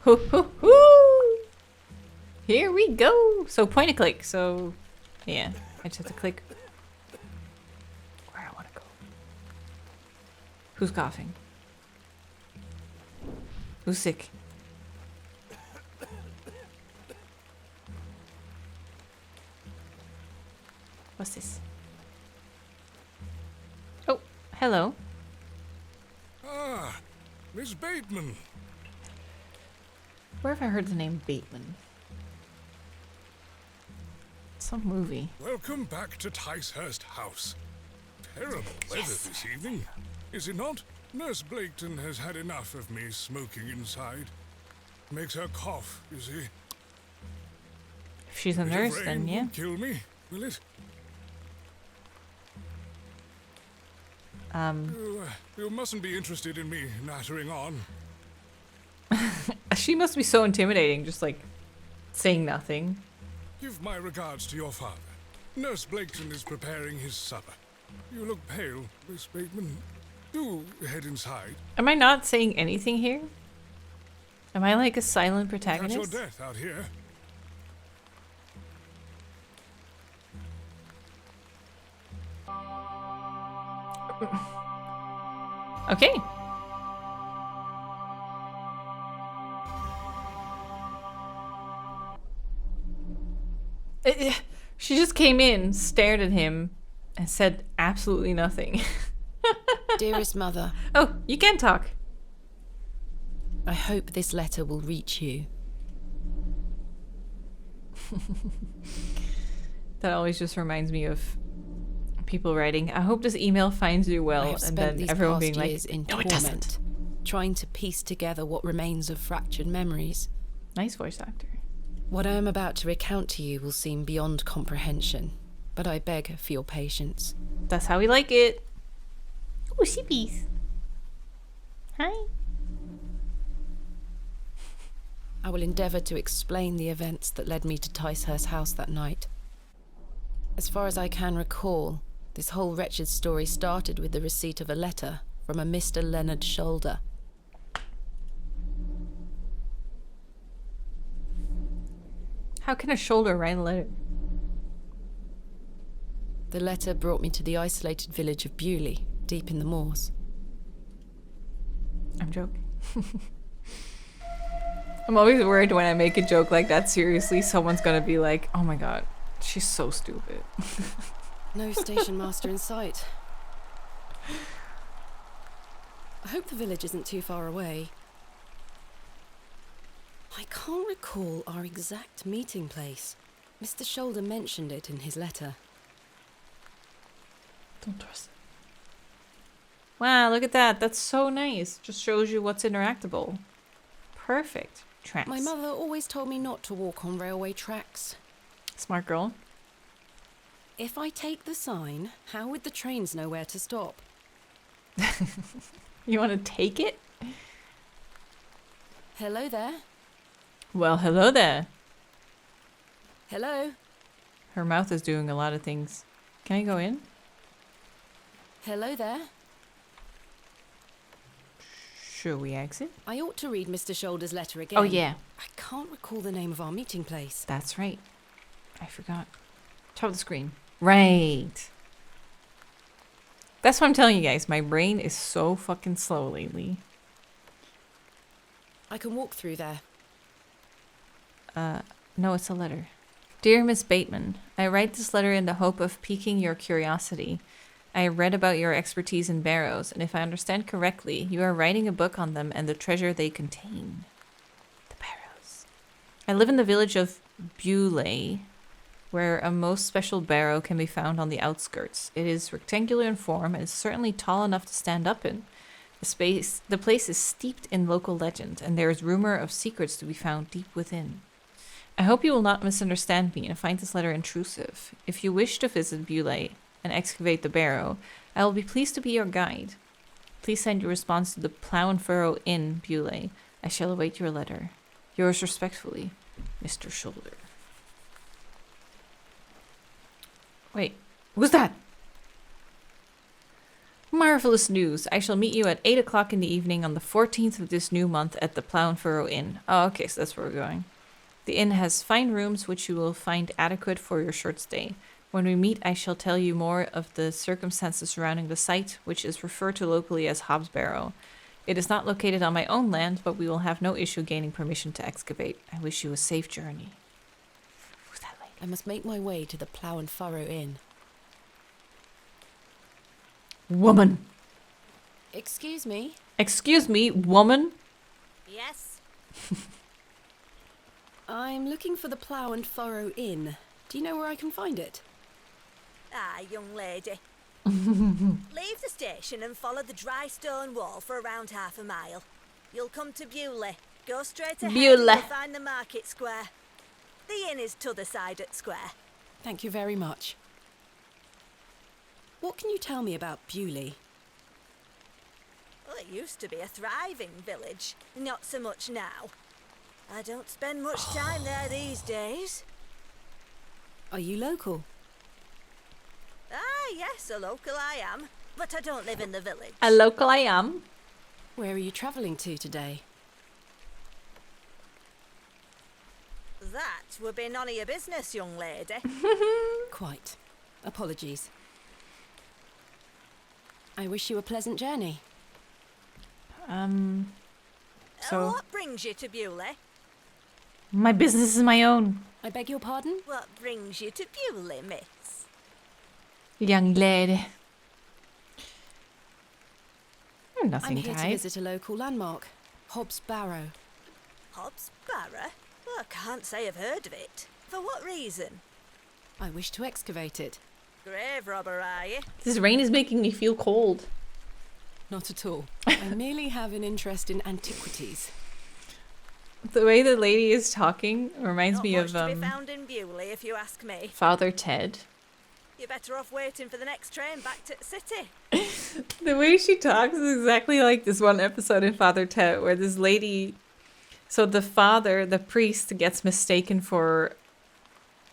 Hoo hoo hoo! Here we go! So point and click, so yeah. I just have to click where I want to go. Who's coughing? Who's sick? What's this? Oh, hello. Ah, Miss Bateman. Where have I heard the name Bateman? Some movie. Welcome back to Ticehurst House. Terrible weather this evening, is it not? Nurse Blaketon has had enough of me smoking inside. Makes her cough, you see. If she's a Bit of nurse, rain then yeah. won't kill me, will it? You mustn't be interested in me nattering on. She must be so intimidating, just like saying nothing. Give my regards to your father. Nurse Blaketon is preparing his supper. You look pale, Miss Bateman. Do head inside. Am I not saying anything here? Am I like a silent Catch protagonist? your death out here. Okay. She just came in, stared at him, and said absolutely nothing. Dearest mother, Oh, you can talk. I hope this letter will reach you. That always just reminds me of people writing, I hope this email finds you I well, have and spent then these everyone past being like, years in no, it doesn't. torment, trying to piece together what remains of fractured memories. Nice voice actor. What I am about to recount to you will seem beyond comprehension, but I beg for your patience. That's how we like it. Oh, sheepies. Hi. I will endeavour to explain the events that led me to Ticehurst House that night. As far as I can recall, this whole wretched story started with the receipt of a letter from a Mr. Leonard Shoulder. How can a shoulder write a letter? The letter brought me to the isolated village of Bewley, deep in the moors. I'm joking. I'm always worried when I make a joke like that seriously, someone's gonna be like, oh my god, she's so stupid. No station master in sight. I hope the village isn't too far away. I can't recall our exact meeting place. Mr. Shoulder mentioned it in his letter. Don't trust it. Wow, look at that. That's so nice. Just shows you what's interactable. Perfect. Tracks. My mother always told me not to walk on railway tracks. Smart girl. If I take the sign, how would the trains know where to stop? You want to take it? Hello there. Well, hello there. Hello. Her mouth is doing a lot of things. Can I go in? Hello there. Should we exit? I ought to read Mr. Shoulder's letter again. Oh, yeah. I can't recall the name of our meeting place. That's right. I forgot. Top of the screen. Right. That's what I'm telling you guys. My brain is so fucking slow lately. I can walk through there. No, it's a letter. Dear Miss Bateman, I write this letter in the hope of piquing your curiosity. I read about your expertise in barrows, and if I understand correctly, you are writing a book on them and the treasure they contain. The barrows. I live in the village of Bewley, where a most special barrow can be found on the outskirts. It is rectangular in form and is certainly tall enough to stand up in. The place is steeped in local legend, and there is rumor of secrets to be found deep within. I hope you will not misunderstand me and find this letter intrusive. If you wish to visit Bewley and excavate the barrow, I will be pleased to be your guide. Please send your response to the Plough and Furrow Inn, Bewley. I shall await your letter. Yours respectfully, Mr. Shoulder. Wait, who's that? Marvelous news. I shall meet you at 8 o'clock in the evening on the 14th of this new month at the Plough and Furrow Inn. Oh, okay, so that's where we're going. The inn has fine rooms which you will find adequate for your short stay. When we meet, I shall tell you more of the circumstances surrounding the site, which is referred to locally as Hobbs Barrow. It is not located on my own land, but we will have no issue gaining permission to excavate. I wish you a safe journey. Who's that lady? I must make my way to the Plough and Furrow Inn. Woman. Excuse me? Excuse me, woman? Yes? I'm looking for the Plough and Furrow Inn. Do you know where I can find it? Aye, young lady. Leave the station and follow the dry stone wall for around half a mile. You'll come to Bewley. Go straight ahead Bewley. and you'll find the market square. The inn is t'other side at square. Thank you very much. What can you tell me about Bewley? Well, it used to be a thriving village. Not so much now. I don't spend much time there these days. Are you local? Ah, yes, a local I am. But I don't live in the village. A local I am. Where are you travelling to today? That would be none of your business, young lady. Quite. Apologies. I wish you a pleasant journey. So What brings you to Bewley? my business is my own. I beg your pardon? What brings you to Bewley, miss? Young lady. I'm Nothing here to died. visit a local landmark, Hobbs Barrow. Hobbs Barrow? Well, I can't say I've heard of it. For what reason? I wish to excavate it. Grave robber, are you? This rain is making me feel cold. Not at all. I merely have an interest in antiquities. The way the lady is talking reminds Not me much of to be found in Bewley, if you ask me. Father Ted. You're better off waiting for the next train back to the city. The way she talks is exactly like this one episode in Father Ted where this lady, so the father, the priest, gets mistaken for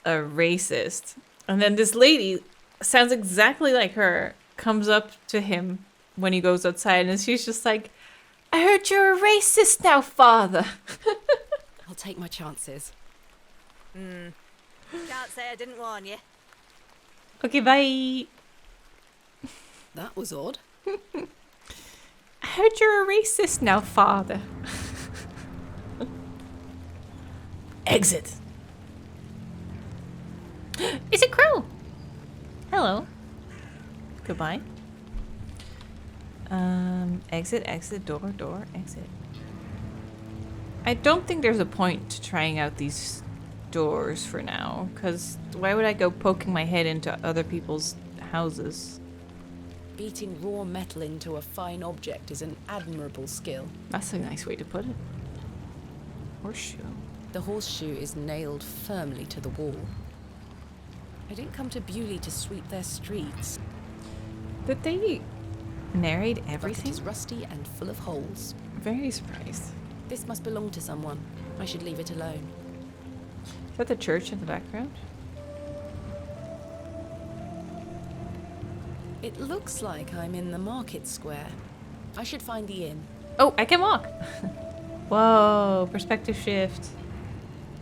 a racist. And then this lady sounds exactly like her, comes up to him when he goes outside and she's just like, I heard you're a racist now, father. I'll take my chances. Can't say I didn't warn you. Okay, bye. That was odd. I heard you're a racist now, father. Exit. It's a crow. Hello. Goodbye. Exit, exit, door, exit. I don't think there's a point to trying out these doors for now, because why would I go poking my head into other people's houses? Beating raw metal into a fine object is an admirable skill. That's a nice way to put it. Horseshoe. The horseshoe is nailed firmly to the wall. I didn't come to Bewley to sweep their streets. Did they narrate But it everything? is rusty and full of holes. Very surprised. This must belong to someone. I should leave it alone. Is that the church in the background? It looks like I'm in the market square. I should find the inn. Oh, I can walk. Whoa, perspective shift.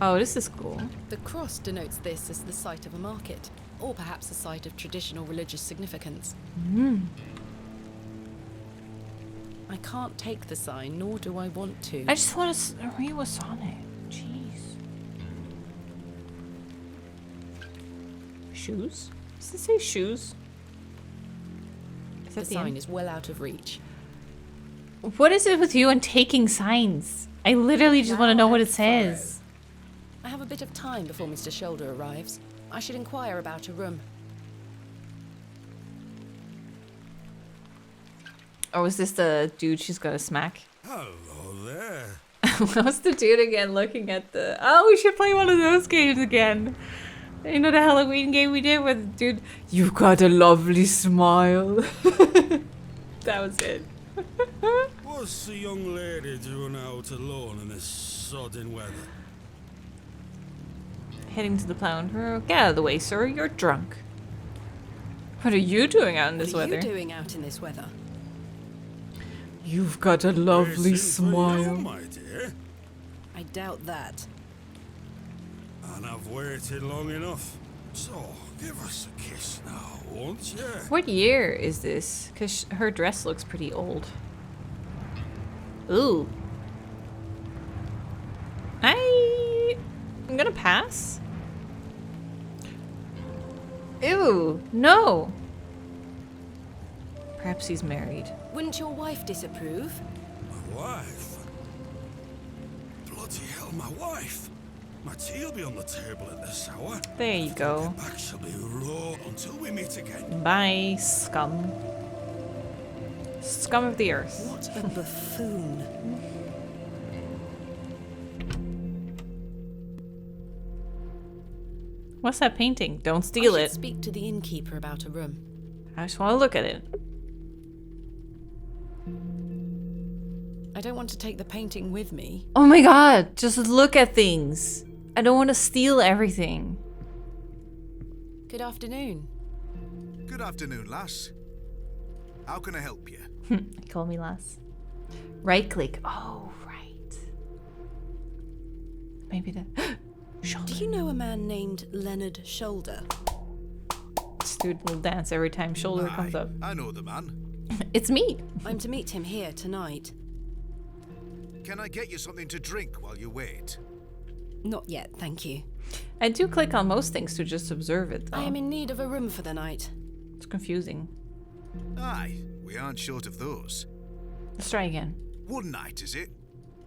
Oh, this is cool. The cross denotes this as the site of a market, or perhaps a site of traditional religious significance. I can't take the sign, nor do I want to. I just want to read what's on it. Jeez. Shoes? Does it say shoes? Is The that the sign end? is well out of reach. What is it with you and taking signs? I literally just want to know what it Barrow. says. I have a bit of time before Mr. Shoulder arrives. I should inquire about a room. Or was this the dude she's gonna smack? Hello there. What's the dude again looking at the... Oh, we should play one of those games again. You know the Halloween game we did with the dude... You've got a lovely smile. That was it. What's the young lady doing out alone in this sodding weather? Heading to the Plough and Furrow. Get out of the way, sir. You're drunk. What are you doing out in this What are weather? you doing out in this weather? You've got a lovely Waiting for you, smile. my dear. I doubt that. And I've waited long enough. So, give us a kiss now, won't you? What year is this? Because her dress looks pretty old. Ooh. I'm gonna pass. Ew, no. Perhaps he's married. Wouldn't your wife disapprove? My wife? Bloody hell, my wife. My tea'll be on the table at this hour. There you go. My back shall be raw until we meet again. Bye, scum. Scum of the earth. What a buffoon. What's that painting? Don't steal I it. should speak to the innkeeper about a room. I just want to look at it. I don't want to take the painting with me. Oh my god, just look at things. I don't want to steal everything. Good afternoon. Good afternoon, lass. How can I help you? Call me lass. Right click. Oh, right. Maybe the shoulder. Do you know a man named Leonard Shoulder? Student will dance every time shoulder comes Aye, up. I know the man. It's me. I'm to meet him here tonight. Can I get you something to drink while you wait? Not yet, thank you. I do click on most things to just observe it, though. I am in need of a room for the night. It's confusing. Aye, we aren't short of those. Let's try again. One night, is it?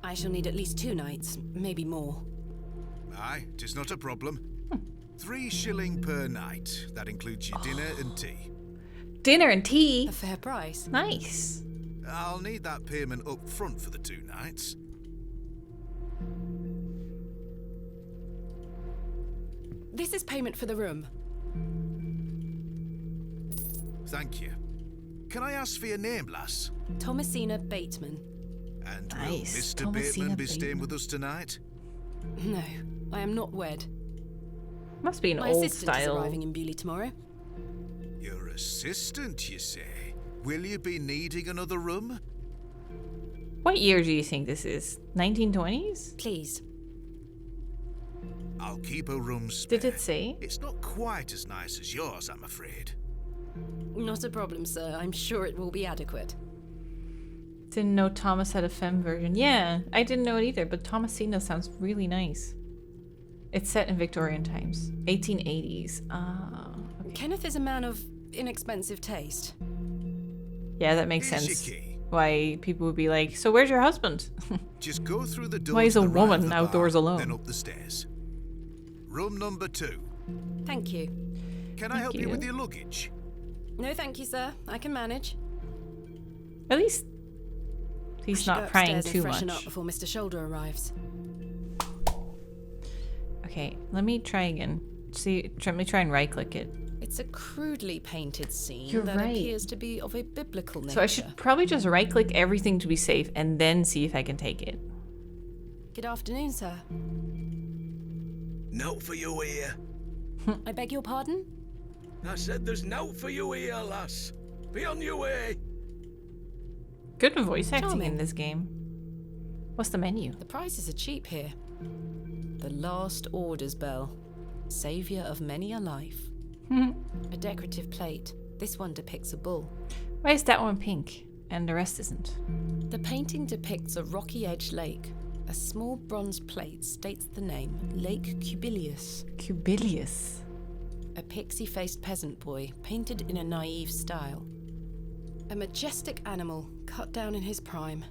I shall need at least 2 nights, maybe more. Aye, 'tis not a problem. 3 shilling per night. That includes your dinner and tea. Dinner and tea. A fair price. Nice. I'll need that payment up front for the 2 nights. This is payment for the room. Thank you. Can I ask for your name, lass? Thomasina Bateman. And will Nice, Mr. Thomasina Bateman be staying Bateman. with us tonight? No, I am not wed. Must be an My old assistant is style. arriving in Bewley tomorrow. Your assistant, you say? Will you be needing another room? What year do you think this is? 1920s? Please. I'll keep a room spare. Did it say? It's not quite as nice as yours, I'm afraid. Not a problem, sir. I'm sure it will be adequate. Didn't know Thomas had a femme version. Yeah, I didn't know it either, but Thomasina sounds really nice. It's set in Victorian times. 1880s. Ah. Okay. Kenneth is a man of inexpensive taste. Yeah, that makes Here's sense. your key. Why people would be like, so where's your husband? Just go through the door. Why is to a the right woman of the outdoors bar, alone? Then up the stairs. Room number 2. Thank you. Can I help you with your luggage? No, thank you, sir. I can manage. At least I he's should not go prying upstairs too and freshen much. up before Mr. Shoulder arrives. Okay, let me try again. Let me try and right click it. It's a crudely painted scene You're that right. appears to be of a biblical nature. So I should probably just right click everything to be safe and then see if I can take it. Good afternoon, sir. Note for you here. I beg your pardon? I said there's note for you here, lass. Be on your way. Good voice acting Charming. in this game. What's the menu? The prices are cheap here. The Last Orders Bell. Saviour of many a life. A decorative plate. This one depicts a bull. Why is that one pink and the rest isn't? The painting depicts a rocky edge lake. A small bronze plate states the name Lake Cubilius. Cubilius. A pixie-faced peasant boy painted in a naive style. A majestic animal cut down in his prime.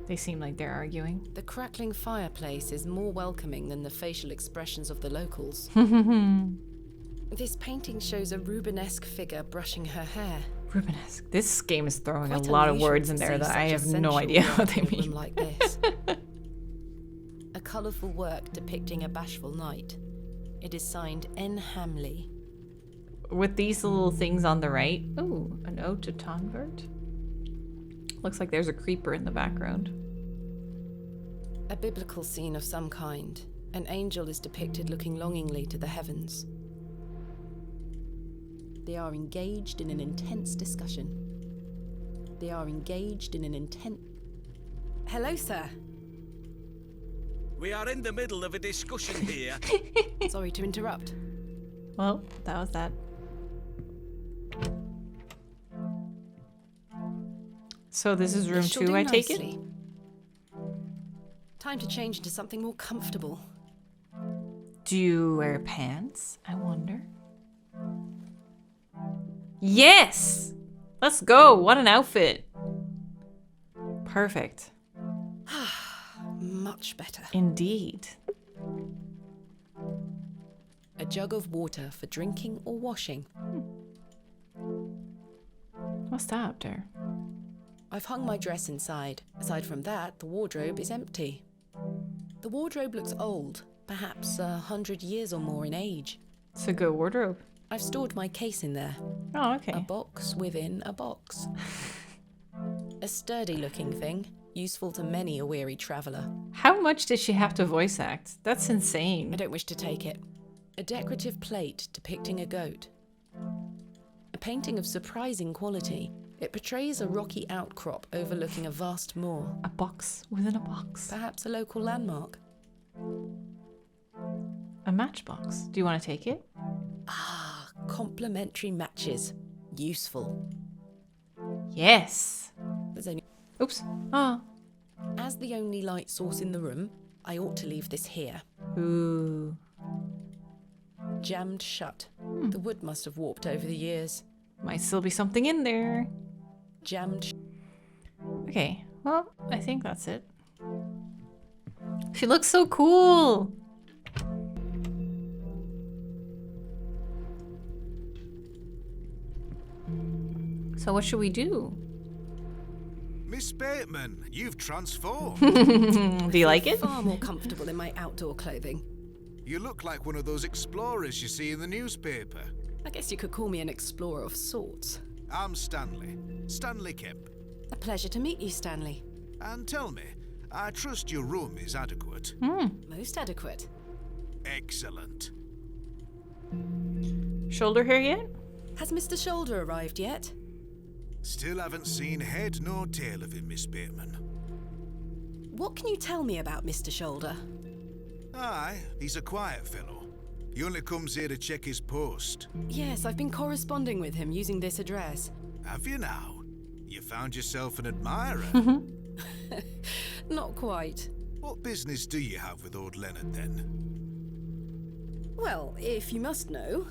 They seem like they're arguing. The crackling fireplace is more welcoming than the facial expressions of the locals. This painting shows a Rubenesque figure brushing her hair. Rubenesque. This game is throwing Quite a lot of unusual words to in there see that I such have no essential idea work what they in a room mean. like this. A colourful work depicting a bashful knight. It is signed N. Hamley. With these little things on the right. Ooh, an ode to Tonbert. Looks like there's a creeper in the background. A biblical scene of some kind. An angel is depicted looking longingly to the heavens. They are engaged in an intense discussion. They are engaged in an intense... Hello, sir. We are in the middle of a discussion here. Sorry to interrupt. Well, that was that. So this is room This shall 2, do I take it? nicely. Time to change into something more comfortable. Do you wear pants, I wonder? Yes! Let's go! What an outfit! Perfect. Much better. Indeed. A jug of water for drinking or washing. What's that up there? I've hung my dress inside. Aside from that, the wardrobe is empty. The wardrobe looks old, perhaps 100 years or more in age. It's a good wardrobe. I've stored my case in there. Oh, A okay. box within a box. A sturdy-looking thing, useful to many a weary traveller. How much did she have to voice act? That's I insane. don't wish to take it. A decorative plate depicting a goat. A painting of surprising quality. It portrays a rocky outcrop overlooking a vast moor. A box within a box. Perhaps a local landmark. A matchbox. Do you want to take it? Ah, complementary matches. Useful. Yes. There's only... Oops. Oh. As the only light source in the room, I ought to leave this here. Ooh. Jammed shut. The wood must have warped over the years. Might still be something in there. Jammed... Okay. Well, I think that's it. She looks so cool. So what should we do? Miss Bateman, you've transformed. Do you like it? Far more comfortable in my outdoor clothing. You look like one of those explorers you see in the newspaper. I guess you could call me an explorer of sorts. I'm Stanley. Stanley Kemp. A pleasure to meet you, Stanley. And tell me, I trust your room is adequate. Most adequate. Excellent. Shoulder hair yet? Has Mr. Shoulder arrived yet? Still haven't seen head nor tail of him, Miss Bateman. What can you tell me about Mr. Shoulder? Aye, he's a quiet fellow. He only comes here to check his post. Yes, I've been corresponding with him using this address. Have you now? You found yourself an admirer. Not quite. What business do you have with old Leonard, then? Well, if you must know,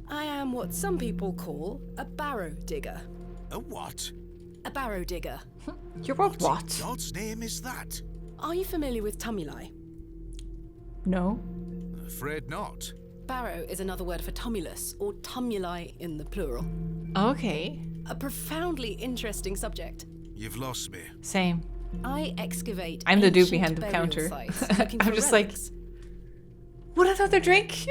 I am what some people call a barrow digger. A what? A barrow digger. You're a In what? God's name is that? Are you familiar with tumuli? No. Afraid not. Barrow is another word for tumulus, or tumuli in the plural. Okay. A profoundly interesting subject. You've lost me. Same. I excavate I'm the dude ancient behind the burial counter. sites looking I'm for just relics. What another drink?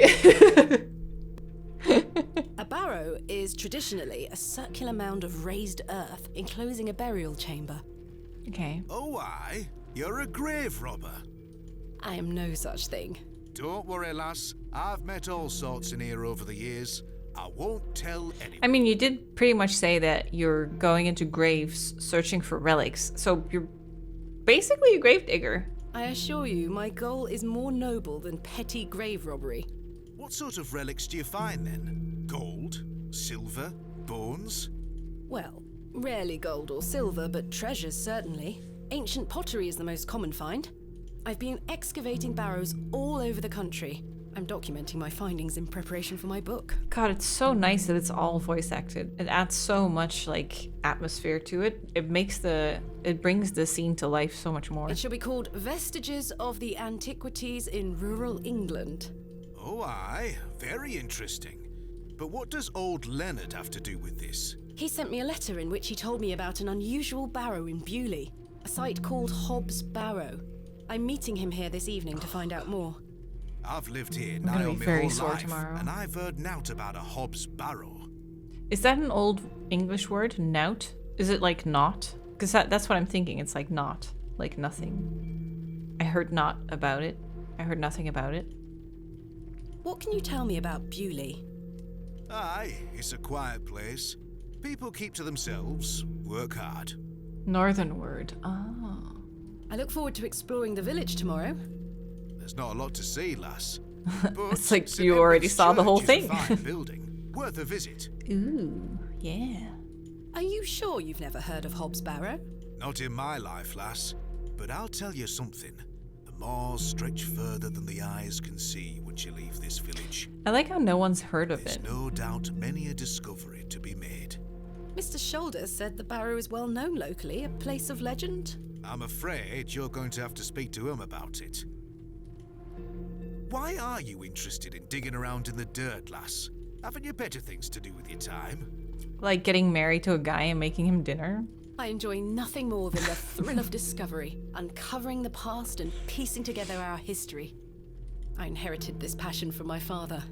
A barrow is traditionally a circular mound of raised earth enclosing a burial chamber. Okay. Oh, aye. You're a grave robber. I am no such thing. Don't worry, lass. I've met all sorts in here over the years. I won't tell anyone. I mean, you did pretty much say that you're going into graves searching for relics. So you're basically a grave digger. I assure you, my goal is more noble than petty grave robbery. What sort of relics do you find, then? Gold? Silver? Bones? Well, rarely gold or silver, but treasures certainly. Ancient pottery is the most common find. I've been excavating barrows all over the country. I'm documenting my findings in preparation for my book. God, it's so nice that it's all voice acted. It adds so much like atmosphere to it. It brings the scene to life so much more. It shall be called Vestiges of the Antiquities in Rural England. Oh, aye. Very interesting. But what does old Leonard have to do with this? He sent me a letter in which he told me about an unusual barrow in Bewley, a site called Hobbs Barrow. I'm meeting him here this evening to find out more. I've lived here gonna nigh be on my very whole sore life, tomorrow. and I've heard nowt about a Hobbs Barrow. Is that an old English word? Nout? Is it like not? Because that's what I'm thinking. It's like not, like nothing. I heard not about it. I heard nothing about it. What can you tell me about Bewley? Aye, it's a quiet place. People keep to themselves, work hard. Northern word. Oh. I look forward to exploring the village tomorrow. There's not a lot to see, lass. But It's like St. you already Edward's saw the whole Church is a thing. fine building, worth a visit. Ooh, yeah. Are you sure you've never heard of Hobbs Barrow? Not in my life, lass. But I'll tell you something. The moors stretch further than the eyes can see once you leave this village. I like how no one's heard of There's it. no doubt many a discovery to be made. Mr. Shoulder said the Barrow is well known locally, a place of legend. I'm afraid you're going to have to speak to him about it. Why are you interested in digging around in the dirt, lass? Haven't you better things to do with your time? Like getting married to a guy and making him dinner. I enjoy nothing more than the thrill of discovery, uncovering the past and piecing together our history. I inherited this passion from my father.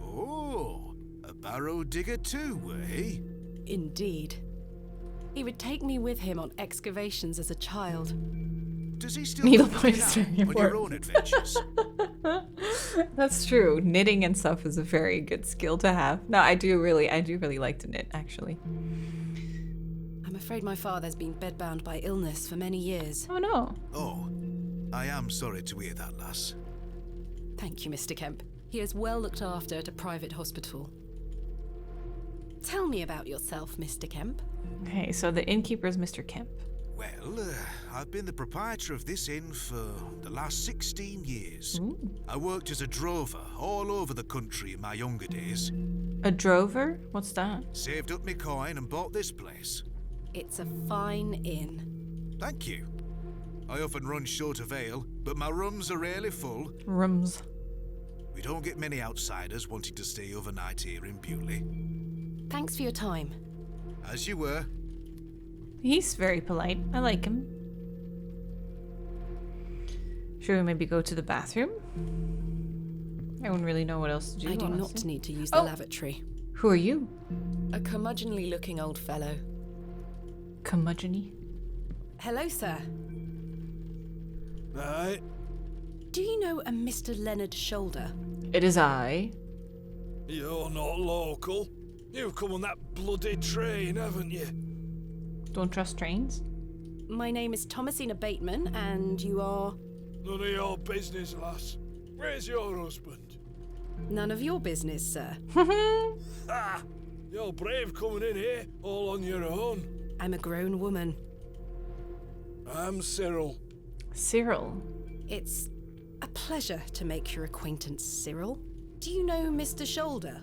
Oh, a barrow digger too, eh? Indeed. He would take me with him on excavations as a child. Does he still Needlepoint come is now very on your important. own adventures? That's true. Knitting and stuff is a very good skill to have. No, I do really like to knit, actually. I'm afraid my father's been bedbound by illness for many years. Oh no. Oh, I am sorry to hear that, lass. Thank you, Mr. Kemp. He is well looked after at a private hospital. Tell me about yourself, Mr. Kemp. Okay, so the innkeeper's Mr. Kemp. Well, I've been the proprietor of this inn for the last 16 years. Ooh. I worked as a drover all over the country in my younger days. A drover? What's that? Saved up my coin and bought this place. It's a fine inn. Thank you. I often run short of ale, but my rooms are rarely full. Rooms. We don't get many outsiders wanting to stay overnight here in Bewley. Thanks for your time. As you were. He's very polite. I like him. Should we maybe go to the bathroom? I wouldn't really know what else to do. I do not honestly. need to use the Oh. lavatory. Who are you? A curmudgeonly looking old fellow. Curmudgeon-y? Hello, sir. Right. Do you know a Mr. Leonard Shoulder? It is I. You're not local. You've come on that bloody train, haven't you? Don't trust trains? My name is Thomasina Bateman, and you are... None of your business, lass. Where's your husband? None of your business, sir. Ah! You're brave coming in here, all on your own. I'm a grown woman. I'm Cyril. Cyril. It's a pleasure to make your acquaintance, Cyril. Do you know Mr. Shoulder?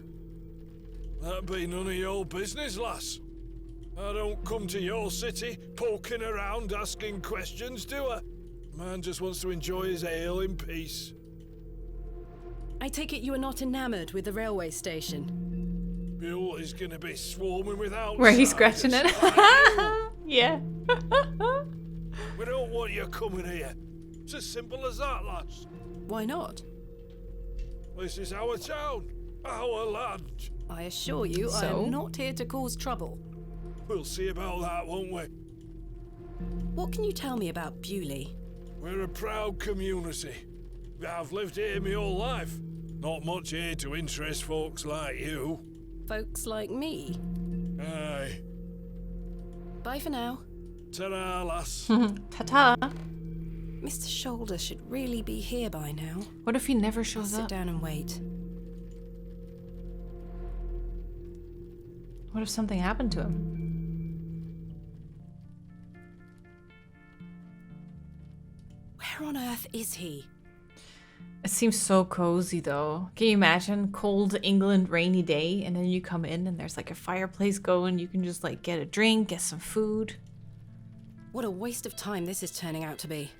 That'd be none of your business, lass. I don't come to your city poking around asking questions, do I? Man just wants to enjoy his ale in peace. I take it you are not enamoured with the railway station. Bewley's gonna be swarming with outsiders. Where he's scratching it. Yeah. We don't want you coming here. It's as simple as that, lass. Why not? This is our town, our land. I assure you, I So? am not here to cause trouble. We'll see about that, won't we? What can you tell me about Bewley? We're a proud community. I've lived here my whole life. Not much here to interest folks like you. Folks like me. Aye. Bye for now. Ta-ra, lass. Ta-ta. Mr. Shoulder should really be here by now. What if he never I'll shows sit up? down and wait. What if something happened to him? Where on earth is he? It seems so cozy though. Can you imagine cold England rainy day and then you come in and there's like a fireplace going, you can just like get a drink, get some food. What a waste of time this is turning out to be.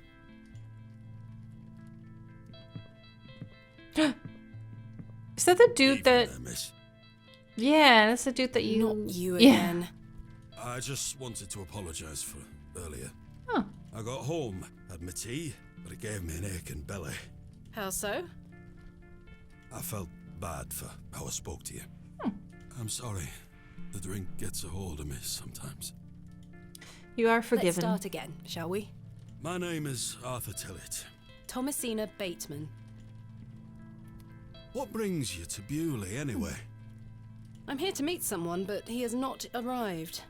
Is that the dude that... Evening there, miss. Yeah, that's the dude that you... Not you Yeah. again. I just wanted to apologise for earlier. Oh. I got home, had my tea, but it gave me an aching belly. How so? I felt bad for how I spoke to you. Hmm. I'm sorry. The drink gets a hold of me sometimes. You are Let's forgiven. start again, shall we? My name is Arthur Tillett. Thomasina Bateman. What brings you to Bewley, anyway? I'm here to meet someone, but he has not arrived.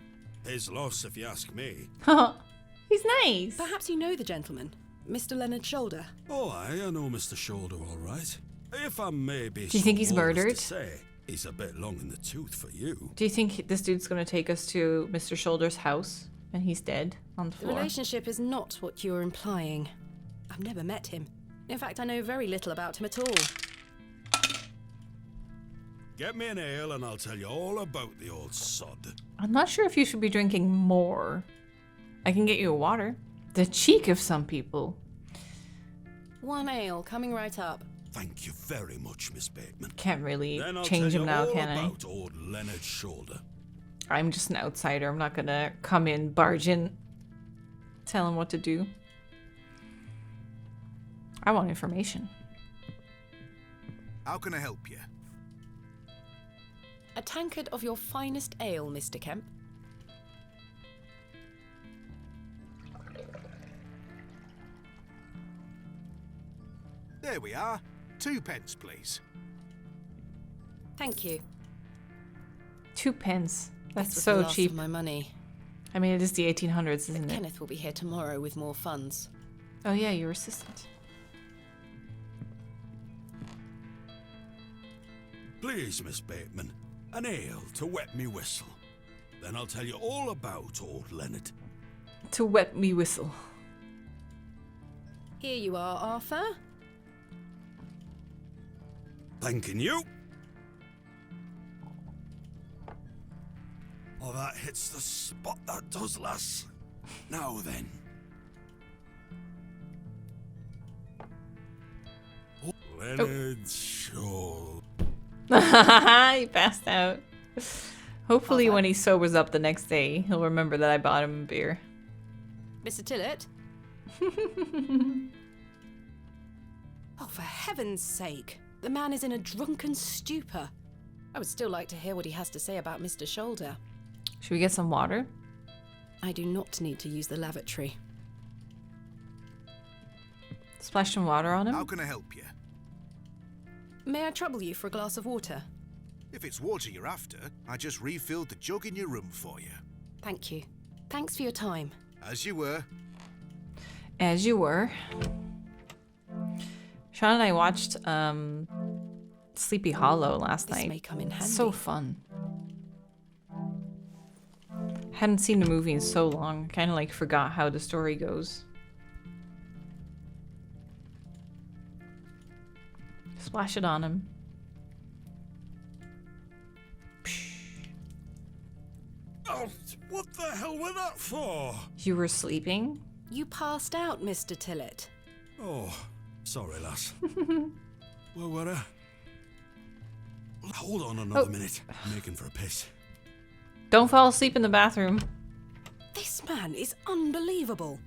His loss, if you ask me. He's nice. Perhaps you know the gentleman, Mr. Leonard Shoulder. Oh, I know Mr. Shoulder all right. If I may be Do you think he's murdered? To say, he's a bit long in the tooth for you. Do you think this dude's gonna take us to Mr. Shoulder's house and he's dead on the The floor? relationship is not what you're implying. I've never met him. In fact, I know very little about him at all. Get me an ale and I'll tell you all about the old sod. I'm not sure if you should be drinking more. I can get you a water. The cheek of some people. 1 ale, coming right up. Thank you very much, Miss Bateman. Can't really Then I'll change tell him you now, all can I? about old Leonard Shoulder. I'm just an outsider. I'm not gonna come in, barge in, tell him what to do. I want information. How can I help you? A tankard of your finest ale, Mr. Kemp. There we are. 2 pence, please. Thank you. 2 pence. That's This was so the last cheap. of my money. I mean, it is the 1800s, isn't it? Kenneth will be here tomorrow with more funds. Oh yeah, your assistant. Please, Miss Bateman, an ale to wet me whistle. Then I'll tell you all about old Leonard. To wet me whistle. Here you are, Arthur. Thanking you. Oh, that hits the spot, that does, lass. Now then. Leonard Shoulder. He passed out. Hopefully when he sobers up the next day, he'll remember that I bought him a beer. Mr. Tillett? Oh, for heaven's sake. The man is in a drunken stupor. I would still like to hear what he has to say about Mr. Shoulder. Should we get some water? I do not need to use the lavatory. Splash some water on How him? can I help you? May I trouble you for a glass of water? If it's water you're after, I just refilled the jug in your room for you. Thank you. Thanks for your time. As you were. As you were. Sean and I watched Sleepy Hollow last This night. may come in handy. So fun. Hadn't seen the movie in so long. Kind of like forgot how the story goes. Splash it on him. Oh, what the hell was that for? You were sleeping? You passed out, Mr. Tillett. Oh, sorry, lass. Where were I? Hold on another minute. I'm making for a piss. Don't fall asleep in the bathroom. This man is unbelievable.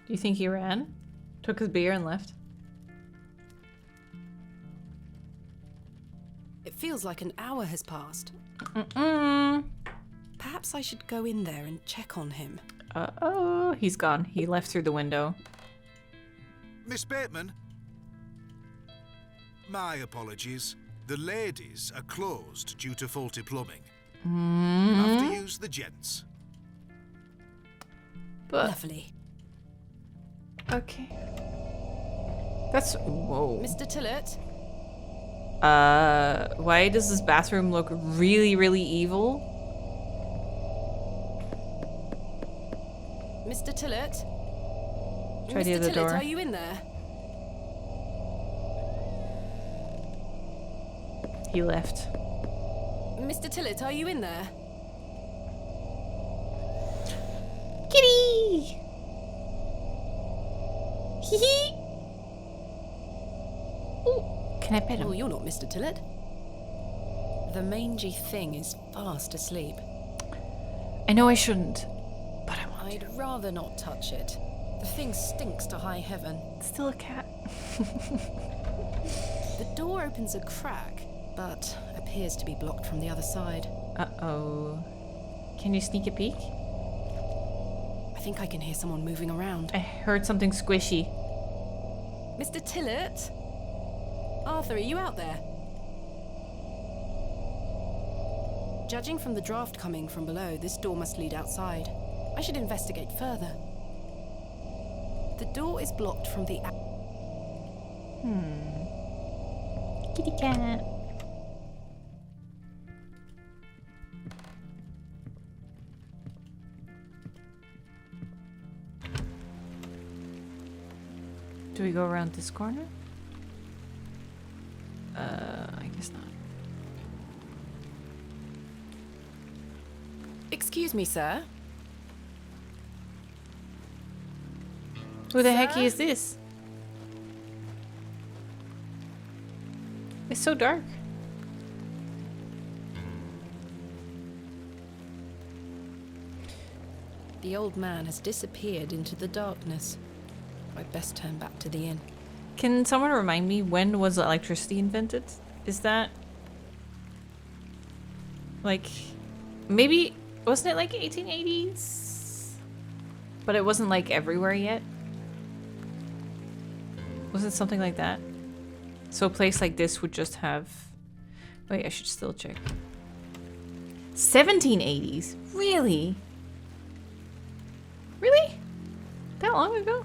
Do you think he ran? Took his beer and left? It feels like an hour has passed. Mm-mm. Perhaps I should go in there and check on him. Uh-oh. He's gone. He left through the window. Miss Bateman? My apologies. The ladies are closed due to faulty plumbing. You'll have to use the gents. But, Lovely. okay. That's, whoa. Mr. Tillett? Why does this bathroom look really, really evil? Mr. Tillett? Try the Mr. other Tillett, door. are you in there? He left. Mr. Tillett, are you in there? Kitty! Hee hee! Ooh, can I pet Oh, him? you're not Mr. Tillett. The mangy thing is fast asleep. I know I shouldn't, but I want I'd rather not touch it. The thing stinks to high heaven. It's still a cat. The door opens a crack, but appears to be blocked from the other side. Uh-oh. Can you sneak a peek? I think I can hear someone moving around. I heard something squishy. Mr. Tillett? Arthur, are you out there? Judging from the draft coming from below, this door must lead outside. I should investigate further. The door is blocked from the... Kitty cat. Do we go around this corner? I guess not. Excuse me, sir. Who the heck is this? It's so dark. The old man has disappeared into the darkness. I'd best turn back to the inn. Can someone remind me, when was electricity invented? Is that like, maybe, wasn't it like 1880s? But it wasn't like everywhere yet? Was it something like that? So a place like this would just have... Wait, I should still check. 1780s? Really? Really? That long ago?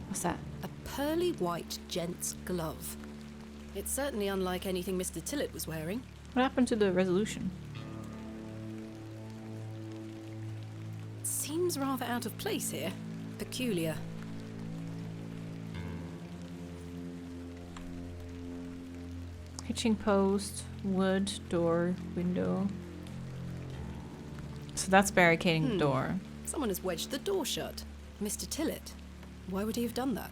What's that? A pearly white gent's glove. It's certainly unlike anything Mr. Tillett was wearing. What happened to the resolution? Seems rather out of place here. Peculiar. Hitching post, wood, door, window. So that's barricading the door. Someone has wedged the door shut. Mr. Tillett. Why would he have done that?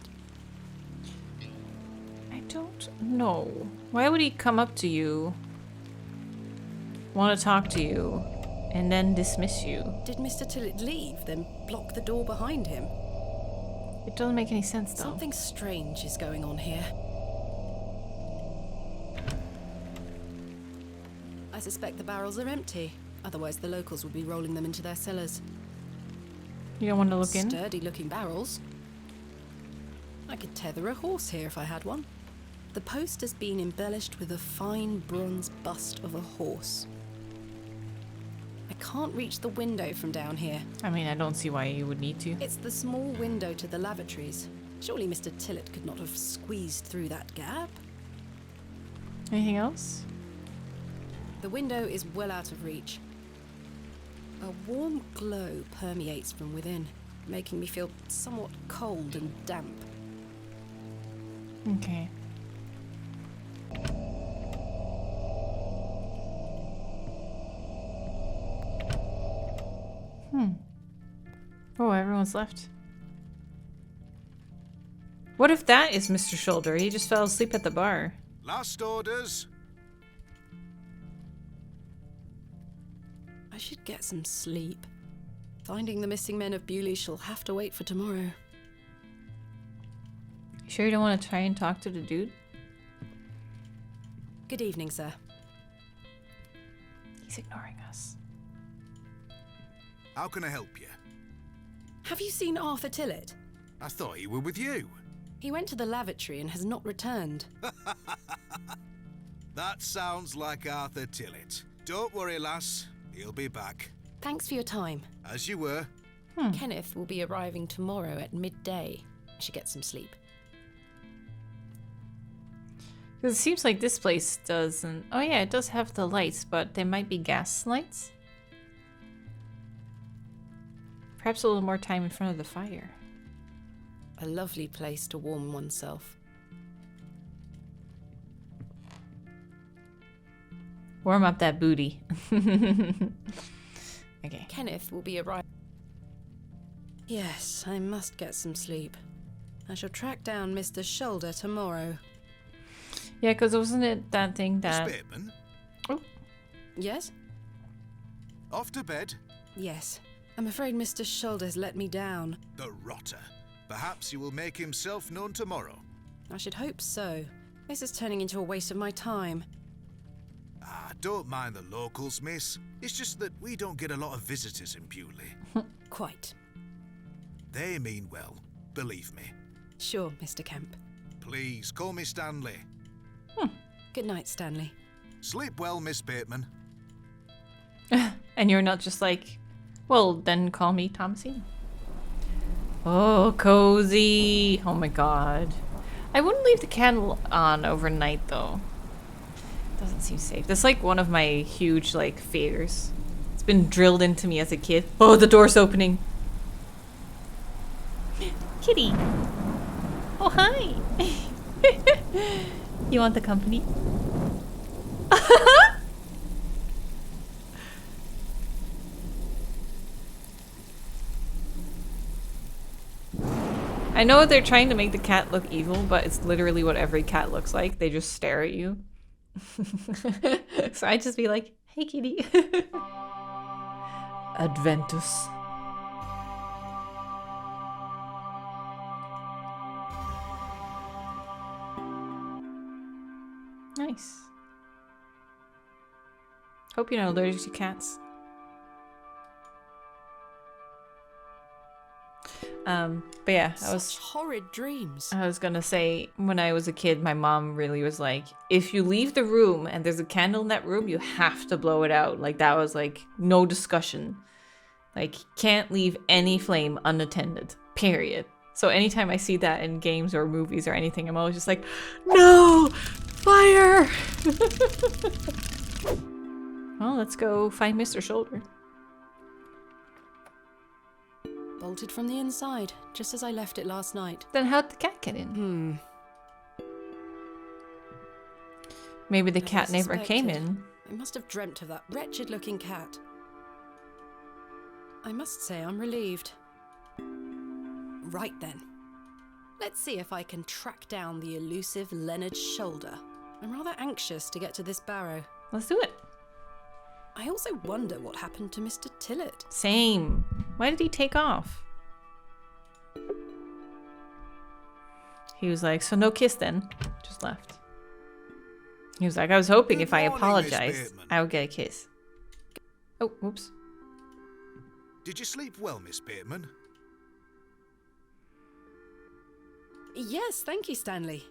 I don't know. Why would he come up to you, want to talk to you, and then dismiss you? Did Mr. Tillett leave, then block the door behind him? It doesn't make any sense, though. Something strange is going on here. I suspect the barrels are empty. Otherwise, the locals would be rolling them into their cellars. You don't want to look in? Sturdy-looking barrels. I could tether a horse here if I had one. The post has been embellished with a fine bronze bust of a horse. I can't reach the window from down here. I mean, I don't see why you would need to. It's the small window to the lavatories. Surely Mr. Tillett could not have squeezed through that gap. Anything else? The window is well out of reach. A warm glow permeates from within, making me feel somewhat cold and damp. Okay. Oh, everyone's left. What if that is Mr. Shoulder? He just fell asleep at the bar. Last orders. I should get some sleep. Finding the missing men of Bewley shall have to wait for tomorrow. You sure you don't want to try and talk to the dude? Good evening, sir. He's ignoring us. How can I help you? Have you seen Arthur Tillett? I thought you were with you. He went to the lavatory and has not returned. That sounds like Arthur Tillett. Don't worry, lass. He'll be back. Thanks for your time. As you were. Kenneth will be arriving tomorrow at midday. I should get some sleep. Because it seems like this place doesn't... Oh yeah, it does have the lights, but they might be gas lights. Perhaps a little more time in front of the fire. A lovely place to warm oneself. Warm up that booty. Okay. Kenneth will be arriving. Yes, I must get some sleep. I shall track down Mr. Shoulder tomorrow. Yeah, because wasn't it that thing that... Miss Bateman, Yes? off to bed. Yes. I'm afraid Mr. Shoulder has let me down. The rotter. Perhaps he will make himself known tomorrow. I should hope so. This is turning into a waste of my time. Ah, don't mind the locals, miss. It's just that we don't get a lot of visitors in Bewley. Quite. They mean well, believe me. Sure, Mr. Kemp. Please, call me Stanley. Good night, Stanley. Sleep well, Miss Bateman. And you're not just like, well, then call me Thomasine. Oh, cozy. Oh my god. I wouldn't leave the candle on overnight though. Doesn't seem safe. That's like one of my huge like fears. It's been drilled into me as a kid. Oh, the door's opening. Kitty. Oh, hi. You want the company? I know they're trying to make the cat look evil, but it's literally what every cat looks like. They just stare at you. So I just be like, hey kitty. Adventus. Nice. Hope you're not allergic to cats. But yeah, Such horrid dreams. I was gonna say, when I was a kid, my mom really was like, if you leave the room and there's a candle in that room, you have to blow it out. Like, that was like, no discussion. Like, can't leave any flame unattended. Period. So anytime I see that in games or movies or anything, I'm always just like, no! Fire! Well, let's go find Mr. Shoulder. Bolted from the inside, just as I left it last night. Then how'd the cat get in? Maybe the cat never came in. I must have dreamt of that wretched-looking cat. I must say I'm relieved. Right then. Let's see if I can track down the elusive Leonard Shoulder. I'm rather anxious to get to this barrow. Let's do it. I also wonder what happened to Mr. Tillett. Same. Why did he take off? He was like, so no kiss then. Just left. He was like, I was hoping Good if I morning, Miss apologized, Bateman. I would get a kiss. Oh, whoops. Did you sleep well, Miss Bateman? Yes, thank you, Stanley.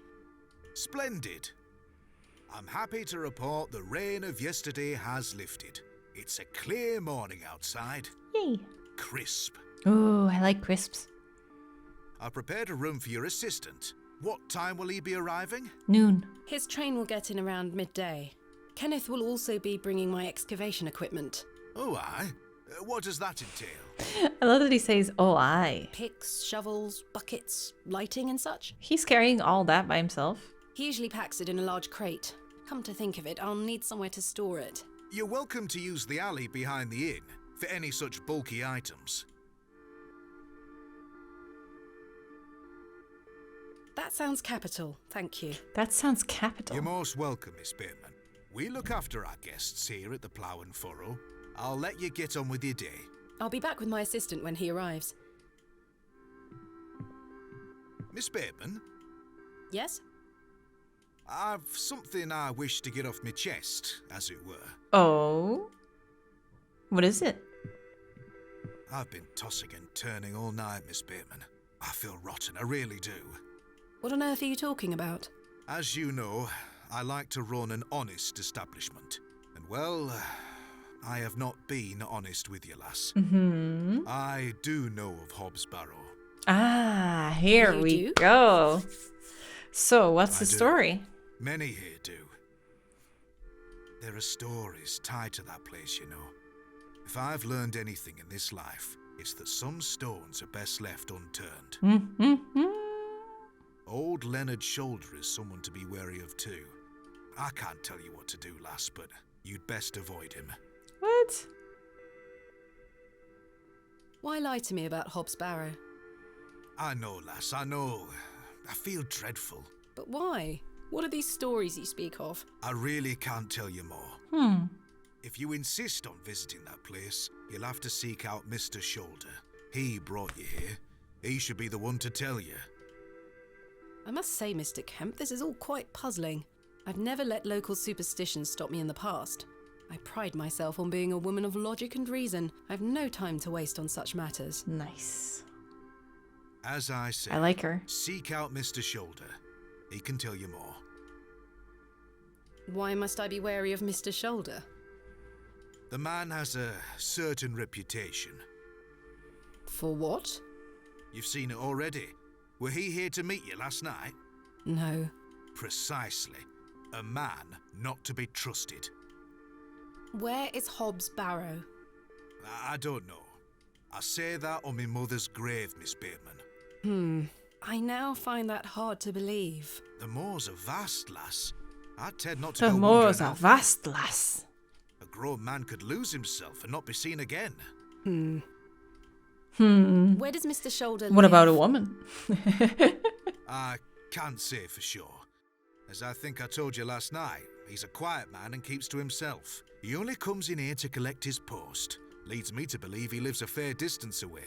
Splendid. I'm happy to report the rain of yesterday has lifted. It's a clear morning outside. Yay. Crisp. Ooh, I like crisps. I prepared a room for your assistant. What time will he be arriving? Noon. His train will get in around midday. Kenneth will also be bringing my excavation equipment. Oh, aye. What does that entail? I love that he says, oh, I. Picks, shovels, buckets, lighting and such. He's carrying all that by himself. He usually packs it in a large crate. Come to think of it, I'll need somewhere to store it. You're welcome to use the alley behind the inn for any such bulky items. That sounds capital, thank you. That sounds capital. You're most welcome, Miss Bateman. We look after our guests here at the Plough and Furrow. I'll let you get on with your day. I'll be back with my assistant when he arrives. Miss Bateman, Yes? I've something I wish to get off my chest, as it were. Oh? What is it? I've been tossing and turning all night, Miss Bateman. I feel rotten, I really do. What on earth are you talking about? As you know, I like to run an honest establishment. And well, I have not been honest with you, lass. Mm-hmm. I do know of Hobbs Barrow. Ah, here You we do? go. So, what's the I do. story? Many here do. There are stories tied to that place, you know. If I've learned anything in this life, it's that some stones are best left unturned. Mm-hmm. Old Leonard Shoulder is someone to be wary of too. I can't tell you what to do, lass, but you'd best avoid him. What? Why lie to me about Hobbs Barrow? I know, lass, I know. I feel dreadful. But why? What are these stories you speak of? I really can't tell you more. Hmm. If you insist on visiting that place, you'll have to seek out Mr. Shoulder. He brought you here. He should be the one to tell you. I must say, Mr. Kemp, this is all quite puzzling. I've never let local superstitions stop me in the past. I pride myself on being a woman of logic and reason. I've no time to waste on such matters. Nice. As I say, I like her. seek out Mr. Shoulder. He can tell you more. Why must I be wary of Mr. Shoulder? The man has a certain reputation. For what? You've seen it already. Were he here to meet you last night? No. Precisely. A man not to be trusted. Where is Hobbs Barrow? I don't know. I say that on my mother's grave, Miss Bateman. I now find that hard to believe. The moors are vast, lass. I'd tend not to The go moors wandering are out. vast, lass. A grown man could lose himself and not be seen again. Where does Mr. Shoulder live? What about a woman? I can't say for sure. As I think I told you last night, he's a quiet man and keeps to himself. He only comes in here to collect his post. Leads me to believe he lives a fair distance away.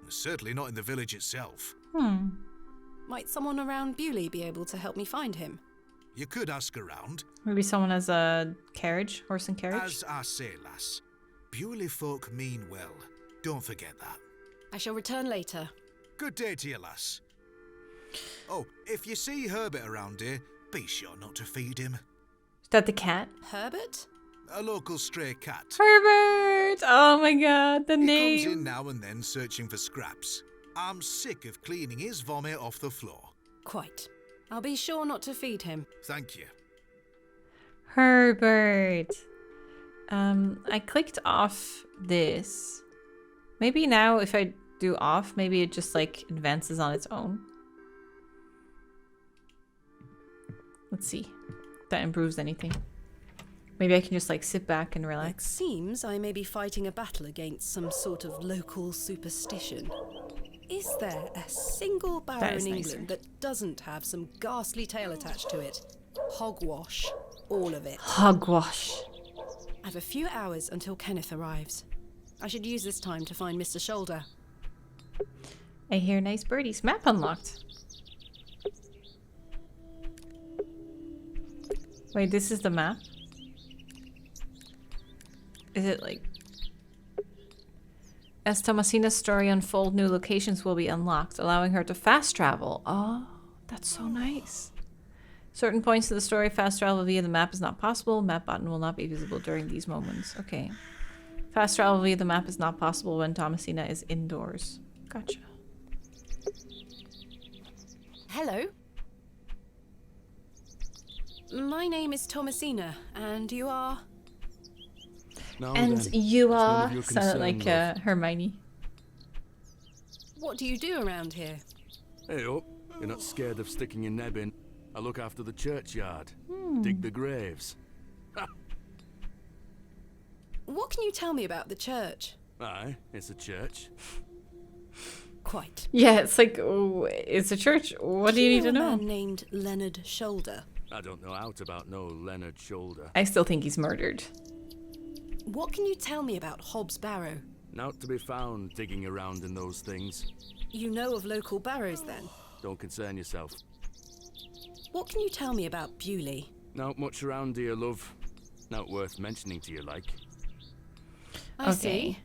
Certainly not in the village itself. Might someone around Bewley be able to help me find him? You could ask around. Maybe someone has a carriage, horse and carriage. As I say, lass, Bewley folk mean well. Don't forget that. I shall return later. Good day to you, lass. Oh, if you see Herbert around here, be sure not to feed him. Is that the cat? Herbert? A local stray cat. Herbert! Oh my god, the He name. comes in now and then searching for scraps. I'm sick of cleaning his vomit off the floor. Quite. I'll be sure not to feed him. Thank you. Herbert. I clicked off this. Maybe now if I do off, maybe it just like advances on its own. Let's see if that improves anything. Maybe I can just like sit back and It relax. seems I may be fighting a battle against some sort of local superstition. Is there a single barrow is in nicer. England that doesn't have some ghastly tale attached to it? Hogwash. All of it. Hogwash. I've a few hours until Kenneth arrives. I should use this time to find Mr. Shoulder. I hear nice birdies. Map unlocked. Wait, this is the map? Is it like... As Thomasina's story unfolds, new locations will be unlocked, allowing her to fast travel. Oh, that's so nice. Certain points of the story, fast travel via the map is not possible. Map button will not be visible during these moments. Okay. Fast travel via the map is not possible when Thomasina is indoors. Gotcha. Hello. My name is Thomasina, and you are... Now And then, you it's none are... of your Sounded concern, like love. Hermione. What do you do around here? Hey up, you're not scared of sticking your neb in. I look after the churchyard. Dig the graves. What can you tell me about the church? Aye, it's a church. Quite. Yeah, it's like, oh, it's a church. What do you need to A know? man named Leonard Shoulder. I don't know out about no Leonard Shoulder. I still think he's murdered. What can you tell me about Hobbs Barrow? Not to be found digging around in those things. You know of local barrows, then? Don't concern yourself. What can you tell me about Bewley? Not much around here, love. Not worth mentioning to you, like. I Okay. see.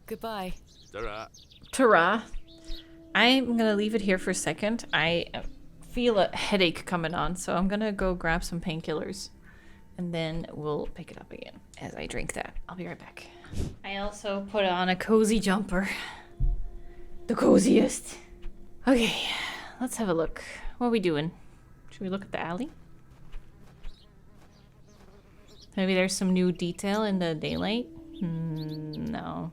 Goodbye. Ta-ra. Ta-ra. I'm gonna leave it here for a second. I feel a headache coming on, so I'm gonna go grab some painkillers. And then we'll pick it up again as I drink that. I'll be right back. I also put on a cozy jumper. The coziest. Okay, let's have a look. What are we doing? Should we look at the alley? Maybe there's some new detail in the daylight? No.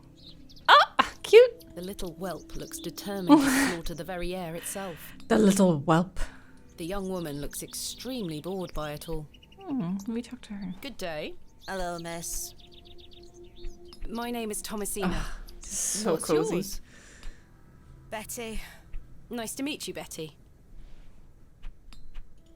Ah, cute! The little whelp looks determined to slaughter the very air itself. The little whelp. The young woman looks extremely bored by it all. Let me talk to her. Good day. Hello, miss. My name is Thomasina. So What's cozy. yours? Betty. Nice to meet you, Betty.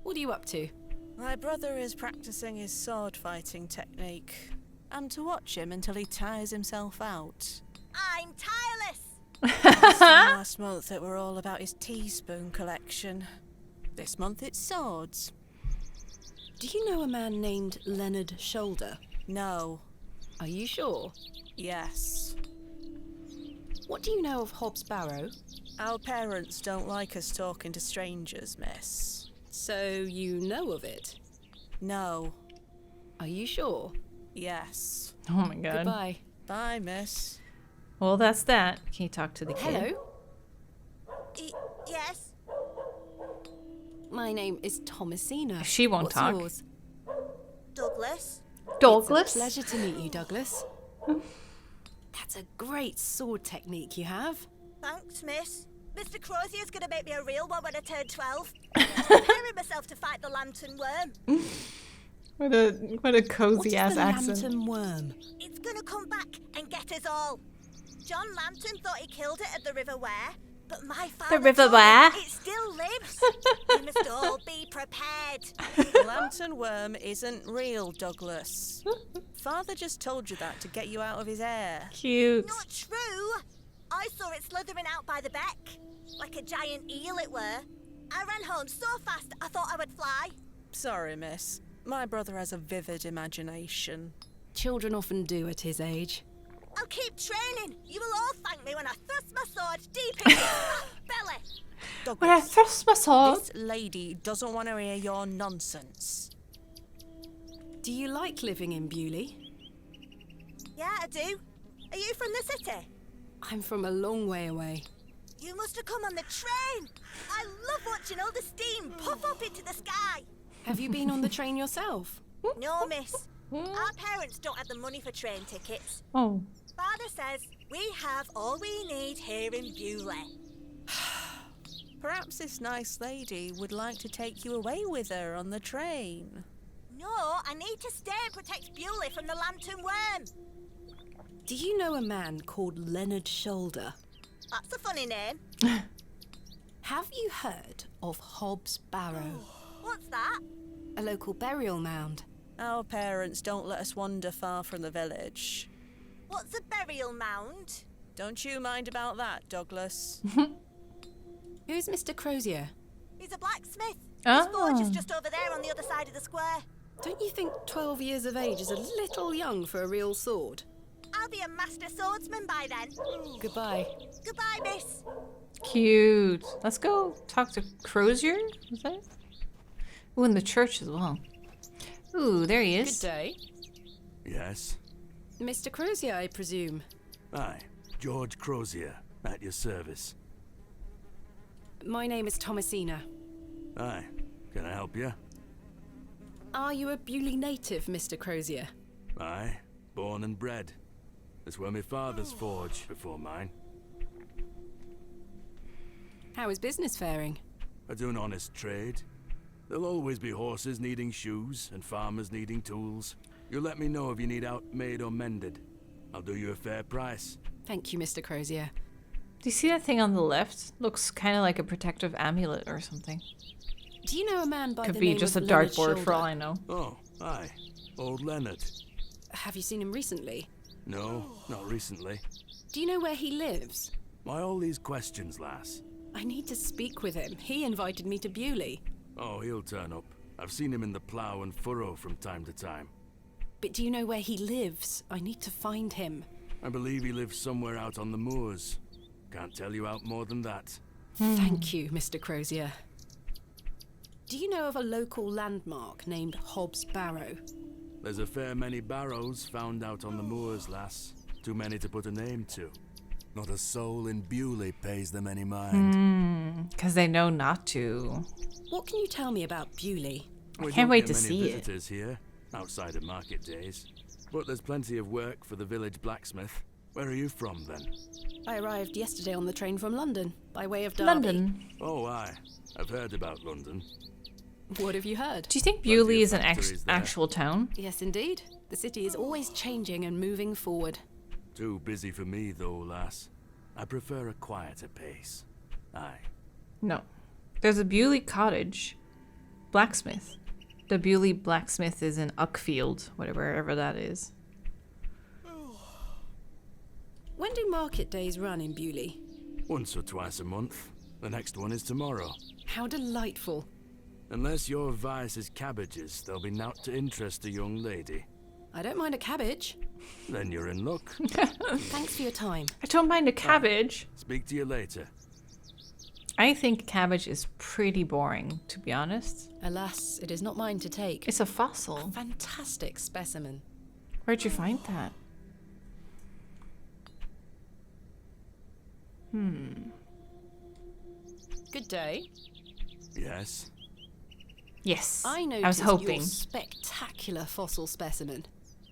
What are you up to? My brother is practicing his sword fighting technique. I'm to watch him until he tires himself out. I'm tireless! This time last month it were all about his teaspoon collection. This month it's swords. Do you know a man named Leonard Shoulder? No. Are you sure? Yes. What do you know of Hobbs Barrow? Our parents don't like us talking to strangers, miss. So you know of it? No. Are you sure? Yes. Oh my god. Goodbye. Bye, miss. Well, that's that. Can you talk to the kid? Hello. Yes? My name is Thomasina. She won't What's talk. yours? Douglas? Douglas? It's a pleasure to meet you, Douglas. That's a great sword technique you have. Thanks, miss. Mr. Crozier's gonna make me a real one when I turn 12. I'm preparing myself to fight the lantern worm. What a cozy ass the accent. lantern worm? It's gonna come back and get us all. John Lantern thought he killed it at the River Ware, but my father River told me Ware? it still lives. You must all be prepared. The lantern worm isn't real, Douglas. Father just told you that to get you out of his hair. Cute. Not true. I saw it slithering out by the beck, like a giant eel it were. I ran home so fast I thought I would fly. Sorry, miss. My brother has a vivid imagination. Children often do at his age. I'll keep training. You will all thank me when I thrust my sword deep into your belly. When I Douglas, thrust my sword. this lady doesn't want to hear your nonsense. Do you like living in Bewley? Yeah, I do. Are you from the city? I'm from a long way away. You must have come on the train. I love watching all the steam puff up into the sky. Have you been on the train yourself? No, miss. Our parents don't have the money for train tickets. Oh. Father says we have all we need here in Bewley. Perhaps this nice lady would like to take you away with her on the train. No, I need to stay and protect Bewley from the lantern worm. Do you know a man called Leonard Shoulder? That's a funny name. Have you heard of Hobbs Barrow? What's that? A local burial mound. Our parents don't let us wander far from the village. What's a burial mound? Don't you mind about that, Douglas. Who's Mr. Crozier? He's a blacksmith. Oh. His forge is just over there on the other side of the square. Don't you think 12 years of age is a little young for a real sword? I'll be a master swordsman by then. Goodbye. Goodbye, miss. Cute. Let's go talk to Crozier. Was that it? Ooh, in the church as well. Ooh, there he is. Good day. Yes? Mr. Crozier, I presume. Aye, George Crozier, at your service. My name is Thomasina. Aye, can I help you? Are you a Bewley native, Mr. Crozier? Aye, born and bred. That's where my father's forge before mine. How is business faring? I do an honest trade. There'll always be horses needing shoes and farmers needing tools. You let me know if you need out made or mended. I'll do you a fair price. Thank you, Mr. Crozier. Do you see that thing on the left? Looks kind of like a protective amulet or something. Do you know a man by Could the be name just a of Leonard dartboard for all Shoulder? I know. Oh, aye. Old Leonard. Have you seen him recently? No, not recently. Do you know where he lives? Why all these questions, lass? I need to speak with him. He invited me to Bewley. Oh, he'll turn up. I've seen him in the plough and furrow from time to time. But do you know where he lives? I need to find him. I believe he lives somewhere out on the moors. Can't tell you out more than that. Thank you, Mr. Crozier. Do you know of a local landmark named Hobbs Barrow? There's a fair many barrows found out on the moors, lass. Too many to put a name to. Not a soul in Bewley pays them any mind. Because they know not to. What can you tell me about Bewley? We can't don't wait get to many see it. visitors here, outside of market days. But there's plenty of work for the village blacksmith. Where are you from, then? I arrived yesterday on the train from London, by way of Derby. London. Oh, aye. I've heard about London. What have you heard? Do you think Plenty Bewley of is an factories there. actual town? Yes, indeed. The city is always changing and moving forward. Too busy for me, though, lass. I prefer a quieter pace. Aye. No. There's a Bewley cottage. Blacksmith. The Bewley blacksmith is in Uckfield, wherever that is. When do market days run in Bewley? Once or twice a month. The next one is tomorrow. How delightful. Unless your vice is cabbages, there'll be naught to interest a young lady. I don't mind a cabbage. Then you're in luck. Thanks for your time. I don't mind a cabbage. Speak to you later. I think cabbage is pretty boring, to be honest. Alas, it is not mine to take. It's a fossil. Fantastic specimen. Where'd you find that? Good day. Yes? Yes. I was noticed hoping. your spectacular fossil specimen.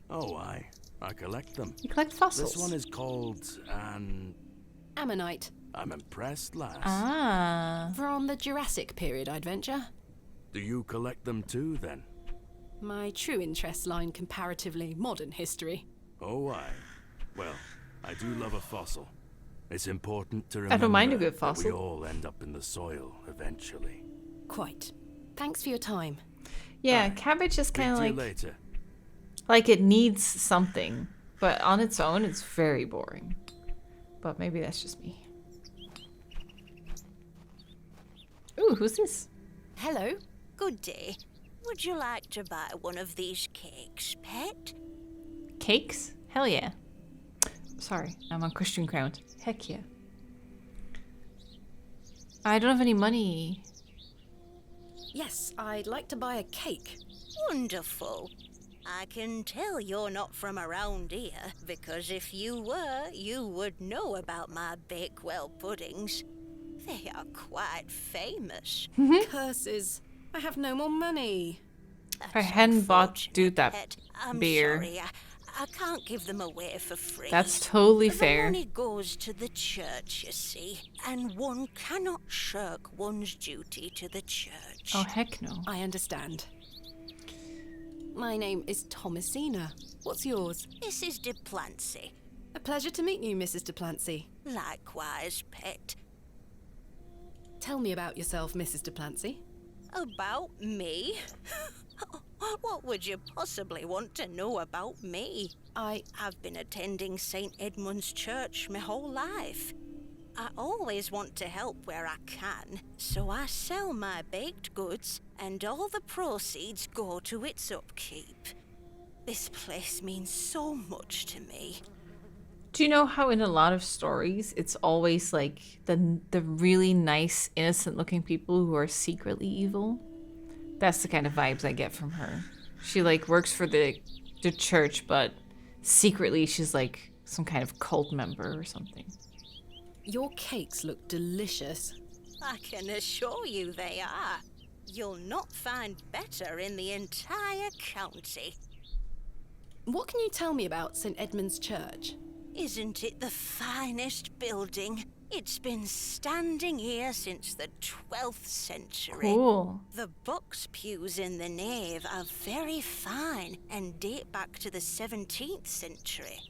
Oh, I collect them. You collect fossils. This one is called an... Ammonite. I'm impressed, lass. Ah. From the Jurassic period, I'd venture. Do you collect them too, then? My true interests lie in comparatively modern history. Oh, well, I do love a fossil. It's important to remember I don't mind a good that fossil. we all end up in the soil eventually. Quite. Thanks for your time. Yeah, cabbage is kind of Speak to like... you later. Like it needs something, but on its own, it's very boring. But maybe that's just me. Ooh, who's this? Hello. Good day. Would you like to buy one of these cakes, pet? Cakes? Hell yeah. Sorry, I'm on Christian ground. Heck yeah. I don't have any money. Yes, I'd like to buy a cake. Wonderful. I can tell you're not from around here, because if you were, you would know about my Bakewell puddings. They are quite famous. Curses. I have no more money. If I hadn't bought dude that Pet, I'm beer. sorry, I can't give them away for free. That's totally The fair. money goes to the church, you see, and one cannot shirk one's duty to the church. Oh, heck no. I understand. My name is Thomasina. What's yours? Mrs. de Plancy. A pleasure to meet you, Mrs. de Plancy. Likewise, pet. Tell me about yourself, Mrs. de Plancy. About me? What would you possibly want to know about me? I've been attending St. Edmund's Church my whole life. I always want to help where I can, so I sell my baked goods, and all the proceeds go to its upkeep. This place means so much to me. Do you know how in a lot of stories it's always like the really nice, innocent-looking people who are secretly evil? That's the kind of vibes I get from her. She like works for the church, but secretly she's like some kind of cult member or something. Your cakes look delicious. I can assure you they are. You'll not find better in the entire county. What can you tell me about St. Edmund's Church? Isn't it the finest building? It's been standing here since the 12th century. Cool. The box pews in the nave are very fine and date back to the 17th century.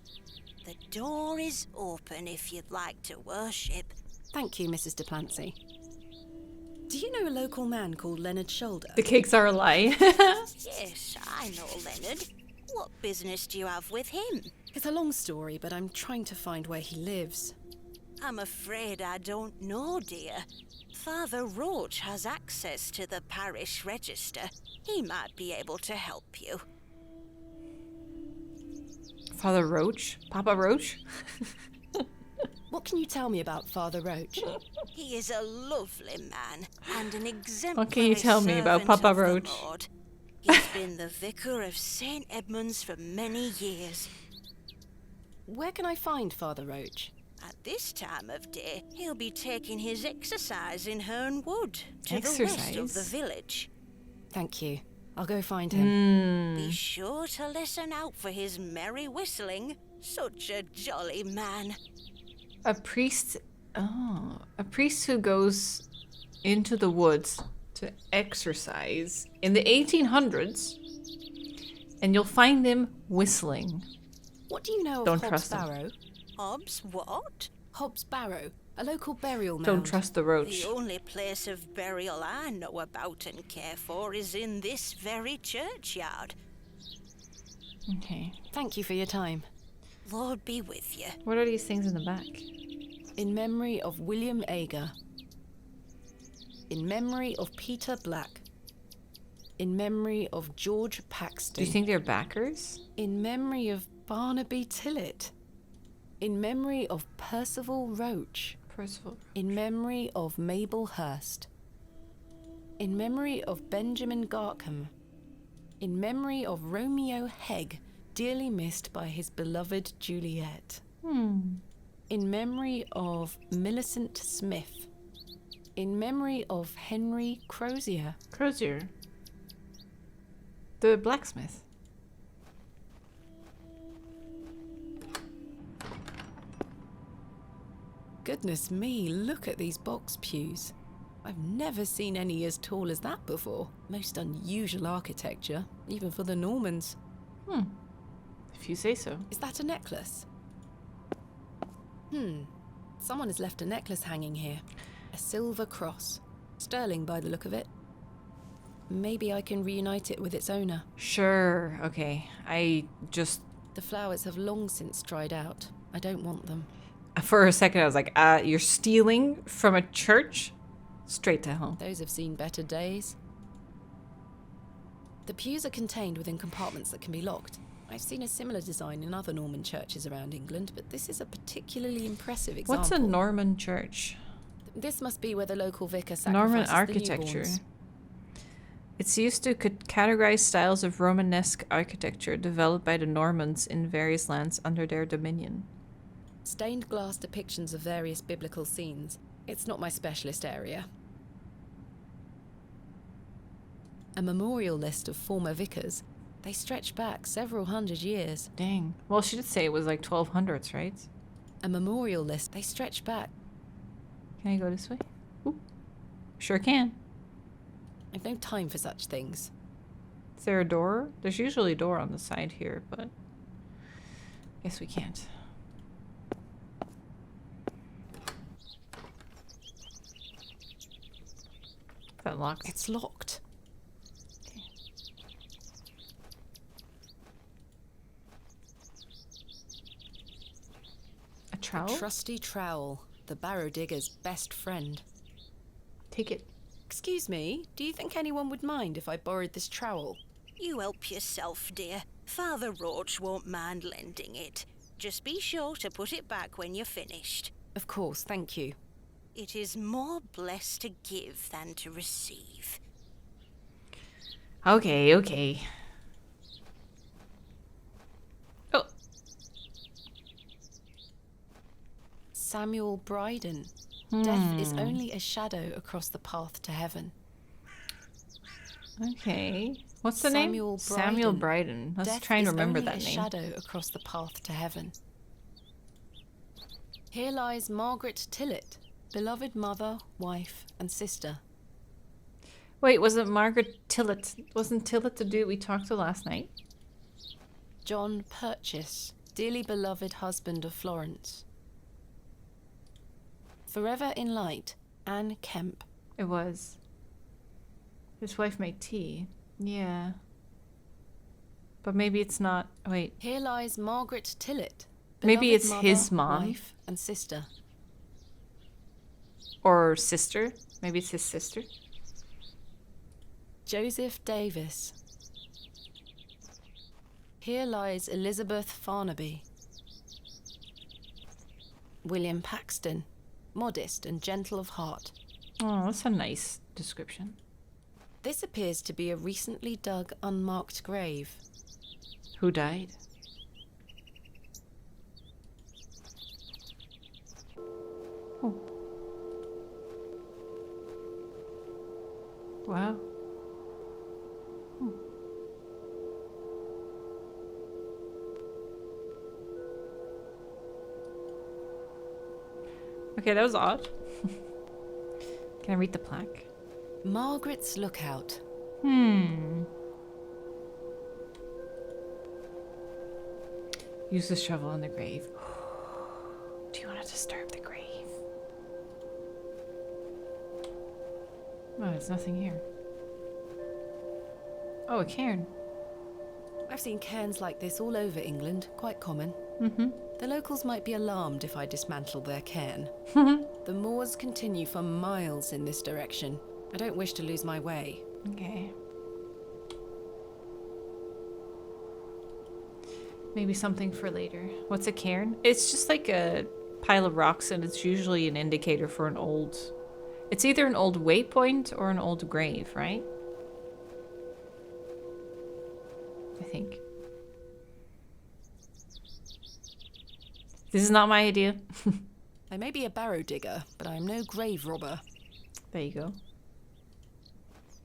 The door is open if you'd like to worship. Thank you, Mrs. de Plancy. Do you know a local man called Leonard Shoulder? The cakes are a lie. Yes, I know Leonard. What business do you have with him? It's a long story, but I'm trying to find where he lives. I'm afraid I don't know, dear. Father Roach has access to the parish register. He might be able to help you. Father Roach? Papa Roach? What can you tell me about Father Roach? He is a lovely man and an exemplary What can you tell me about servant Papa of the Roach? Lord. He's been the vicar of St. Edmund's for many years. Where can I find Father Roach? At this time of day, he'll be taking his exercise in Herne Wood, to the west of the Exercise? village. Thank you. I'll go find him. Be sure to listen out for his merry whistling. Such a jolly man. A priest... Oh. A priest who goes into the woods to exercise in the 1800s. And you'll find him whistling. What do you know of Don't Hobbs trust him. Barrow? Hobbs what? Hobbs Barrow, a local burial mound. Don't trust the roach. The only place of burial I know about and care for is in this very churchyard. Okay. Thank you for your time. Lord be with you. What are these things in the back? In memory of William Ager. In memory of Peter Black. In memory of George Paxton. Do you think they're backers? In memory of Barnaby Tillett. In memory of Percival Roach. Percival. In memory of Mabel Hurst. In memory of Benjamin Garkham. In memory of Romeo Hegg, dearly missed by his beloved Juliet. In memory of Millicent Smith. In memory of Henry Crozier. Crozier. The blacksmith. Goodness me, look at these box pews. I've never seen any as tall as that before. Most unusual architecture, even for the Normans. If you say so. Is that a necklace? Someone has left a necklace hanging here. A silver cross. Sterling by the look of it. Maybe I can reunite it with its owner. Sure, okay. The flowers have long since dried out. I don't want them. For a second I was like, you're stealing from a church? Straight to hell. Those have seen better days. The pews are contained within compartments that can be locked. I've seen a similar design in other Norman churches around England, but this is a particularly impressive example. What's a Norman church? This must be where the local vicar sacrifices Norman the architecture. newborns. It's used to categorize styles of Romanesque architecture developed by the Normans in various lands under their dominion. Stained glass depictions of various biblical scenes. It's not my specialist area. A memorial list of former vicars. They stretch back several hundred years. Dang. Well, she did say it was like 1200s, right? A memorial list. They stretch back. Can I go this way? Ooh. Sure can. I've no time for such things. Is there a door? There's usually a door on the side here, but guess we can't. Is that locked? It's locked. Okay. A trowel? A trusty trowel, the Barrow digger's best friend. Take it. Excuse me, do you think anyone would mind if I borrowed this trowel? You help yourself, dear. Father Roach won't mind lending it. Just be sure to put it back when you're finished. Of course, thank you. It is more blessed to give than to receive. Okay, okay. Oh. Samuel Bryden. Death is only a shadow across the path to heaven. Okay. What's the Samuel name? Bryden. Samuel Bryden. Let's Death try and is remember only that a name. shadow across the path to heaven. Here lies Margaret Tillett, beloved mother, wife, and sister. Wait, was it Margaret Tillett? Wasn't Tillett the dude we talked to last night? John Purchase, dearly beloved husband of Florence. Forever in light, Anne Kemp. It was. His wife made tea. Yeah. But maybe it's not. Wait. Here lies Margaret Tillett. Maybe beloved it's mother, his mom. wife, and sister. Or sister. Maybe it's his sister. Joseph Davis. Here lies Elizabeth Farnaby. William Paxton. Modest and gentle of heart. Oh, that's a nice description. This appears to be a recently dug unmarked grave. Who died? Oh. Wow. Hmm. Okay, that was odd. Can I read the plaque? Margaret's Lookout. Use the shovel on the grave. Do you want to disturb the grave? Oh, there's nothing here. Oh, a cairn. I've seen cairns like this all over England, quite common. The locals might be alarmed if I dismantle their cairn. The moors continue for miles in this direction. I don't wish to lose my way. Okay. Maybe something for later. What's a cairn? It's just like a pile of rocks, and it's usually an indicator for an old... It's either an old waypoint or an old grave, right? I think. This is not my idea. I may be a barrow digger, but I am no grave robber. There you go.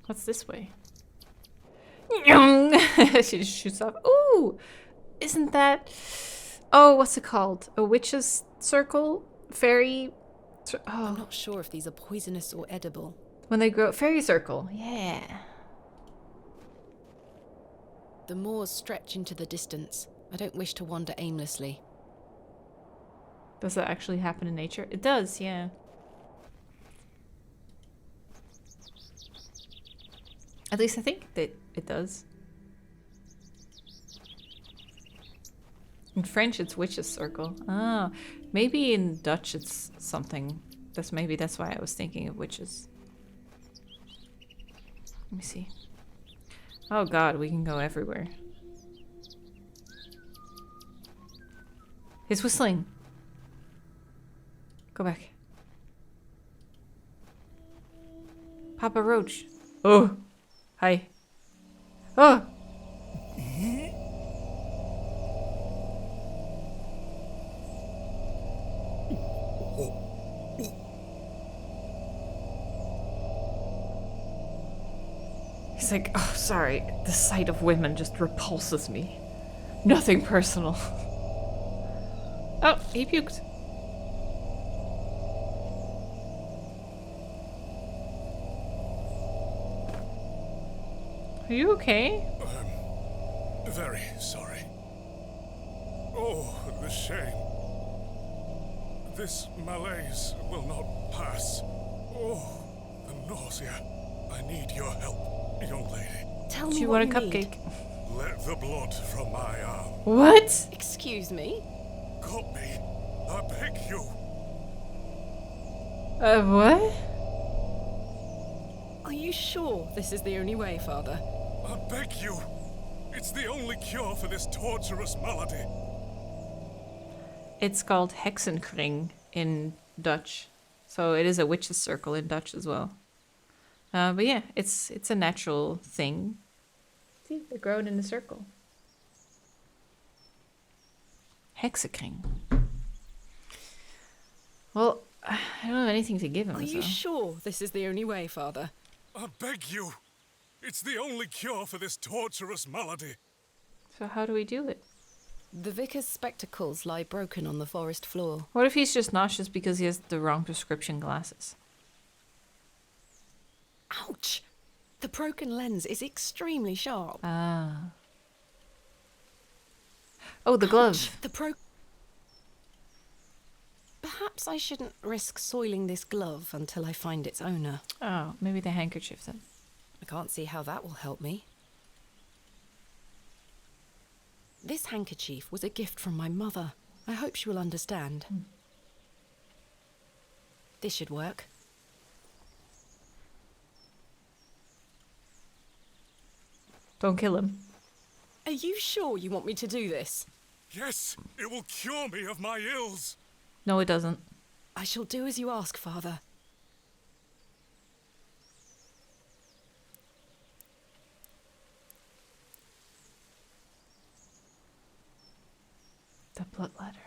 What's this way? She just shoots off. Ooh! Isn't that... Oh, what's it called? A witch's circle? Fairy... I'm not sure if these are poisonous or edible. When they grow... Fairy circle. Yeah. The moors stretch into the distance. I don't wish to wander aimlessly. Does that actually happen in nature? It does, yeah. At least I think that it does. In French, it's witch's circle. Ah, maybe in Dutch it's something. That's why I was thinking of witches. Let me see. Oh god, we can go everywhere. He's whistling. Go back. Papa Roach. Oh. Hi. Oh. He's like, oh, sorry. The sight of women just repulses me. Nothing personal. Oh, he puked. Are you okay? Very sorry. Oh, the shame. This malaise will not pass. Oh, the nausea. I need your help, young lady. Tell me Do you what want a you need. cupcake? Let the blood from my arm. What? Excuse me? Cut me. I beg you. What? Are you sure this is the only way, Father? I beg you. It's the only cure for this torturous malady. It's called Hexenkring in Dutch. So it is a witch's circle in Dutch as well. But yeah, it's a natural thing. See, they're growing in a circle. Hexenkring. Well, I don't have anything to give him. Are you sure this is the only way, Father? I beg you. It's the only cure for this torturous malady. So how do we do it? The vicar's spectacles lie broken on the forest floor. What if he's just nauseous because he has the wrong prescription glasses? Ouch! The broken lens is extremely sharp. Ah. Oh, the glove. Perhaps I shouldn't risk soiling this glove until I find its owner. Oh, maybe the handkerchief then. I can't see how that will help me. This handkerchief was a gift from my mother. I hope she will understand. This should work. Don't kill him. Are you sure you want me to do this? Yes, it will cure me of my ills. No, it doesn't. I shall do as you ask, Father. The blood letter.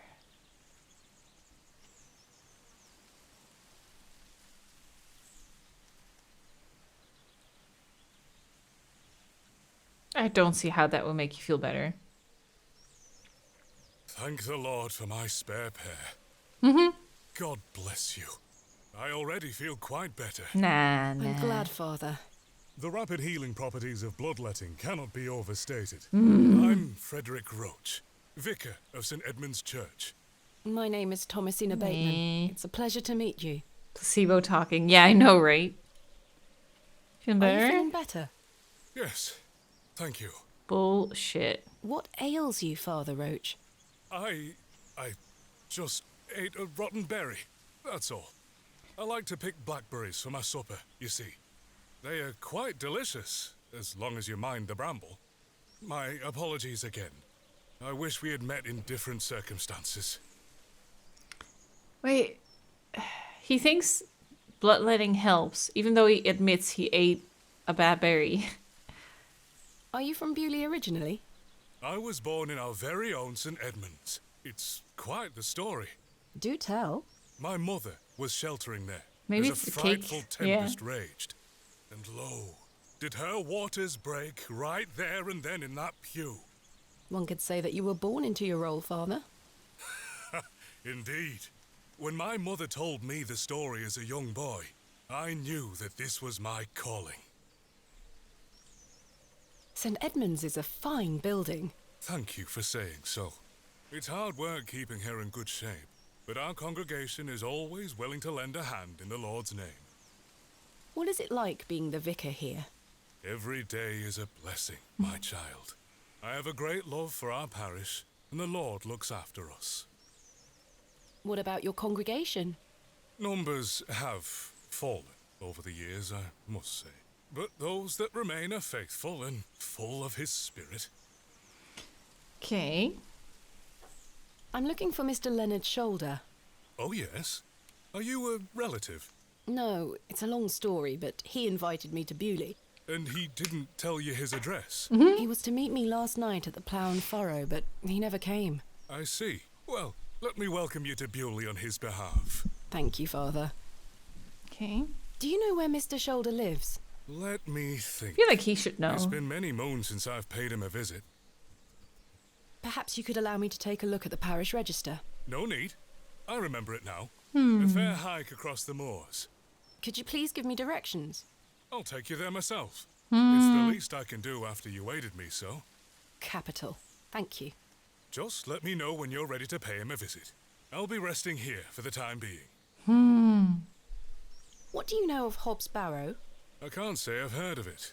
I don't see how that will make you feel better. Thank the Lord for my spare pair. Mm-hmm. God bless you. I already feel quite better. Nah. I'm glad, Father. The rapid healing properties of bloodletting cannot be overstated. I'm Frederick Roach, vicar of St. Edmund's Church. My name is Thomasina Bateman. It's a pleasure to meet you. Placebo talking. Yeah, I know, right? Feeling Are you better? feeling better? Yes, thank you. Bullshit. What ails you, Father Roach? I just ate a rotten berry, that's all. I like to pick blackberries for my supper, you see. They are quite delicious, as long as you mind the bramble. My apologies again. I wish we had met in different circumstances. Wait, he thinks bloodletting helps, even though he admits he ate a bad berry. Are you from Bewley originally? I was born in our very own St. Edmunds. It's quite the story. Do tell. My mother was sheltering there Maybe as it's a the frightful cake. tempest raged. And lo, did her waters break right there and then in that pew. One could say that you were born into your role, Father. Indeed. When my mother told me the story as a young boy, I knew that this was my calling. St. Edmunds is a fine building. Thank you for saying so. It's hard work keeping her in good shape, but our congregation is always willing to lend a hand in the Lord's name. What is it like being the vicar here? Every day is a blessing, my child. I have a great love for our parish, and the Lord looks after us. What about your congregation? Numbers have fallen over the years, I must say. But those that remain are faithful and full of his spirit. Okay. I'm looking for Mr. Leonard Shoulder. Oh, yes? Are you a relative? No, it's a long story, but he invited me to Bewley. And he didn't tell you his address? He was to meet me last night at the Plough and Furrow, but he never came. I see. Well, let me welcome you to Bewley on his behalf. Thank you, Father. Okay. Do you know where Mr. Shoulder lives? Let me I think. feel like he should know. It's been many moons since I've paid him a visit. Perhaps you could allow me to take a look at the parish register. No need. I remember it now. A fair hike across the moors. Could you please give me directions? I'll take you there myself. It's the least I can do after you aided me so. Capital. Thank you. Just let me know when you're ready to pay him a visit. I'll be resting here for the time being. What do you know of Hobbs Barrow? I can't say I've heard of it.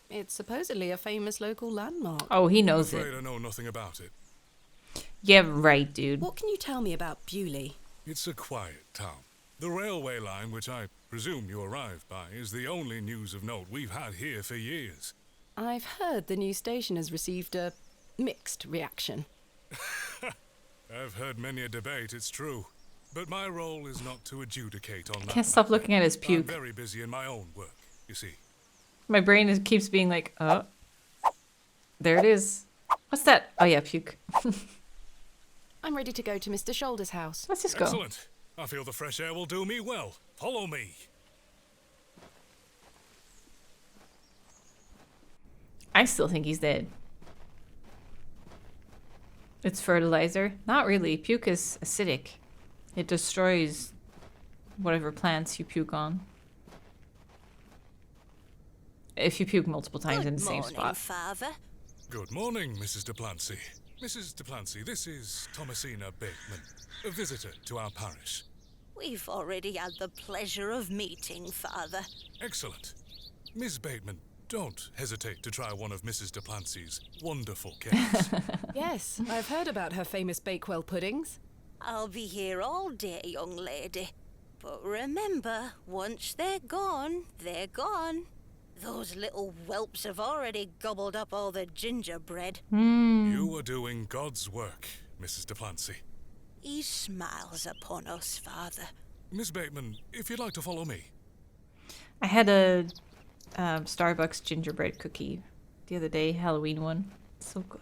It's supposedly a famous local landmark. Oh, he I'm knows afraid it. I know nothing about it. Yeah, right, dude. What can you tell me about Bewley? It's a quiet town. The railway line, which I presume you arrived by, is the only news of note we've had here for years. I've heard the new station has received a mixed reaction. I've heard many a debate, it's true. But my role is not to adjudicate on that. Can't stop looking at his I'm puke. very busy in my own work, you see. My brain keeps being like, oh. There it is. What's that? Oh, yeah, puke. I'm ready to go to Mr. Shoulder's house. Let's just go. Excellent. I feel the fresh air will do me well. Follow me. I still think he's dead. It's fertilizer. Not really. Puke is acidic. It destroys whatever plants you puke on. If you puke multiple times in the same spot. Father. Good morning, Mrs. Duplancy. Mrs. Duplancy, this is Thomasina Bateman, a visitor to our parish. We've already had the pleasure of meeting, Father. Excellent. Miss Bateman, don't hesitate to try one of Mrs. Duplancy's wonderful cakes. Yes, I've heard about her famous Bakewell puddings. I'll be here all day, young lady. But remember, once they're gone, they're gone. Those little whelps have already gobbled up all the gingerbread. You are doing God's work, Mrs. Duplancy. He smiles upon us, Father. Miss Bateman, if you'd like to follow me. I had a Starbucks gingerbread cookie the other day, Halloween one. So good.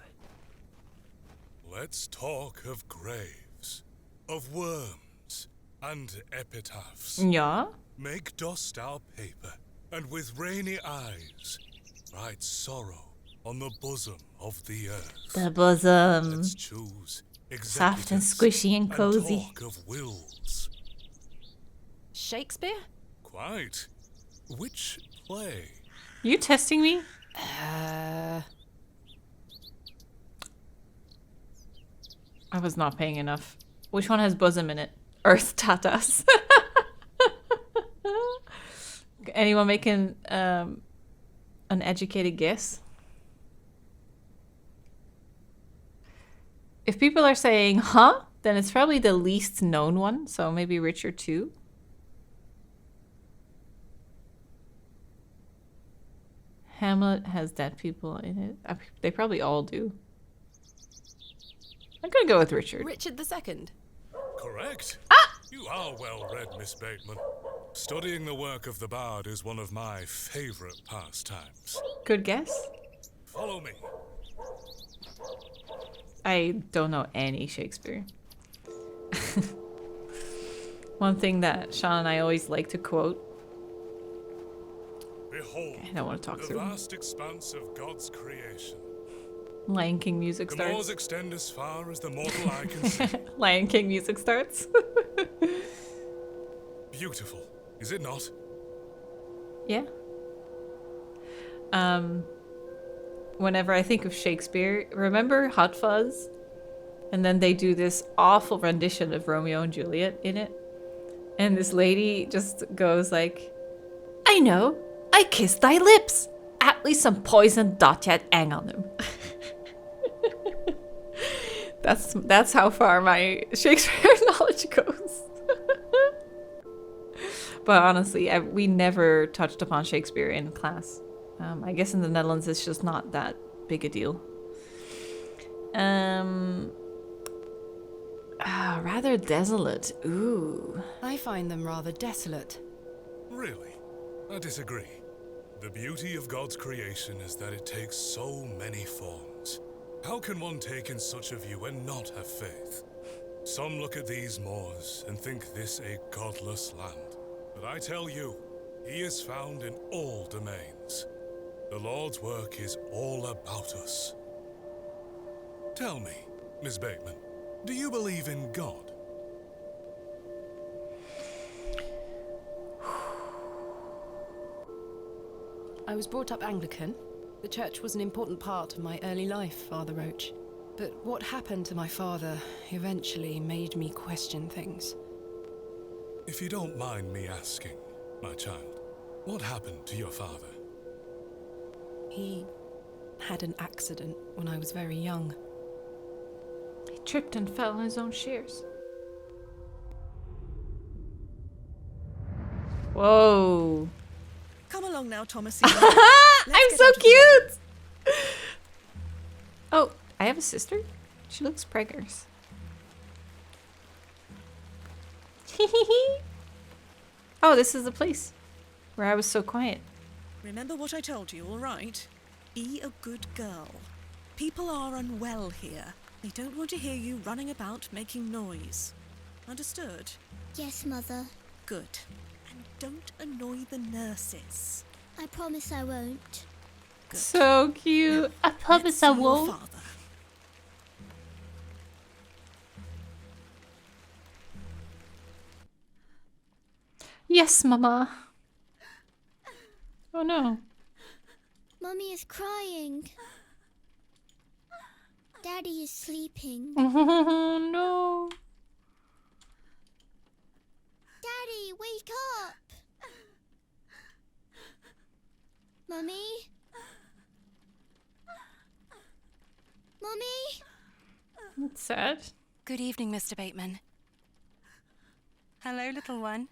Let's talk of graves, of worms, and epitaphs. Yeah? Make dust our paper, and with rainy eyes, write sorrow on the bosom of the earth. The bosom. Let's choose Soft and executives squishy and cozy. talk of wills. Shakespeare? Quite. Which play? You testing me? Uh, I was not paying enough. Which one has bosom in it? Earth Tatas. Anyone making an educated guess? If people are saying, huh? Then it's probably the least known one. So maybe Richard 2. Hamlet has dead people in it. They probably all do. I'm gonna go with Richard. Richard II. Correct. You are well read, Miss Bateman. Studying the work of the bard is one of my favorite pastimes. Good guess. Follow me. I don't know any Shakespeare. One thing that Sean and I always like to quote. Behold, I don't want to talk the through. vast expanse of God's creation. Lion King music The starts. moors extend as far as the mortal eye can see. Lion King music starts. Beautiful, is it not? Yeah. Whenever I think of Shakespeare, remember Hot Fuzz? And then they do this awful rendition of Romeo and Juliet in it. And this lady just goes like, I know, I kissed thy lips. At least some poison dot yet hang on them. That's how far my Shakespeare knowledge goes. But honestly, we never touched upon Shakespeare in class. I guess in the Netherlands it's just not that big a deal. Rather desolate. Ooh. I find them rather desolate. Really? I disagree. The beauty of God's creation is that it takes so many forms. How can one take in such a view and not have faith? Some look at these moors and think this a godless land. But I tell you, he is found in all domains. The Lord's work is all about us. Tell me, Miss Bateman, do you believe in God? I was brought up Anglican. The church was an important part of my early life, Father Roach. But what happened to my father eventually made me question things. If you don't mind me asking, my child, what happened to your father? He had an accident when I was very young. He tripped and fell on his own shears. Whoa. Come along now, Thomasina. I'm so cute! Oh, I have a sister? She looks preggers. Oh, this is the place where I was so quiet. Remember what I told you, all right? Be a good girl. People are unwell here. They don't want to hear you running about making noise. Understood? Yes, Mother. Good. And don't annoy the nurses. I promise I won't. Good. So cute. I promise I Let's see your won't. father. Yes, Mama. Oh no. Mummy is crying. Daddy is sleeping. Oh no. Daddy, wake up! Mummy? Mummy? That's sad. Good evening, Mr. Bateman. Hello, little one.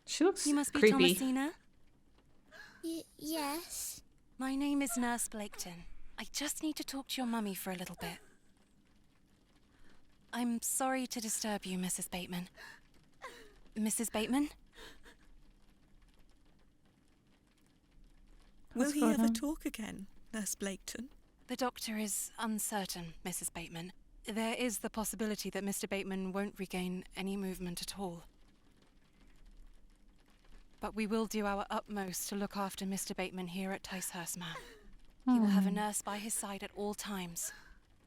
She looks You must be creepy. Thomasina. Yes. My name is Nurse Blaketon. I just need to talk to your mummy for a little bit. I'm sorry to disturb you, Mrs. Bateman. Mrs. Bateman? Will he ever talk again, Nurse Blaketon? The doctor is uncertain, Mrs. Bateman. There is the possibility that Mr. Bateman won't regain any movement at all. But we will do our utmost to look after Mr. Bateman here at Ticehurst Manor. He will have a nurse by his side at all times,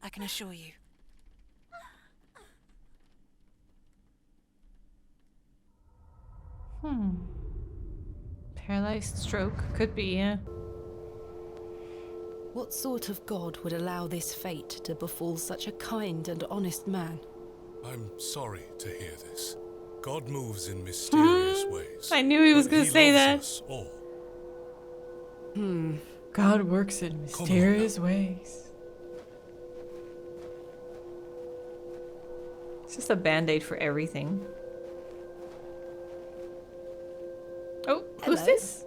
I can assure you. Paralyzed stroke. Could be, yeah. What sort of god would allow this fate to befall such a kind and honest man? I'm sorry to hear this. God moves in mysterious ways. I knew he was but going to say loves that. us all. God works in mysterious ways. It's just a band-aid for everything. Oh, who's Hello. this?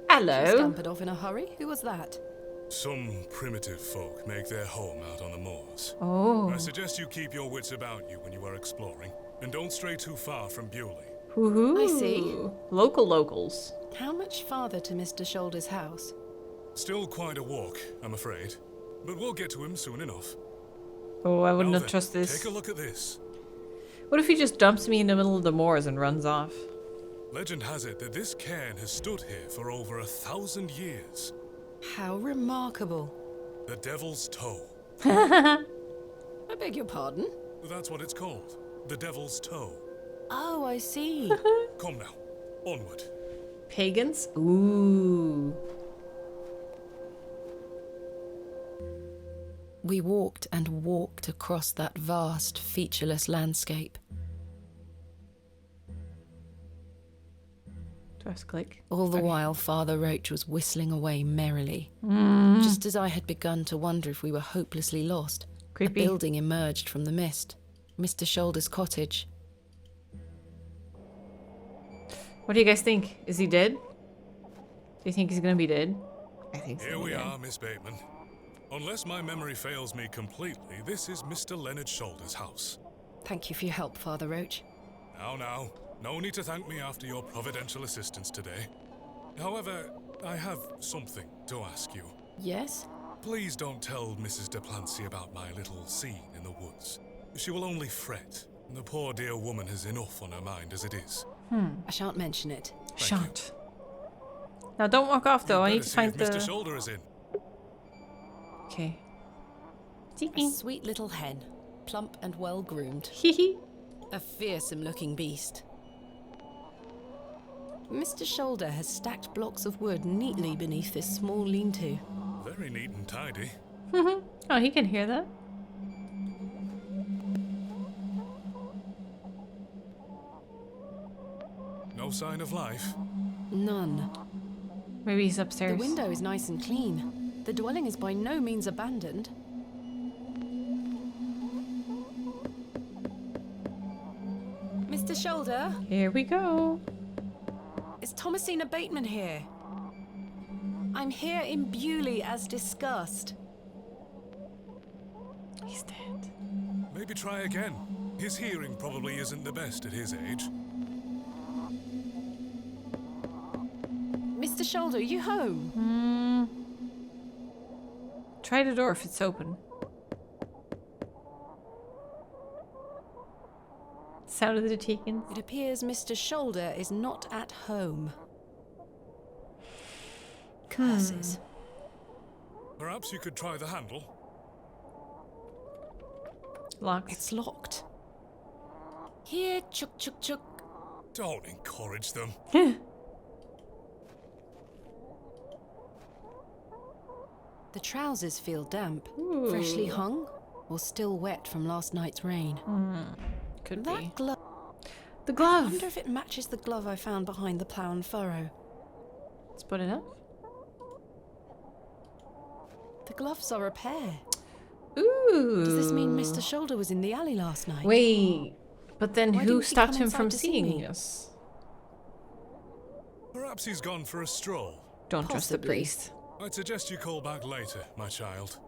She Hello. scampered off in a hurry. Who was that? Some primitive folk make their home out on the moors. Oh. I suggest you keep your wits about you when you are exploring, and don't stray too far from Bewley. Woohoo. I see. Locals. How much farther to Mr. Shoulder's house? Still quite a walk, I'm afraid. But we'll get to him soon enough. Oh, I wouldn't Now have then, trusted this. Take a look at this. What if he just dumps me in the middle of the moors and runs off? Legend has it that this cairn has stood here for over 1,000 years. How remarkable. The Devil's Toe. I beg your pardon? That's what it's called. The Devil's Toe. Oh, I see. Come now. Onward. Pagans? Ooh. We walked and walked across that vast, featureless landscape. Press click. All the while, Father Roach was whistling away merrily. Just as I had begun to wonder if we were hopelessly lost, Creepy. a building emerged from the mist. Mr. Shoulder's cottage. What do you guys think? Is he dead? Do you think he's gonna be dead? I think so. Here we are, Miss Bateman. Unless my memory fails me completely, this is Mr. Leonard Shoulder's house. Thank you for your help, Father Roach. Now. No need to thank me after your providential assistance today. However, I have something to ask you. Yes? Please don't tell Mrs. Duplancy about my little scene in the woods. She will only fret. The poor dear woman has enough on her mind as it is. I shan't mention it. Shan't. Now don't walk off though. I need to find the... Mr. Shoulder is in. Okay. A sweet little hen, plump and well groomed. Hehe. A fearsome looking beast. Mr. Shoulder has stacked blocks of wood neatly beneath this small lean-to. Very neat and tidy. Oh, he can hear that. No sign of life? None. Maybe he's upstairs. The window is nice and clean. The dwelling is by no means abandoned. Mr. Shoulder? Here we go. Is Thomasina Bateman here? I'm here in Bewley as discussed. He's dead. Maybe try again. His hearing probably isn't the best at his age. Mr. Shoulder, are you home? Try the door if it's open. Sound of the Tekins. It appears Mr. Shoulder is not at home. Curses. Perhaps you could try the handle. Locked. It's locked. Here, chuk chuk chuk. Don't encourage them. The trousers feel damp, freshly hung, or still wet from last night's rain. Could That be. glove. The I glove. wonder if it matches the glove I found behind the plough and furrow. Let's put it up. The gloves are a pair. Ooh. Does this mean Mr. Shoulder was in the alley last night? Wait. But then Why who didn't he stopped come him inside from to see seeing me? us? Perhaps he's gone for a stroll. Don't trust the Possibly. priest. I'd suggest you call back later, my child.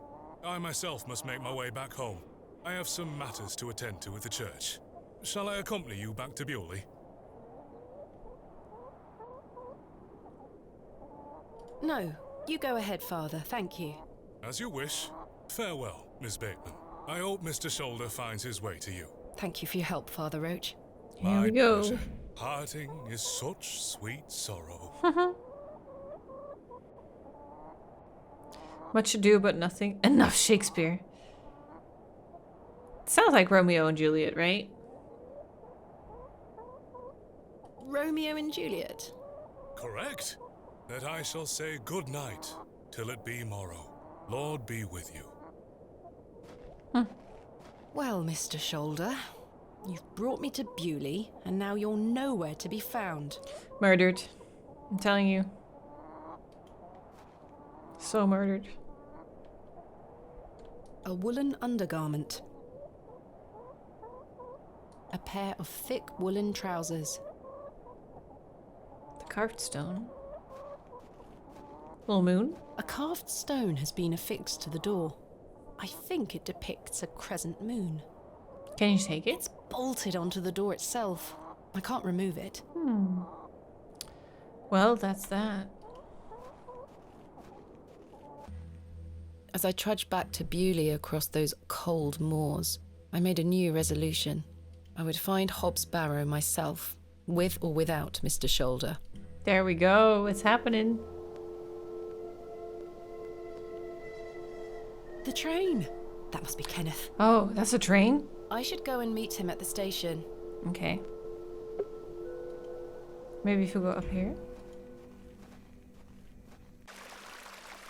I myself must make my way back home. I have some matters to attend to at the church. Shall I accompany you back to Bewley? No, you go ahead, Father. Thank you. As you wish. Farewell, Miss Bateman. I hope Mr. Shoulder finds his way to you. Thank you for your help, Father Roach. Here My we go. pleasure. Parting is such sweet sorrow. Much ado about nothing. Enough Shakespeare. Sounds like Romeo and Juliet, right? Romeo and Juliet. Correct. That I shall say good night till it be morrow. Lord be with you. Well, Mr. Shoulder, you've brought me to Bewley, and now you're nowhere to be found. Murdered. I'm telling you. So murdered. A woolen undergarment. A pair of thick woolen trousers. The carved stone. Full moon. A carved stone has been affixed to the door. I think it depicts a crescent moon. Can you take it? It's bolted onto the door itself. I can't remove it. Well, that's that. As I trudged back to Bewley across those cold moors, I made a new resolution. I would find Hobbs Barrow myself, with or without Mr. Shoulder. There we go. It's happening. The train! That must be Kenneth. Oh, that's a train? I should go and meet him at the station. Okay. Maybe if we go up here?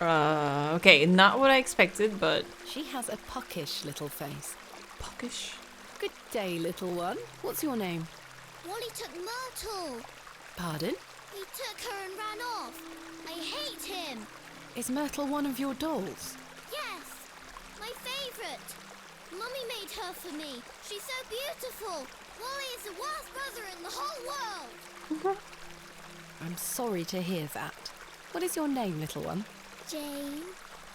Okay, not what I expected, but... She has a puckish little face. Puckish? Good day, little one. What's your name? Wally took Myrtle. Pardon? He took her and ran off. I hate him. Is Myrtle one of your dolls? Yes, my favourite. Mummy made her for me. She's so beautiful. Wally is the worst brother in the whole world. I'm sorry to hear that. What is your name, little one? Jane.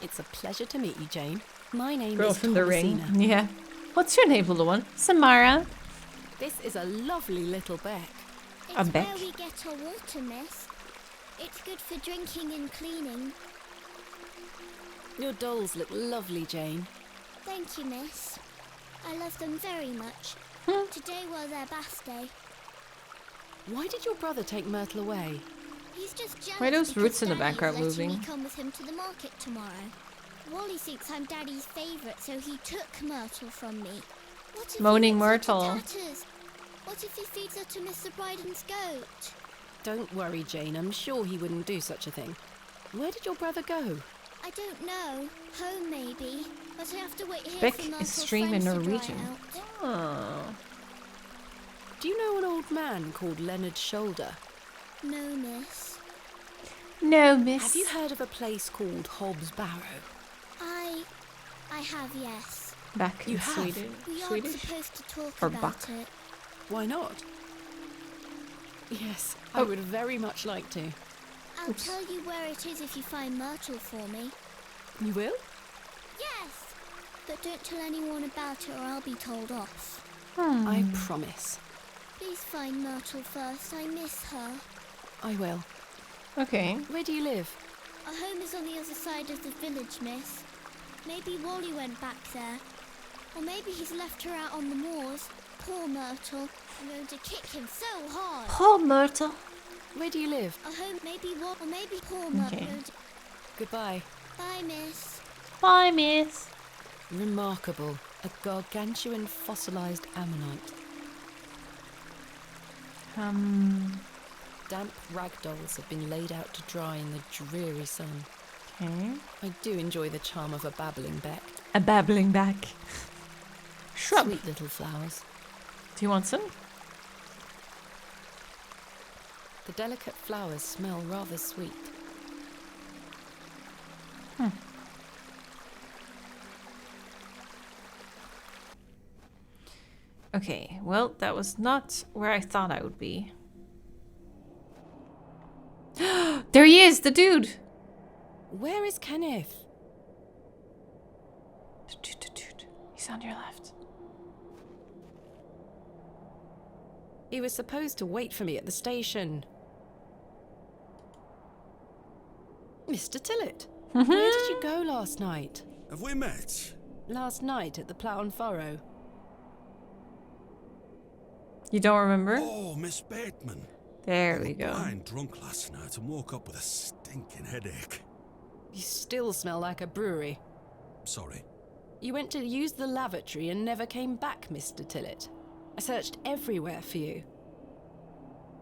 It's a pleasure to meet you, Jane. My name Girl is from the ring. Thomasina. Yeah. What's your name, little one? Samara. This is a lovely little beck. It's beck? where we get our water, miss. It's good for drinking and cleaning. Your dolls look lovely, Jane. Thank you, miss. I love them very much. Today was their birthday. Why did your brother take Myrtle away? He's just jealous. Why are those because roots in the Daddy is background letting moving? me come with him to the market tomorrow. Wally thinks I'm Daddy's favourite, so he took Myrtle from me. What if Moaning he gets her to Myrtle. Tatters? What if he feeds her to Mr. Bryden's goat? Don't worry, Jane. I'm sure he wouldn't do such a thing. Where did your brother go? I don't know. Home, maybe. But I have to wait here Beck for is Myrtle's stream in friends to dry Norwegian. out. Oh. Do you know an old man called Leonard Shoulder? No, miss. No, miss. Have you heard of a place called Hobbs Barrow? I have, yes. Back in You have? Sweden. We aren't Swedish? supposed to talk Or about buck. it. Why not? Yes, I would very much like to. I'll tell you where it is if you find Myrtle for me. You will? Yes! But don't tell anyone about it or I'll be told off. I promise. Please find Myrtle first. I miss her. I will. Okay. Where do you live? Our home is on the other side of the village, miss. Maybe Wally went back there. Or maybe he's left her out on the moors. Poor Myrtle. I'm going to kick him so hard. Poor Myrtle. Where do you live? Our home, maybe Wally, or maybe poor Myrtle. Okay. Goodbye. Bye, miss. Bye, miss. Remarkable. A gargantuan fossilized ammonite. Damp rag dolls have been laid out to dry in the dreary sun. Okay. I do enjoy the charm of a babbling beck. A babbling back. Shrub. Sweet little flowers. Do you want some? The delicate flowers smell rather sweet. Okay, well, that was not where I thought I would be. There he is, the dude! Where is Kenneth? Dude. He's on your left. He was supposed to wait for me at the station. Mr. Tillett, where did you go last night? Have we met? Last night at the Plough and Furrow. You don't remember? Oh, Miss Bateman. There I we got go. blind drunk last night and woke up with a stinking headache. You still smell like a brewery. Sorry. You went to use the lavatory and never came back, Mr. Tillett. I searched everywhere for you.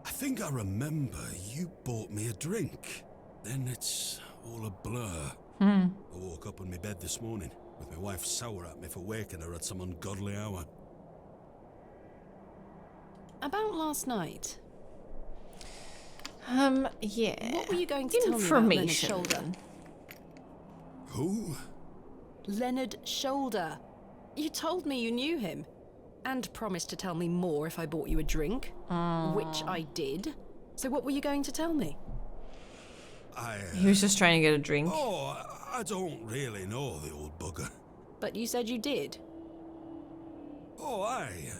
I think I remember you bought me a drink. Then it's all a blur. I woke up in my bed this morning with my wife sour at me for waking her at some ungodly hour. About last night. Yeah. What were you going to tell me about Leonard Information. Shoulder? Who? Leonard Shoulder. You told me you knew him. And promised to tell me more if I bought you a drink. Which I did. So what were you going to tell me? He was just trying to get a drink. Oh, I don't really know the old bugger. But you said you did. Oh, aye.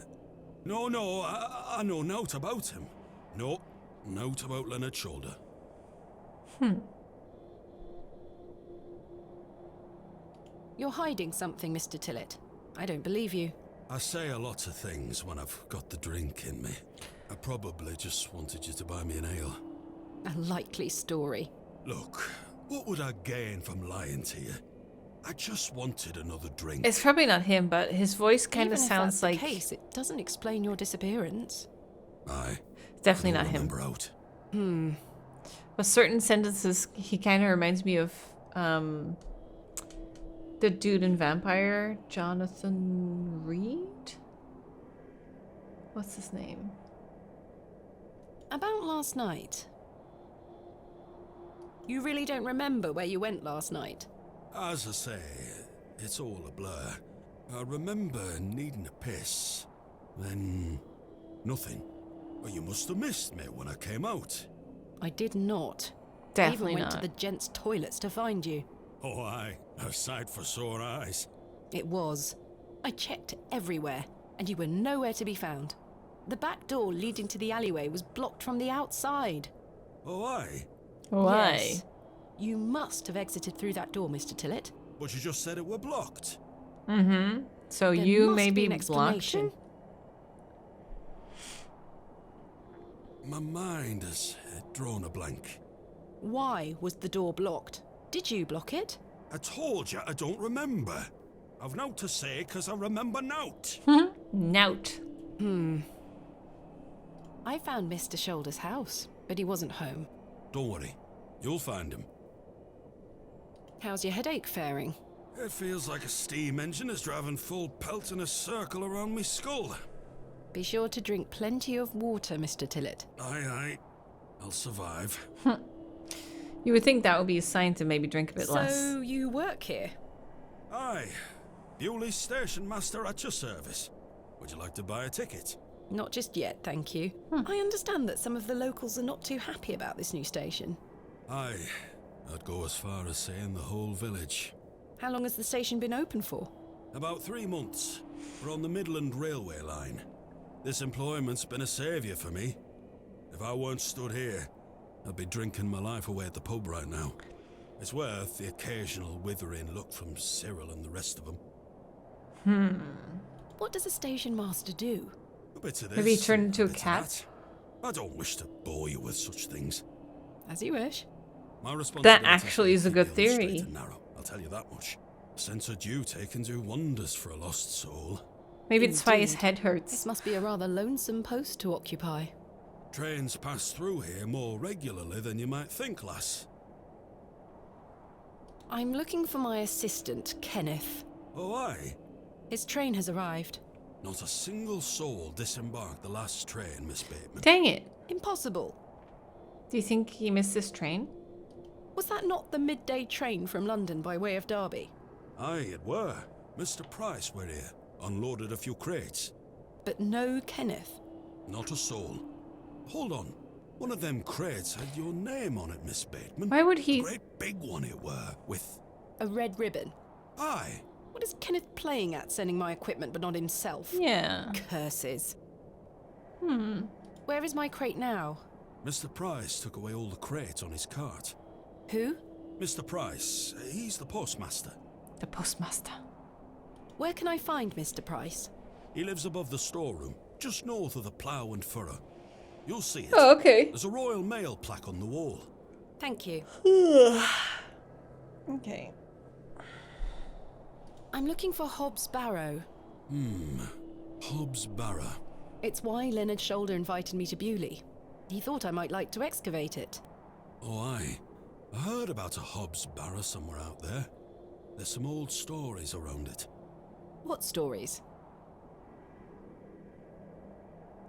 No, I know naught about him. No, naught about Leonard Shoulder. You're hiding something, Mr. Tillett. I don't believe you. I say a lot of things when I've got the drink in me. I probably just wanted you to buy me an ale. A likely story. Look, what would I gain from lying to you? I just wanted another drink. It's probably not him, but his voice kind of Even if sounds that's like... the case, it doesn't explain your disappearance. Aye. Definitely I not him. remember out. With certain sentences, he kind of reminds me of the dude in Vampire, Jonathan Reed? What's his name? About last night. You really don't remember where you went last night? As I say, it's all a blur. I remember needing a piss. Then... nothing. Well, you must have missed me when I came out. I did not. Definitely I even went not. to the gents' toilets to find you. Oh, aye. A sight for sore eyes. It was. I checked everywhere, and you were nowhere to be found. The back door leading to the alleyway was blocked from the outside. Oh, aye. Why? Yes. You must have exited through that door, Mr. Tillett. But you just said it were blocked. Mm-hmm. So There you must maybe be an blocked explanation. it? My mind has drawn a blank. Why was the door blocked? Did you block it? I told you I don't remember. I've naught to say 'cause I remember naught. Nout. I found Mr. Shoulder's house, but he wasn't home. Don't worry. You'll find him. How's your headache faring? It feels like a steam engine is driving full pelt in a circle around me skull. Be sure to drink plenty of water, Mr. Tillett. Aye. I'll survive. You would think that would be a sign to maybe drink a bit less. So you work here? Aye. Bewley Station Master at your service. Would you like to buy a ticket? Not just yet, thank you. I understand that some of the locals are not too happy about this new station. Aye. I'd go as far as saying the whole village. How long has the station been open for? About 3 months. We're on the Midland Railway line. This employment's been a saviour for me. If I weren't stood here, I'd be drinking my life away at the pub right now. It's worth the occasional withering look from Cyril and the rest of them. What does a station master do? A bit of this, Maybe he turned a into a bit of cat? that. I don't wish to bore you with such things. As you wish. My responsibility actually is a good keep the others theory. straight and narrow, I'll tell you that much. A sense of duty can do wonders for a lost soul. Maybe it's why his Indeed. head This hurts. must be a rather lonesome post to occupy. Trains pass through here more regularly than you might think, lass. I'm looking for my assistant, Kenneth. Oh, aye. His train has arrived. Not a single soul disembarked the last train, Miss Bateman. Dang it. Impossible. Do you think he missed this train? Was that not the midday train from London by way of Derby? Aye, it were. Mr. Price were here, unloaded a few crates. But no Kenneth. Not a soul. Hold on. One of them crates had your name on it, Miss Bateman. Why would he... A great big one it were, with... A red ribbon. Aye. What is Kenneth playing at, sending my equipment but not himself? Yeah. Curses. Where is my crate now? Mr. Price took away all the crates on his cart. Who? Mr. Price, he's the postmaster. The postmaster. Where can I find Mr. Price? He lives above the storeroom, just north of the plough and furrow. You'll see it. Oh, okay. There's a Royal Mail plaque on the wall. Thank you. Okay. I'm looking for Hobbs Barrow. Hobbs Barrow. It's why Leonard Shoulder invited me to Bewley. He thought I might like to excavate it. Oh, aye. I heard about a Hobbs Barrow somewhere out there. There's some old stories around it. What stories?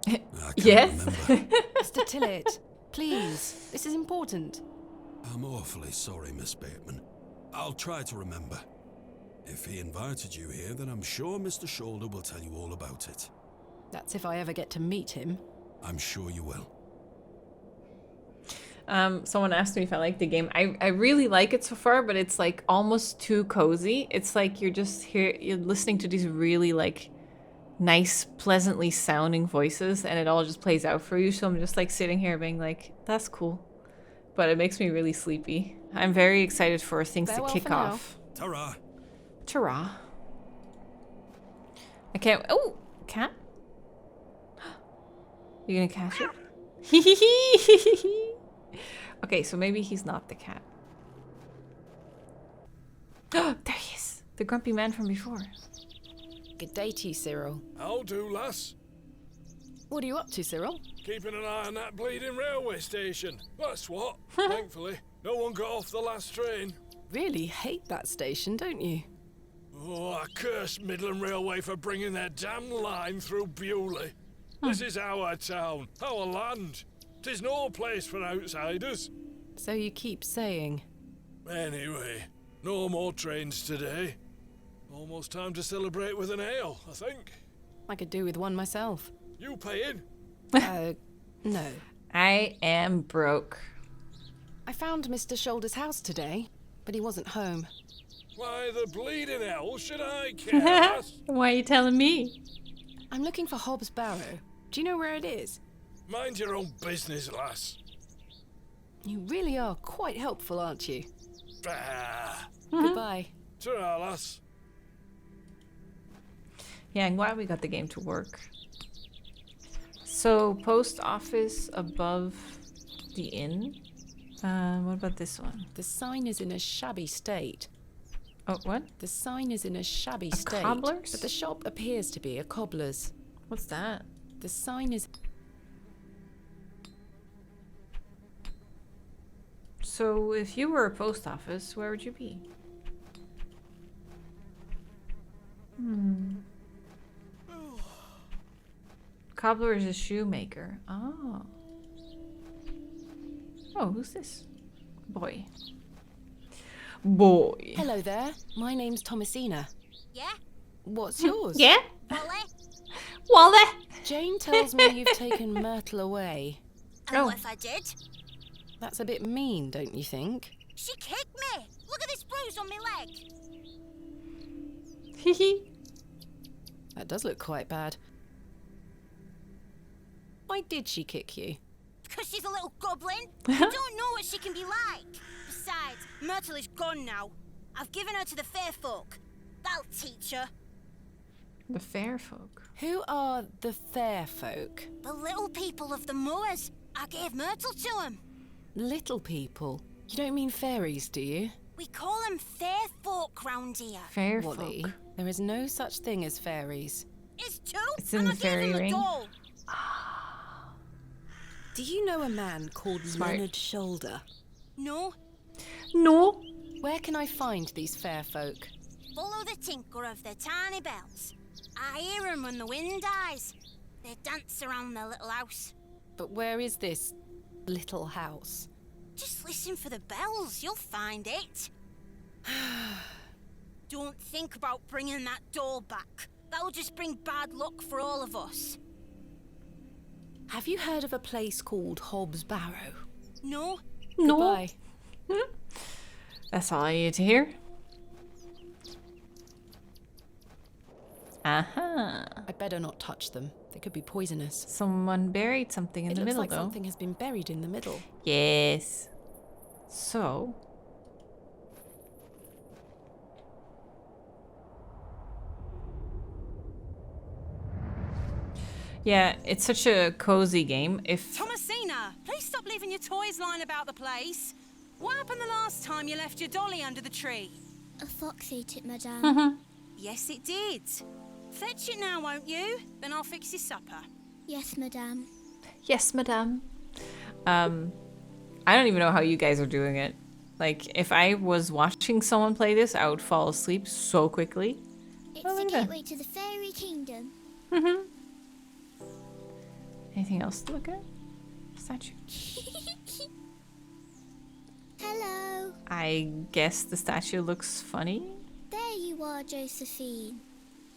I can't Yes? remember. Mr. Tillett, please, this is important. I'm awfully sorry, Miss Bateman. I'll try to remember. If he invited you here, then I'm sure Mr. Shoulder will tell you all about it. That's if I ever get to meet him. I'm sure you will. Someone asked me if I like the game. I really like it so far, but it's like almost too cozy. It's like you're just here, you're listening to these really like nice, pleasantly sounding voices, and it all just plays out for you. So I'm just like sitting here being like, that's cool. But it makes me really sleepy. I'm very excited for things Farewell to kick for now. off. Ta-ra. Ta-ra. I can't. Oh, cat? You gonna catch it? Okay, so maybe he's not the cat. Oh, there he is. The grumpy man from before. Good day to you, Cyril. How do, lass? What are you up to, Cyril? Keeping an eye on that bleeding railway station. That's what. Thankfully, no one got off the last train. Really hate that station, don't you? Oh, I curse Midland Railway for bringing their damn line through Bewley. This is our town, our land. 'Tis no place for outsiders. So you keep saying. Anyway, no more trains today. Almost time to celebrate with an ale, I think. I could do with one myself. You paying? No. I am broke. I found Mr. Shoulder's house today, but he wasn't home. Why the bleeding hell should I care? lass? Why are you telling me? I'm looking for Hobbs Barrow. Do you know where it is? Mind your own business, lass. You really are quite helpful, aren't you? Bah. Goodbye. Ta-ra, lass. Yeah, I'm glad we got the game to work. So, post office above the inn. What about this one? The sign is in a shabby state. Oh, what? The sign is in a shabby state. cobbler's? But the shop appears to be a cobbler's. What's that? The sign is... So, if you were a post office, where would you be? Cobbler is a shoemaker. Oh. Oh, who's this? Boy. Boy. Hello there. My name's Thomasina. Yeah? What's yours? Yeah? Wally? Wally! Jane tells me you've taken Myrtle away. And Oh. what if I did? That's a bit mean, don't you think? She kicked me! Look at this bruise on my leg! Hehe. That does look quite bad. Why did she kick you? Because she's a little goblin. You don't know what she can be like. Besides, Myrtle is gone now. I've given her to the fair folk. That'll teach her. The fair folk. Who are the fair folk? The little people of the moors. I gave Myrtle to them. Little people? You don't mean fairies, do you? We call them fair folk round here. Fair Wally, folk. there is no such thing as fairies. It's two, It's in and the I gave fairy him a ring. doll. Do you know a man called Smart. Leonard Shoulder? No, No. Where can I find these fair folk? follow the tinkle of their tiny bells. I hear them when the wind dies. They dance around their little house. But where is this little house? Just listen for the bells, you'll find it. Don't think about bringing that doll back. That'll just bring bad luck for all of us. Have you heard of a place called Hobbs Barrow? No? No. Goodbye. That's all I needed to hear. Aha. I'd better not touch them. They could be poisonous. Someone buried something in It the looks middle, like though. something has been buried in the middle. Yes. So. Yeah, it's such a cozy game. If Thomasina, please stop leaving your toys lying about the place. What happened the last time you left your dolly under the tree? A fox ate it, madame. Yes, it did. Fetch it now, won't you? Then I'll fix your supper. Yes, madame. yes, madame. I don't even know how you guys are doing it. Like, if I was watching someone play this, I would fall asleep so quickly. It's Oh, the look at that. gateway to the fairy kingdom. Anything else to look at? Statue. Hello. I guess the statue looks funny. There you are, Josephine.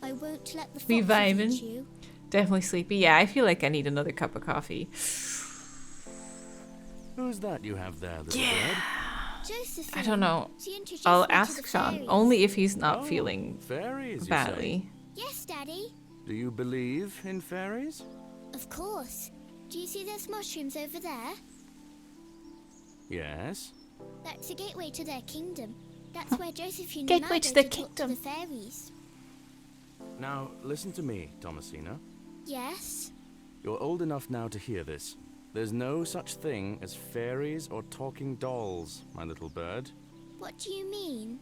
I won't let the We foxes vibing? eat you. Definitely sleepy. Yeah, I feel like I need another cup of coffee. Who's that you have there, little bird? Josephine. I don't know. She introduced I'll me to ask the Sean, fairies. only if he's not Oh, feeling fairies, you badly. Yes, Daddy. Do you believe in fairies? Of course. Do you see those mushrooms over there? Yes. That's the gateway to their kingdom. That's where Josephine Gateway and I to go the to talk to kingdom. the fairies. Now, listen to me, Thomasina. Yes? You're old enough now to hear this. There's no such thing as fairies or talking dolls, my little bird. What do you mean?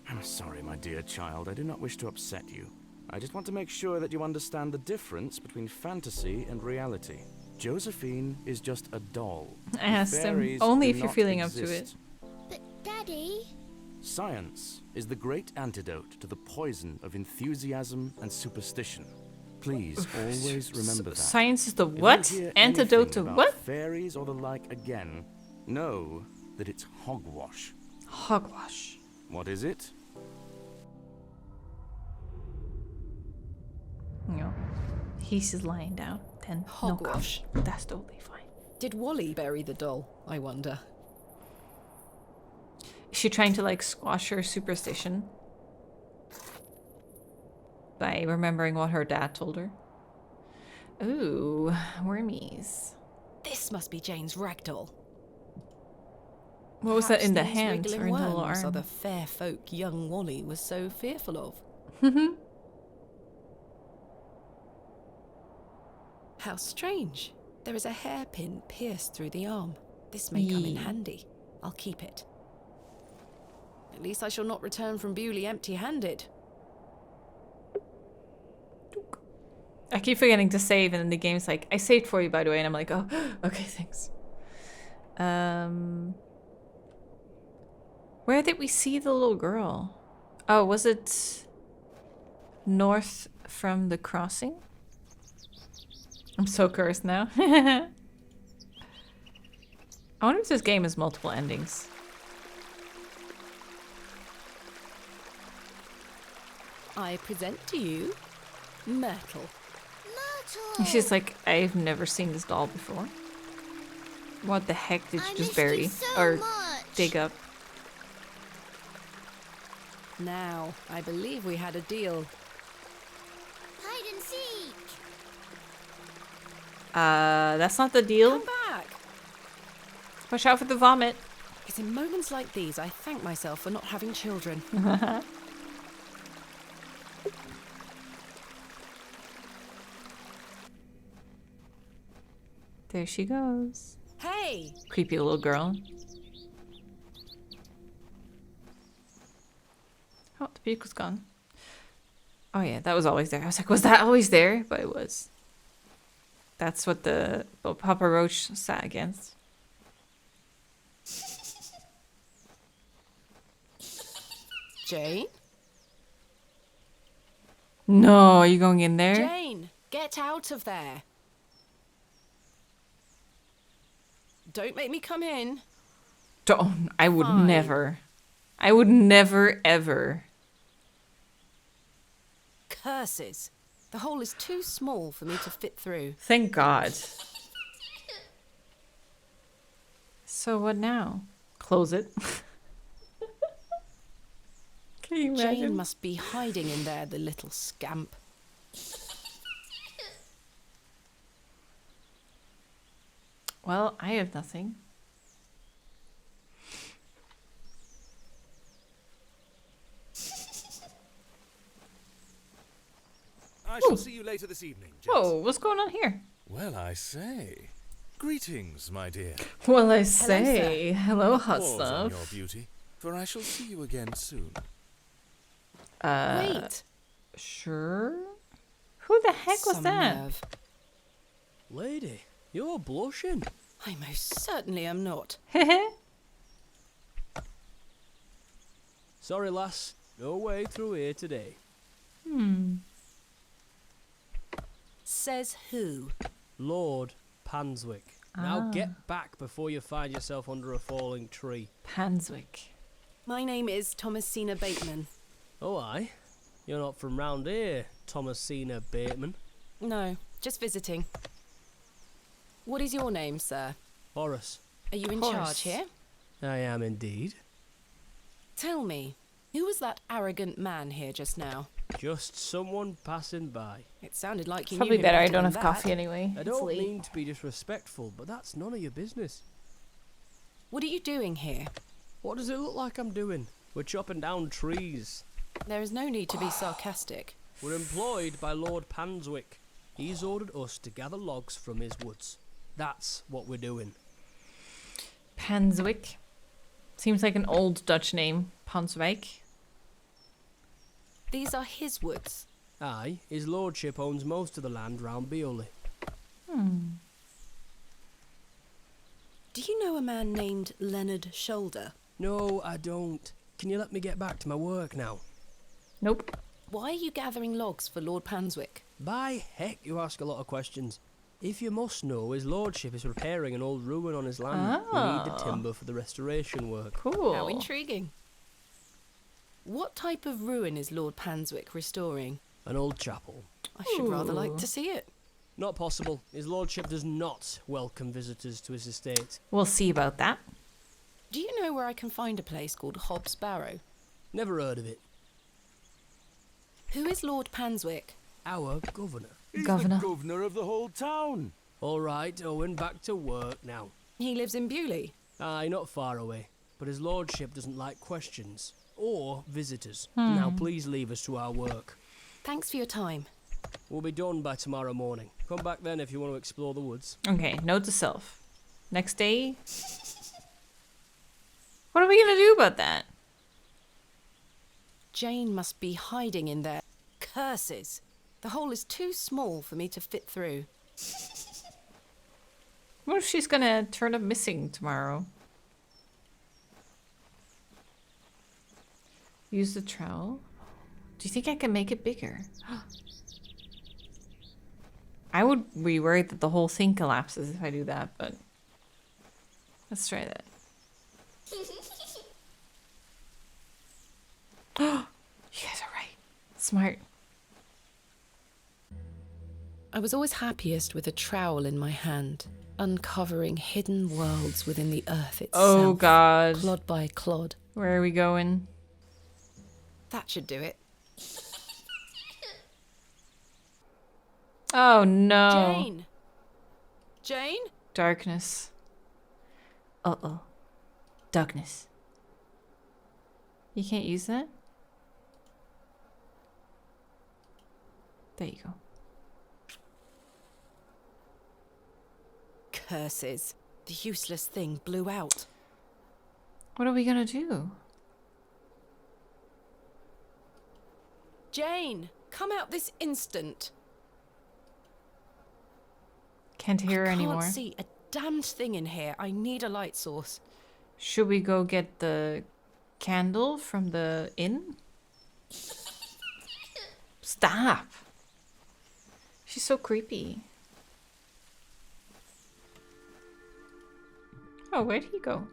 I'm sorry, my dear child. I do not wish to upset you. I just want to make sure that you understand the difference between fantasy and reality. Josephine is just a doll. I asked him, Fairies only do if you're not feeling up to exist. it. But, Daddy... Science is the great antidote to the poison of enthusiasm and superstition. Please always remember that. Science is the If you what? hear Antidote to anything about what? Fairies or the like again, know that it's hogwash. Hogwash. What is it? No. He's just lying down. Then no Hogwash. comment. That's totally fine. Did Wally bury the doll, I wonder? Is she trying to like squash her superstition? By remembering what her dad told her? Ooh, wormies. This must be Jane's ragdoll. What was that in the Perhaps hand these or in the wriggling little worms are arm? the fair folk young Wally was so fearful of. How strange. There is a hairpin pierced through the arm. This may come in Yee. handy. I'll keep it. At least I shall not return from Bewley empty-handed. I keep forgetting to save, and then the game's like, I saved for you, by the way, and I'm like, oh, okay, thanks. Where did we see the little girl? Oh, was it north from the crossing? I'm so cursed now. I wonder if this game has multiple endings. I present to you Myrtle. Myrtle! She's like, I've never seen this doll before. What the heck did I you just missed bury you so or much. dig up? Now, I believe we had a deal. Hide and seek! That's not the deal. Come back! Watch out for the vomit. It's in moments like these I thank myself for not having children. There she goes. Hey! Creepy little girl. Oh, the vehicle's gone. Oh yeah, that was always there. I was like, was that always there? But it was. That's what the Papa Roach sat against. Jane? No, are you going in there? Jane, get out of there. Don't make me come in. Don't. I would Fine. never. I would never, ever. Curses. The hole is too small for me to fit through. Thank God. So what now? Close it. Can you imagine? Jane must be hiding in there, the little scamp. Well, I have nothing. I shall see you later this evening, Jess. Whoa, what's going on here? Well, I say. Greetings, my dear. Well, I say. Hello, hot Pause on your stuff. beauty, for I shall see you again soon. Wait. Sure. Who the heck was Some that? nerve. Lady, you're blushing. I most certainly am not. Sorry, lass. No way through here today. Says who? Lord Panswick. Now get back before you find yourself under a falling tree. Panswick. My name is Thomasina Bateman. Oh, aye? You're not from round here, Thomasina Bateman. No, just visiting. What is your name, sir? Horace. Are you in course. charge here? I am indeed. Tell me, who was that arrogant man here just now? Just someone passing by. It sounded like you Probably knew him better I better don't than have that. coffee anyway. I It's don't late. mean to be disrespectful, but that's none of your business. What are you doing here? What does it look like I'm doing? We're chopping down trees. There is no need to be sarcastic. We're employed by Lord Panswick. He's ordered us to gather logs from his woods. That's what we're doing. Panswick. Seems like an old Dutch name. Panswijk. These are his woods. Aye, his lordship owns most of the land round Beoley. Do you know a man named Leonard Shoulder? No, I don't. Can you let me get back to my work now? Nope. Why are you gathering logs for Lord Panswick? By heck, you ask a lot of questions. If you must know, his lordship is repairing an old ruin on his land. We need the timber for the restoration work. Cool. How intriguing. What type of ruin is Lord Panswick restoring? An old chapel. I should rather like to see it. Not possible. His lordship does not welcome visitors to his estate. We'll see about that. Do you know where I can find a place called Hobbs Barrow? Never heard of it. Who is Lord Panswick? Our governor. He's Governor. the governor of the whole town. All right, Owen, back to work now. He lives in Bewley. Aye, not far away. But his lordship doesn't like questions. Or visitors. Now please leave us to our work. Thanks for your time. We'll be done by tomorrow morning. Come back then if you want to explore the woods. Okay, note to self. Next day. What are we gonna do about that? Jane must be hiding in there. Curses! The hole is too small for me to fit through. What if she's gonna turn up missing tomorrow? Use the trowel. Do you think I can make it bigger? I would be worried that the whole thing collapses if I do that, but let's try that. You guys are right. Smart. I was always happiest with a trowel in my hand, uncovering hidden worlds within the earth itself. Oh god. Clod by clod. Where are we going? That should do it. Oh no. Jane! Jane? Darkness. Uh-oh. Darkness. You can't use that? There you go. Curses. The useless thing blew out. What are we gonna do? Jane! Come out this instant! Can't hear her anymore. I can't see a damned thing in here. I need a light source. Should we go get the candle from the inn? Stop! She's so creepy. Oh, where'd he go?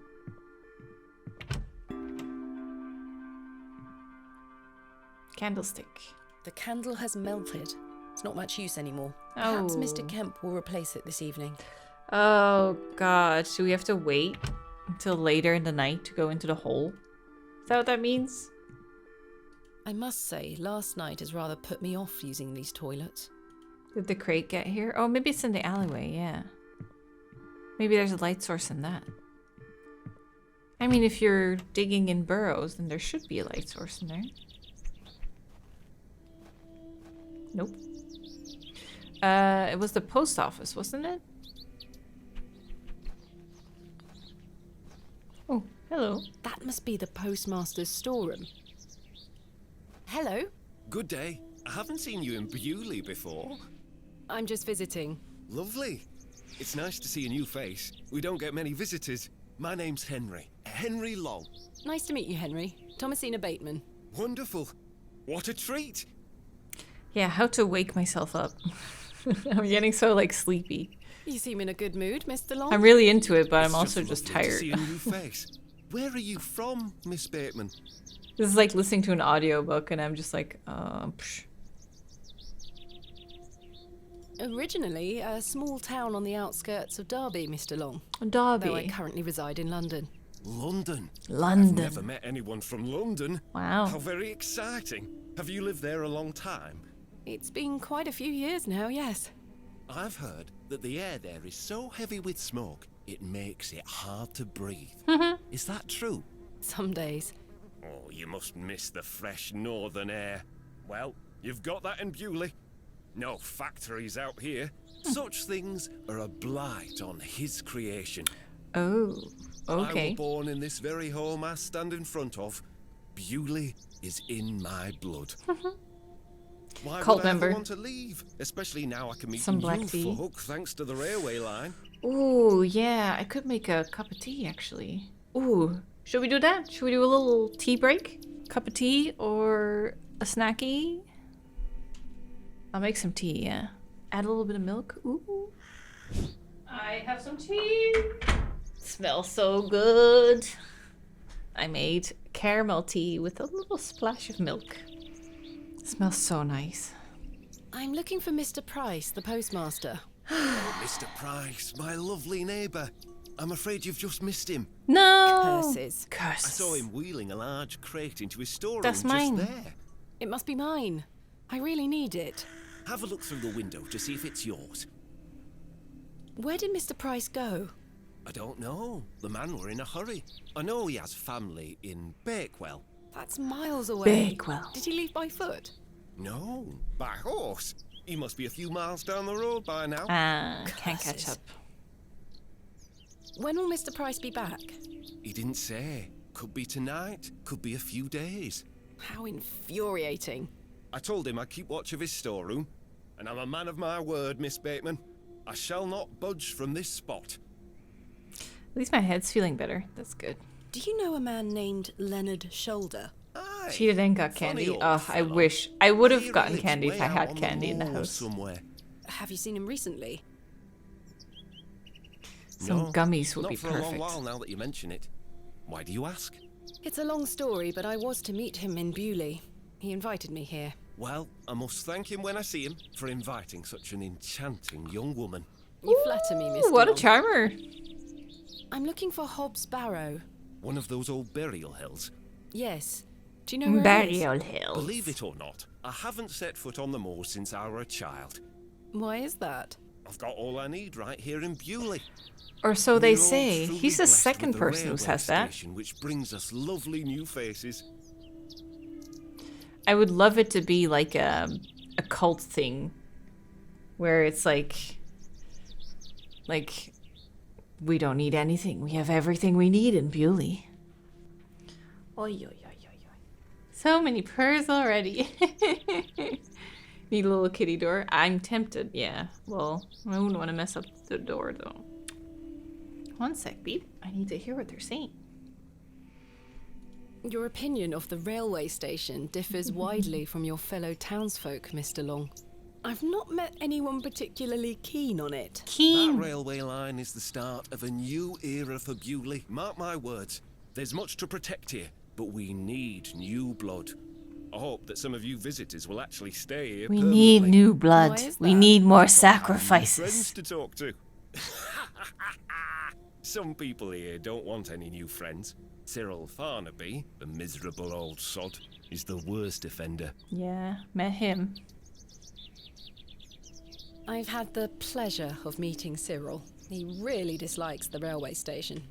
Candlestick. The candle has melted. It's not much use anymore. Perhaps Oh. Mr. Kemp will replace it this evening. Oh god, do we have to wait until later in the night to go into the hole? Is that what that means? I must say, last night has rather put me off using these toilets. Did the crate get here? Oh, maybe it's in the alleyway, yeah. Maybe there's a light source in that. I mean, if you're digging in burrows, then there should be a light source in there. Nope. It was the post office, wasn't it? Oh, hello. That must be the postmaster's storeroom. Hello. Good day. I haven't seen you in Bewley before. I'm just visiting. Lovely. It's nice to see a new face. We don't get many visitors. My name's Henry. Henry Long. Nice to meet you, Henry. Thomasina Bateman. Wonderful. What a treat. Yeah, how to wake myself up. I'm getting so, like, sleepy. You seem in a good mood, Mr. Long. I'm really into it, but I'm It's also just lovely to tired. see a new face. Where are you from, Miss Bateman? This is like listening to an audiobook, and I'm just like, psh. Originally a small town on the outskirts of Derby, Mr. Long. Derby. Though I currently reside in London. London? London. I've never met anyone from London. Wow. How very exciting. Have you lived there a long time? It's been quite a few years now, yes. I've heard that the air there is so heavy with smoke, it makes it hard to breathe. Is that true? Some days. Oh, you must miss the fresh northern air. Well, you've got that in Bewley. No factories out here. Such things are a blight on his creation. Oh, okay. I was born in this very home I stand in front of. Bewley is in my blood. Why Cult would I ever member. want to leave? Especially now I can meet Some new black tea. folk thanks to the railway line. Ooh, yeah. I could make a cup of tea, actually. Ooh. Should we do that? Should we do a little tea break? Cup of tea or a snacky? I'll make some tea, yeah. Add a little bit of milk. Ooh. I have some tea. Smells so good. I made caramel tea with a little splash of milk. Smells so nice. I'm looking for Mr. Price, the postmaster. Oh, Mr. Price, my lovely neighbour. I'm afraid you've just missed him. No! Curses. I saw him wheeling a large crate into his storeroom That's just mine. there. It must be mine. I really need it. Have a look through the window to see if it's yours. Where did Mr. Price go? I don't know. The man were in a hurry. I know he has family in Bakewell. That's miles away. Bakewell. Did he leave by foot? No, by horse. He must be a few miles down the road by now. Can't catch up. When will Mr. Price be back? He didn't say. Could be tonight, could be a few days. How infuriating. I told him I'd keep watch of his storeroom, and I'm a man of my word, Miss Bateman. I shall not budge from this spot. At least my head's feeling better. That's good. Do you know a man named Leonard Shoulder? Cheated and got candy. Oh, I wish. I would have gotten candy if I had candy in the house. Somewhere. Have you seen him recently? Some gummies would not be for perfect. a long while now that you mention it. Why do you ask? It's a long story, but I was to meet him in Bewley. He invited me here. Well, I must thank him when I see him for inviting such an enchanting young woman. You flatter me, Mr. What a Long. charmer. I'm looking for Hobbs Barrow. One of those old burial hills. Yes. Do you know where it is? Burial Hills. Believe it or not, I haven't set foot on the moors since I were a child. Why is that? I've got all I need right here in Bewley. Or so they We're all say. truly He's the blessed second with the person who railway says that. station, which brings us lovely new faces. I would love it to be like a cult thing, where it's like we don't need anything. We have everything we need in Bewley. Oy, oy, oy, oy, oy. So many purrs already. Need a little kitty door. I'm tempted. Yeah. Well, I wouldn't want to mess up the door though. One sec, beep. I need to hear what they're saying. Your opinion of the railway station differs widely from your fellow townsfolk, Mr. Long. I've not met anyone particularly keen on it. That railway line is the start of a new era for Bewley. Mark my words. There's much to protect here, but we need new blood. I hope that some of you visitors will actually stay here We permanently. need new blood. We need more sacrifices. Friends to talk to. Some people here don't want any new friends. Cyril Farnaby, the miserable old sod, is the worst offender. Yeah, met him. I've had the pleasure of meeting Cyril. He really dislikes the railway station.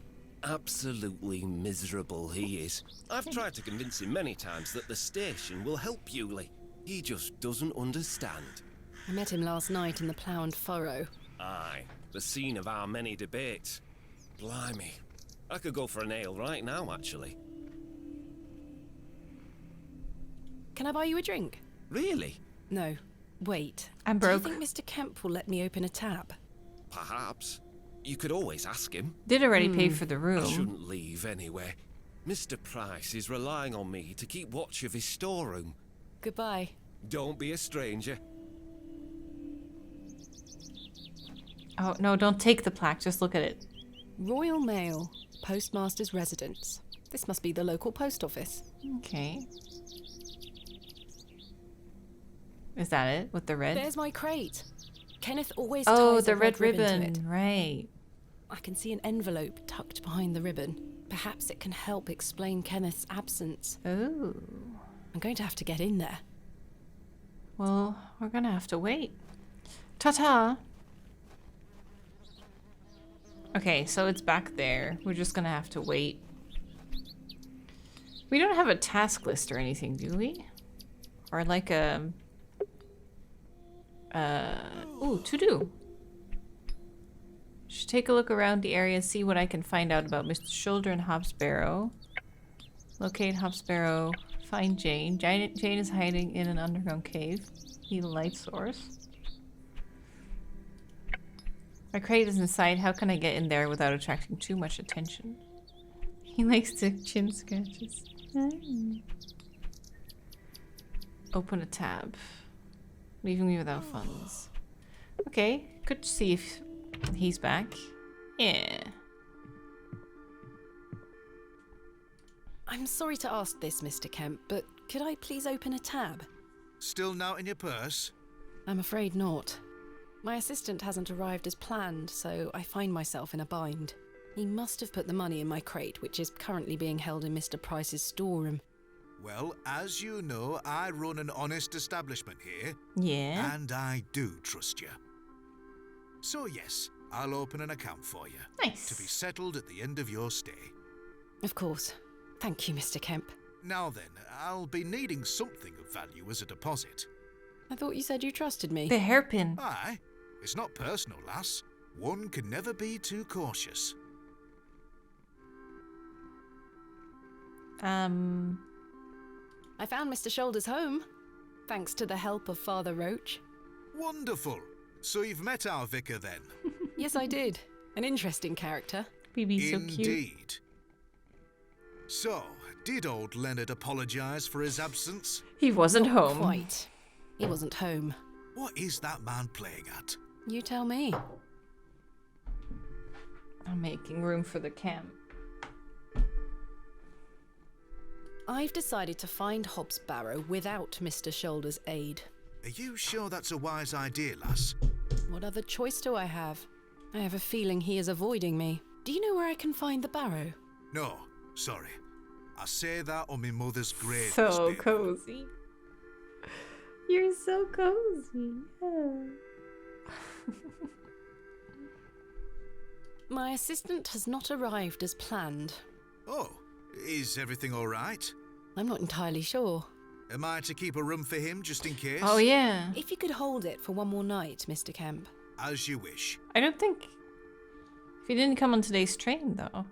Absolutely miserable he is. I've tried to convince him many times that the station will help Bewley. He just doesn't understand. I met him last night in the Plough and Furrow. Aye, the scene of our many debates. Blimey. I could go for an ale right now, actually. Can I buy you a drink? Really? No. Wait. I'm broke. Do you think Mr. Kemp will let me open a tap? Perhaps. You could always ask him. Did already pay for the room. I shouldn't leave anyway. Mr. Price is relying on me to keep watch of his storeroom. Goodbye. Don't be a stranger. Oh, no, don't take the plaque. Just look at it. Royal Mail, Postmaster's Residence. This must be the local post office. Okay. Is that it with the red? There's my crate. Kenneth always Oh, ties the a red ribbon to ribbon, it. right. I can see an envelope tucked behind the ribbon. Perhaps it can help explain Kenneth's absence. Oh. I'm going to have to get in there. Well, we're gonna have to wait. Ta-ta! Okay, so it's back there. We're just gonna have to wait. We don't have a task list or anything, do we? Or like a... ooh, to-do. Should take a look around the area and see what I can find out about Mr. Shoulder and Hobbs Barrow. Locate Hobbs Barrow. Find Jane. Jane is hiding in an underground cave. Need a light source. My crate is inside. How can I get in there without attracting too much attention? He likes to chin scratches. Open a tab. Leaving me without funds. Okay, good to see if he's back. Yeah. I'm sorry to ask this, Mr. Kemp, but could I please open a tab? Still not in your purse? I'm afraid not. My assistant hasn't arrived as planned, so I find myself in a bind. He must have put the money in my crate, which is currently being held in Mr. Price's storeroom. Well, as you know, I run an honest establishment here. Yeah. And I do trust you. So yes, I'll open an account for you. Nice. To be settled at the end of your stay. Of course. Thank you, Mr. Kemp. Now then, I'll be needing something of value as a deposit. I thought you said you trusted me. The hairpin. Aye. It's not personal, lass. One can never be too cautious. I found Mr. Shoulder's home, thanks to the help of Father Roach. Wonderful. So you've met our vicar then? Yes, I did. An interesting character. BB's so cute. Indeed. So, did old Leonard apologise for his absence? He wasn't home. Quite. He wasn't home. What is that man playing at? You tell me. I'm making room for the camp. I've decided to find Hobbs Barrow without Mr. Shoulder's aid. Are you sure that's a wise idea, lass? What other choice do I have? I have a feeling he is avoiding me. Do you know where I can find the Barrow? No, sorry. I say that on my mother's grave. So cozy. You're so cozy. Yeah. My assistant has not arrived as planned. Oh, is everything all right? I'm not entirely sure. Am I to keep a room for him just in case? Oh, yeah. If you could hold it for one more night, Mr. Kemp. As you wish. I don't think... If he didn't come on today's train, though.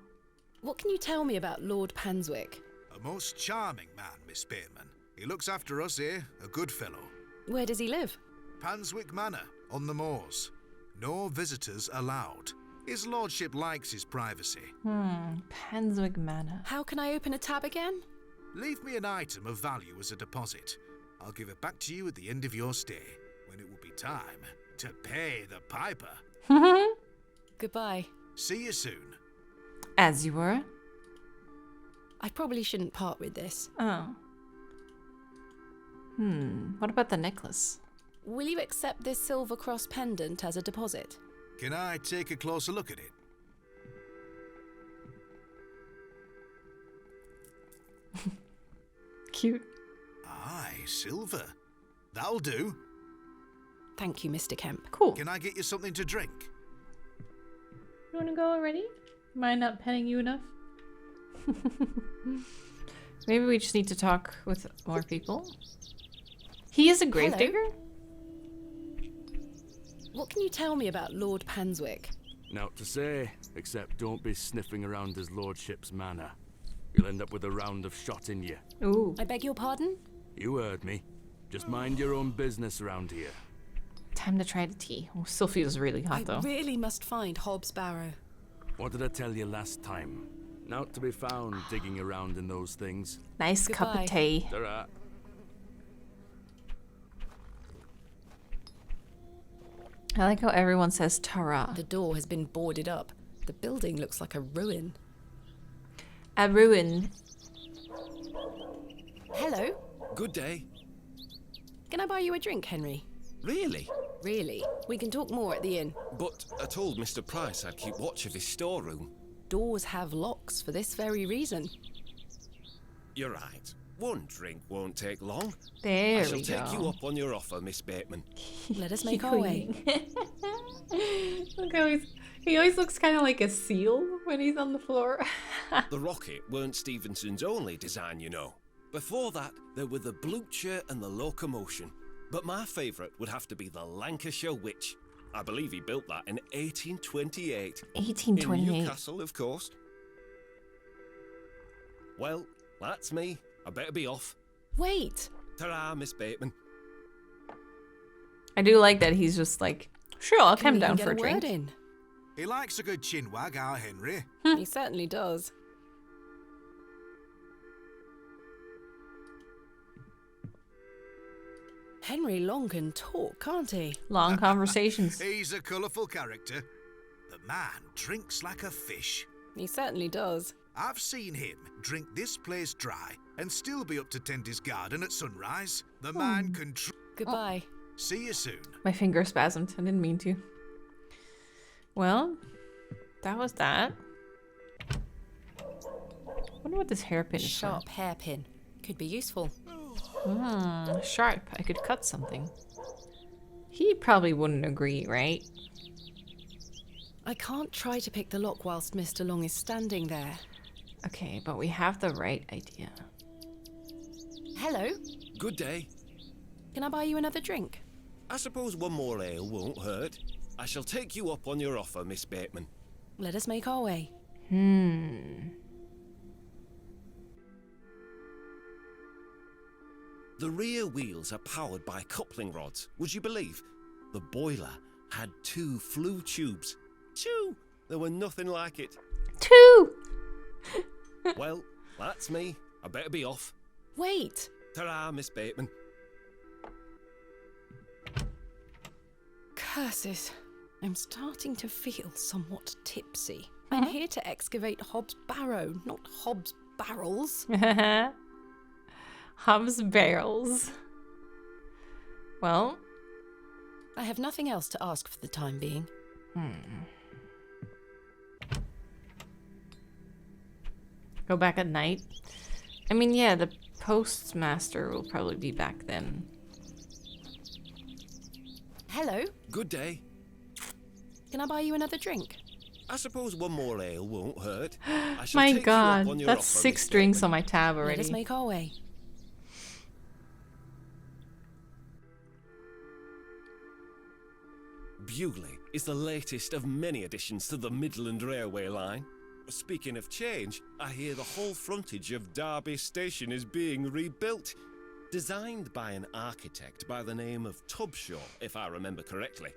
What can you tell me about Lord Panswick? A most charming man, Miss Bateman. He looks after us here, a good fellow. Where does he live? Panswick Manor, on the moors. No visitors allowed. His lordship likes his privacy. Panswick Manor. How can I open a tab again? Leave me an item of value as a deposit. I'll give it back to you at the end of your stay, when it will be time to pay the piper. Goodbye. See you soon. As you were. I probably shouldn't part with this. Oh. What about the necklace? Will you accept this silver cross pendant as a deposit? Can I take a closer look at it? Cute. Aye, silver. That'll do. Thank you, Mr. Kemp. Cool. Can I get you something to drink? You want to go already? Am I not petting you enough? Maybe we just need to talk with more people. He is a gravedigger? What can you tell me about Lord Panswick? Naught to say, except don't be sniffing around his lordship's manor. You'll end up with a round of shot in you. Ooh. I beg your pardon? You heard me. Just mind your own business around here. Time to try the tea. Oh, still feels really hot, though. I really must find Hobbs Barrow. What did I tell you last time? Naught to be found digging around in those things. Nice cup of tea. Ta-ra. I like how everyone says Tara. The door has been boarded up. The building looks like a ruin. A ruin. Hello. Good day. Can I buy you a drink, Henry? Really? Really? We can talk more at the inn. But I told Mr. Price I'd keep watch of his storeroom. Doors have locks for this very reason. You're right. One drink won't take long. There I shall we take go. you up on your offer, Miss Bateman. Let us make our way. Look how he always looks kind of like a seal when he's on the floor. The rocket weren't Stevenson's only design, you know. Before that, there were the Blucher and the Locomotion. But my favourite would have to be the Lancashire Witch. I believe he built that in 1828. 1828. In Newcastle, of course. Well, that's me. I better be off. Wait! Ta-ra, Miss Bateman. I do like that he's just like, sure, I'll come down for a drink. In? He likes a good chinwag, our Henry. He certainly does. Henry Long can talk, can't he? Long conversations. He's a colourful character. The man drinks like a fish. He certainly does. I've seen him drink this place dry and still be up to tend his garden at sunrise. The man can... Goodbye. See you soon. My finger spasmed. I didn't mean to. Well, that was that. Wonder what this hairpin is for. Sharp hairpin. Could be useful. Sharp. I could cut something. He probably wouldn't agree, right? I can't try to pick the lock whilst Mr. Long is standing there. Okay, but we have the right idea. Hello? Good day. Can I buy you another drink? I suppose one more ale won't hurt. I shall take you up on your offer, Miss Bateman. Let us make our way. The rear wheels are powered by coupling rods, would you believe? The boiler had 2 flue tubes. 2! There were nothing like it. 2! Well, that's me. I better be off. Wait! Ta-ra, Miss Bateman. Curses. I'm starting to feel somewhat tipsy. I'm here to excavate Hobbs' Barrow, not Hobbs' barrels. Hobbs' barrels. Well, I have nothing else to ask for the time being. Go back at night. I mean, yeah, the postmaster will probably be back then. Hello? Good day. Can I buy you another drink? I suppose one more ale won't hurt. I shall My take you up on god, your that's offer, 6 Miss drinks Bateman. on my tab Let us already. make our way. Bewley is the latest of many additions to the Midland Railway line. Speaking of change, I hear the whole frontage of Derby Station is being rebuilt. Designed by an architect by the name of Tubshaw, if I remember correctly.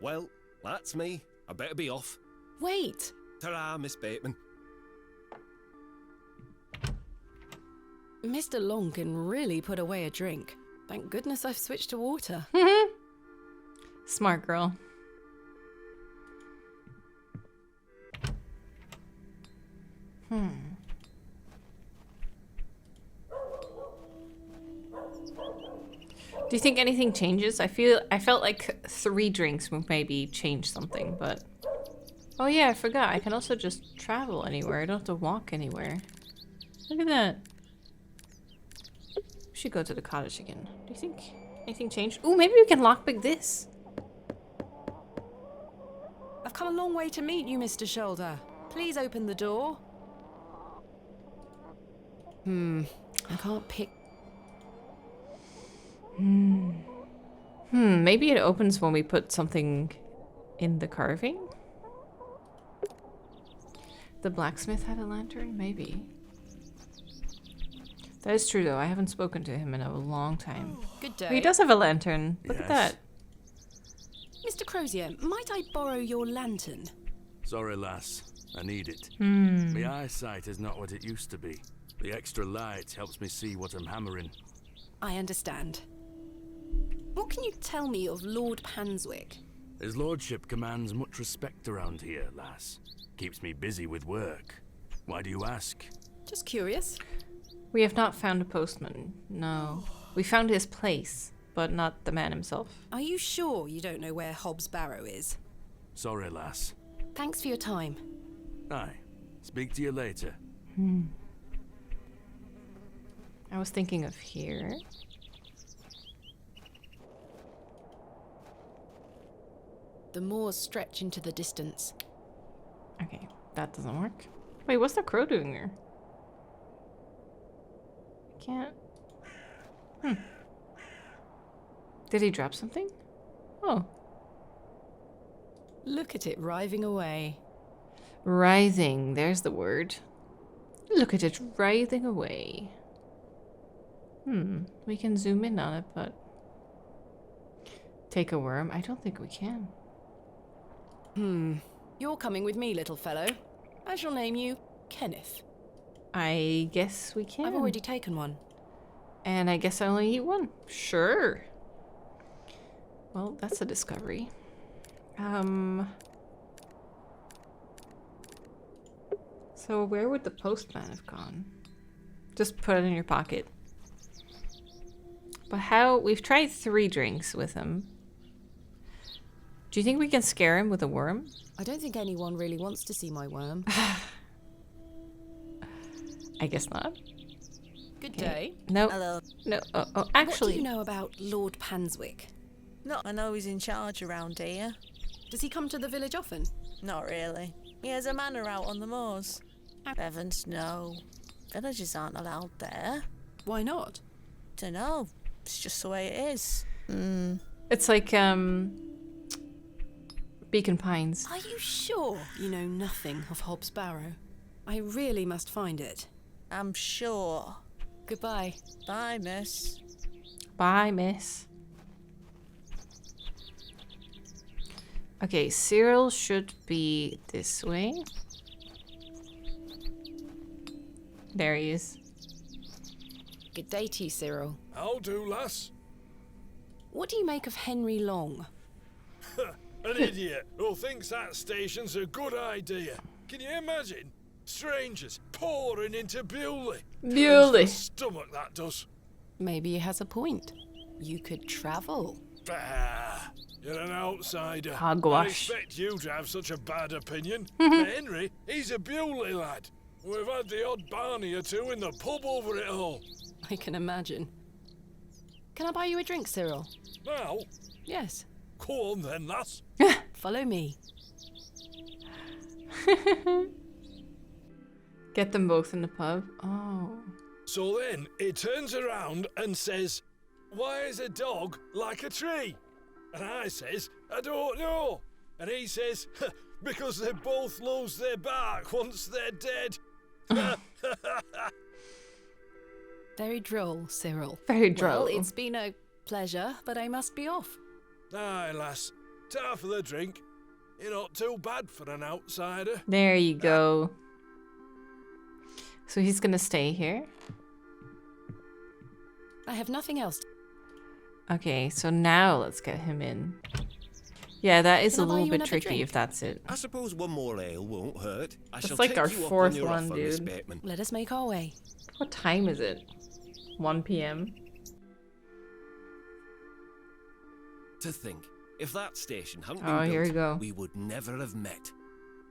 Well, that's me. I better be off. Wait! Ta-ra, Miss Bateman. Mr. Long can really put away a drink. Thank goodness I've switched to water. Smart girl. Do you think anything changes? I felt like 3 drinks would maybe change something, but... Oh yeah, I forgot. I can also just travel anywhere. I don't have to walk anywhere. Look at that. We should go to the cottage again. Do you think anything changed? Ooh, maybe we can lockpick this. I've come a long way to meet you, Mr. Shoulder. Please open the door. I can't pick... Maybe it opens when we put something in the carving? The blacksmith had a lantern? Maybe. That is true, though. I haven't spoken to him in a long time. Good day. He does have a lantern. Look at that. Mr. Crozier, might I borrow your lantern? Sorry, lass. I need it. My eyesight is not what it used to be. The extra light helps me see what I'm hammering. I understand. What can you tell me of Lord Panswick? His lordship commands much respect around here, lass. Keeps me busy with work. Why do you ask? Just curious. We have not found a postman. No. We found his place, but not the man himself. Are you sure you don't know where Hobbs Barrow is? Sorry, lass. Thanks for your time. Aye. Speak to you later. I was thinking of here. The moors stretch into the distance. Okay, that doesn't work. Wait, what's the crow doing there? I can't. Did he drop something? Oh. Look at it writhing away. Writhing, there's the word. Look at it writhing away. We can zoom in on it, but... Take a worm? I don't think we can. You're coming with me, little fellow. I shall name you Kenneth. I guess we can. I've already taken one. And I guess I only eat one. Sure. Well, that's a discovery. So where would the postman have gone? Just put it in your pocket. But how? We've tried 3 drinks with him. Do you think we can scare him with a worm? I don't think anyone really wants to see my worm. I guess not. Good day. No. Hello. No. Actually. What do you know about Lord Panswick? No, I know he's in charge around here. Does he come to the village often? Not really. He has a manor out on the moors. Heavens, no. Villagers aren't allowed there. Why not? Dunno. It's just the way it is. It's like, Beacon Pines. Are you sure you know nothing of Hobbs Barrow? I really must find it. I'm sure. Goodbye. Bye, miss. Bye, miss. Okay, Cyril should be this way. There he is. Good day to you, Cyril. How do, lass? What do you make of Henry Long? An idiot who thinks that station's a good idea. Can you imagine? Strangers pouring into Bewley. Bewley. Stomach, that does. Maybe he has a point. You could travel. Bah, you're an outsider. Hogwash. I expect you to have such a bad opinion. Henry, he's a Bewley lad. We've had the odd Barney or 2 in the pub over it all. I can imagine. Can I buy you a drink, Cyril? Now? Yes. Go on then, lass. Follow me. Get them both in the pub. Oh. So then he turns around and says, "Why is a dog like a tree?" And I says, "I don't know." And he says, "Because they both lose their bark once they're dead." Very droll, Cyril. Very droll. Well, it's been a pleasure, but I must be off. Aye, lass. Ta for the drink. You're not too bad for an outsider. There you go. So he's gonna stay here. I have nothing else. Okay, so now let's get him in. Yeah, that is Can I a buy little you bit another tricky drink? if that's it. I suppose one more ale won't hurt. I It's shall like take our you up 4th on your one, offer, dude. Miss Bateman. Let us make our way. What time is it? 1 p.m. To think, if that station hadn't Oh, been here we built, go. we would never have met.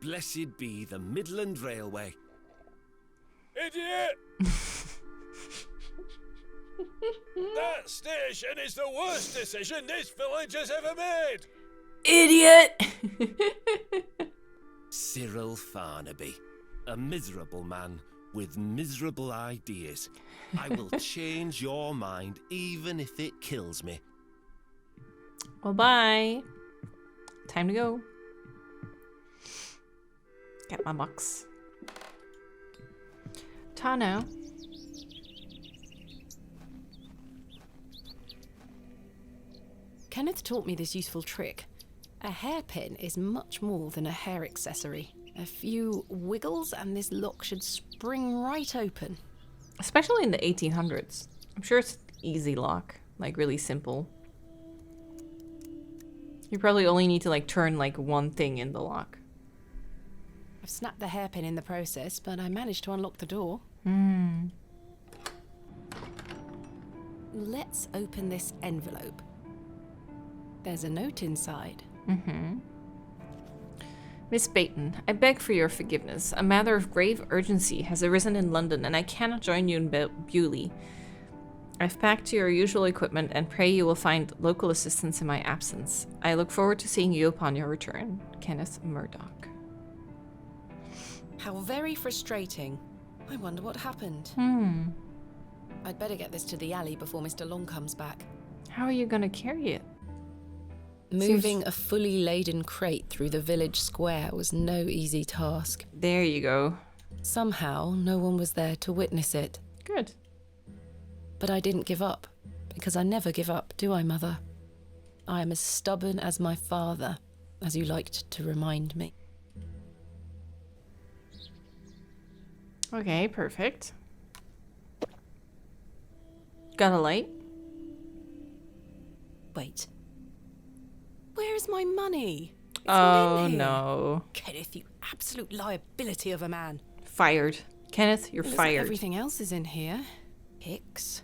Blessed be the Midland Railway. Idiot! That station is the worst decision this village has ever made! Idiot! Cyril Farnaby, a miserable man with miserable ideas. I will change your mind even if it kills me. Well, bye. Time to go. Get my box. Ta now. Kenneth taught me this useful trick. A hairpin is much more than a hair accessory. A few wiggles and this lock should spring right open. Especially in the 1800s. I'm sure it's easy lock. Like, really simple. You probably only need to, like, turn, like, one thing in the lock. I've snapped the hairpin in the process, but I managed to unlock the door. let's open this envelope. There's a note inside. Miss Baton, I beg for your forgiveness. A matter of grave urgency has arisen in London, and I cannot join you in Bewley. I've packed your usual equipment and pray you will find local assistance in my absence. I look forward to seeing you upon your return. Kenneth Murdoch. How very frustrating. I wonder what happened. I'd better get this to the alley before Mr. Long comes back. How are you going to carry it? Moving a fully laden crate through the village square was no easy task. There you go. Somehow, no one was there to witness it. Good. But I didn't give up, because I never give up, do I, Mother? I am as stubborn as my father, as you liked to remind me. Okay, perfect. Got a light? Wait. Where is my money? It's Oh, not in here. no. Kenneth, you absolute liability of a man. Fired. Kenneth, you're Looks like fired. everything else is in here. Picks,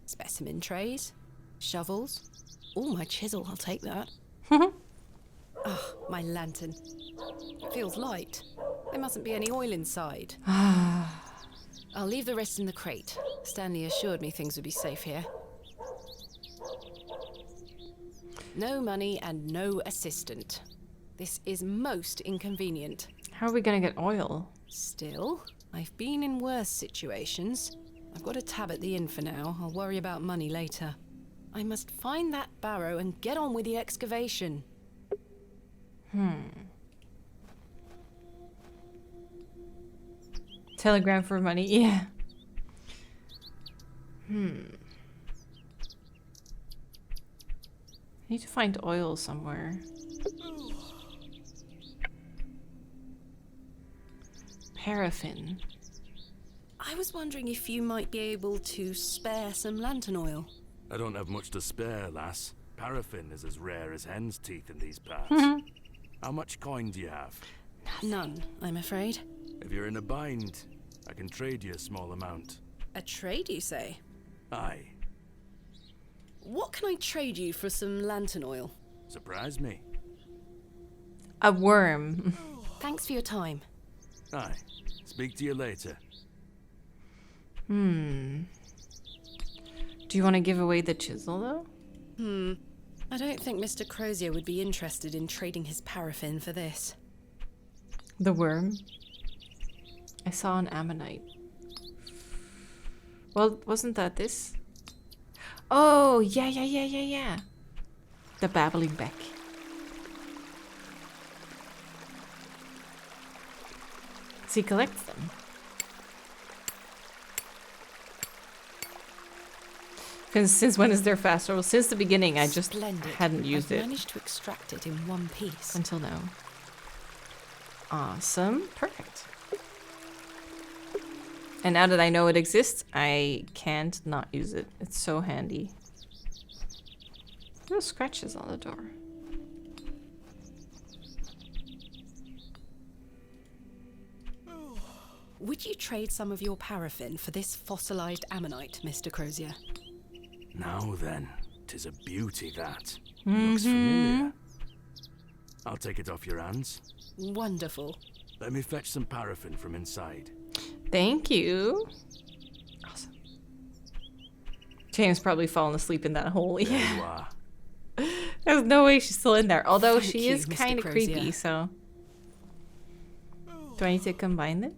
specimen trays, shovels. Oh, my chisel, I'll take that. Oh, my lantern. It feels light. There mustn't be any oil inside. I'll leave the rest in the crate. Stanley assured me things would be safe here. No money and no assistant. This is most inconvenient. How are we gonna get oil? Still, I've been in worse situations. I've got a tab at the inn for now. I'll worry about money later. I must find that Barrow and get on with the excavation. Telegram for money, yeah. I need to find oil somewhere. Paraffin. I was wondering if you might be able to spare some lantern oil. I don't have much to spare, lass. Paraffin is as rare as hen's teeth in these parts. How much coin do you have? None, I'm afraid. If you're in a bind, I can trade you a small amount. A trade, you say? Aye. What can I trade you for some lantern oil? Surprise me. A worm. Thanks for your time. Aye. Speak to you later. Do you want to give away the chisel, though? I don't think Mr. Crozier would be interested in trading his paraffin for this. The worm? I saw an ammonite. Well, wasn't that this? Oh, yeah. The babbling beck. So he collects them. Because since when is there faster? Well, since the beginning, I just hadn't used I've it managed to extract it in one piece. until now. Awesome. Perfect. And now that I know it exists, I can't not use it. It's so handy. Little scratches on the door. Would you trade some of your paraffin for this fossilized ammonite, Mr. Crozier? Now then, 'tis a beauty that. Looks familiar. I'll take it off your hands. Wonderful. Let me fetch some paraffin from inside. Thank you. Awesome. James probably fallen asleep in that hole. There Yeah. you are. There's no way she's still in there. Although Thank she you, is Mr. kind of Crozier. creepy, so. Do I need to combine it?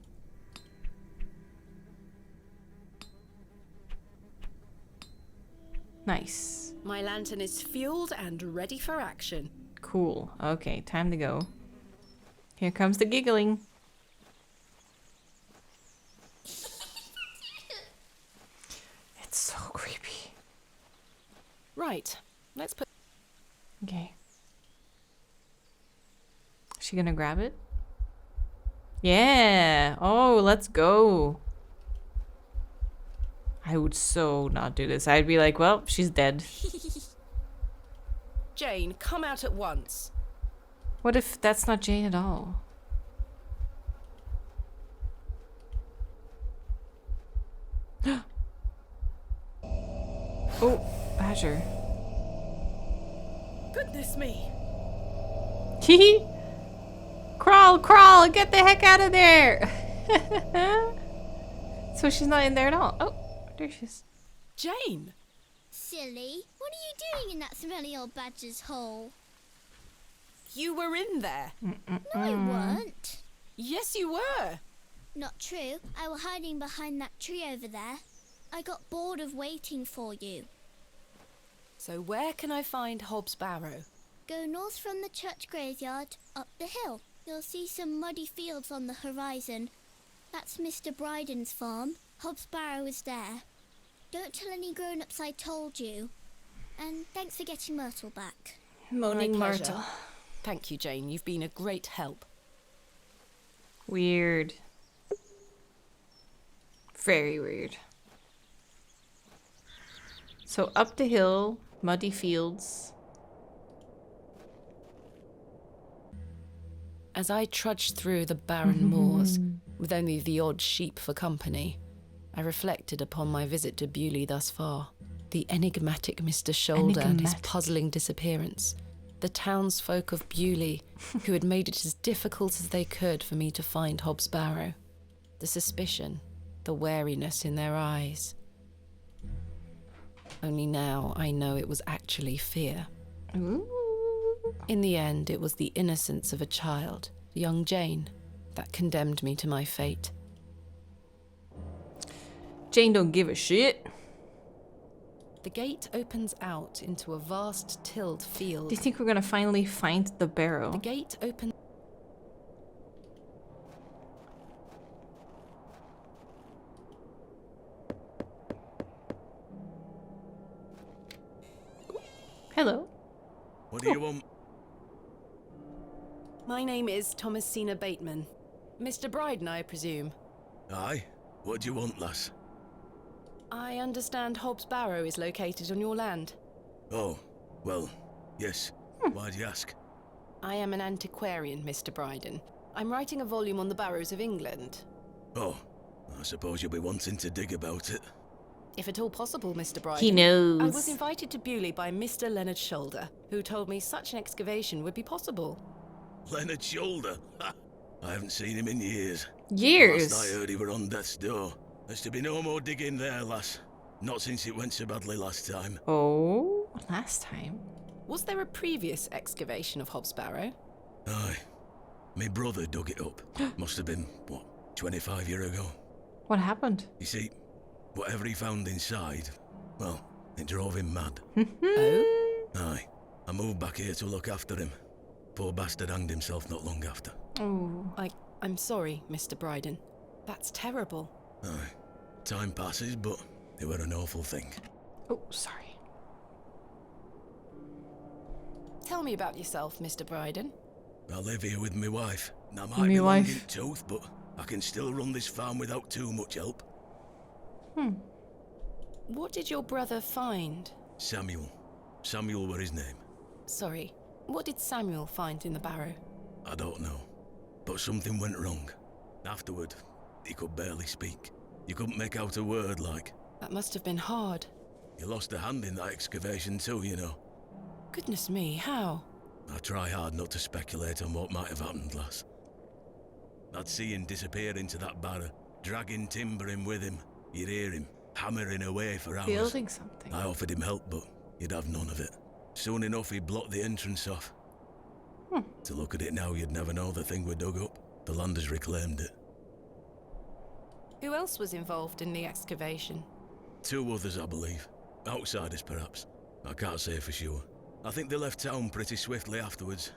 Nice. My lantern is fueled and ready for action. Cool. Okay, time to go. Here comes the giggling. It's so creepy. Right. Let's put... Okay. Is she gonna grab it? Yeah! Oh, let's go. I would so not do this. I'd be like, well, she's dead. Jane, come out at once. What if that's not Jane at all? Oh, badger. Goodness me. Hee Crawl, crawl, get the heck out of there. So she's not in there at all. Oh, there she is. Jane! Silly, what are you doing in that smelly old badger's hole? You were in there. No, I weren't. Yes, you were. Not true. I was hiding behind that tree over there. I got bored of waiting for you. So where can I find Hobbs Barrow? Go north from the church graveyard, up the hill. You'll see some muddy fields on the horizon. That's Mr. Bryden's farm. Hobbs Barrow is there. Don't tell any grown-ups I told you. And thanks for getting Myrtle back. Moaning My pleasure. Myrtle. Thank you, Jane. You've been a great help. Weird. Very weird. So up the hill, muddy fields. As I trudged through the barren moors, with only the odd sheep for company, I reflected upon my visit to Bewley thus far. The enigmatic Mr. Shoulder and his puzzling disappearance. The townsfolk of Bewley, who had made it as difficult as they could for me to find Hobbs Barrow. The suspicion, the wariness in their eyes. Only now I know it was actually fear. Ooh. In the end, it was the innocence of a child, young Jane, that condemned me to my fate. Jane don't give a shit. The gate opens out into a vast tilled field. Do you think we're gonna finally find the barrow? The gate opens... Hello. What do you want? My name is Thomasina Bateman. Mr. Bryden, I presume. Aye. What do you want, lass? I understand Hobbs Barrow is located on your land. Oh, well, yes. Why do you ask? I am an antiquarian, Mr. Bryden. I'm writing a volume on the barrows of England. Oh, I suppose you'll be wanting to dig about it. If at all possible, Mr. Bryden. He knows. I was invited to Bewley by Mr. Leonard Shoulder, who told me such an excavation would be possible. Leonard Shoulder? Ha! I haven't seen him in years. Years? Last I heard he were on death's door. There's to be no more digging there, lass. Not since it went so badly last time. Oh, last time. Was there a previous excavation of Hobbs Barrow? Aye. My brother dug it up. Must have been, 25 years ago. What happened? You see, whatever he found inside, well, it drove him mad. Oh? Aye. I moved back here to look after him. Poor bastard hanged himself not long after. Oh. I'm sorry, Mr. Bryden. That's terrible. Aye. Time passes, but it were an awful thing. Oh, sorry. Tell me about yourself, Mr. Bryden. I live here with my wife. Now, I might be long in tooth, but I can still run this farm without too much help. What did your brother find? Samuel. Samuel were his name. Sorry, what did Samuel find in the barrow? I don't know. But something went wrong. Afterward, he could barely speak. You couldn't make out a word, like. That must have been hard. He lost a hand in that excavation too, you know. Goodness me, how? I try hard not to speculate on what might have happened, lass. I'd see him disappear into that barrow, dragging timber in with him. You'd hear him hammering away for hours. Building something. I offered him help, but he'd have none of it. Soon enough, he blocked the entrance off. To look at it now, you'd never know the thing we dug up. The land has reclaimed it. Who else was involved in the excavation? 2 others, I believe. Outsiders, perhaps. I can't say for sure. I think they left town pretty swiftly afterwards.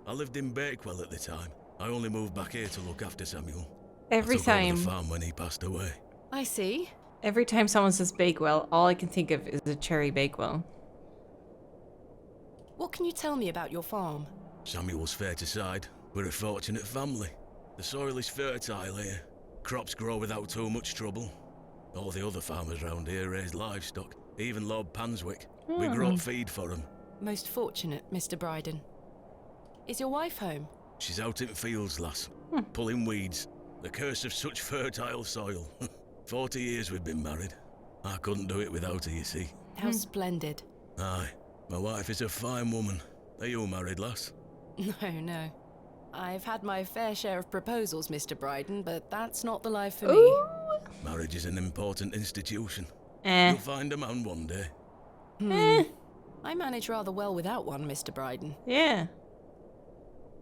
I lived in Bakewell at the time. I only moved back here to look after Samuel. Every I took over time. the farm when he passed away. I see. Every time someone says Bakewell, all I can think of is a cherry Bakewell. What can you tell me about your farm? Samuel's fair to side. We're a fortunate family. The soil is fertile here. Crops grow without too much trouble. All the other farmers round here raise livestock. Even Lord Panswick. We grow up feed for him. Most fortunate, Mr. Bryden. Is your wife home? She's out in fields, lass. Pulling weeds. The curse of such fertile soil. 40 years we've been married. I couldn't do it without her, you see. How splendid. Aye, my wife is a fine woman. Are you married, lass? No. I've had my fair share of proposals, Mr. Bryden, but that's not the life for me. Marriage is an important institution. Eh. You'll find a man one day. I manage rather well without one, Mr. Bryden. Yeah.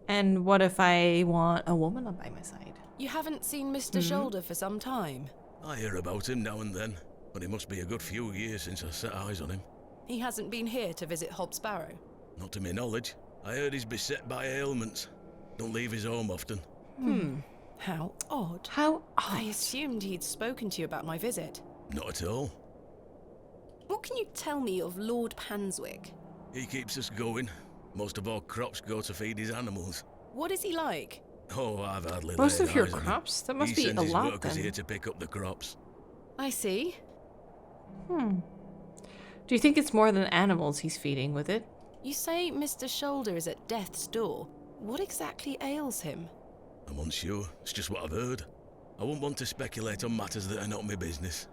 And what if I want a woman by my side? You haven't seen Mr. Shoulder for some time. I hear about him now and then, but it must be a good few years since I set eyes on him. He hasn't been here to visit Hobbs Barrow. Not to my knowledge. I heard he's beset by ailments. Don't leave his home often. How odd. How odd. I assumed he'd spoken to you about my visit. Not at all. What can you tell me of Lord Panswick? He keeps us going. Most of our crops go to feed his animals. What is he like? Oh, I've hardly Most laid of your eyes on him. crops? That must He be sends a his lot workers then. here to pick up the crops. I see. Do you think it's more than animals he's feeding with it? You say Mr. Shoulder is at death's door. What exactly ails him? I'm unsure. It's just what I've heard. I wouldn't want to speculate on matters that are not my business.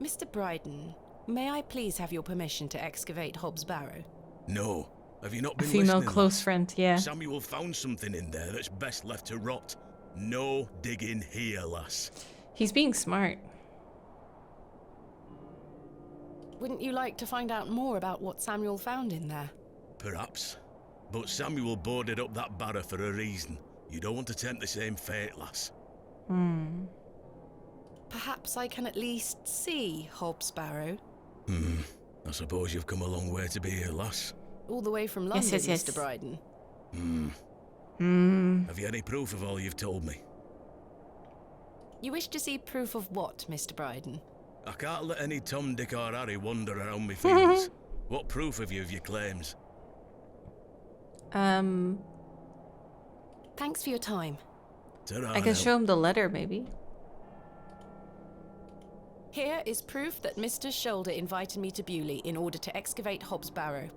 Mr. Bryden, may I please have your permission to excavate Hobbs Barrow? No. Have you not A been female listening, close lass? friend, yeah. Samuel found something in there that's best left to rot. No digging here, lass. He's being smart. Wouldn't you like to find out more about what Samuel found in there? Perhaps. But Samuel boarded up that barrow for a reason. You don't want to tempt the same fate, lass. Perhaps I can at least see Hobbs Barrow. I suppose you've come a long way to be here, lass. All the way from Yes, London, yes, yes. Mr. Bryden. Have you any proof of all you've told me? You wish to see proof of what, Mr. Bryden? I can't let any Tom, Dick or Harry wander around me fields. What proof have you of your claims? Thanks for your time. Ta-ra I can now. show him the letter, maybe. Here is proof that Mr. Shoulder invited me to Bewley in order to excavate Hobbs Barrow.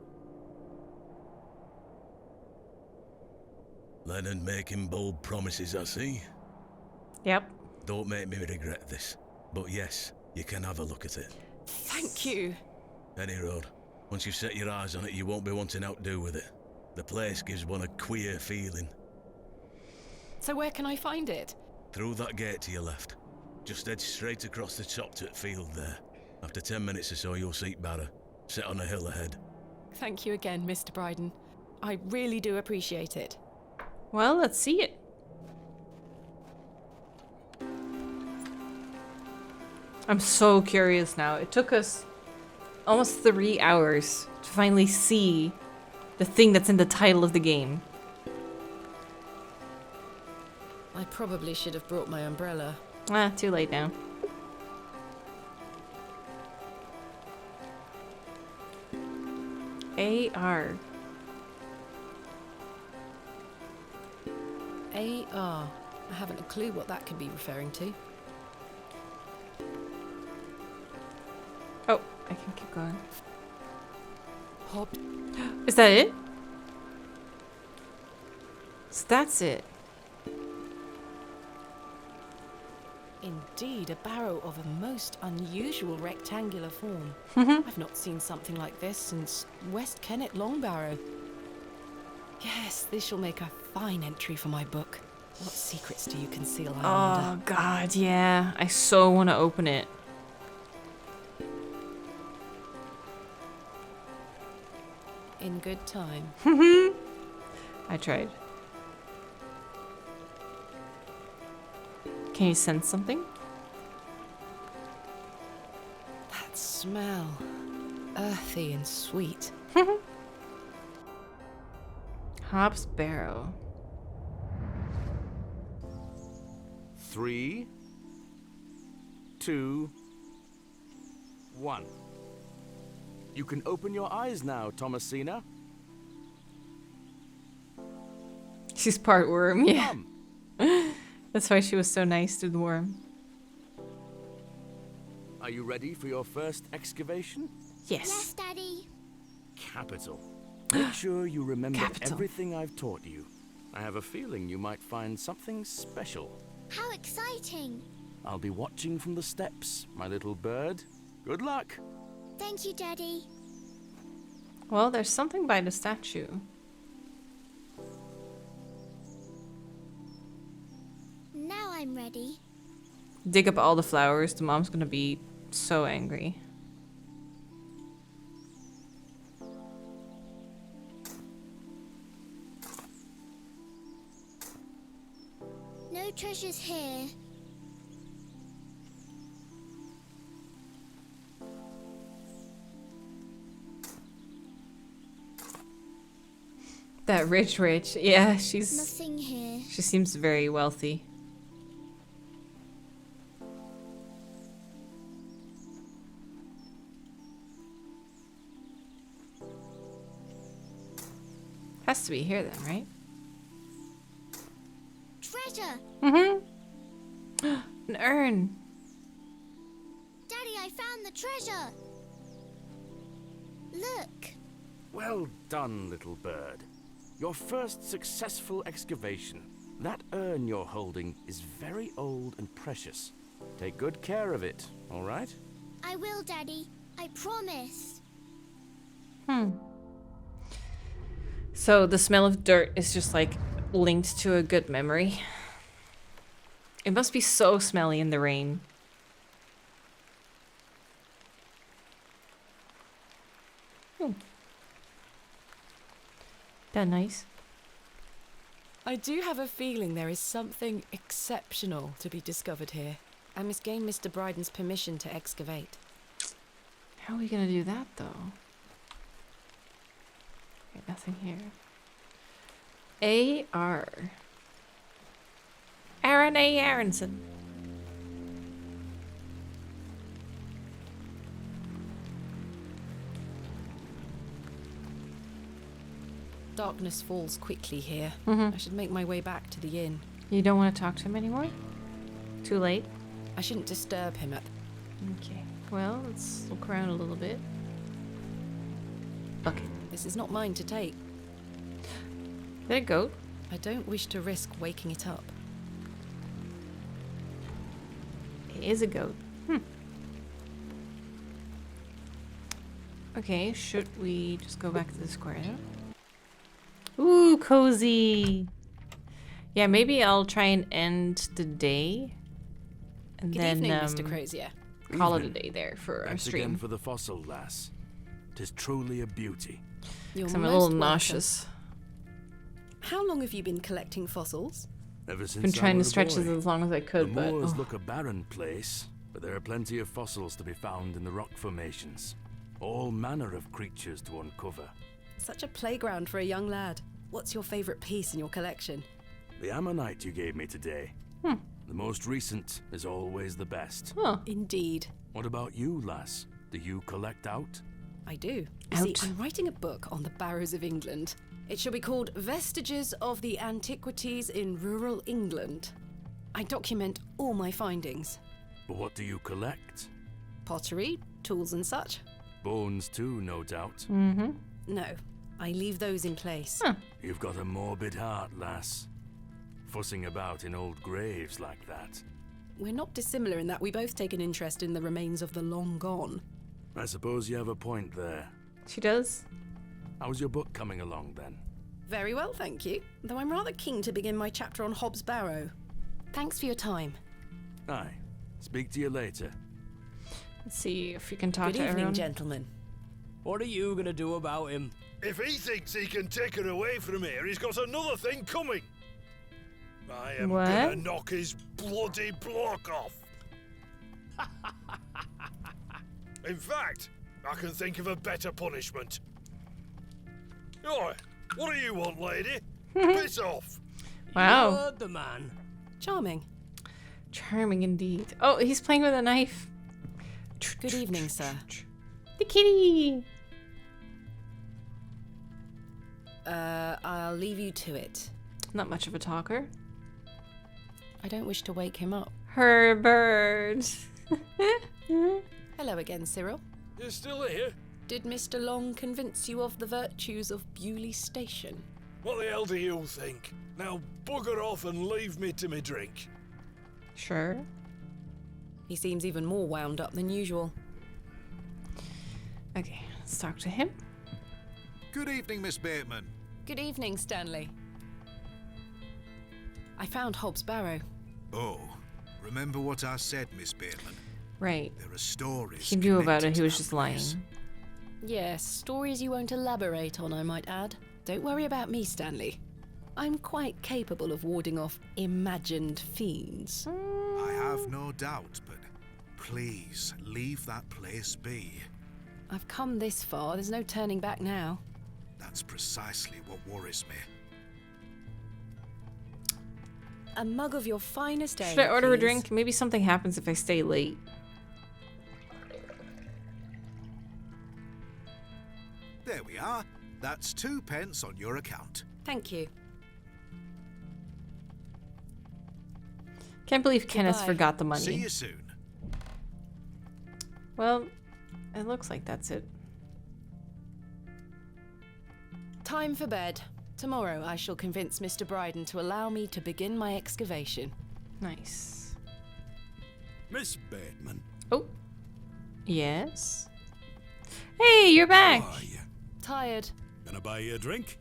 Leonard making bold promises, I see. Yep. Don't make me regret this. But yes, you can have a look at it. Thank you. Any road. Once you've set your eyes on it, you won't be wanting out to do with it. The place gives one a queer feeling. So where can I find it? Through that gate to your left. Just head straight across the top to the field there. After 10 minutes or so, you'll see Barrow, set on a hill ahead. Thank you again, Mr. Bryden. I really do appreciate it. Well, let's see it. I'm so curious now. It took us almost 3 hours to finally see the thing that's in the title of the game. I probably should have brought my umbrella. Ah, too late now. AR. AR. I haven't a clue what that could be referring to. Oh, I can keep going. Hobbs. Is that it? So that's it. Indeed, a barrow of a most unusual rectangular form. I've not seen something like this since West Kennet Long Barrow. Yes, this shall make a fine entry for my book. What secrets do you conceal, I Oh wonder? god, yeah. I so want to open it. In good time. I tried. Can you sense something? That smell. Earthy and sweet. Hobbs Barrow. 3, 2, 1. You can open your eyes now, Thomasina. She's part worm, yeah. Come. That's why she was so nice to the worm. Are you ready for your first excavation? Yes, Daddy. Capital. Make sure you remember Capital. everything I've taught you. I have a feeling you might find something special. How exciting. I'll be watching from the steps, my little bird. Good luck. Thank you, Daddy. Well, there's something by the statue. Now I'm ready. Dig up all the flowers. The mom's gonna be so angry. No treasures here. That rich. Yeah, Nothing here. she seems very wealthy. Has to be here then, right? Treasure! Mm-hmm. An urn. Daddy, I found the treasure! Look! Well done, little bird. Your first successful excavation. That urn you're holding is very old and precious. Take good care of it, all right? I will, Daddy. I promise. So the smell of dirt is just like linked to a good memory. It must be so smelly in the rain. That nice. I do have a feeling there is something exceptional to be discovered here. I must gain Mr. Bryden's permission to excavate. How are we gonna do that though? Okay, nothing here. A.R. Aaron A. Aronson. Darkness falls quickly here. Mhm. I should make my way back to the inn. You don't want to talk to him anymore? Too late? I shouldn't disturb him at... Okay. Well, let's look around a little bit. Okay. This is not mine to take. Is that a goat? I don't wish to risk waking it up. It is a goat. Okay, should we just go back to the square now? Ooh, cozy. Yeah, maybe I'll try and end the day. And Good then evening, Mr. Crozier. call it a day there for our Thanks stream. again for the fossil, lass. 'Tis truly a beauty. You're 'Cause I'm a most little welcome. nauseous. How long have you been collecting fossils? Ever since Been trying I to was a stretch boy. this as long as I could, the but moors oh. look a barren place, but there are plenty of fossils to be found in the rock formations. All manner of creatures to uncover. Such a playground for a young lad. What's your favourite piece in your collection? The ammonite you gave me today. The most recent is always the best. Indeed. What about you, lass? Do you collect out? I do. You see, I'm writing a book on the Barrows of England. It shall be called Vestiges of the Antiquities in Rural England. I document all my findings. But what do you collect? Pottery, tools and such. Bones too, no doubt. Mm-hmm. No, I leave those in place. You've got a morbid heart, lass. Fussing about in old graves like that. We're not dissimilar in that we both take an interest in the remains of the long gone. I suppose you have a point there. She does. How's your book coming along then? Very well, thank you. Though I'm rather keen to begin my chapter on Hobbs Barrow. Thanks for your time. Aye. Speak to you later. Let's see if we can talk Good to evening, everyone. gentlemen. What are you gonna do about him? If he thinks he can take her away from here, he's got another thing coming. I am What? gonna knock his bloody block off. In fact, I can think of a better punishment. Oi, what do you want, lady? Piss off. Wow. You're the man. Charming. Charming indeed. Oh, he's playing with a knife. Good evening, sir. The kitty. I'll leave you to it. Not much of a talker. I don't wish to wake him up. Her bird. Hello again, Cyril. You're still here? Did Mr. Long convince you of the virtues of Bewley Station? What the hell do you think? Now bugger off and leave me to me drink. Sure. He seems even more wound up than usual. Okay, let's talk to him. Good evening, Miss Bateman. Good evening, Stanley. I found Hobbs' Barrow. Oh, remember what I said, Miss Bateman? Right. There are stories. He knew about connected it, he to was that just place. lying. Yes, stories you won't elaborate on, I might add. Don't worry about me, Stanley. I'm quite capable of warding off imagined fiends. I have no doubt, but please leave that place be. I've come this far, there's no turning back now. That's precisely what worries me. A mug of your finest ale, Should I order a please. drink? Maybe something happens if I stay late. There we are. That's 2 pence on your account. Thank you. Can't believe Kenneth Goodbye. forgot the money. See you soon. Well, it looks like that's it. Time for bed. Tomorrow I shall convince Mr. Bryden to allow me to begin my excavation. Nice. Miss Bateman. Oh. Yes. Hey, you're back. How are you? Tired. Gonna buy you a drink?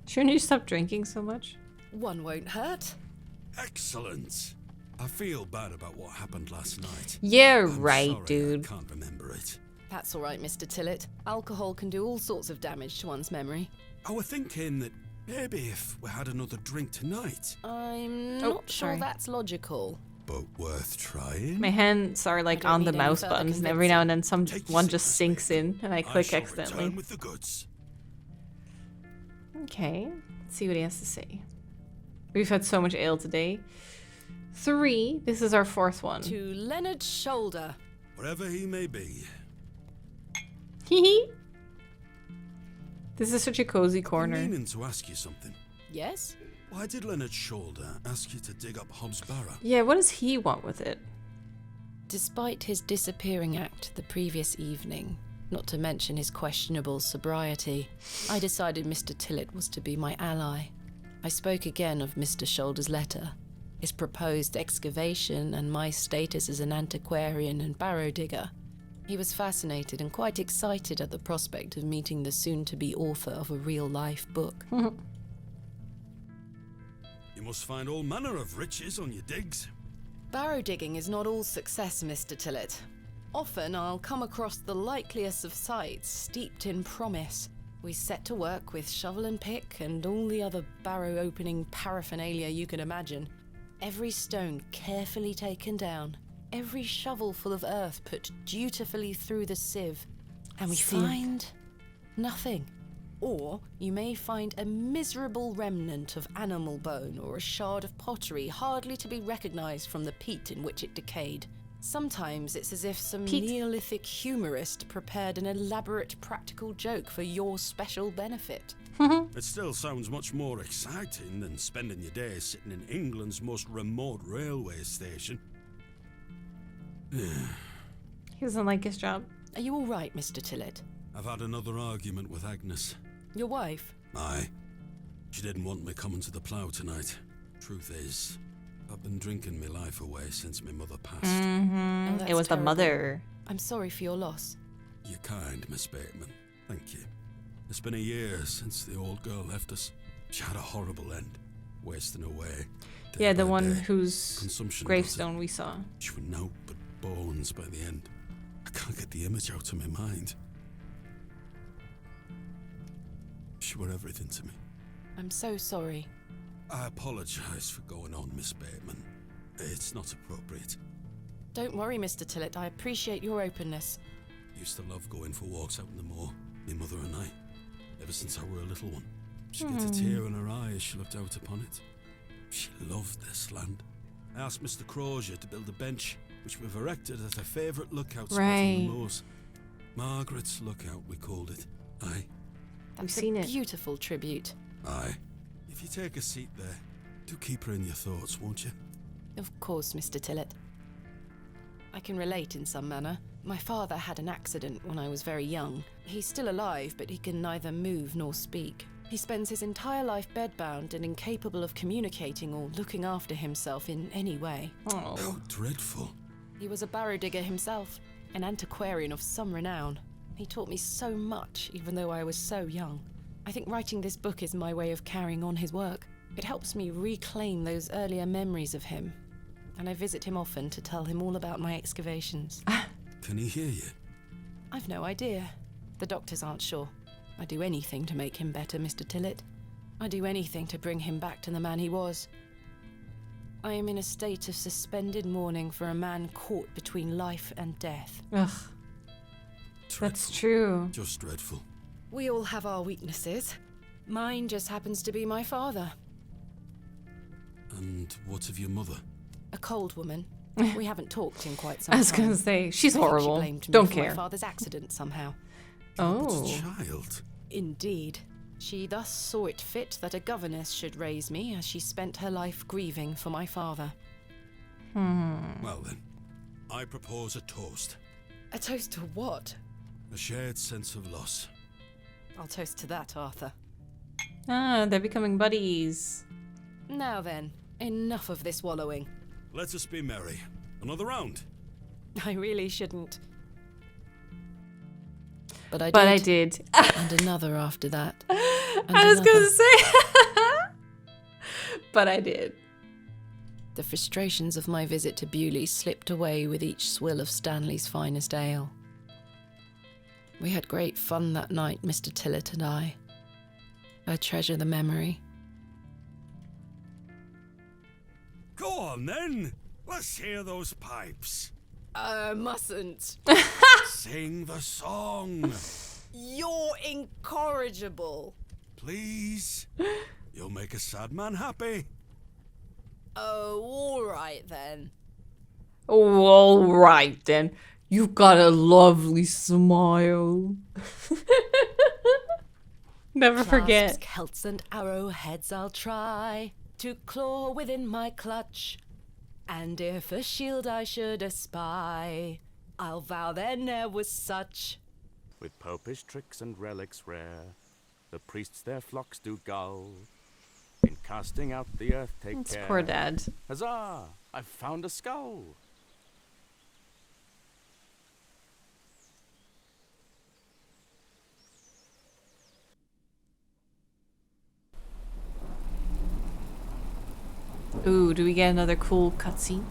Shouldn't you stop drinking so much? One won't hurt. Excellent. I feel bad about what happened last night. Yeah, I'm right, sorry dude. I can't remember it. That's all right, Mr. Tillett. Alcohol can do all sorts of damage to one's memory. I was thinking that maybe if we had another drink tonight, I'm Oh, not sure sorry. that's logical. but worth trying. My hands are like don't on the need any mouse further buttons, and every now and then Take your one seat, just Miss sinks in, Bateman. and I I click shall accidentally. return with the goods. Okay, let's see what he has to say. We've had so much ale today. 3. This is our 4th one. To Leonard's shoulder. Wherever he may be. Hee. This is such a cozy I'm corner. meaning to ask you something. Yes? Why did Leonard Shoulder ask you to dig up Hobbs' Barrow? Yeah, what does he want with it? Despite his disappearing act the previous evening, not to mention his questionable sobriety, I decided Mr. Tillett was to be my ally. I spoke again of Mr. Shoulder's letter, his proposed excavation, and my status as an antiquarian and barrow digger. He was fascinated and quite excited at the prospect of meeting the soon-to-be author of a real-life book. You must find all manner of riches on your digs. Barrow digging is not all success, Mr. Tillett. Often I'll come across the likeliest of sites steeped in promise. We set to work with shovel and pick and all the other barrow opening paraphernalia you can imagine. Every stone carefully taken down, every shovel full of earth put dutifully through the sieve, and we Sieve. find nothing. Or you may find a miserable remnant of animal bone or a shard of pottery hardly to be recognized from the peat in which it decayed. Sometimes it's as if some Peat. Neolithic humorist prepared an elaborate practical joke for your special benefit. It still sounds much more exciting than spending your days sitting in England's most remote railway station. He doesn't like his job. Are you all right, Mr. Tillett? I've had another argument with Agnes. Your wife? Aye. She didn't want me coming to the plough tonight. Truth is, I've been drinking my life away since my mother passed. Mm-hmm. Oh, that's It was terrible. the mother. I'm sorry for your loss. You're kind, Miss Bateman. Thank you. It's been a year since the old girl left us. She had a horrible end, wasting away. day Yeah, the by one day. whose Consumption does gravestone we saw. it. She was naught but bones by the end. I can't get the image out of my mind. She were everything to me. I'm so sorry. I apologise for going on, Miss Bateman. It's not appropriate. Don't worry, Mr. Tillett. I appreciate your openness. Used to love going for walks out in the moor, my mother and I, ever since I were a little one. She'd get a tear in her eye as she looked out upon it. She loved this land. I asked Mr. Crozier to build a bench, which we've erected at her favourite lookout spot on Right. the moors. Margaret's Lookout, we called it. Aye. We've That's seen a it. beautiful tribute. Aye. If you take a seat there, do keep her in your thoughts, won't you? Of course, Mr. Tillett. I can relate in some manner. My father had an accident when I was very young. He's still alive, but he can neither move nor speak. He spends his entire life bedbound and incapable of communicating or looking after himself in any way. Oh, how dreadful. He was a barrow digger himself, an antiquarian of some renown. He taught me so much, even though I was so young. I think writing this book is my way of carrying on his work. It helps me reclaim those earlier memories of him, and I visit him often to tell him all about my excavations. Can he hear you? I've no idea. The doctors aren't sure. I'd do anything to make him better, Mr. Tillett. I'd do anything to bring him back to the man he was. I am in a state of suspended mourning for a man caught between life and death. Ugh. That's true. Just dreadful. We all have our weaknesses. Mine just happens to be my father. And what of your mother? A cold woman. We haven't talked in quite some time. I was gonna say, she's I think horrible. She blamed me Don't for care. my father's accident somehow. Oh. But a child. Indeed. She thus saw it fit that a governess should raise me as she spent her life grieving for my father. Well then, I propose a toast. A toast to what? A shared sense of loss. I'll toast to that, Arthur. Ah, they're becoming buddies. Now then, enough of this wallowing. Let us be merry. Another round. I really shouldn't. But I did. And another after that. And I was another. gonna say. But I did. The frustrations of my visit to Bewley slipped away with each swill of Stanley's finest ale. We had great fun that night, Mr. Tillett and I. I treasure the memory. Go on then. Let's hear those pipes. Mustn't. Sing the song. You're incorrigible. Please. You'll make a sad man happy. Oh, all right then. Oh, all right then. You've got a lovely smile. Never forget. Clasps, celts and arrowheads I'll try to claw within my clutch. And if a shield I should espy, I'll vow there ne'er was such. With popish tricks and relics rare, the priests their flocks do gull. In casting out the earth take It's care. poor dad. Huzzah! I've found a skull. Ooh, do we get another cool cutscene?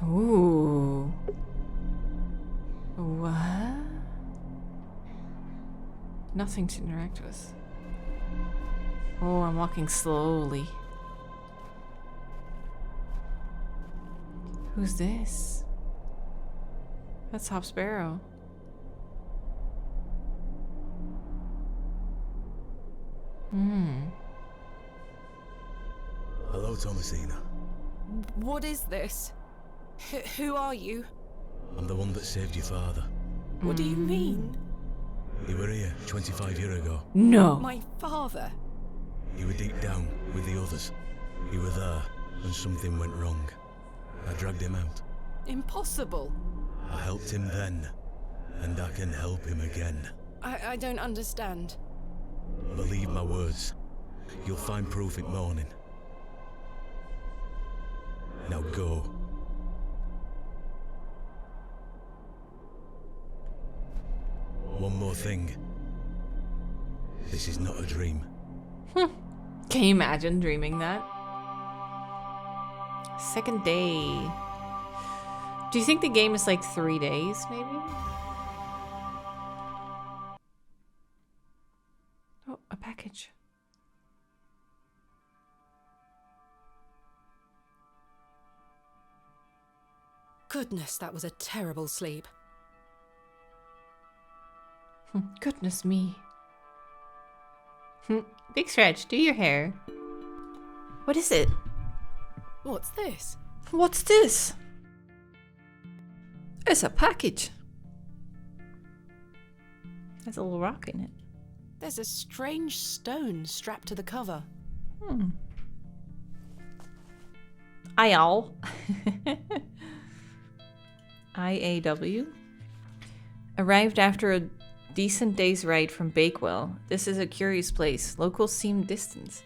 Ooh. What? Nothing to interact with. Oh, I'm walking slowly. Who's this? That's Hobbs Barrow. Hello, Thomasina. What is this? Who are you? I'm the one that saved your father. What do you mean? You were here 25 years ago. No. My father? You were deep down with the others. You were there when something went wrong. I dragged him out. Impossible. I helped him then, and I can help him again. I don't understand. Believe my words. You'll find proof in morning. Now go. One more thing. This is not a dream. Can you imagine dreaming that? Second day. Do you think the game is like 3 days, maybe? Oh, a package. Goodness, that was a terrible sleep. Goodness me. Big Stretch, do your hair. What is it? What's this? What's this? It's a package. There's a little rock in it. There's a strange stone strapped to the cover. Ayal. IAW. Arrived after a decent day's ride from Bakewell. This is a curious place. Locals seem distant.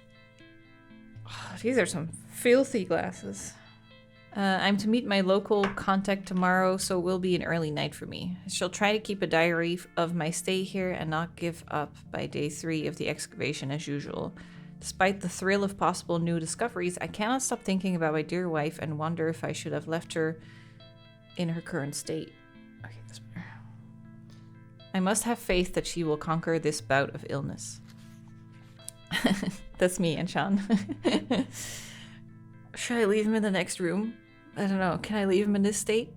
Oh, these are some filthy glasses. I'm to meet my local contact tomorrow, so it will be an early night for me. I shall try to keep a diary of my stay here and not give up by day 3 of the excavation as usual. Despite the thrill of possible new discoveries, I cannot stop thinking about my dear wife and wonder if I should have left her in her current state. Okay, that's better. I must have faith that she will conquer this bout of illness. That's me and Sean. Should I leave him in the next room? I don't know. Can I leave him in this state?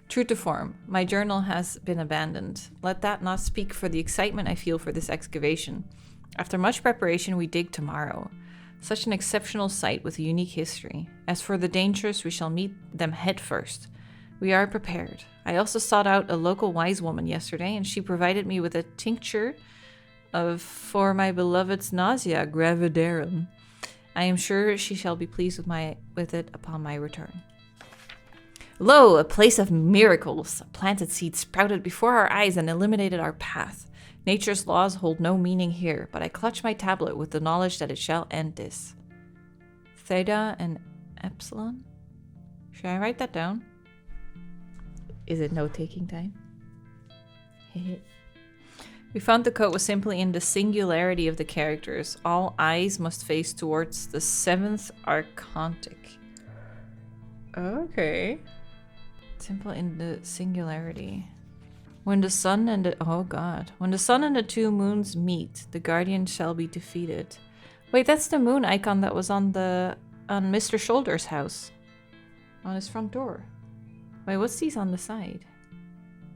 True to form, my journal has been abandoned. Let that not speak for the excitement I feel for this excavation. After much preparation, we dig tomorrow. Such an exceptional site with a unique history. As for the dangers, we shall meet them head first. We are prepared. I also sought out a local wise woman yesterday, and she provided me with a tincture for my beloved's nausea gravidarum. I am sure she shall be pleased with it upon my return. Lo, a place of miracles! A planted seed sprouted before our eyes and illuminated our path. Nature's laws hold no meaning here, but I clutch my tablet with the knowledge that it shall end this. Theta and Epsilon? Should I write that down? Is it note-taking time? We found the code was simply in the singularity of the characters. All eyes must face towards the 7th archontic. Okay. Simple in the singularity. When the sun and the... Oh god. When the sun and the 2 moons meet, the guardian shall be defeated. Wait, that's the moon icon that was on Mr. Shoulder's house. On his front door. Wait, what's these on the side?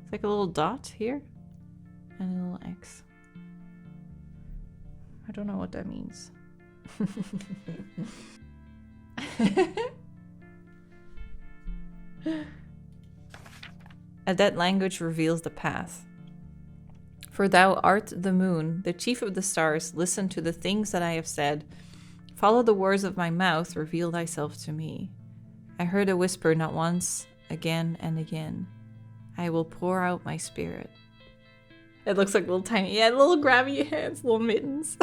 It's like a little dot here. And a little X. I don't know what that means. A dead language reveals the path. For thou art the moon, the chief of the stars. Listen to the things that I have said. Follow the words of my mouth. Reveal thyself to me. I heard a whisper not once, again and again. I will pour out my spirit. It looks like little tiny, little grabby hands, little mittens.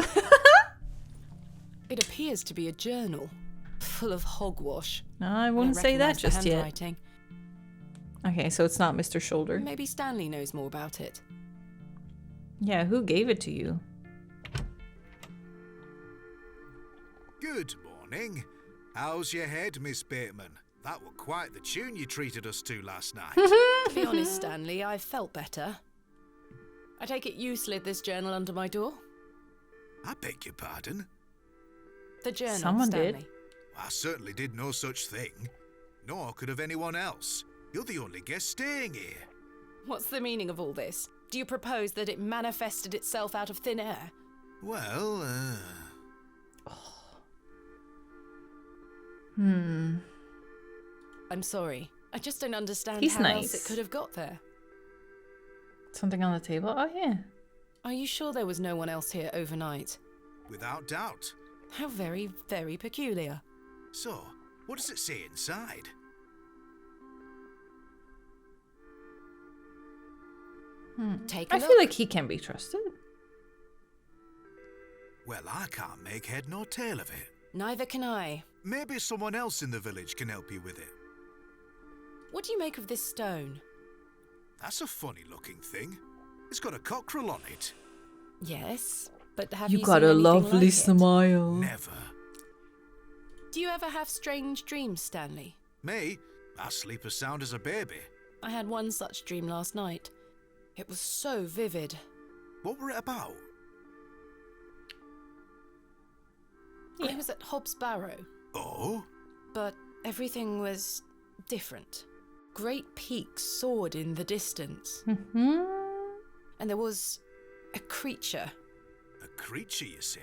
It appears to be a journal, full of hogwash. No, I wouldn't say that just yet. Okay, so it's not Mr. Shoulder. Maybe Stanley knows more about it. Yeah, who gave it to you? Good morning. How's your head, Miss Bateman? That were quite the tune you treated us to last night. To be honest, Stanley, I felt better. I take it you slid this journal under my door? I beg your pardon? The journal, Someone Stanley. did. I certainly did no such thing. Nor could have anyone else. You're the only guest staying here. What's the meaning of all this? Do you propose that it manifested itself out of thin air? Well, I'm sorry. I just don't understand He's how nice. else it could have got there. Something on the table? Oh, yeah. Are you sure there was no one else here overnight? without doubt. How very, very peculiar. So, what does it say inside? Take a I look. feel like he can be trusted. Well, I can't make head nor tail of it. Neither can I. Maybe someone else in the village can help you with it. What do you make of this stone? That's a funny looking thing. It's got a cockerel on it. Yes, but have You you got seen a anything lovely like it? smile. Never. Do you ever have strange dreams, Stanley? Me? I sleep as sound as a baby. I had one such dream last night. It was so vivid. What were it about? I was at Hobbs Barrow. Oh? But everything was different. Great peaks soared in the distance. Mm-hmm. And there was a creature. A creature, you say?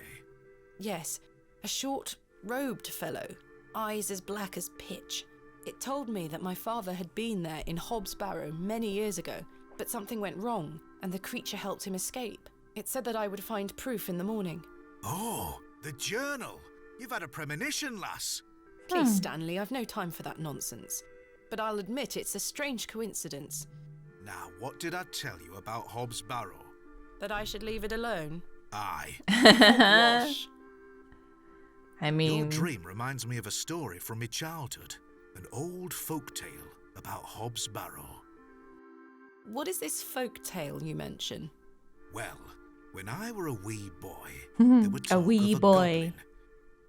Yes, a short, robed fellow, eyes as black as pitch. It told me that my father had been there in Hobbs Barrow many years ago, but something went wrong, and the creature helped him escape. It said that I would find proof in the morning. Oh, the journal. You've had a premonition, lass. Please, Stanley, I've no time for that nonsense. but I'll admit it's a strange coincidence. Now, what did I tell you about Hobbs Barrow? That I should leave it alone? Aye. Wash. I mean... Your dream reminds me of a story from my childhood. An old folk tale about Hobbs Barrow. What is this folk tale you mention? Well, when I were a wee boy, there were talk a wee of a boy. goblin.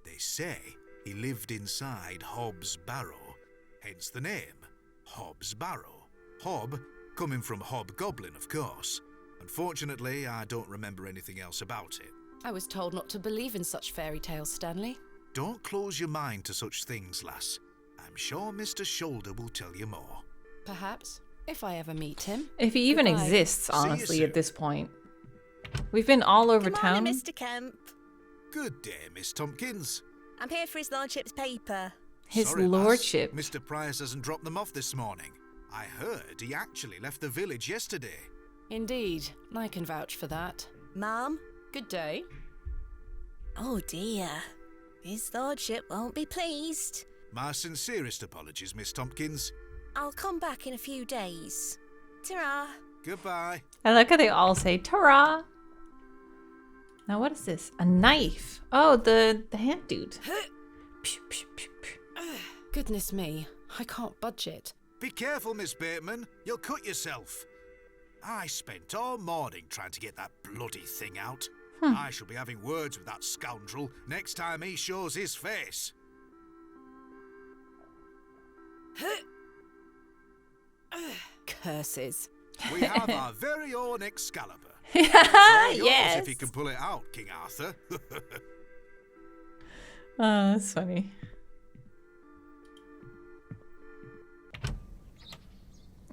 They say he lived inside Hobbs Barrow, hence the name, Hobbs Barrow. Hob, coming from hobgoblin, of course. Unfortunately, I don't remember anything else about it. I was told not to believe in such fairy tales, Stanley. Don't close your mind to such things, lass. I'm sure Mr. Shoulder will tell you more. Perhaps, if I ever meet him. If he even Goodbye. exists, honestly, at this point. We've been all over Good town. morning, Mr. Kemp. Good day, Miss Tompkins. I'm here for his lordship's paper. His Sorry, lass. lordship. Mr. Price hasn't dropped them off this morning. I heard he actually left the village yesterday. Indeed, I can vouch for that. Ma'am? Good day. Oh dear. His lordship won't be pleased. My sincerest apologies, Miss Tompkins. I'll come back in a few days. Ta-ra. Goodbye. I like how they all say ta-ra. Now what is this? A knife. Oh, the hand dude. Goodness me, I can't budge it. Be careful, Miss Bateman. You'll cut yourself. I spent all morning trying to get that bloody thing out. I shall be having words with that scoundrel next time he shows his face. Curses. We have our very own Excalibur. It's all yours Yes. if you can pull it out, King Arthur. Oh, that's funny.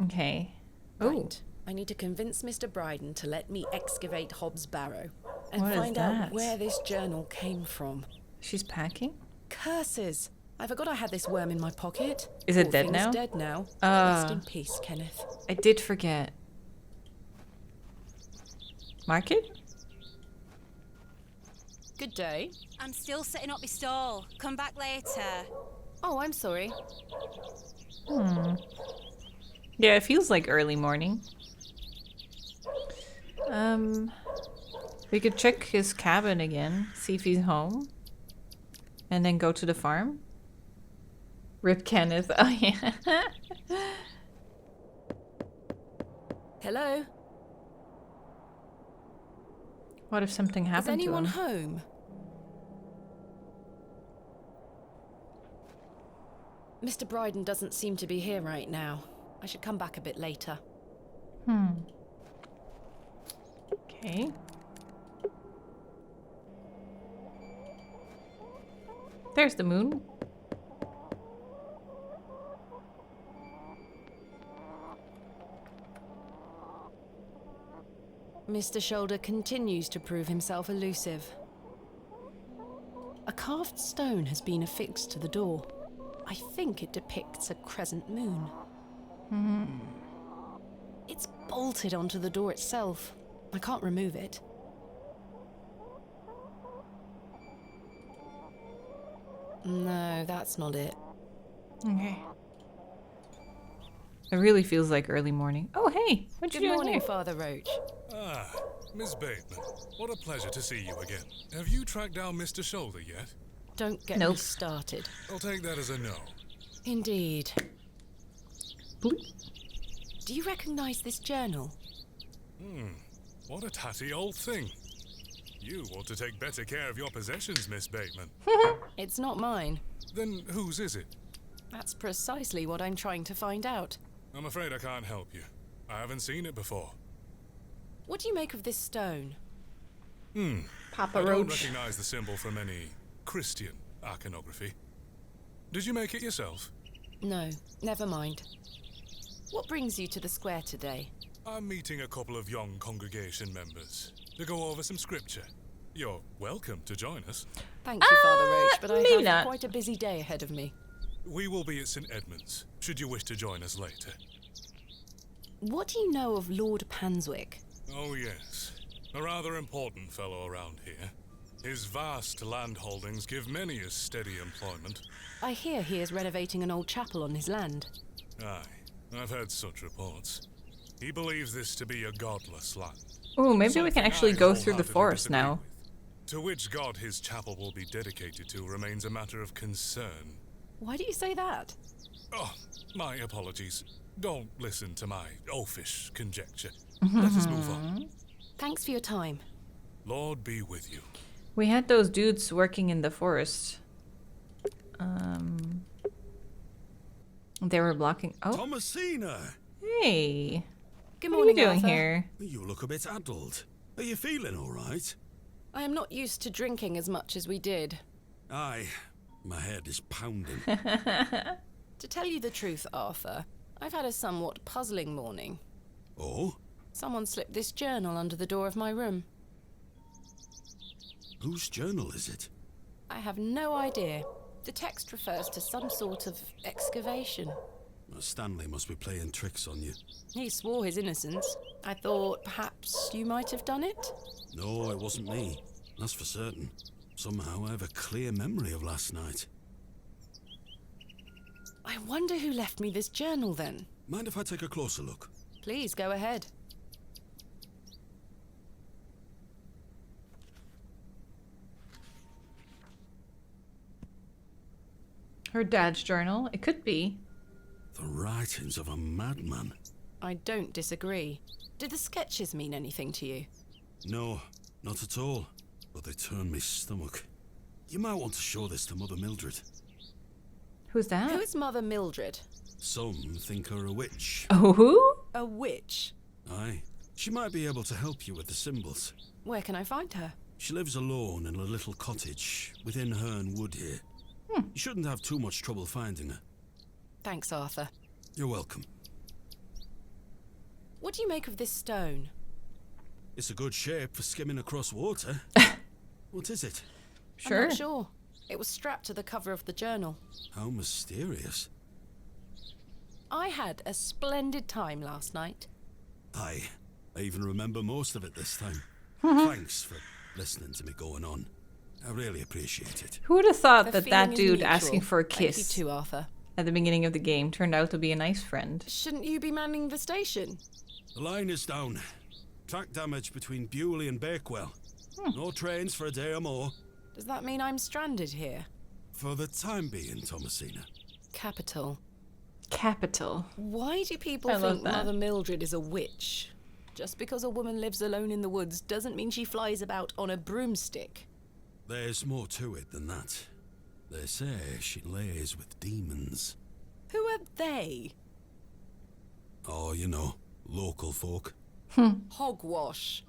Okay. Right. I need to convince Mr. Bryden to let me excavate Hobbs Barrow and What is find that? out where this journal came from. She's packing? Curses! I forgot I had this worm in my pocket. Is it Poor dead thing's now? dead now. Ah. Rest in peace, Kenneth. I did forget. Market? Good day. I'm still setting up my stall. Come back later. Oh, I'm sorry. Yeah, it feels like early morning. We could check his cabin again, see if he's home. And then go to the farm. Rip Kenneth. Oh, yeah. Hello? What if something Is happened to anyone him? home? Mr. Bryden doesn't seem to be here right now. I should come back a bit later. Okay. There's the moon. Mr. Shoulder continues to prove himself elusive. A carved stone has been affixed to the door. I think it depicts a crescent moon. It's bolted onto the door itself. I can't remove it. No, that's not it. Okay. It really feels like early morning. Oh, hey. What you Good doing morning, here? Father Roach. Ah, Miss Bateman. What a pleasure to see you again. Have you tracked down Mr. Shoulder yet? Don't get me started. I'll take that as a no. Indeed. Do you recognize this journal? What a tatty old thing. You ought to take better care of your possessions, Miss Bateman. It's not mine. Then whose is it? That's precisely what I'm trying to find out. I'm afraid I can't help you. I haven't seen it before. What do you make of this stone? Papa I don't Roach. recognize the symbol from any Christian iconography. Did you make it yourself? No, never mind. What brings you to the square today? I'm meeting a couple of young congregation members to go over some scripture. You're welcome to join us. Thank you, Father Roach, but I maybe have not. quite a busy day ahead of me. We will be at St. Edmund's, should you wish to join us later. What do you know of Lord Panswick? Oh yes, a rather important fellow around here. His vast land holdings give many a steady employment. I hear he is renovating an old chapel on his land. Aye, I've heard such reports. He believes this to be a godless land. Oh, maybe we can Something actually I go through the wholeheartedly forest disagree now. with. To which god his chapel will be dedicated to remains a matter of concern. Why do you say that? Oh, my apologies. Don't listen to my oafish conjecture. Let us move on. Thanks for your time. Lord be with you. We had those dudes working in the forest. They were blocking. Oh, Thomasina! hey. Good What morning, are you doing Arthur. here? You look a bit addled. Are you feeling all right? I am not used to drinking as much as we did. Aye, my head is pounding. To tell you the truth, Arthur, I've had a somewhat puzzling morning. Oh? Someone slipped this journal under the door of my room. Whose journal is it? I have no idea. The text refers to some sort of excavation. Stanley must be playing tricks on you. He swore his innocence. I thought perhaps you might have done it? No, it wasn't me. That's for certain. Somehow I have a clear memory of last night. I wonder who left me this journal then. Mind if I take a closer look? Please go ahead. Her dad's journal. It could be. The writings of a madman. I don't disagree. Did the sketches mean anything to you? No, not at all. But they turn me stomach. You might want to show this to Mother Mildred. Who's that? Who is Mother Mildred? Some think her a witch. Oh, who? A witch? Aye. She might be able to help you with the symbols. Where can I find her? She lives alone in a little cottage within Herne Wood here. You shouldn't have too much trouble finding her. Thanks, Arthur. You're welcome. What do you make of this stone? It's a good shape for skimming across water. What is it? I'm not sure. It was strapped to the cover of the journal. How mysterious. I had a splendid time last night. Aye. I even remember most of it this time. Thanks for listening to me going on. I really appreciate it. Who would have thought The that feeling that is dude mutual. asking for a Thank you kiss too, Arthur. at the beginning of the game turned out to be a nice friend? Shouldn't you be manning the station? The line is down. Track damage between Bewley and Bakewell. No trains for a day or more. Does that mean I'm stranded here? For the time being, Thomasina. Capital. Capital. Why do people I love think that. Mother Mildred is a witch? Just because a woman lives alone in the woods doesn't mean she flies about on a broomstick. There's more to it than that. They say she lays with demons. Who are they? Oh, you know, local folk. Hogwash.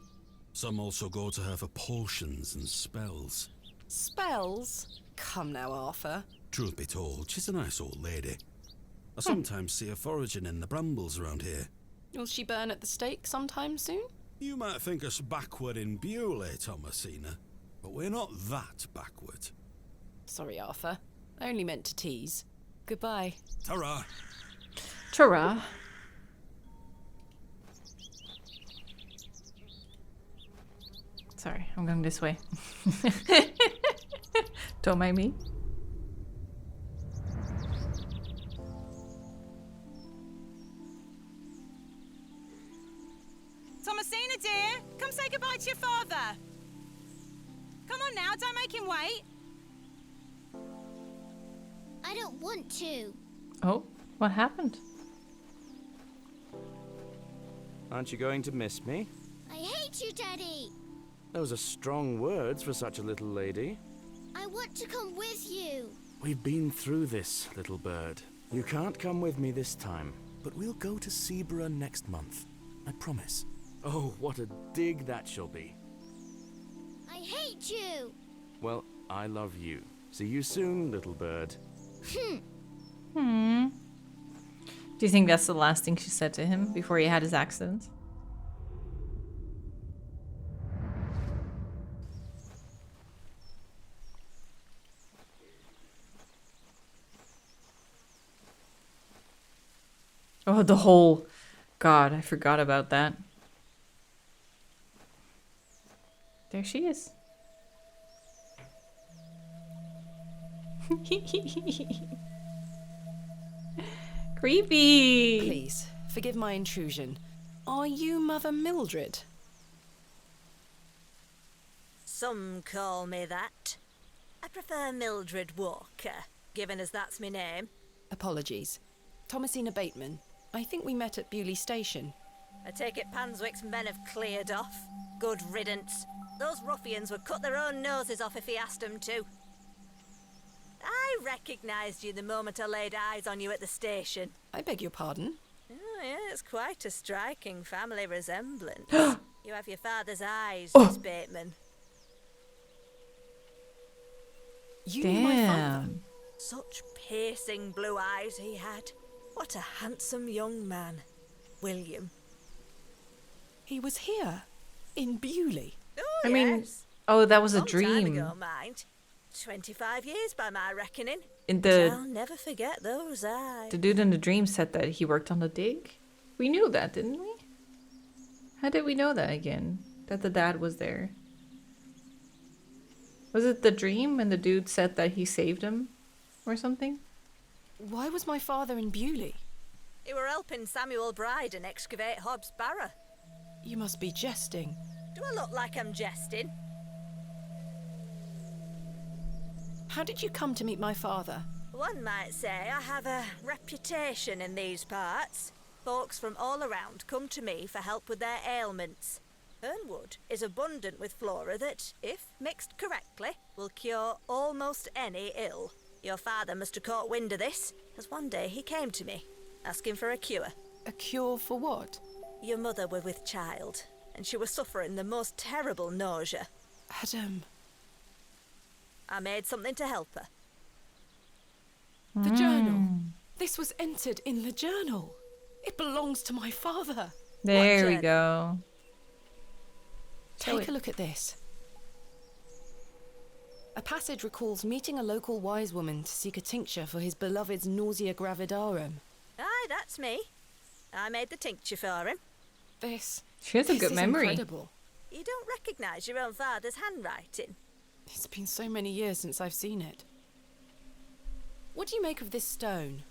Some also go to her for potions and spells. Spells? Come now, Arthur. Truth be told, she's a nice old lady. I sometimes see her foraging in the brambles around here. Will she burn at the stake sometime soon? You might think us backward in Bewley, Thomasina, but we're not that backward. Sorry, Arthur. I only meant to tease. Goodbye. Ta-ra! Ta-ra. Sorry, I'm going this way. Don't mind me. Thomasina, dear, come say goodbye to your father. Come on now, don't make him wait. I don't want to. Oh, what happened? Aren't you going to miss me? I hate you, Daddy. Those are strong words for such a little lady. I want to come with you. We've been through this, little bird. You can't come with me this time, but we'll go to Seaborough next month. I promise. Oh, what a dig that shall be. I hate you. Well, I love you. See you soon, little bird. Do you think that's the last thing she said to him before he had his accident? Oh, the whole... God, I forgot about that. There she is. Creepy. Please, forgive my intrusion. Are you Mother Mildred? Some call me that. I prefer Mildred Walker, given as that's my name. Apologies. Thomasina Bateman. I think we met at Bewley Station. I take it Panswick's men have cleared off. Good riddance. Those ruffians would cut their own noses off if he asked them to. I recognised you the moment I laid eyes on you at the station. I beg your pardon? Oh, yeah, it's quite a striking family resemblance. You have your father's eyes, Miss Bateman. You knew my father? Damn. Such piercing blue eyes he had. What a handsome young man. William. He was here, in Bewley. Oh, I mean, yes. oh, that was a Long time dream. ago, mind. 25 years by my reckoning. In But I'll the never forget those eyes. the dude in the dream said that he worked on the dig. We knew that, didn't we? How did we know that again? That the dad was there. Was it the dream and the dude said that he saved him or something? Why was my father in Bewley? You were helping Samuel Bryden excavate Hobbs Barrow. You must be jesting. Do I look like I'm jesting? How did you come to meet my father? One might say I have a reputation in these parts. Folks from all around come to me for help with their ailments. Hernwood is abundant with flora that, if mixed correctly, will cure almost any ill. Your father must have caught wind of this, as one day he came to me, asking for a cure. A cure for what? Your mother were with child, and she was suffering the most terrible nausea. Adam. I made something to help her. The journal. This was entered in the journal. It belongs to my father. There we go. Take a look at this. A passage recalls meeting a local wise woman to seek a tincture for his beloved's nausea gravidarum. Aye, that's me. I made the tincture for him. She has a good is memory. Incredible. You don't recognise your own father's handwriting? It's been so many years since I've seen it. What do you make of this stone?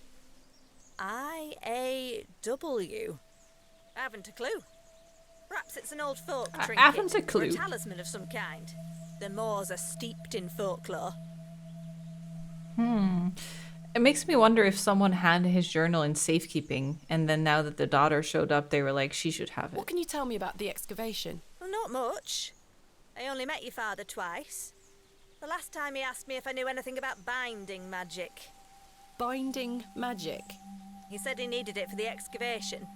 I-A-W. I haven't a clue. Perhaps it's an old folk I trinket haven't a or clue. a talisman of some kind. The moors are steeped in folklore. It makes me wonder if someone had his journal in safekeeping, and then now that the daughter showed up, they were like, she should have it. What can you tell me about the excavation? Well, not much. I only met your father twice. The last time he asked me if I knew anything about binding magic. Binding magic? He said he needed it for the excavation.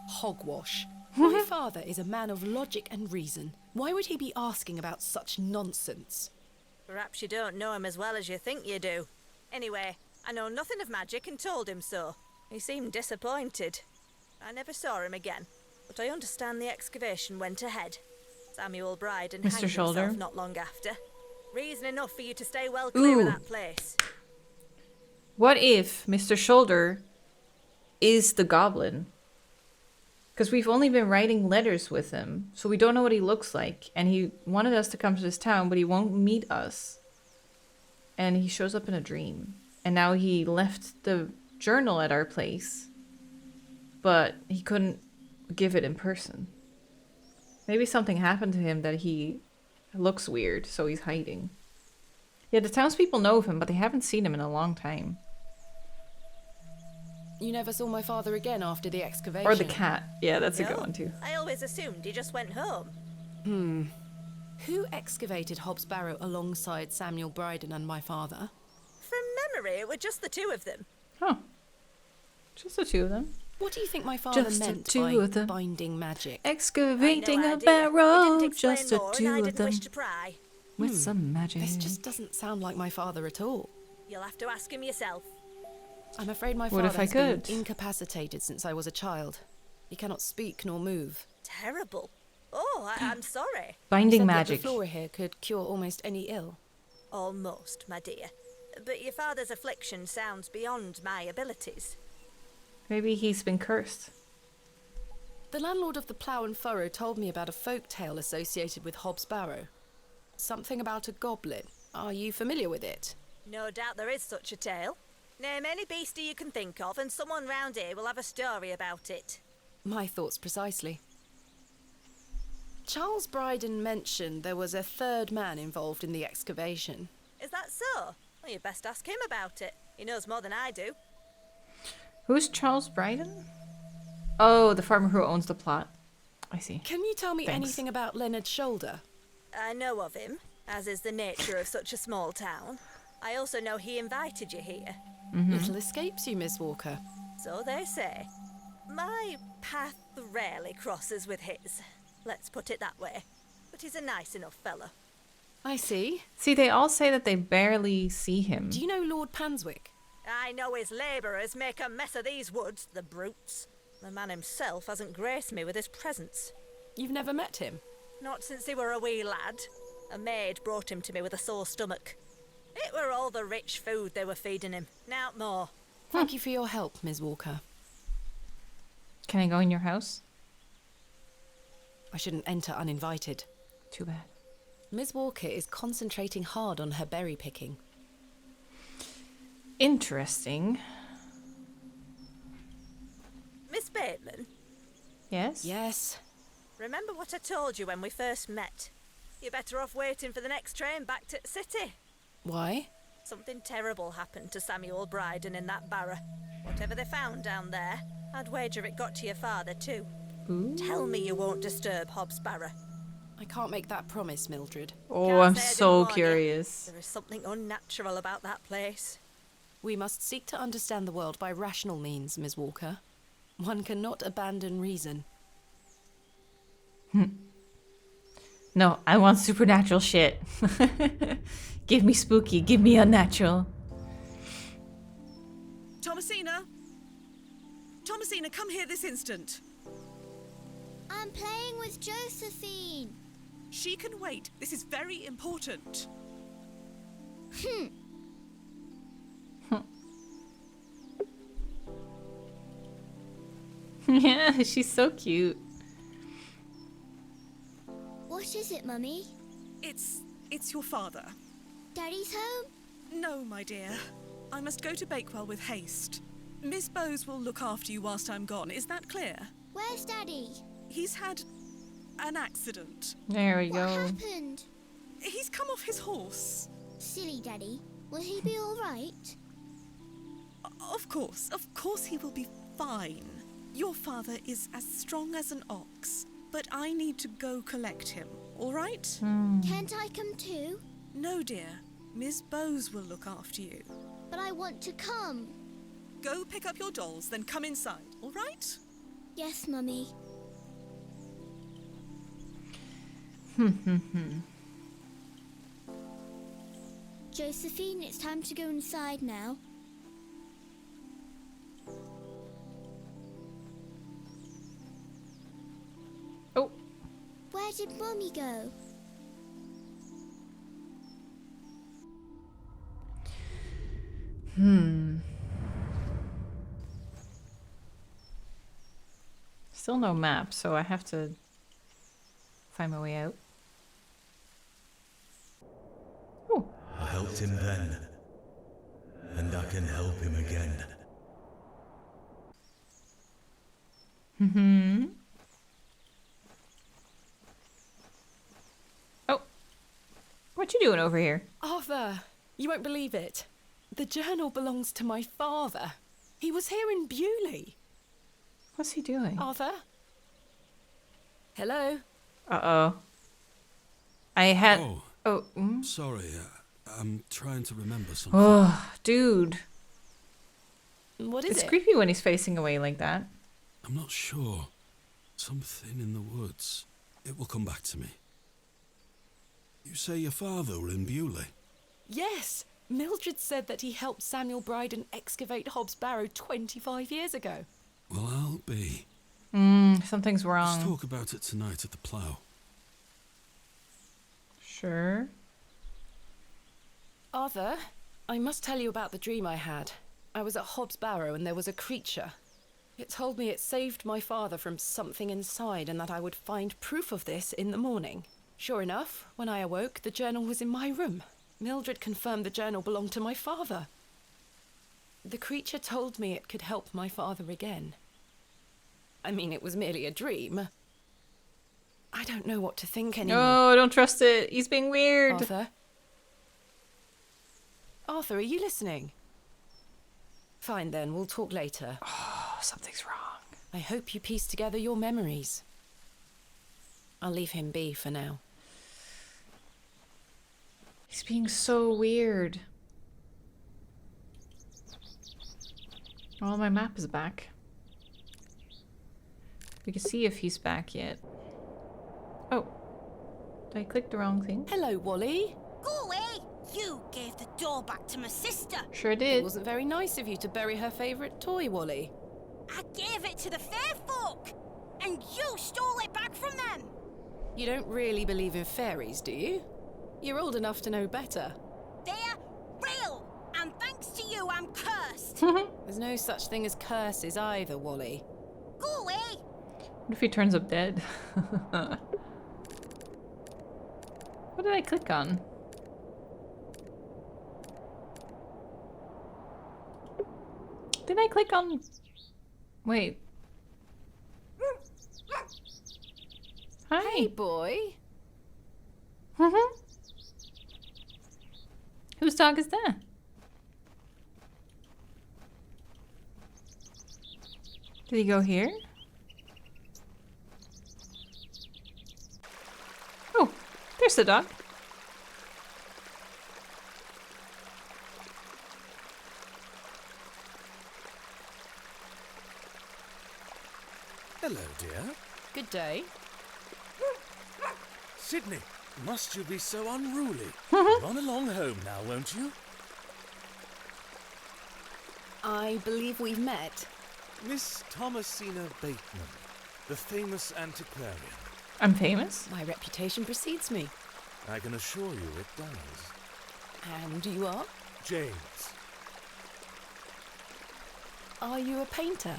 Hogwash. My father is a man of logic and reason. Why would he be asking about such nonsense? Perhaps you don't know him as well as you think you do. Anyway, I know nothing of magic and told him so. He seemed disappointed. I never saw him again, but I understand the excavation went ahead. Samuel Bryden Mr. hanged Shoulder? himself not long after. Reason enough for you to stay well clear of Ooh. that place. What if Mr. Shoulder is the goblin? Because we've only been writing letters with him, so we don't know what he looks like. And he wanted us to come to this town, but he won't meet us. And he shows up in a dream. And now he left the journal at our place, but he couldn't give it in person. Maybe something happened to him that he looks weird, so he's hiding. Yeah, the townspeople know of him, but they haven't seen him in a long time. You never saw my father again after the excavation? Or the cat. Yeah, that's a good No, one too. I always assumed he just went home. Who excavated Hobbs Barrow alongside Samuel Bryden and my father? From memory, it were just the two of them. Huh. Just the two of them. What do you think my father Just the meant two by of them. binding magic? Excavating No a idea. barrow, He didn't explain just the more, and two I of didn't them. wish to pry. With some magic. This just doesn't sound like my father at all. You'll have to ask him yourself. I'm afraid my What father if I has been could? incapacitated since I was a child. He cannot speak nor move. Terrible. Oh, I'm sorry. Binding He said magic. That the flora here could cure almost any ill. Almost, my dear. But your father's affliction sounds beyond my abilities. Maybe he's been cursed. The landlord of the Plough and Furrow told me about a folk tale associated with Hobbs Barrow. Something about a goblin. Are you familiar with it? No doubt there is such a tale. Name any beastie you can think of, and someone round here will have a story about it. My thoughts precisely. Charles Bryden mentioned there was a third man involved in the excavation. Is that so? Well, you best ask him about it. He knows more than I do. Who's Charles Bryden? Oh, the farmer who owns the plot. I see. Can you tell me Thanks. anything about Leonard Shoulder? I know of him, as is the nature of such a small town. I also know he invited you here. Little escapes you, Miss Walker. So they say. My path rarely crosses with his. Let's put it that way. But he's a nice enough fella. I see. See, they all say that they barely see him. Do you know Lord Panswick? I know his labourers make a mess of these woods, the brutes. The man himself hasn't graced me with his presence. You've never met him? Not since he were a wee lad. A maid brought him to me with a sore stomach. It were all the rich food they were feeding him, nowt more. Thank you for your help, Miss Walker. Can I go in your house? I shouldn't enter uninvited. Too bad. Miss Walker is concentrating hard on her berry picking. Interesting. Miss Bateman? Yes? Yes. Remember what I told you when we first met? You're better off waiting for the next train back to the city. Why? Something terrible happened to Samuel Bryden in that Barrow. Whatever they found down there, I'd wager it got to your father too. Ooh. Tell me you won't disturb Hobbs Barrow. I can't make that promise, Mildred. Oh, Can't I'm say I didn't so warn you. curious. There is something unnatural about that place. We must seek to understand the world by rational means, Miss Walker. One cannot abandon reason. No, I want supernatural shit. Give me spooky, give me unnatural. Thomasina! Thomasina, come here this instant. I'm playing with Josephine. She can wait. This is very important. Yeah, she's so cute. What is it, Mummy? It's your father. Daddy's home? No, my dear. I must go to Bakewell with haste. Miss Bowes will look after you whilst I'm gone. Is that clear? Where's Daddy? He's had an accident. There we go. What happened? He's come off his horse. Silly Daddy. Will he be all right? Of course he will be fine. Your father is as strong as an ox, but I need to go collect him, all right? Can't I come too? No, dear. Miss Bowes will look after you. But I want to come. Go pick up your dolls, then come inside, all right? Yes, Mummy. Josephine, it's time to go inside now. Oh. Where did Mummy go? Still no map, so I have to find my way out. Oh. I helped him then, and I can help him again. Oh. What you doing over here? Arthur, you won't believe it. The journal belongs to my father. He was here in Bewley. What's he doing? Arthur? Hello? Uh-oh. I had... Oh. Sorry, I'm trying to remember something. Oh, dude. What is It's it? creepy when he's facing away like that. I'm not sure. Something in the woods. It will come back to me. You say your father were in Bewley? Yes. Mildred said that he helped Samuel Bryden excavate Hobbs Barrow 25 years ago. Well, I'll be. Something's wrong. Let's talk about it tonight at the plough. Sure. Arthur, I must tell you about the dream I had. I was at Hobbs Barrow and there was a creature. It told me it saved my father from something inside and that I would find proof of this in the morning. Sure enough, when I awoke, the journal was in my room. Mildred confirmed the journal belonged to my father. The creature told me it could help my father again. I mean, it was merely a dream. I don't know what to think anymore. No, don't trust it. He's being weird. Arthur? Arthur, are you listening? Fine then, we'll talk later. Oh, something's wrong. I hope you piece together your memories. I'll leave him be for now. He's being so weird. Oh, my map is back. We can see if he's back yet. Oh. Did I click the wrong thing? Hello, Wally. Go away! You gave the door back to my sister. Sure did. It wasn't very nice of you to bury her favourite toy, Wally. I gave it to the fair folk, and you stole it back from them. You don't really believe in fairies, do you? You're old enough to know better. They're real, and thanks to you, I'm cursed. There's no such thing as curses either, Wally. Go away! What if he turns up dead? What did I click on? Did I click on... Wait. Hi. Hey, boy. Whose dog is that? Did he go here? Oh, there's the dog. Hello, dear. Good day. Sydney, must you be so unruly? Run along home now, won't you? I believe we've met. Miss Thomasina Bateman, the famous antiquarian. I'm famous? My reputation precedes me. I can assure you it does. And you are? James. Are you a painter?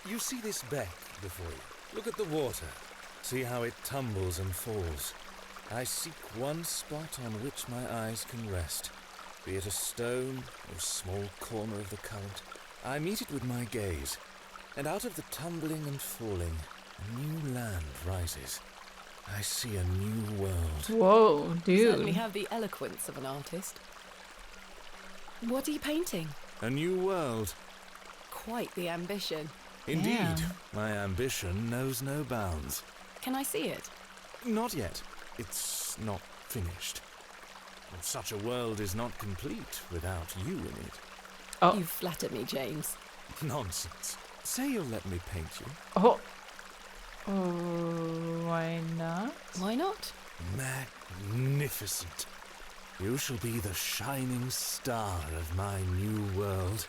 You see this beck before you? Look at the water. See how it tumbles and falls. I seek one spot on which my eyes can rest, be it a stone or a small corner of the current. I meet it with my gaze, and out of the tumbling and falling, a new land rises. I see a new world. Whoa, dude. You certainly have the eloquence of an artist. What are you painting? A new world. Quite the ambition. Indeed, Yeah. my ambition knows no bounds. Can I see it? Not yet. It's not finished. And such a world is not complete without you in it. Oh. You flatter me, James. Nonsense. Say you'll let me paint you. Oh. Oh, why not? Why not? Magnificent. You shall be the shining star of my new world.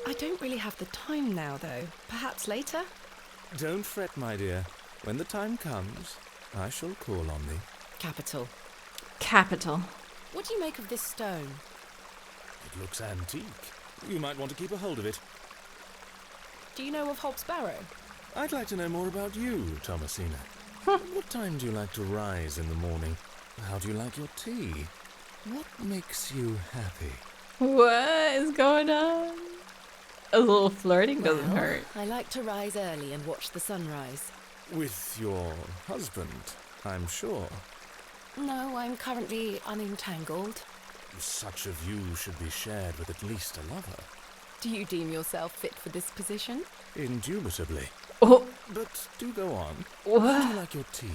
I don't really have the time now, though. Perhaps later? Don't fret, my dear. When the time comes, I shall call on thee. Capital. Capital. What do you make of this stone? It looks antique. You might want to keep a hold of it. Do you know of Hobbs Barrow? I'd like to know more about you, Thomasina. What time do you like to rise in the morning? How do you like your tea? What makes you happy? What is going on? A little flirting doesn't Well, hurt. I like to rise early and watch the sunrise. With your husband, I'm sure. No, I'm currently unentangled. Such a view should be shared with at least a lover. Do you deem yourself fit for this position? Indubitably. Oh. But do go on. What? How do you like your tea?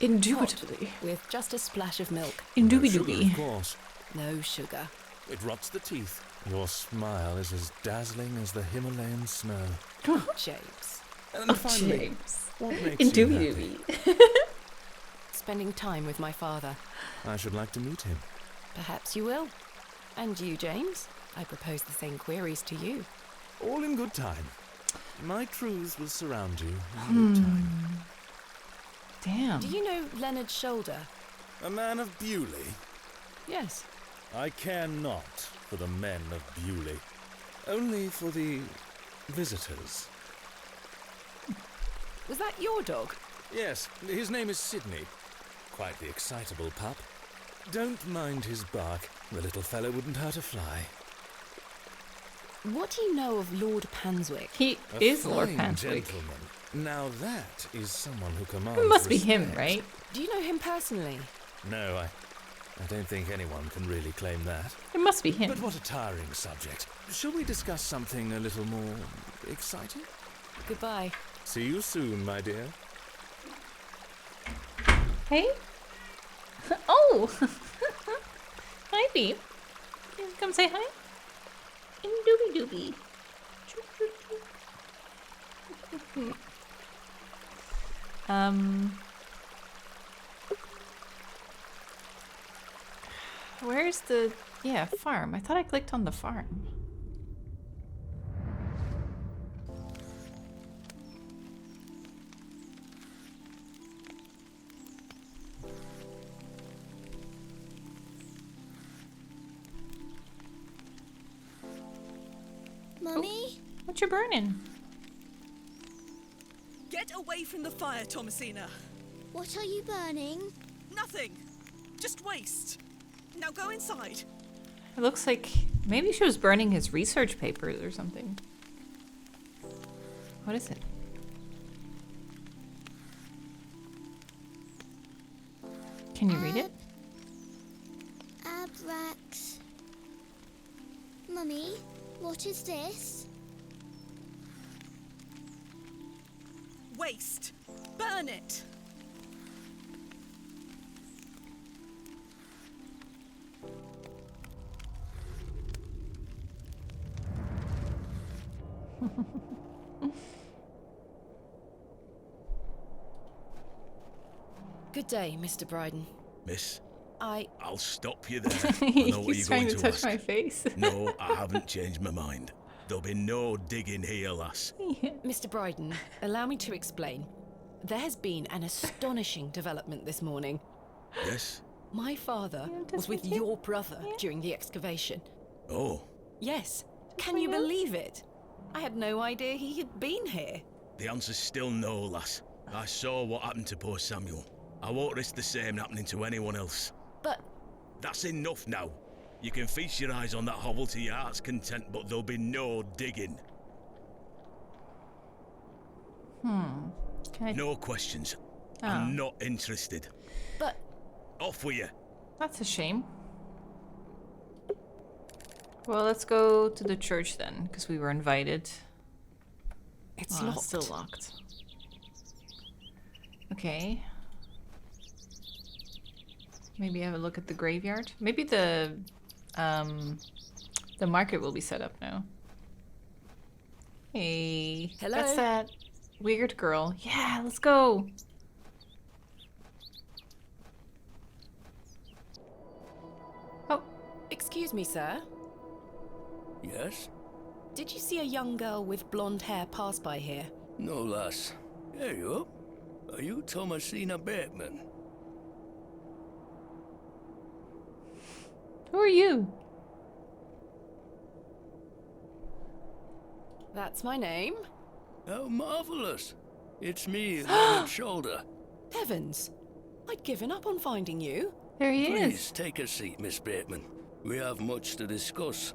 Indubitably. Hot, with just a splash of milk. Indubitably. No sugar, of course. No sugar. It rots the teeth. Your smile is as dazzling as the Himalayan snow. James. And finally, James. what makes Indubitably. you happy? Spending time with my father. I should like to meet him. Perhaps you will. And you, James? I propose the same queries to you. All in good time. My truths will surround you in good time. Damn. Do you know Leonard Shoulder? A man of Bewley? Yes. I care not for the men of Bewley. Only for the visitors. Was that your dog? Yes, his name is Sydney. Quite the excitable pup. Don't mind his bark. The little fellow wouldn't hurt a fly. what do you know of Lord Panswick? He is Lord Panswick. Gentleman. Now that is someone who commands It must be him, respect. right? Do you know him personally? No, I don't think anyone can really claim that. It must be him. But what a tiring subject. Shall we discuss something a little more exciting? Goodbye. See you soon, my dear. Hey? Oh! Hi, Beep. Come say hi. Doobie doobie. Where's the farm? I thought I clicked on the farm. Mummy? What you burning? Get away from the fire, Thomasina. What are you burning? Nothing. Just waste. Now go inside. It looks like maybe she was burning his research papers or something. What is it? Can you read it? Abrax. Mummy, what is this? Waste. Burn it. Good day, Mr. Bryden. Miss, I'll stop you there. I know what He's you're trying going to to touch ask. my face. No, I haven't changed my mind. There'll be no digging here, lass. Mr. Bryden, allow me to explain. There has been an astonishing development this morning. Yes? My father was with your brother during the excavation. Oh, Yes. Can you believe it? I had no idea he had been here. the answer's still no, lass. I saw what happened to poor Samuel. I won't risk the same happening to anyone else. But... That's enough now. You can feast your eyes on that hovel to your heart's content, but there'll be no digging. No questions. I'm not interested. But... Off with you. That's a shame. Well, let's go to the church then, because we were invited. It's locked. Still locked. Okay. Maybe have a look at the graveyard. Maybe the market will be set up now. Hey. Hello? That's that weird girl. Yeah, let's go. Oh. Excuse me, sir. Yes? Did you see a young girl with blonde hair pass by here? No, lass. Here you are. Are you Thomasina Bateman? Who are you? That's my name. How marvellous. It's me, Leonard Shoulder. Heavens. I'd given up on finding you. There he Please take a seat, Miss Bateman. We have much to discuss.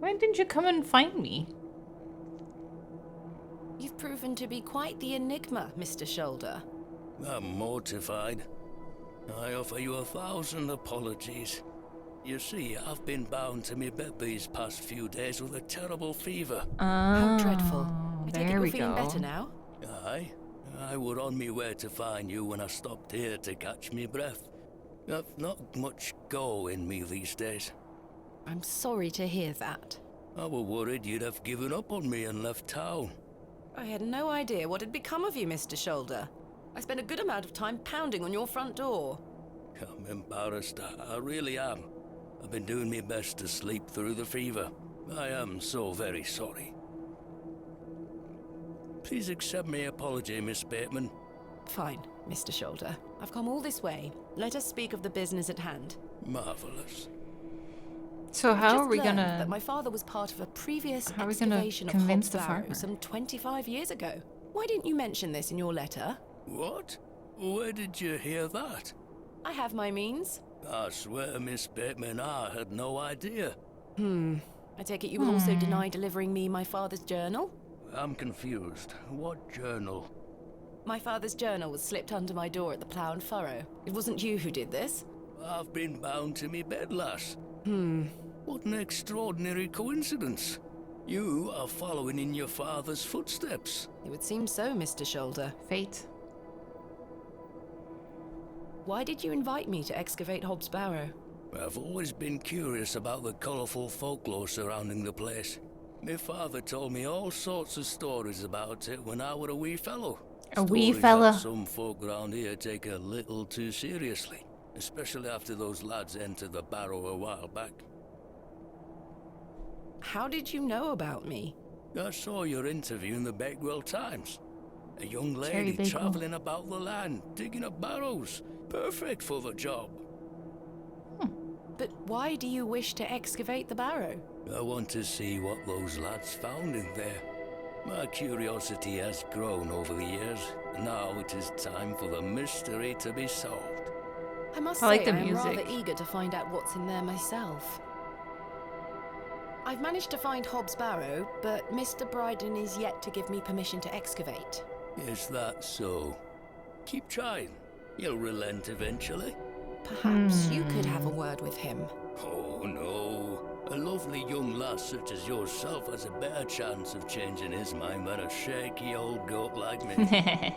Why didn't you come and find me? You've proven to be quite the enigma, Mr. Shoulder. I'm mortified. I offer you 1,000 apologies. You see, I've been bound to me bed these past few days with a terrible fever. How dreadful. I take it there you're we feeling go. better now? Aye. I were on me way to find you when I stopped here to catch me breath. I've not much go in me these days. I'm sorry to hear that. I were worried you'd have given up on me and left town. I had no idea what had become of you, Mr. Shoulder. I spent a good amount of time pounding on your front door. I'm embarrassed. I really am. I've been doing my best to sleep through the fever. I am so very sorry. Please accept my apology, Miss Bateman. Fine, Mr. Shoulder. I've come all this way. Let us speak of the business at hand. Marvelous. So I've how just are we learned gonna? that my father was part of a previous How are we gonna excavation of convince Hobbs the Barrow farmer? some 25 years ago. Why didn't you mention this in your letter? What? Where did you hear that? I have my means. I swear, Miss Bateman, I had no idea. I take it you will also deny delivering me my father's journal? I'm confused. What journal? My father's journal was slipped under my door at the Plough and Furrow. It wasn't you who did this? I've been bound to me bed, lass. What an extraordinary coincidence. You are following in your father's footsteps. It would seem so, Mr. Shoulder. Fate. Why did you invite me to excavate Hobbs Barrow? I've always been curious about the colourful folklore surrounding the place. My father told me all sorts of stories about it when I was a wee fellow. A wee Stories fella. that some folk around here take a little too seriously, especially after those lads entered the Barrow a while back. How did you know about me? I saw your interview in the Bakewell Times. A young Cherry lady Bakewell. travelling about the land, digging up barrows. Perfect for the job. But why do you wish to excavate the Barrow? I want to see what those lads found in there. My curiosity has grown over the years. Now it is time for the mystery to be solved. I must I like say, the I am music. rather eager to find out what's in there myself. I've managed to find Hobbs Barrow, but Mr. Bryden is yet to give me permission to excavate. Is that so? Keep trying. He'll relent eventually. Perhaps you could have a word with him. Oh no. A lovely young lass such as yourself has a better chance of changing his mind than a shaky old goat like me.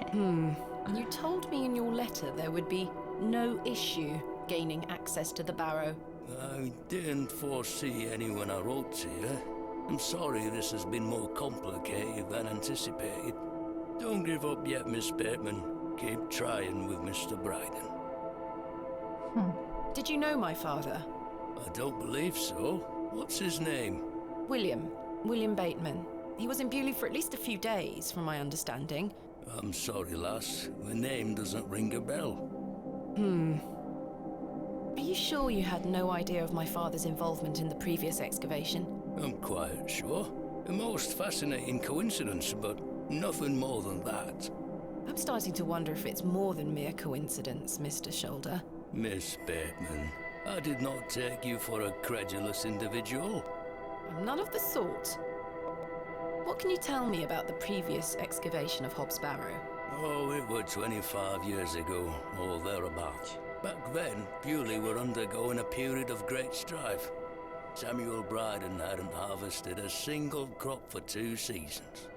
You told me in your letter there would be no issue gaining access to the Barrow. I didn't foresee any when I wrote to you. I'm sorry this has been more complicated than anticipated. Don't give up yet, Miss Bateman. Keep trying with Mr. Bryden. Did you know my father? I don't believe so. What's his name? William Bateman. He was in Bewley for at least a few days, from my understanding. I'm sorry, lass. The name doesn't ring a bell. Are you sure you had no idea of my father's involvement in the previous excavation? I'm quite sure. A most fascinating coincidence, but nothing more than that. I'm starting to wonder if it's more than mere coincidence, Mr. Shoulder. Miss Bateman, I did not take you for a credulous individual. I'm none of the sort. What can you tell me about the previous excavation of Hobbs Barrow? Oh, it was 25 years ago, or thereabouts. Back then, Bewley were undergoing a period of great strife. Samuel Bryden hadn't harvested a single crop for 2 seasons.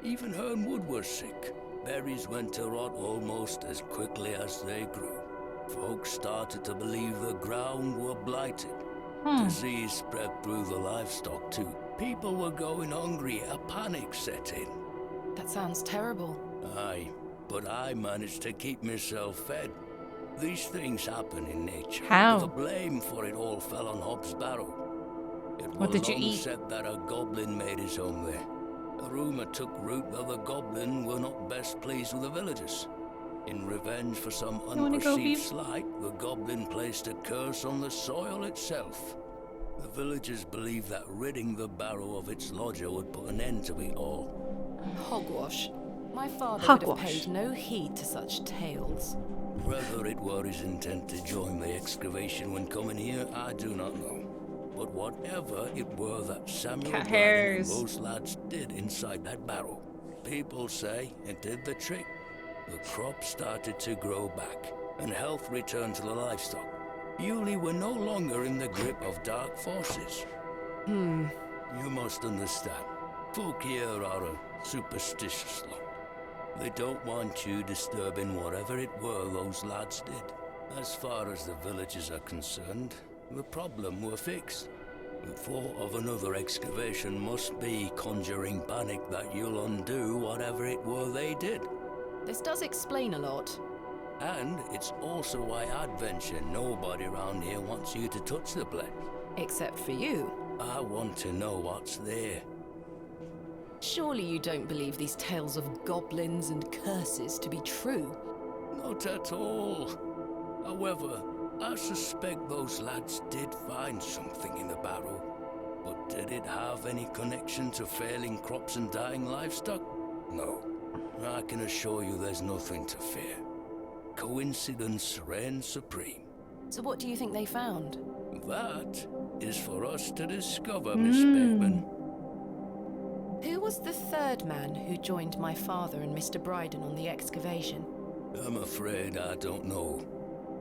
Even Hernwood was sick. Berries went to rot almost as quickly as they grew. Folks started to believe the ground were blighted. Disease spread through the livestock too. People were going hungry, a panic set in. That sounds terrible. Aye, but I managed to keep myself fed. These things happen in nature. How? But the blame for it all fell on Hobbs Barrow. It What was did you long eat? said that a goblin made his home there. A rumour took root that the goblin were not best pleased with the villagers. In revenge for some wanna go, unperceived Beef? slight, the goblin placed a curse on the soil itself. The villagers believed that ridding the Barrow of its lodger would put an end to it all. Hogwash. My father would have Hogwash. paid no heed to such tales. Whether it were his intent to join the excavation when coming here, I do not know. But whatever it were that Samuel Cat Bryden and hairs. those lads did inside that barrow, people say it did the trick. The crops started to grow back, and health returned to the livestock. Bewley were no longer in the grip of dark forces. You must understand, folk here are a superstitious lot. They don't want you disturbing whatever it were those lads did. As far as the villagers are concerned, the problem were fixed. The thought of another excavation must be conjuring panic that you'll undo whatever it were they did. This does explain a lot. And it's also why I'd venture nobody around here wants you to touch the place. Except for you. I want to know what's there. Surely you don't believe these tales of goblins and curses to be true? Not at all. However, I suspect those lads did find something in the barrow. But did it have any connection to failing crops and dying livestock? No. I can assure you there's nothing to fear. Coincidence reigns supreme. So what do you think they found? That is for us to discover, Miss Bateman. Who was the third man who joined my father and Mr. Bryden on the excavation? I'm afraid I don't know.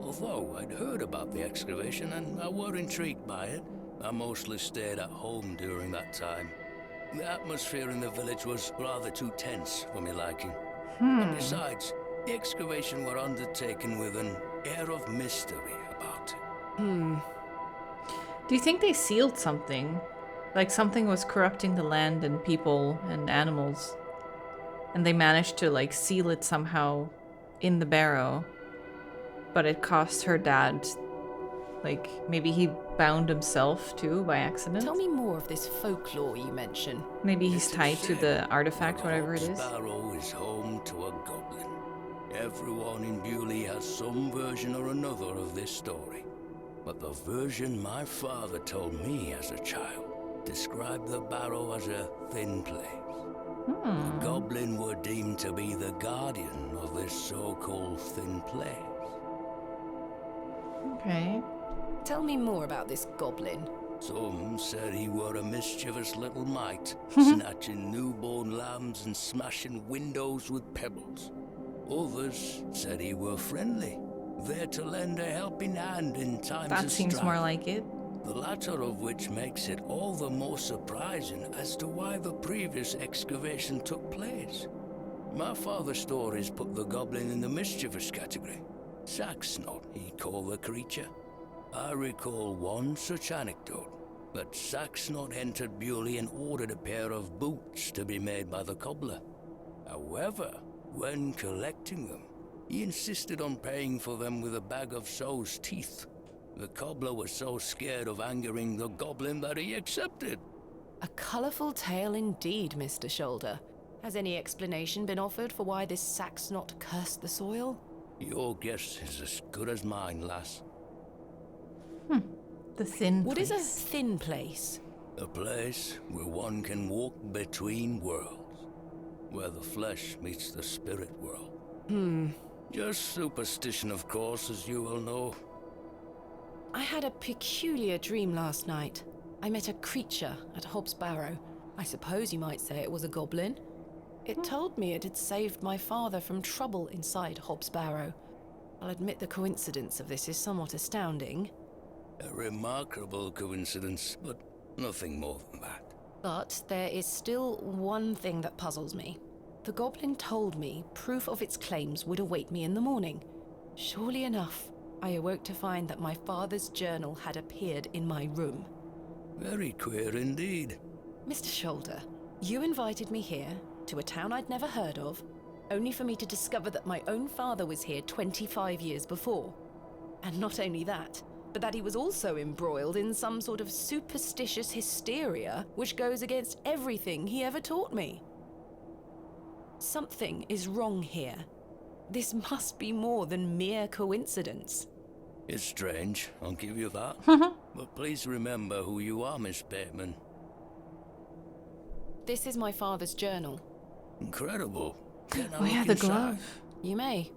Although I'd heard about the excavation and I were intrigued by it, I mostly stayed at home during that time. The atmosphere in the village was rather too tense for me liking. And besides, the excavation were undertaken with an air of mystery about it. Do you think they sealed something? Like something was corrupting the land and people and animals, and they managed to like seal it somehow in the Barrow, but it cost her dad, like maybe he bound himself too by accident? Tell me more of this folklore you mention. Maybe he's tied to the artifact, whatever it is. Barrow is home to a goblin. Everyone in Bewley has some version or another of this story. But the version my father told me as a child described the Barrow as a thin place. The goblin were deemed to be the guardian of this so-called thin place. Okay. Tell me more about this goblin. Some said he were a mischievous little mite, snatching newborn lambs and smashing windows with pebbles. Others said he were friendly, there to lend a helping hand in times of strife. That seems more like it. The latter of which makes it all the more surprising as to why the previous excavation took place. My father's stories put the goblin in the mischievous category. Saxnot, he'd call the creature. I recall one such anecdote, that Saxnot entered Bewley and ordered a pair of boots to be made by the cobbler. However, when collecting them, he insisted on paying for them with a bag of sow's teeth. The cobbler was so scared of angering the goblin that he accepted. A colourful tale indeed, Mr. Shoulder. Has any explanation been offered for why this Saxnot cursed the soil? Your guess is as good as mine, lass. The thin What place. is a thin place? A place where one can walk between worlds, where the flesh meets the spirit world. Just superstition, of course, as you will know. I had a peculiar dream last night. I met a creature at Hobbs Barrow. I suppose you might say it was a goblin. It told me it had saved my father from trouble inside Hobbs Barrow. I'll admit the coincidence of this is somewhat astounding. A remarkable coincidence, but nothing more than that. But there is still one thing that puzzles me. The goblin told me proof of its claims would await me in the morning. Surely enough, I awoke to find that my father's journal had appeared in my room. Very queer indeed. Mr. Shoulder, you invited me here, to a town I'd never heard of, only for me to discover that my own father was here 25 years before. And not only that, but that he was also embroiled in some sort of superstitious hysteria which goes against everything he ever taught me. Something is wrong here. This must be more than mere coincidence. It's strange, I'll give you that. But please remember who you are, Miss Bateman. This is my father's journal. Incredible. Can I Oh yeah, look the inside? glove. You may.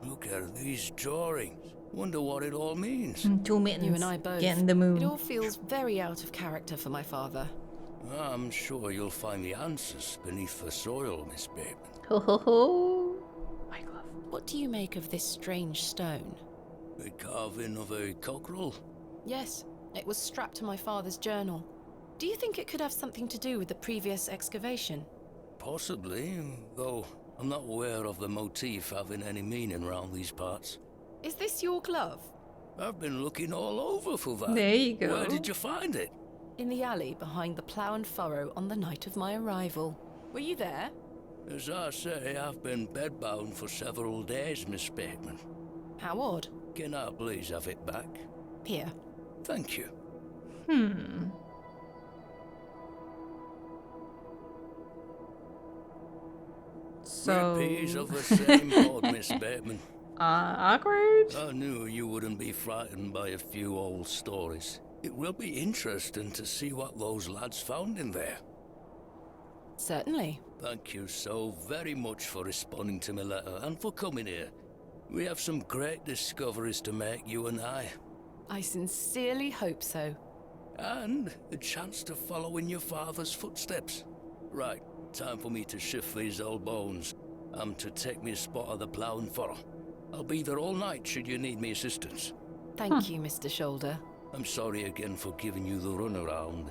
Look at these drawings. Wonder what it all means. 2 mittens. You and I both. Get in the mood. It all feels very out of character for my father. I'm sure you'll find the answers beneath the soil, Miss Bateman. Ho ho ho. My glove. What do you make of this strange stone? The carving of a cockerel? Yes, it was strapped to my father's journal. Do you think it could have something to do with the previous excavation? Possibly, though I'm not aware of the motif having any meaning around these parts. Is this your glove? I've been looking all over for that. There you go. Where did you find it? In the alley behind the plough and furrow on the night of my arrival. Were you there? As I say, I've been bedbound for several days, Miss Bateman. How odd. Can I please have it back? Here. Thank you. So Peas of the same pod, Miss Bateman. awkward. I knew you wouldn't be frightened by a few old stories. It will be interesting to see what those lads found in there. Certainly. Thank you so very much for responding to my letter and for coming here. We have some great discoveries to make, you and I. I sincerely hope so. And a chance to follow in your father's footsteps. Right, time for me to shift these old bones. I'm to take me a spot of the plough and furrow. I'll be there all night should you need me assistance. Thank you, Mr. Shoulder. I'm sorry again for giving you the runaround.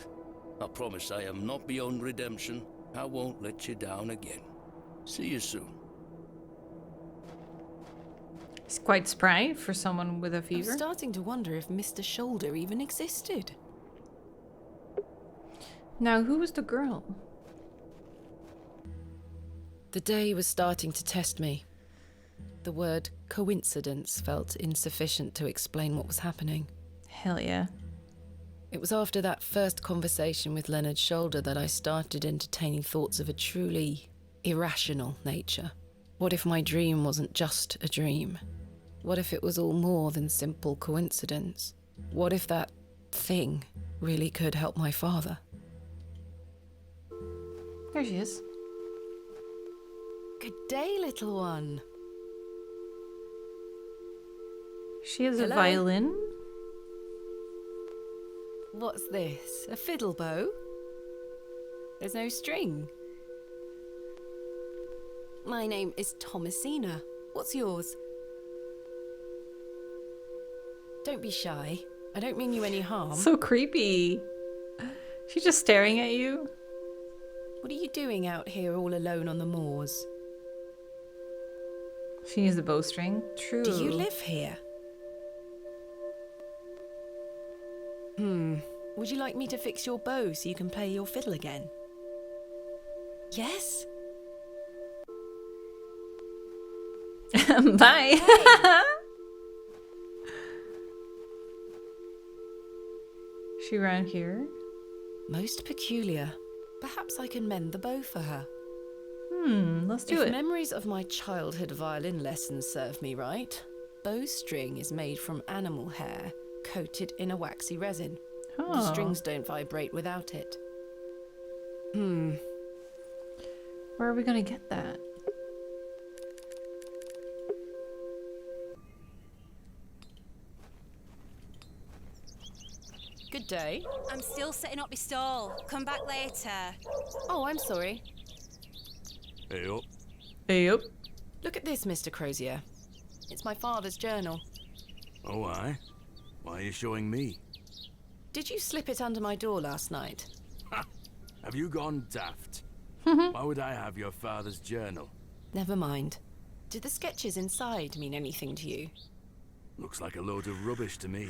I promise I am not beyond redemption. I won't let you down again. See you soon. He's quite spry for someone with a I'm fever. starting to wonder if Mr. Shoulder even existed. Now, who was the girl? The day was starting to test me. The word coincidence felt insufficient to explain what was happening. Hell yeah. It was after that first conversation with Leonard Shoulder that I started entertaining thoughts of a truly irrational nature. What if my dream wasn't just a dream? What if it was all more than simple coincidence? What if that thing really could help my father? There she is. Good day, little one. She has Hello? a violin. What's this? A fiddle bow? There's no string. My name is Thomasina. What's yours? Don't be shy. I don't mean you any harm. So creepy. She's just staring at you. What are you doing out here all alone on the moors? She needs the bowstring. True. Do you live here? Would you like me to fix your bow so you can play your fiddle again? Yes? Bye. She around here? Most peculiar. Perhaps I can mend the bow for her. Let's do it. If memories of my childhood violin lessons serve me right, bowstring is made from animal hair coated in a waxy resin. The strings don't vibrate without it. Where are we gonna get that? Good day. I'm still setting up my stall. Come back later. Oh, I'm sorry. Hey up. Hey up. Look at this, Mr. Crozier. It's my father's journal. Oh, aye? Why are you showing me? Did you slip it under my door last night? Ha! Have you gone daft? Why would I have your father's journal? Never mind. Did the sketches inside mean anything to you? Looks like a load of rubbish to me.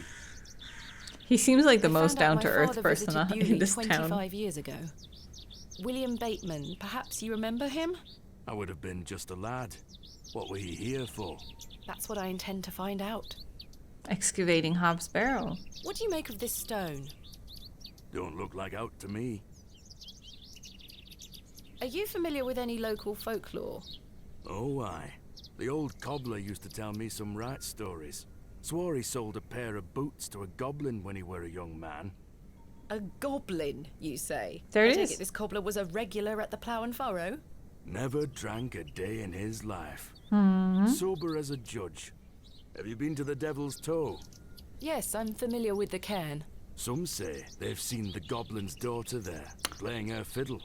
He seems like the I most found out my down-to-earth father person visited in Bewley this 25 town. years ago. William Bateman, perhaps you remember him? I would have been just a lad. What were he here for? That's what I intend to find out. Excavating Hobbs Barrow. What do you make of this stone? Don't look like out to me. Are you familiar with any local folklore? Oh, aye. The old cobbler used to tell me some right stories. Swore he sold a pair of boots to a goblin when he were a young man. A goblin, you say? There it I take is. it this cobbler was a regular at the Plough and Furrow? Never drank a day in his life. Hmm. Sober as a judge. Have you been to the Devil's Toe? Yes, I'm familiar with the cairn. Some say they've seen the goblin's daughter there, playing her fiddle.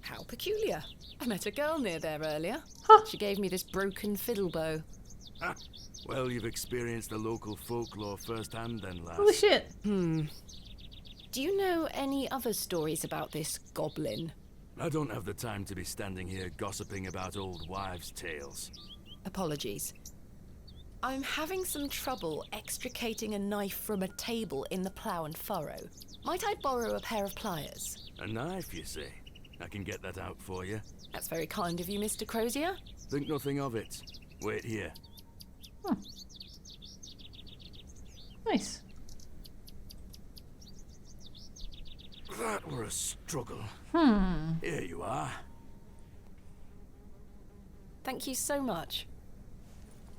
How peculiar. I met a girl near there earlier. She gave me this broken fiddle bow. Ha! Well, you've experienced the local folklore firsthand then, lass. Holy shit. Do you know any other stories about this goblin? I don't have the time to be standing here gossiping about old wives' tales. Apologies. I'm having some trouble extricating a knife from a table in the Plough and Furrow. Might I borrow a pair of pliers? A knife, you say? I can get that out for you. That's very kind of you, Mr. Crozier. Think nothing of it. Wait here. Nice. That were a struggle. Here you are. Thank you so much.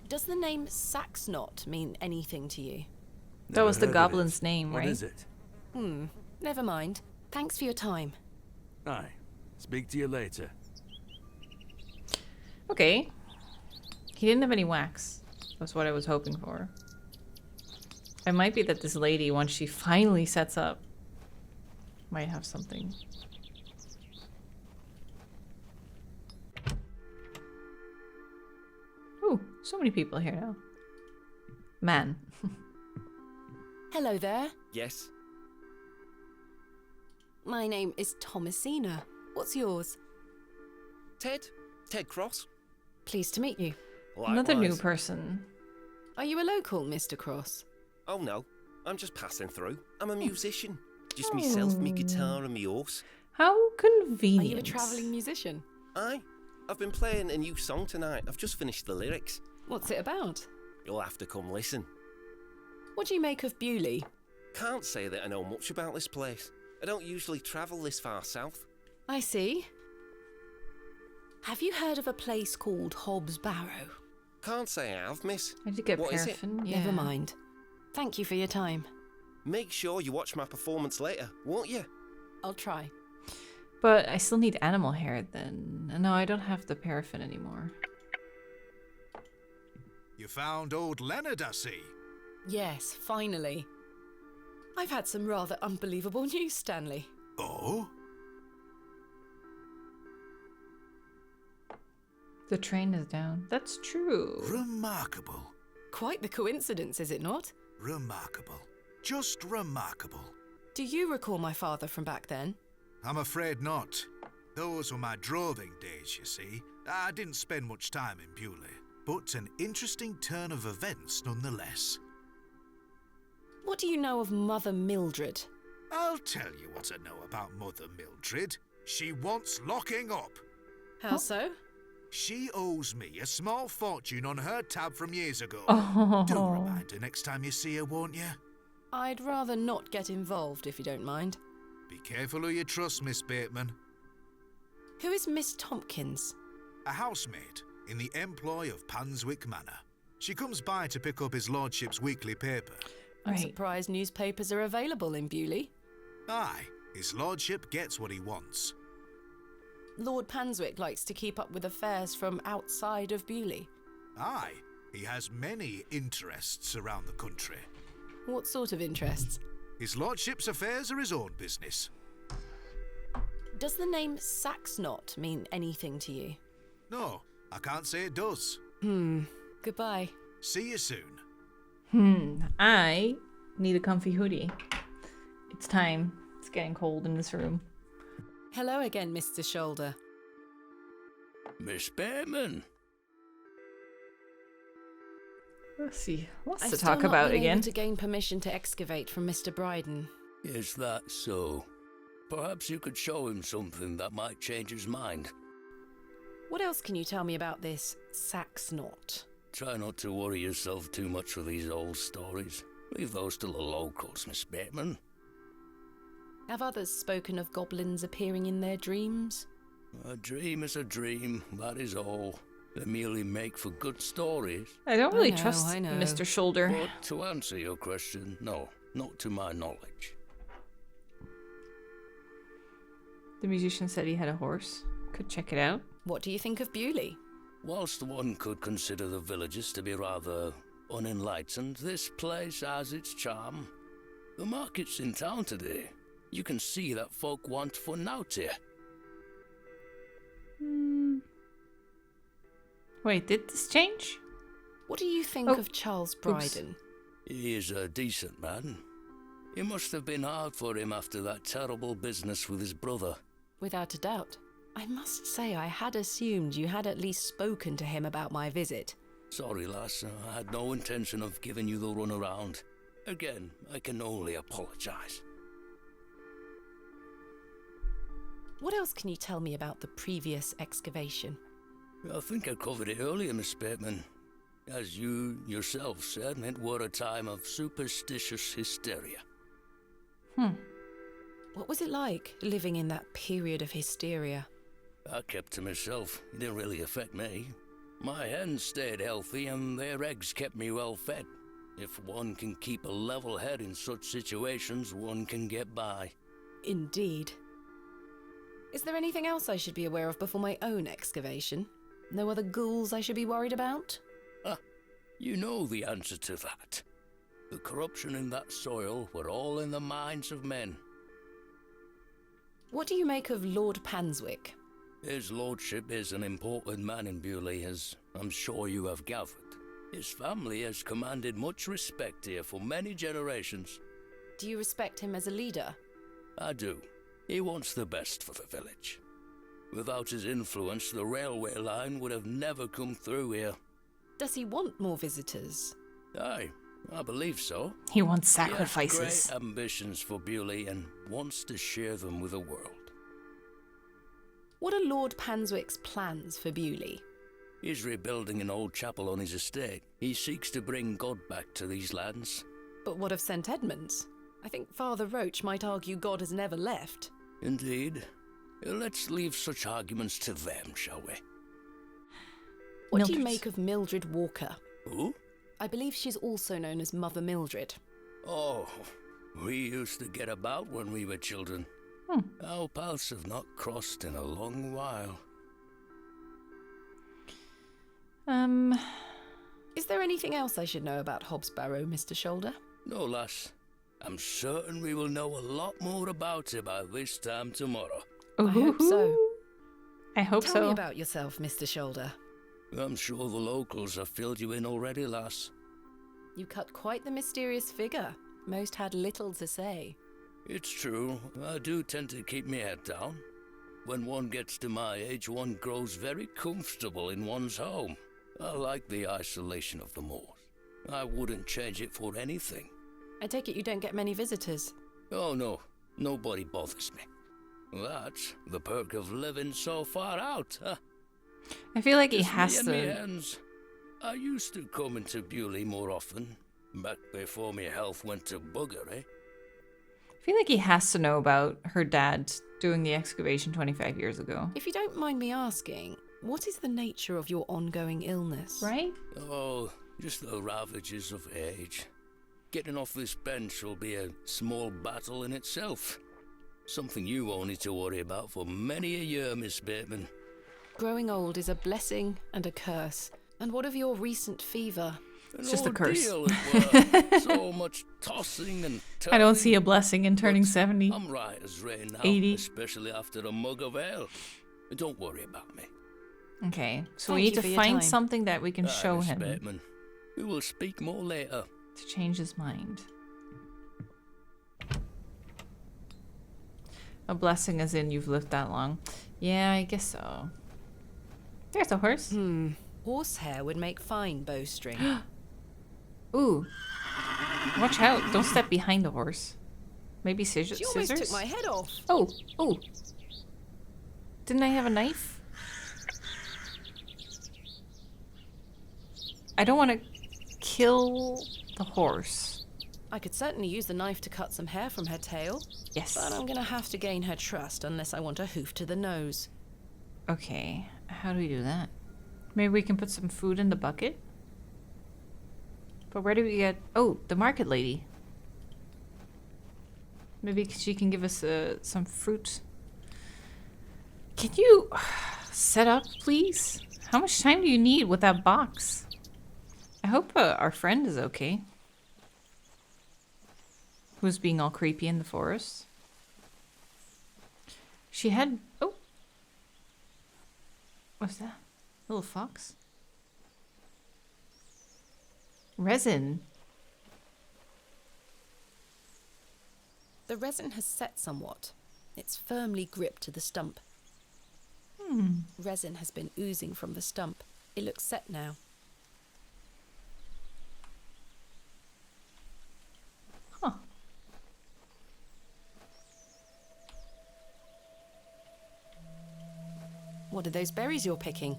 Does the name Saxnot mean anything to you? That was the heard of goblin's it. name, right? What is it? Never mind. Thanks for your time. Aye. Speak to you later. Okay. He didn't have any wax. That's what I was hoping for. It might be that this lady, once she finally sets up, might have something. Ooh, so many people here now. Man. Hello there. Yes? My name is Thomasina. What's yours? Ted? Ted Cross? Pleased to meet you. Another new Likewise. person. Are you a local, Mr. Cross? Oh no, I'm just passing through. I'm a musician. Just myself, me guitar and me horse. How convenient. Are you a travelling musician? Aye. I've been playing a new song tonight. I've just finished the lyrics. What's it about? You'll have to come listen. What do you make of Bewley? Can't say that I know much about this place. I don't usually travel this far south. I see. Have you heard of a place called Hobbs Barrow? Can't say I have, miss. I did get What is it? paraffin. Never mind. Thank you for your time. Make sure you watch my performance later, won't you? I'll try. But I still need animal hair then. No, I don't have the paraffin anymore. You found old Leonard, I see. Yes, finally. I've had some rather unbelievable news, Stanley. Oh? The train is down. That's true. Remarkable. Quite the coincidence, is it not? Remarkable. Just remarkable. Do you recall my father from back then? I'm afraid not. Those were my droving days, you see. I didn't spend much time in Bewley, but an interesting turn of events nonetheless. What do you know of Mother Mildred? I'll tell you what I know about Mother Mildred. She wants locking up. How so? She owes me a small fortune on her tab from years ago. Oh. Do remind her next time you see her, won't you? I'd rather not get involved, if you don't mind. Be careful who you trust, Miss Bateman. Who is Miss Tompkins? A housemaid in the employ of Panswick Manor. She comes by to pick up his lordship's weekly paper. I'm surprised newspapers are available in Bewley. Aye, his lordship gets what he wants. Lord Panswick likes to keep up with affairs from outside of Bewley. Aye, he has many interests around the country. What sort of interests? His lordship's affairs are his own business. Does the name Saxnot mean anything to you? No, I can't say it does. Goodbye. See you soon. I need a comfy hoodie. It's time. It's getting cold in this room. Hello again, Mr. Shoulder. Miss Bateman. Let's see. Lots I've to still talk not about been again. able to gain permission to excavate from Mr. Bryden. Is that so? Perhaps you could show him something that might change his mind. What else can you tell me about this Saxnot? Try not to worry yourself too much with these old stories. Leave those to the locals, Miss Bateman. Have others spoken of goblins appearing in their dreams? A dream is a dream, that is all. They merely make for good stories. I don't really trust Mr. Shoulder. But to answer your question, no, not to my knowledge. The musician said he had a horse. Could check it out. What do you think of Bewley? Whilst one could consider the villagers to be rather unenlightened, this place has its charm. The market's in town today. You can see that folk want fun out here. Wait, did this change? What do you think of Charles Bryden? He is a decent man. It must have been hard for him after that terrible business with his brother. Without a doubt. I must say I had assumed you had at least spoken to him about my visit. Sorry, lass, I had no intention of giving you the runaround. Again, I can only apologise. What else can you tell me about the previous excavation? I think I covered it earlier, Miss Bateman. As you yourself said, it were a time of superstitious hysteria. What was it like, living in that period of hysteria? I kept to myself. It didn't really affect me. My hens stayed healthy and their eggs kept me well fed. If one can keep a level head in such situations, one can get by. Indeed. Is there anything else I should be aware of before my own excavation? No other ghouls I should be worried about? You know the answer to that. The corruption in that soil were all in the minds of men. What do you make of Lord Panswick? His lordship is an important man in Bewley, as I'm sure you have gathered. His family has commanded much respect here for many generations. Do you respect him as a leader? I do. He wants the best for the village. Without his influence, the railway line would have never come through here. Does he want more visitors? Aye, I believe so. He wants He has sacrifices. great ambitions for Bewley and wants to share them with the world. What are Lord Panswick's plans for Bewley? He's rebuilding an old chapel on his estate. He seeks to bring God back to these lands. But what of St. Edmunds? I think Father Roach might argue God has never left. Indeed. Let's leave such arguments to them, shall we? What do you make of Mildred Walker? Who? I believe she's also known as Mother Mildred. Oh, we used to get about when we were children. Our paths have not crossed in a long while. Is there anything else I should know about Hobbs Barrow, Mr. Shoulder? No, lass. I'm certain we will know a lot more about it by this time tomorrow. I hope so. I hope Tell so. me about yourself, Mr. Shoulder. I'm sure the locals have filled you in already, lass. You cut quite the mysterious figure. Most had little to say. It's true. I do tend to keep my head down. When one gets to my age, one grows very comfortable in one's home. I like the isolation of the moors. I wouldn't change it for anything. I take it you don't get many visitors. Oh no, nobody bothers me. That's the perk of living so far out, huh? I feel like he Just has me and me to. hens. I used to come into Bewley more often, back before my health went to bugger, eh? I feel like he has to know about her dad doing the excavation 25 years ago. If you don't mind me asking, what is the nature of your ongoing illness? Right? Oh, just the ravages of age. Getting off this bench will be a small battle in itself. Something you won't need to worry about for many a year, Miss Bateman. Growing old is a blessing and a curse. And what of your recent fever? It's just a curse. Ordeal, it were. So much tossing and turning. I don't see a blessing in turning 70. I'm right as rain now, 80. especially after a mug of ale. Don't worry about me. Okay, so Thank we need you to for your find time. something that we can show Miss him Bateman. We will speak more later. to change his mind. A blessing as in you've lived that long. Yeah, I guess so. There's a horse. Horsehair would make fine bowstring. Ooh. Watch out. Don't step behind the horse. Maybe scissors? She almost took my head off. Oh, oh. Didn't I have a knife? I don't want to kill the horse. I could certainly use the knife to cut some hair from her tail. Yes. But I'm gonna have to gain her trust unless I want a hoof to the nose. Okay, how do we do that? Maybe we can put some food in the bucket? But where do we get... Oh, the market lady. Maybe she can give us some fruit. Can you set up, please? How much time do you need with that box? I hope our friend is okay. Who's being all creepy in the forest. She had... Oh. What's that? Little fox? Resin. The resin has set somewhat. It's firmly gripped to the stump. Resin has been oozing from the stump. It looks set now. Huh. What are those berries you're picking?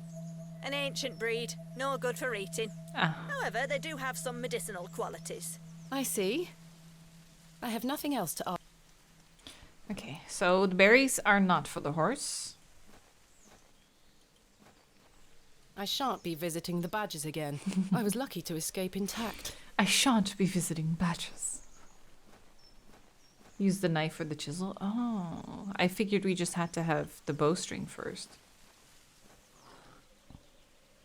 An ancient breed, no good for eating. Ah. However, they do have some medicinal qualities. I see. I have nothing else to ask. Okay, so the berries are not for the horse. I shan't be visiting the badgers again. I was lucky to escape intact. I shan't be visiting badgers. Use the knife or the chisel. Oh, I figured we just had to have the bowstring first.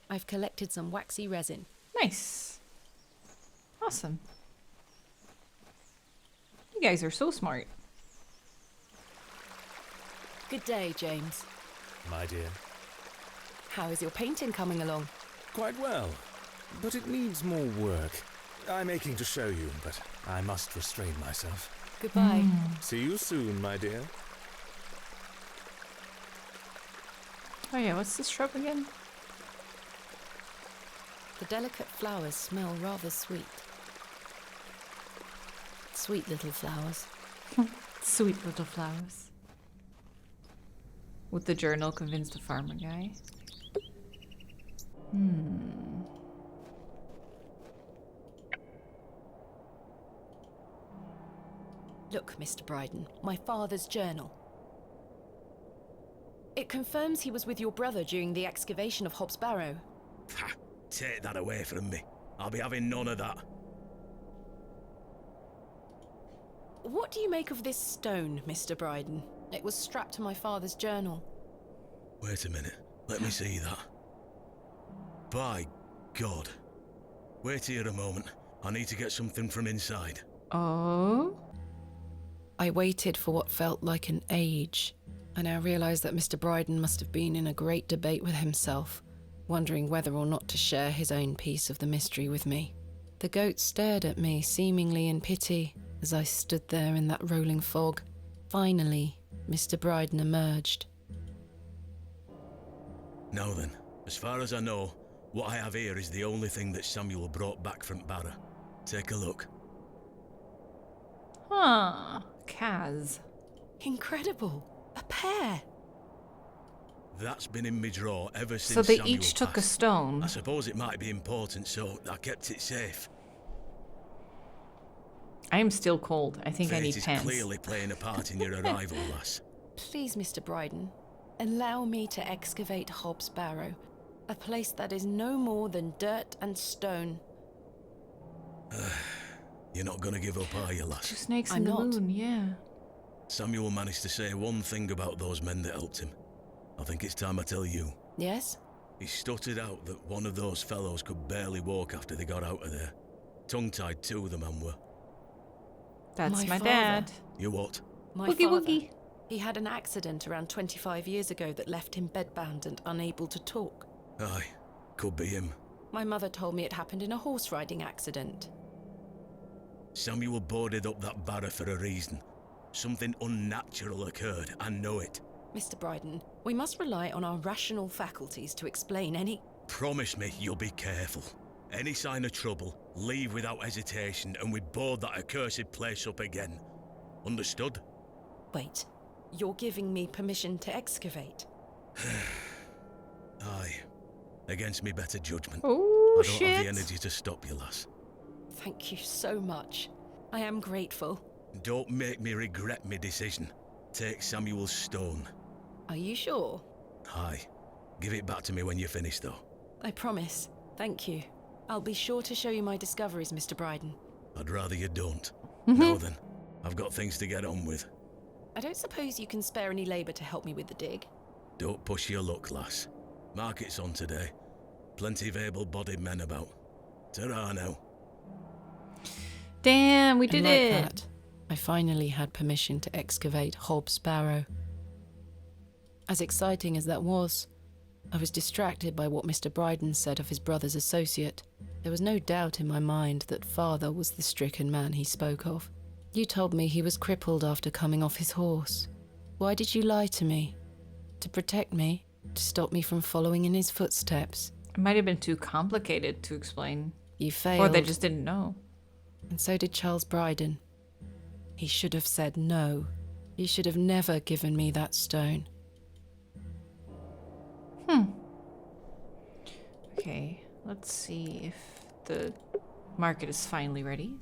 I've collected some waxy resin. Nice. Awesome. You guys are so smart. Good day, James. My dear. How is your painting coming along? Quite well, but it needs more work. I'm aching to show you, but I must restrain myself. Goodbye. See you soon, my dear. Oh yeah, what's this shrub again? The delicate flowers smell rather sweet. Sweet little flowers. Sweet little flowers. Would the journal convince the farmer guy? Look, Mr. Bryden, my father's journal. It confirms he was with your brother during the excavation of Hobbs Barrow. Ha! Take that away from me. I'll be having none of that. What do you make of this stone, Mr. Bryden? It was strapped to my father's journal. Wait a minute. Let me see that. By God. Wait here a moment. I need to get something from inside. Oh? I waited for what felt like an age. I now realised that Mr. Bryden must have been in a great debate with himself, wondering whether or not to share his own piece of the mystery with me. The goat stared at me, seemingly in pity, as I stood there in that rolling fog. Finally, Mr. Bryden emerged. Now then, as far as I know, what I have here is the only thing that Samuel brought back from Barrow. Take a look. Huh. Kaz. Incredible. A pair. That's been in my drawer ever since So they Samuel each took a passed. stone. I suppose it might be important, so I kept it safe. I am still cold. I think I need Fate is pants. clearly playing a part in your arrival, lass. Please, Mr. Bryden, allow me to excavate Hobbs Barrow, a place that is no more than dirt and stone. You're not gonna give up, are you, lass? 2 snakes I'm in the not. moon, yeah. Samuel managed to say one thing about those men that helped him. I think it's time I tell you. Yes? He stuttered out that one of those fellows could barely walk after they got out of there. Tongue-tied too, the man were. That's my father. dad. You what? My Woogie father. woogie. He had an accident around 25 years ago that left him bedbound and unable to talk. Aye, could be him. My mother told me it happened in a horse riding accident. Samuel boarded up that barrow for a reason. Something unnatural occurred, I know it. Mr. Bryden, we must rely on our rational faculties to explain any... Promise me you'll be careful. Any sign of trouble, leave without hesitation and we board that accursed place up again. Understood? Wait, you're giving me permission to excavate? Aye. Against me better judgment. Oh, I don't have the energy to stop you, lass. Thank you so much. I am grateful. Don't make me regret my decision. Take Samuel's stone. Are you sure? Aye. Give it back to me when you're finished, though. I promise. Thank you. I'll be sure to show you my discoveries, Mr. Bryden. I'd rather you don't. Now then, I've got things to get on with. I don't suppose you can spare any labour to help me with the dig? Don't push your luck, lass. Market's on today. Plenty of able-bodied men about. Ta-ra now. Damn, we And did like it. that, I finally had permission to excavate Hobbs Barrow. As exciting as that was, I was distracted by what Mr. Bryden said of his brother's associate. There was no doubt in my mind that father was the stricken man he spoke of. You told me he was crippled after coming off his horse. Why did you lie to me? To protect me? To stop me from following in his footsteps? It might have been too complicated to explain. You failed. Or they just didn't know. And so did Charles Bryden. He should have said no. He should have never given me that stone. Okay, let's see if the market is finally ready.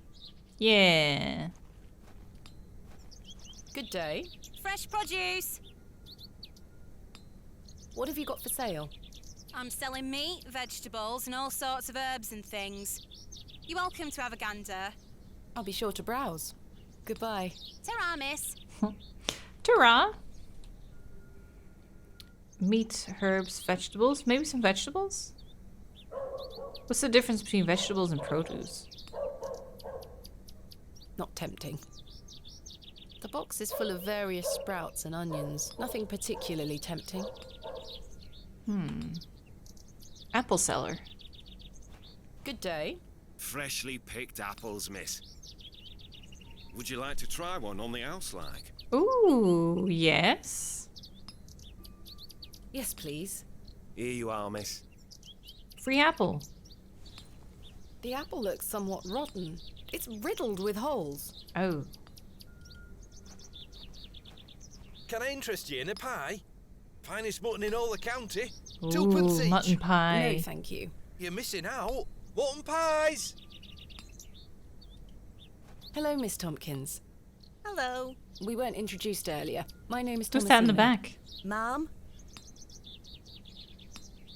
Yeah. Good day. Fresh produce. What have you got for sale? I'm selling meat, vegetables, and all sorts of herbs and things. You're welcome to have a gander. I'll be sure to browse. Goodbye. Ta-ra, miss. Ta-ra. Meat, herbs, vegetables. Maybe some vegetables? What's the difference between vegetables and produce? Not tempting. The box is full of various sprouts and onions. Nothing particularly tempting. Apple seller. Good day. Freshly picked apples, miss. Would you like to try one on the house like? Ooh, yes. Yes, please. Here you are, miss. Free apple. The apple looks somewhat rotten. It's riddled with holes. Oh. Can I interest you in a pie? Finest mutton in all the county. Ooh, Twopence each. mutton pie. No, thank you. You're missing out. Mutton pies! Hello, Miss Tompkins. Hello. We weren't introduced earlier. My name is Who's that in the Thomasina. back? Ma'am,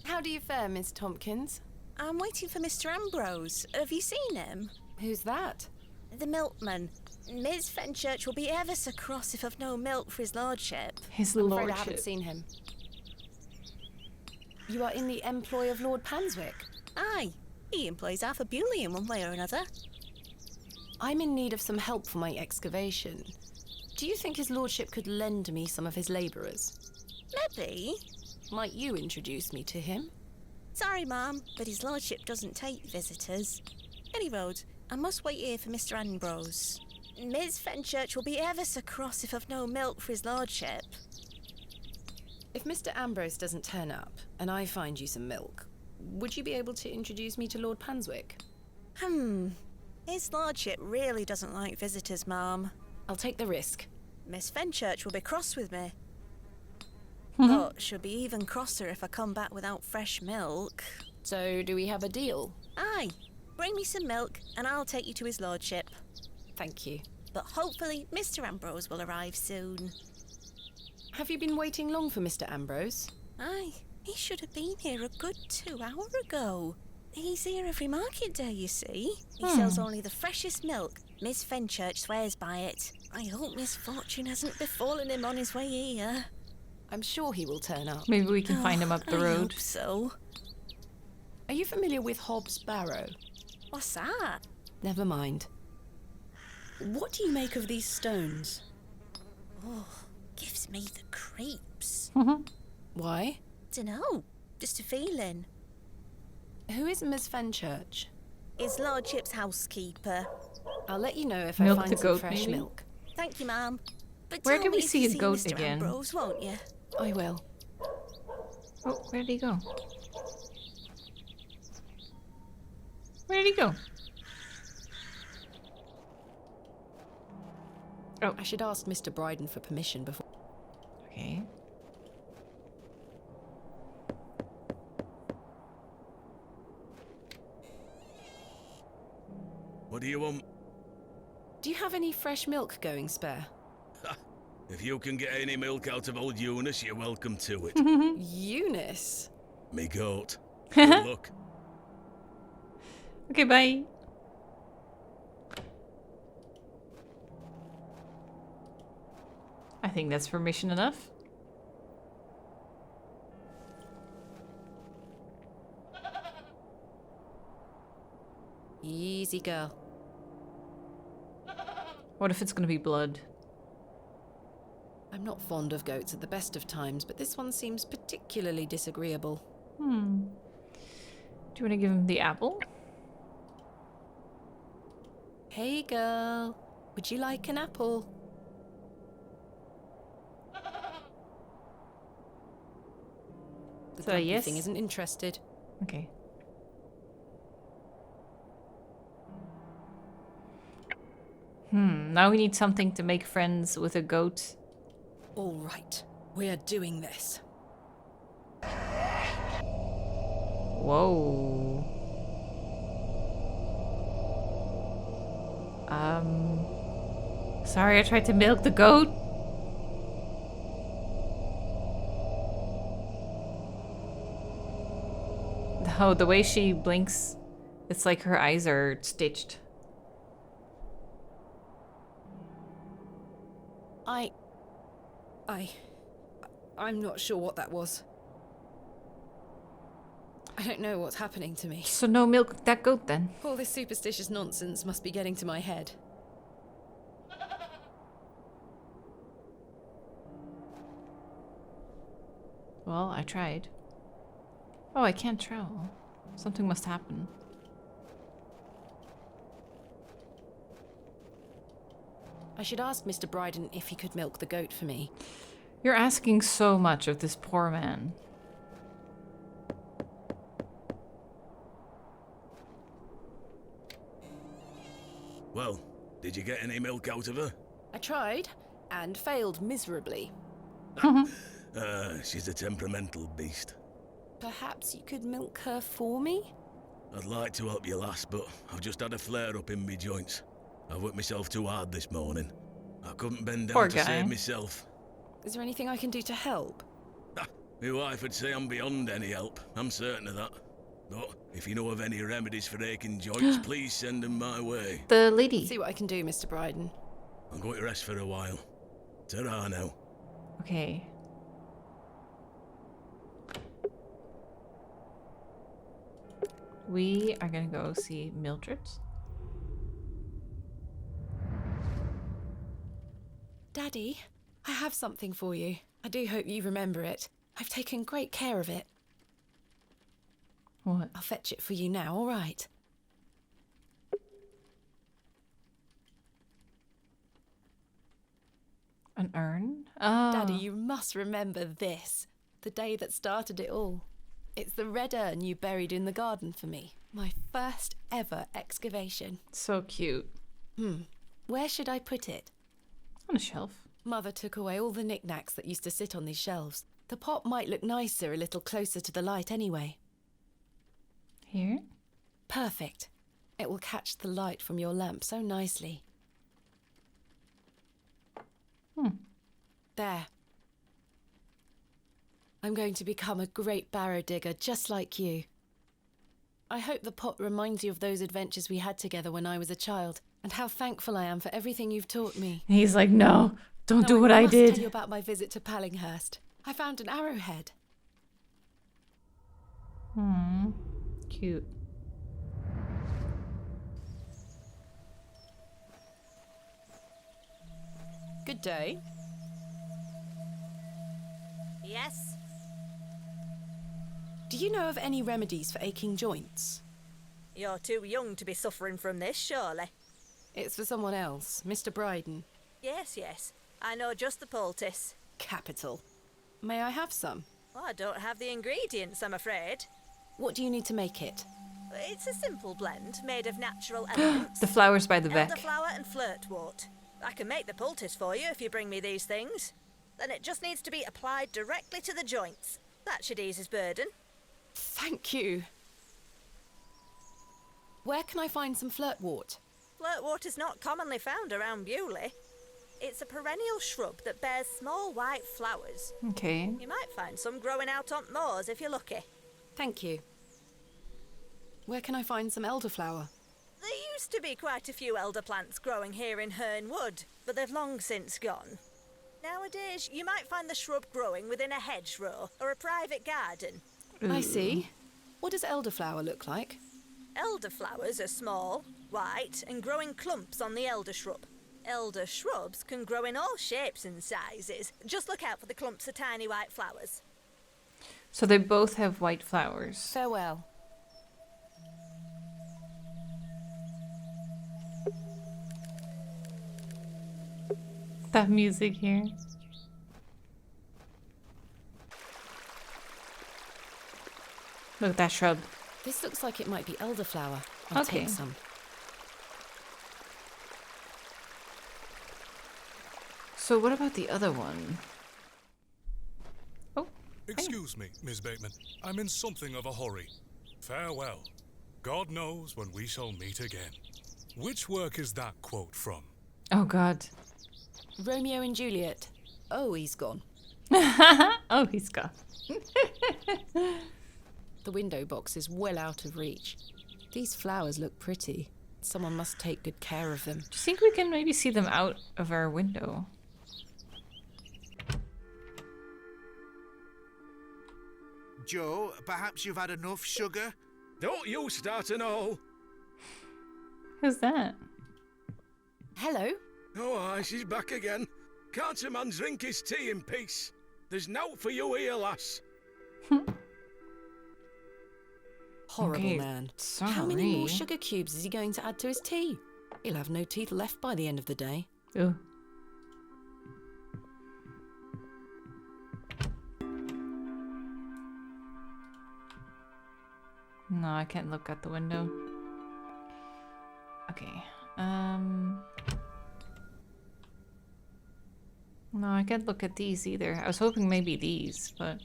How do you fare, Miss Tompkins? I'm waiting for Mr. Ambrose. Have you seen him? Who's that? The milkman. Ms. Fenchurch will be ever so cross if I've no milk for his lordship. His I'm afraid lordship. I haven't seen him. You are in the employ of Lord Panswick? Aye. He employs Arthur Bewley in one way or another. I'm in need of some help for my excavation. Do you think his lordship could lend me some of his labourers? Maybe. Might you introduce me to him? Sorry, ma'am, but his lordship doesn't take visitors. Any road, I must wait here for Mr. Ambrose. Ms. Fenchurch will be ever so cross if I've no milk for his lordship. If Mr. Ambrose doesn't turn up, and I find you some milk, would you be able to introduce me to Lord Panswick? His lordship really doesn't like visitors, ma'am. I'll take the risk. Miss Fenchurch will be cross with me. But she'll be even crosser if I come back without fresh milk. So, do we have a deal? Aye. Bring me some milk, and I'll take you to his lordship. Thank you. But hopefully Mr. Ambrose will arrive soon. Have you been waiting long for Mr. Ambrose? Aye. He should have been here a good 2 hours ago. He's here every market day, you see. He sells only the freshest milk. Miss Fenchurch swears by it. I hope misfortune hasn't befallen him on his way here. I'm sure he will turn up. Maybe we can find him up the I road. hope so. Are you familiar with Hobbs Barrow? What's that? Never mind. What do you make of these stones? Oh, gives me the creeps. Why? Dunno. Just a feeling. Who is Miss Fenchurch? His lordship's housekeeper. I'll let you know if Milk I the find some goat, fresh maybe? milk. Thank you, ma'am. But Where tell do we me if see you a goat Mr. again? Ambrose, won't you? I will. Oh, where did he go? Where did he go? Oh, I should ask Mr. Bryden for permission before. Okay. What do you want? Do you have any fresh milk going spare? If you can get any milk out of old Eunice, you're welcome to it. Eunice? Me goat. Good luck. Okay, bye. I think that's permission enough. Easy girl. What if it's gonna be blood? I'm not fond of goats at the best of times, but this one seems particularly disagreeable. Do you want to give him the apple? Hey girl, would you like an apple? The So, grumpy yes. thing isn't interested. Okay. Now we need something to make friends with a goat. All right, we're doing this. Whoa. Sorry, I tried to milk the goat. Oh, the way she blinks, it's like her eyes are stitched. I'm not sure what that was. I don't know what's happening to me. So no milk that goat then. All this superstitious nonsense must be getting to my head. Well, I tried. Oh, I can't travel. Something must happen. I should ask Mr. Bryden if he could milk the goat for me. You're asking so much of this poor man. Well, did you get any milk out of her? I tried, and failed miserably. She's a temperamental beast. Perhaps you could milk her for me? I'd like to help you, lass, but I've just had a flare-up in me joints. I worked myself too hard this morning. I couldn't bend Poor down to guy. save myself. Is there anything I can do to help? My wife would say I'm beyond any help. I'm certain of that. But if you know of any remedies for aching joints, please send them my way. The lady. See what I can do, Mr. Bryden. I'm going to rest for a while. Ta-ra now. Okay. We are gonna go see Mildred. Daddy, I have something for you. I do hope you remember it. I've taken great care of it. What? I'll fetch it for you now, all right? An urn? Oh. Daddy, you must remember this. The day that started it all. It's the red urn you buried in the garden for me. My first ever excavation. So cute. Where should I put it? On a shelf. Mother took away all the knickknacks that used to sit on these shelves. The pot might look nicer a little closer to the light anyway. Here? Perfect. It will catch the light from your lamp so nicely. There. I'm going to become a great barrow digger just like you. I hope the pot reminds you of those adventures we had together when I was a child, and how thankful I am for everything you've taught me. He's like, no, don't do what I I must did. tell you about my visit to Pallinghurst. I found an arrowhead. Cute. Good day. Yes? Do you know of any remedies for aching joints? You're too young to be suffering from this, surely. It's for someone else, Mr. Bryden. Yes. I know just the poultice. Capital. May I have some? Well, I don't have the ingredients, I'm afraid. What do you need to make it? It's a simple blend made of natural elements. The flowers by the beck. Elderflower and flirtwort. I can make the poultice for you if you bring me these things. Then it just needs to be applied directly to the joints. That should ease his burden. Thank you. Where can I find some flirtwort? Flirtwort is not commonly found around Bewley. It's a perennial shrub that bears small white flowers. Okay. You might find some growing out on moors if you're lucky. Thank you. Where can I find some elderflower? There used to be quite a few elder plants growing here in Herne Wood, but they've long since gone. Nowadays, you might find the shrub growing within a hedgerow or a private garden. I see. What does elderflower look like? Elderflowers are small, white, and grow in clumps on the elder shrub. Elder shrubs can grow in all shapes and sizes. Just look out for the clumps of tiny white flowers. So they both have white flowers. Farewell. That music here. Look at that shrub. This looks like it might be elderflower. I'll Okay. take some. So what about the other one? Excuse me, Miss Bateman. I'm in something of a hurry. Farewell. God knows when we shall meet again. Which work is that quote from? Oh, God. Romeo and Juliet. Oh, he's gone. Oh, he's gone. The window box is well out of reach. These flowers look pretty. Someone must take good care of them. Do you think we can maybe see them out of our window? Joe, perhaps you've had enough sugar? Don't you start an all. Who's that? Hello? Oh, aye, she's back again. Can't a man drink his tea in peace? There's nought for you here, lass. Horrible Okay, man. sorry. How many more sugar cubes is he going to add to his tea? He'll have no teeth left by the end of the day. Ooh. No, I can't look out the window. Okay. No, I can't look at these either. I was hoping maybe these, but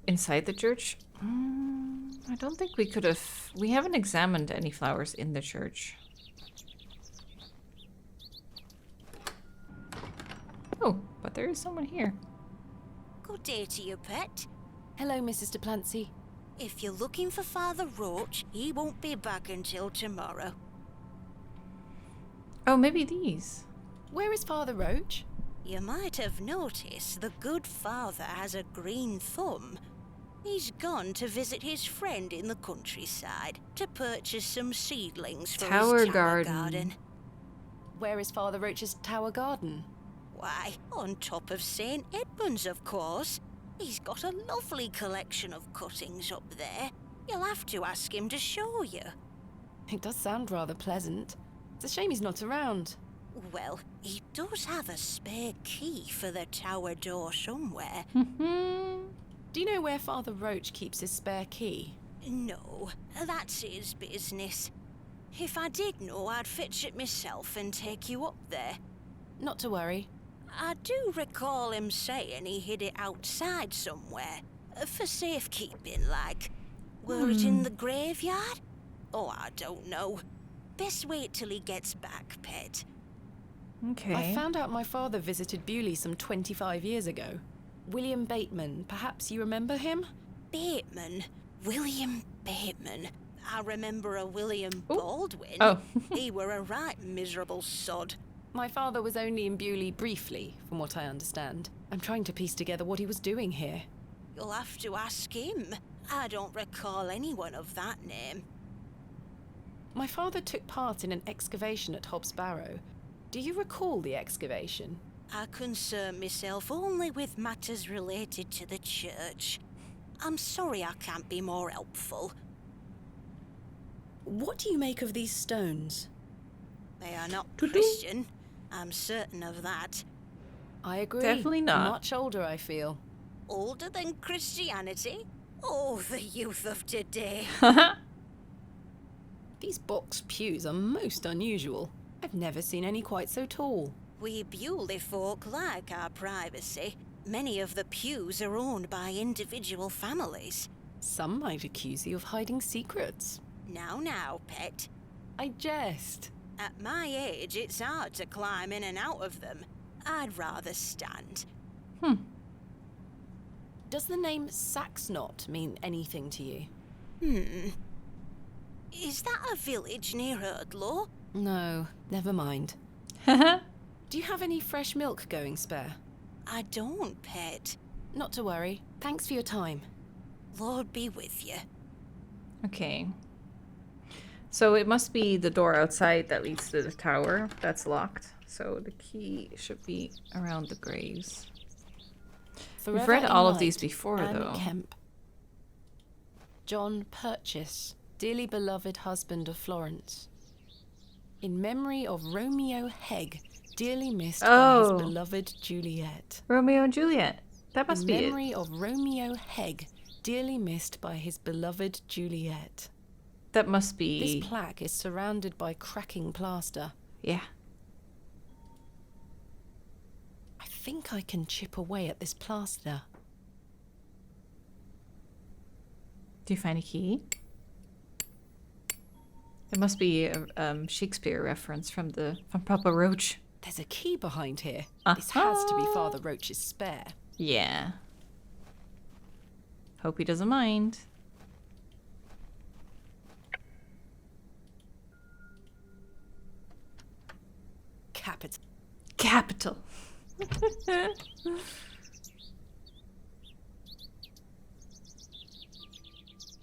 inside the church? I don't think we could have... We haven't examined any flowers in the church. Oh, but there is someone here. Good day to you, pet. Hello, Mrs. Duplancy. If you're looking for Father Roach, he won't be back until tomorrow. Oh, maybe these. Where is Father Roach? You might have noticed the good father has a green thumb. He's gone to visit his friend in the countryside to purchase some seedlings for Tower his tower garden. garden. Where is Father Roach's tower garden? Why, on top of St. Edmund's, of course. He's got a lovely collection of cuttings up there. You'll have to ask him to show you. It does sound rather pleasant. It's a shame he's not around. Well, he does have a spare key for the tower door somewhere. Do you know where Father Roach keeps his spare key? No, that's his business. If I did know, I'd fetch it myself and take you up there. Not to worry. I do recall him saying he hid it outside somewhere. For safekeeping, like. Were it in the graveyard? Oh, I don't know. Best wait till he gets back, pet. Okay. I found out my father visited Bewley some 25 years ago. William Bateman, perhaps you remember him? Bateman? William Bateman? I remember a William Baldwin. Oh. He were a right miserable sod. My father was only in Bewley briefly, from what I understand. I'm trying to piece together what he was doing here. You'll have to ask him. I don't recall anyone of that name. My father took part in an excavation at Hobbs Barrow. Do you recall the excavation? I concern myself only with matters related to the church. I'm sorry I can't be more helpful. What do you make of these stones? They are not Christian. I'm certain of that. I agree. Definitely not. Much older, I feel. Older than Christianity? Oh, the youth of today. These box pews are most unusual. I've never seen any quite so tall. We Bewley folk like our privacy. Many of the pews are owned by individual families. Some might accuse you of hiding secrets. Now, pet. I jest. At my age, it's hard to climb in and out of them. I'd rather stand. Does the name Saxnot mean anything to you? Is that a village near Erdlaw? No, never mind. Do you have any fresh milk going spare? I don't, pet. Not to worry. Thanks for your time. Lord be with you. Okay. So it must be the door outside that leads to the tower. That's locked. So the key should be around the graves. We've read all of these before, though. Kemp. John Purchase, dearly beloved husband of Florence. In memory of Romeo Hegg, dearly missed by his beloved Juliet. Romeo and Juliet. That must be it. In memory of Romeo Hegg, dearly missed by his beloved Juliet. That must be... This plaque is surrounded by cracking plaster. Yeah. I think I can chip away at this plaster. Do you find a key? It must be a Shakespeare reference from Papa Roach. There's a key behind here. This has to be Father Roach's spare. Yeah. Hope he doesn't mind. Capital.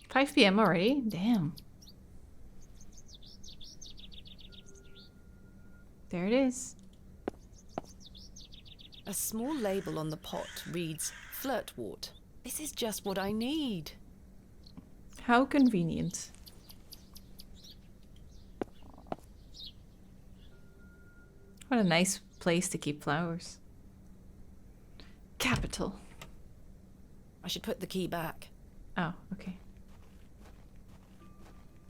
5 p.m. already? Damn. There it is. A small label on the pot reads Flirtwort. This is just what I need. How convenient. What a nice place to keep flowers. Capital. I should put the key back. Oh, okay.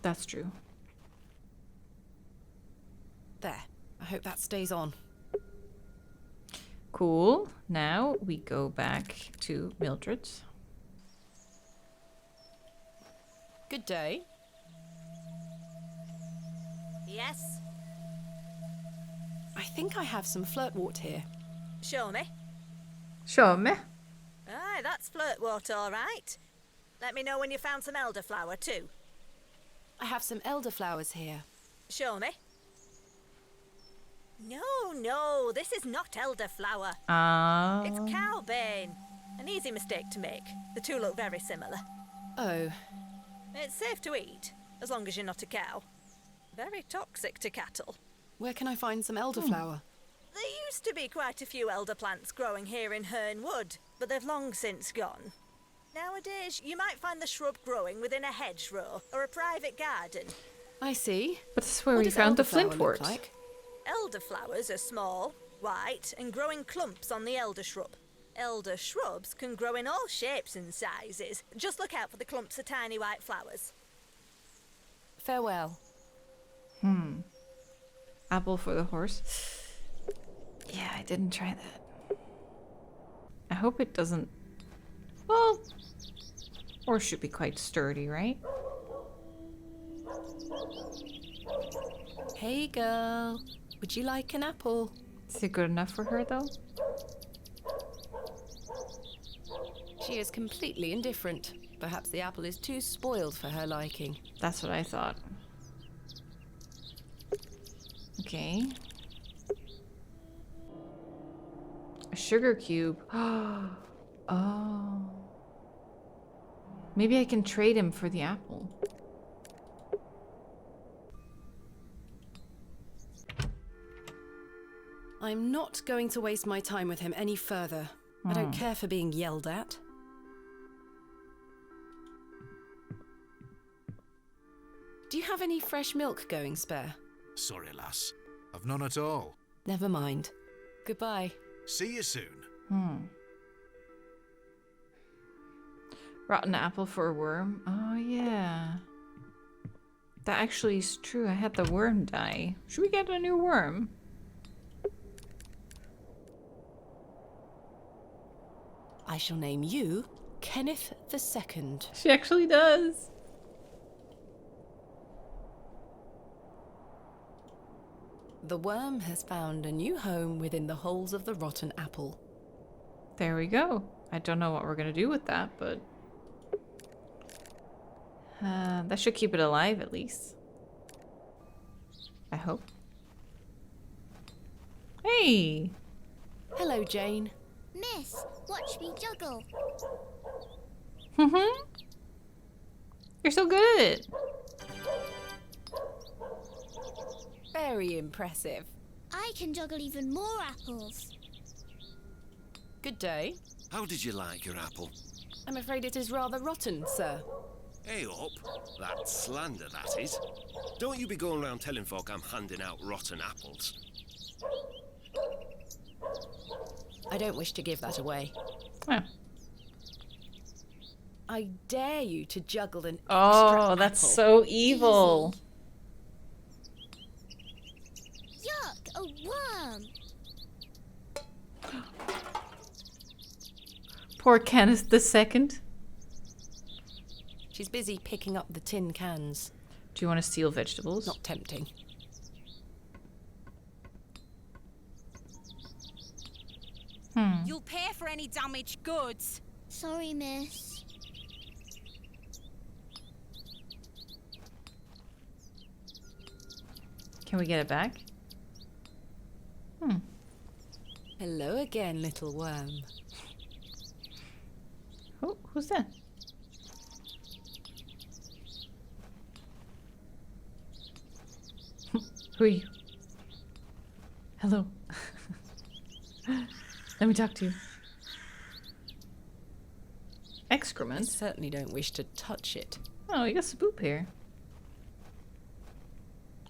That's true. There. I hope that stays on. Cool. Now we go back to Mildred's. Good day. Yes? I think I have some flirtwort here. Show me. Show me. Aye, that's flirtwort, all right. Let me know when you found some elderflower, too. I have some elderflowers here. Show me. No, this is not elderflower. It's cowbane. An easy mistake to make. The two look very similar. Oh. It's safe to eat, as long as you're not a cow. Very toxic to cattle. Where can I find some elderflower? There used to be quite a few elder plants growing here in Herne Wood, but they've long since gone. Nowadays, you might find the shrub growing within a hedgerow or a private garden. I see. But this is where we found the flintwort. Like? Elderflowers are small, white, and grow in clumps on the elder shrub. Elder shrubs can grow in all shapes and sizes. Just look out for the clumps of tiny white flowers. Farewell. Apple for the horse. Yeah, I didn't try that. I hope it doesn't... Well... Or should be quite sturdy, right? Hey, girl. Would you like an apple? Is it good enough for her, though? She is completely indifferent. Perhaps the apple is too spoiled for her liking. That's what I thought. Okay. A sugar cube. Oh. Maybe I can trade him for the apple. I'm not going to waste my time with him any further. I don't care for being yelled at. Do you have any fresh milk going spare? Sorry, lass. I've none at all. Never mind. Goodbye. See you soon. Rotten apple for a worm. Oh, yeah. That actually is true. I had the worm die. Should we get a new worm? I shall name you Kenneth II. She actually does. The worm has found a new home within the holes of the rotten apple. There we go. I don't know what we're going to do with that, but... that should keep it alive, at least. I hope. Hey! Hello, Jane. Miss, watch me juggle. You're so good at it. Very impressive. I can juggle even more apples. Good day. How did you like your apple? I'm afraid it is rather rotten, sir. Hey up. That's slander, that is. Don't you be going around telling folk I'm handing out rotten apples. I don't wish to give that away. Oh. I dare you to juggle an extra Oh, that's apple. so evil. Yuck, a worm. Poor Kenneth II. She's busy picking up the tin cans. Do you want to steal vegetables? Not tempting. You'll pay for any damaged goods. Sorry, miss. Can we get it back? Hello again, little worm. Oh, who's that? Who are you? Hello. Let me talk to you. excrement. I certainly don't wish to touch it. Oh, you got some poop here.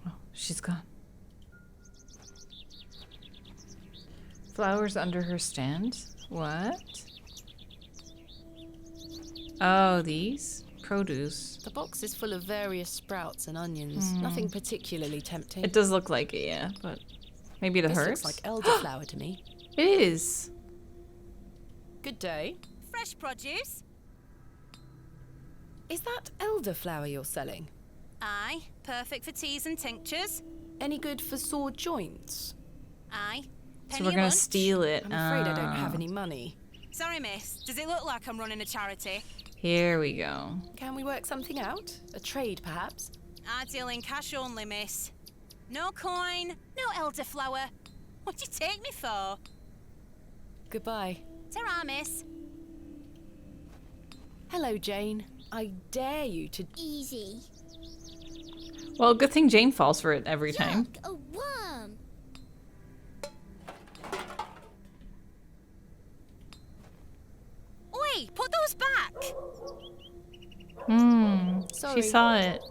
Oh, she's gone. Flowers under her stand. What? Oh, these? Produce. The box is full of various sprouts and onions. Nothing particularly tempting. It does look like it, yeah, but maybe the This herbs? looks like elderflower to me. It is. Good day. Fresh produce? Is that elderflower you're selling? Aye. Perfect for teas and tinctures. Any good for sore joints? Aye. So we're gonna steal it. I'm afraid I don't have any money. Sorry, miss. Does it look like I'm running a charity? Here we go. Can we work something out? A trade, perhaps? I deal in cash only, miss. No coin, no elderflower. What do you take me for? Goodbye. Ta-ra, miss. Hello, Jane. I dare you to... Easy. Well, good thing Jane falls for it every time. Yuck, a worm. Oi, put those back. She saw it.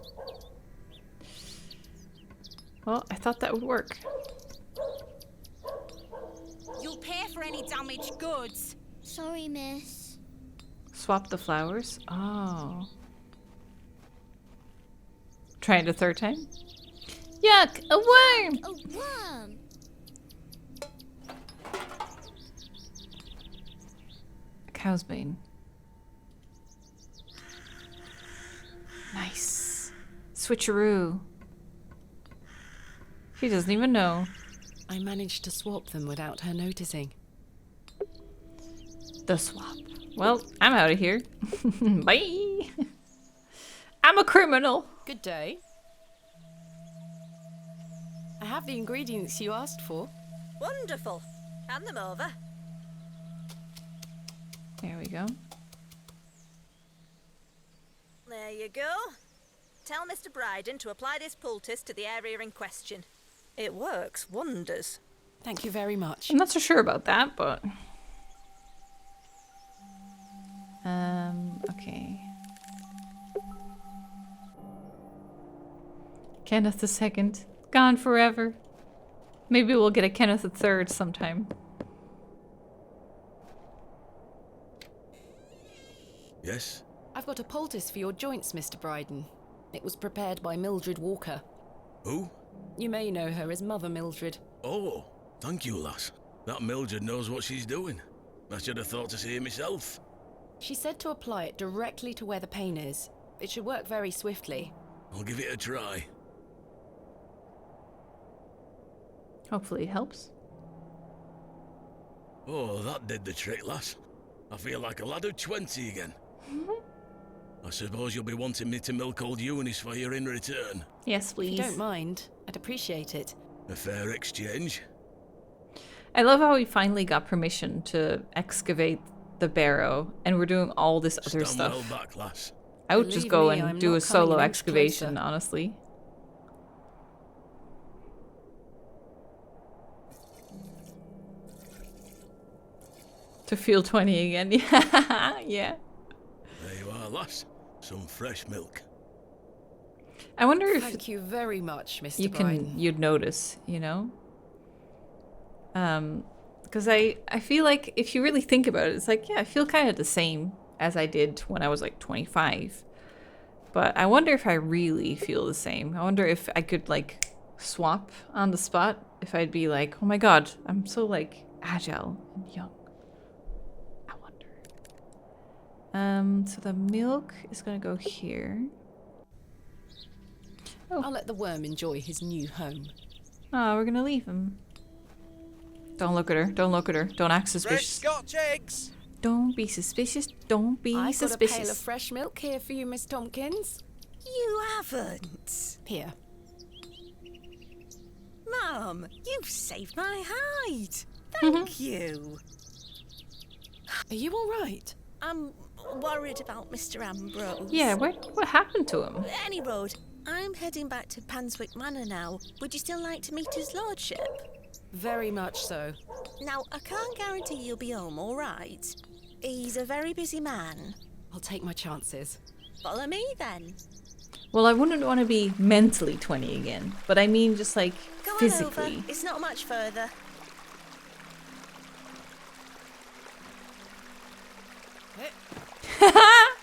Well, I thought that would work. You'll pay for any damaged goods. Sorry, miss. Swap the flowers? Oh. Try it a third time? Yuck! A worm! A worm. A cow's bane. Nice. Switcheroo. She doesn't even know. I managed to swap them without her noticing. The swap. Well, I'm out of here. Bye. I'm a criminal. Good day. I have the ingredients you asked for. Wonderful. Hand them over. There we go. There you go. Tell Mr. Bryden to apply this poultice to the area in question. It works wonders. Thank you very much. I'm not so sure about that, but... okay. Kenneth II. Gone forever. Maybe we'll get a Kenneth III sometime. Yes? I've got a poultice for your joints, Mr. Bryden. It was prepared by Mildred Walker. Who? You may know her as Mother Mildred. Oh, thank you, lass. That Mildred knows what she's doing. I should have thought to see it myself. She said to apply it directly to where the pain is. It should work very swiftly. I'll give it a try. Hopefully it helps. Oh, that did the trick, lass. I feel like a lad of 20 again. I suppose you'll be wanting me to milk old Eunice for you in return. Yes, please. If you don't mind, I'd appreciate it. A fair exchange. I love how we finally got permission to excavate the Barrow, and we're doing all this other Stand stuff. well back, lass. I would just go and I'm do a not solo coming an inch excavation, closer. honestly. To feel 20 again. Yeah. There you are, lass. Some fresh milk. I wonder if Thank you very much, Mr. you Bryden. can you'd notice, you know? Because I feel like if you really think about it, it's like, yeah, I feel kind of the same as I did when I was like 25. But I wonder if I really feel the same. I wonder if I could like swap on the spot. If I'd be like, oh my god, I'm so like agile and young. I wonder. So the milk is gonna go here. Oh. I'll let the worm enjoy his new home. Oh, we're gonna leave him. Don't look at her. Don't look at her. Don't act suspicious. Fresh Scotch eggs. Don't be suspicious. Don't be I've suspicious. got a pail of fresh milk here for you, Miss Tompkins. You haven't. Here. Mum, you've saved my hide. Thank you. Are you all right? I'm worried about Mr. Ambrose. Yeah, what happened to him? Any road. I'm heading back to Panswick Manor now. Would you still like to meet his lordship? Very much so. Now, I can't guarantee you'll be home, all right? He's a very busy man. I'll take my chances. Follow me then. Well, I wouldn't want to be mentally 20 again, but I mean just like Go physically. on over. It's not much further. That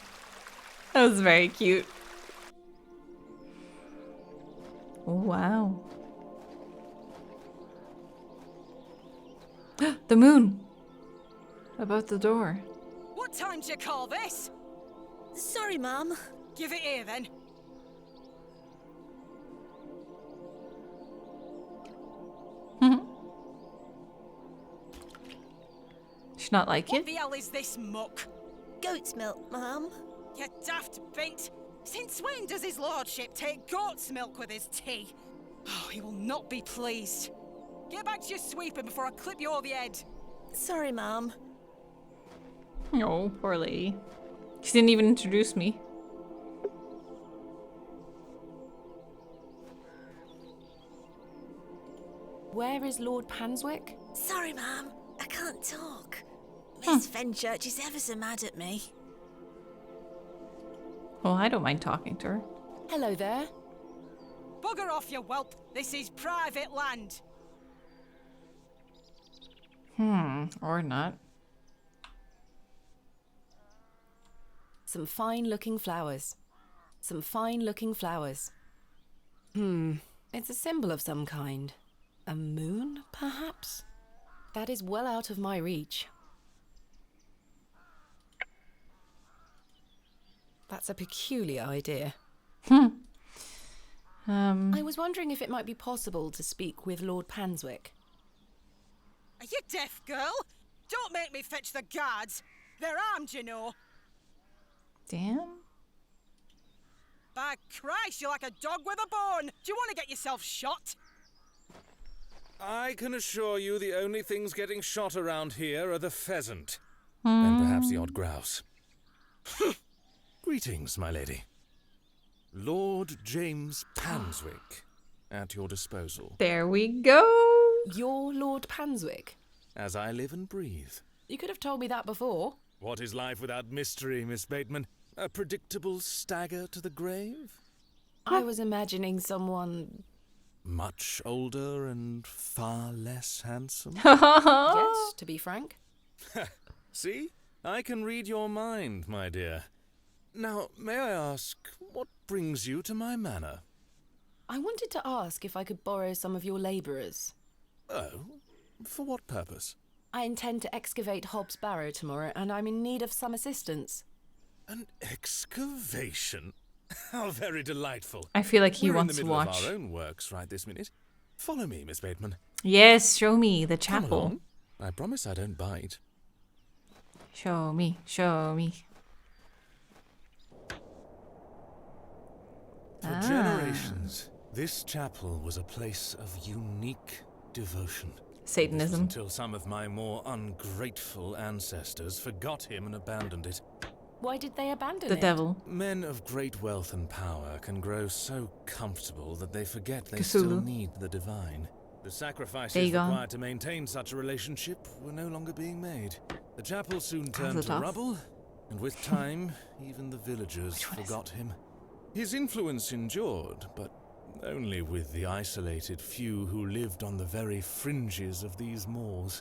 was very cute. Oh, wow. The moon. About the door. What time do you call this? Sorry, Mum. Give it here then. Should not like What it. the hell is this muck? Goat's milk, Mum. You daft bint. Since when does his lordship take goat's milk with his tea? Oh, he will not be pleased. Get back to your sweeping before I clip you over the head. Sorry, Mum. Oh, poor lady. She didn't even introduce me. Where is Lord Panswick? Sorry, Mum. I can't talk. Miss Fenchurch is ever so mad at me. Well, I don't mind talking to her. Hello there. Bugger off, you whelp. This is private land. Or not. Some fine-looking flowers. Some fine-looking flowers. It's a symbol of some kind. A moon, perhaps? That is well out of my reach. That's a peculiar idea. I was wondering if it might be possible to speak with Lord Panswick. Are you deaf, girl? Don't make me fetch the guards. They're armed, you know. Damn. By Christ, you're like a dog with a bone. Do you want to get yourself shot? I can assure you the only things getting shot around here are the pheasant. And perhaps the odd grouse. Greetings, my lady. Lord James Panswick, at your disposal. There we go. You're Lord Panswick? As I live and breathe. You could have told me that before. What is life without mystery, Miss Bateman? A predictable stagger to the grave? I was imagining someone... Much older and far less handsome? Yes, to be frank. See? I can read your mind, my dear. Now, may I ask, what brings you to my manor? I wanted to ask if I could borrow some of your labourers. Oh? For what purpose? I intend to excavate Hobbs Barrow tomorrow, and I'm in need of some assistance. An excavation? How very delightful. I feel like he We're wants in to the middle watch. of our own works right this minute. Follow me, Miss Bateman. Yes, show me the Come chapel. along. I promise I don't bite. Show me, show me. For generations, this chapel was a place of unique devotion. Satanism. This was until some of my more ungrateful ancestors forgot him and abandoned it. Why did they abandon The it? devil. Men of great wealth and power can grow so comfortable that they forget they still Cthulhu. need the divine. The sacrifices Dagon. required to maintain such a relationship were no longer being made. The chapel soon turned to Azeroth. rubble, and with time, even the villagers forgot him. His influence endured, but only with the isolated few who lived on the very fringes of these moors.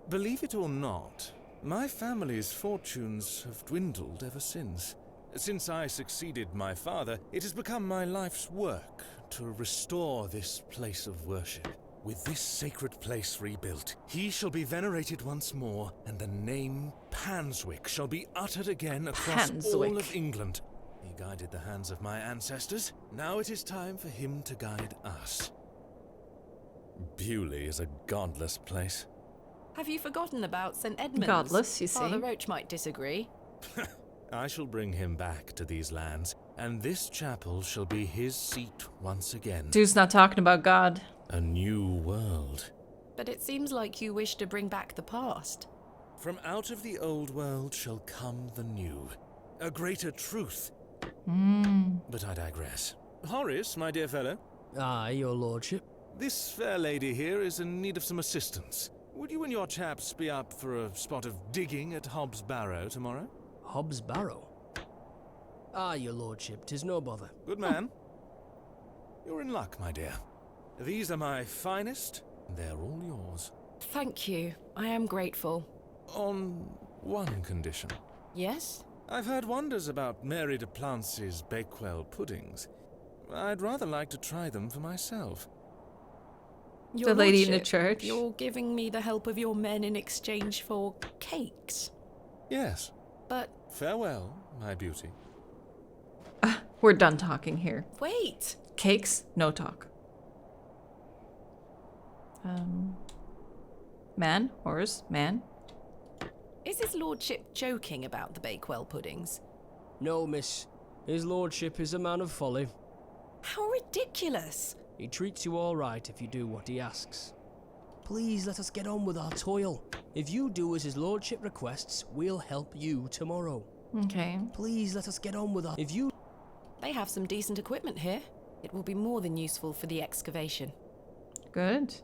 Believe it or not, my family's fortunes have dwindled ever since. Since I succeeded my father, it has become my life's work to restore this place of worship. With this sacred place rebuilt, he shall be venerated once more, and the name Panswick shall be uttered again across all Panswick. of England. He guided the hands of my ancestors. Now it is time for him to guide us. Bewley is a godless place. Have you forgotten about St. Edmunds? Godless, you Father see. Roach might disagree. I shall bring him back to these lands, and this chapel shall be his seat once again. Dude's not talking about God. A new world. But it seems like you wish to bring back the past. From out of the old world shall come the new. A greater truth. But I digress. Horace, my dear fellow. Aye, your lordship. This fair lady here is in need of some assistance. Would you and your chaps be up for a spot of digging at Hobbs Barrow tomorrow? Hobbs Barrow. Ah, your lordship, 'tis no bother. Good man. You're in luck, my dear. These are my finest, and they're all yours. Thank you. I am grateful. On one condition. Yes? I've heard wonders about Mary de Plancy's Bakewell puddings. I'd rather like to try them for myself. Your the lady in the lordship, church. You're giving me the help of your men in exchange for cakes. Yes. But... Farewell, my beauty. We're done talking here. Wait! Cakes, no talk. Man? Horse? Man? Is his lordship joking about the Bakewell puddings? No, miss. His lordship is a man of folly. How ridiculous! He treats you all right if you do what he asks. Please let us get on with our toil. If you do as his lordship requests, we'll help you tomorrow. Okay. Please let us get on with our... If you... They have some decent equipment here. It will be more than useful for the excavation. Good.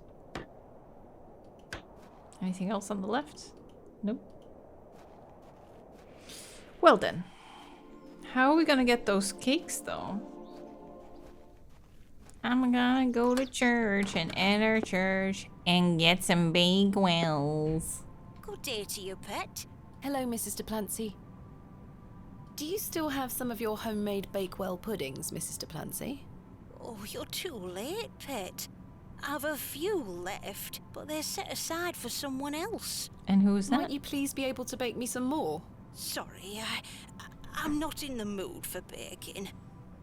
Anything else on the left? Nope. Well then. How are we gonna get those cakes though? I'm gonna go to church and enter church and get some Bakewells. Good day to you, pet. Hello, Mrs. de Plancy. Do you still have some of your homemade Bakewell puddings, Mrs. de Plancy? Oh, you're too late, pet. I've a few left, but they're set aside for someone else. And who is that? Might you please be able to bake me some more? Sorry, I'm not in the mood for baking.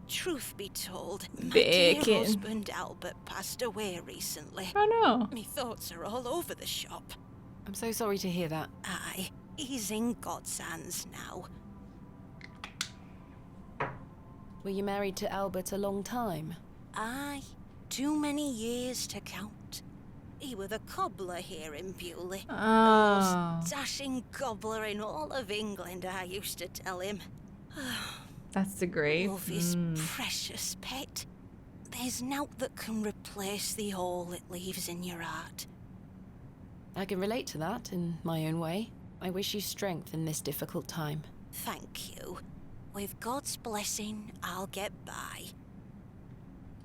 Truth be told, my Baking. dear husband Albert passed away recently. Oh no. Me thoughts are all over the shop. I'm so sorry to hear that. Aye, he's in God's hands now. Were you married to Albert a long time? Aye, too many years to count. He were the cobbler here in Bewley. Oh. The most dashing cobbler in all of England, I used to tell him. That's the grave. Love is precious, pet. There's naught that can replace the hole it leaves in your heart. I can relate to that in my own way. I wish you strength in this difficult time. Thank you. With God's blessing, I'll get by.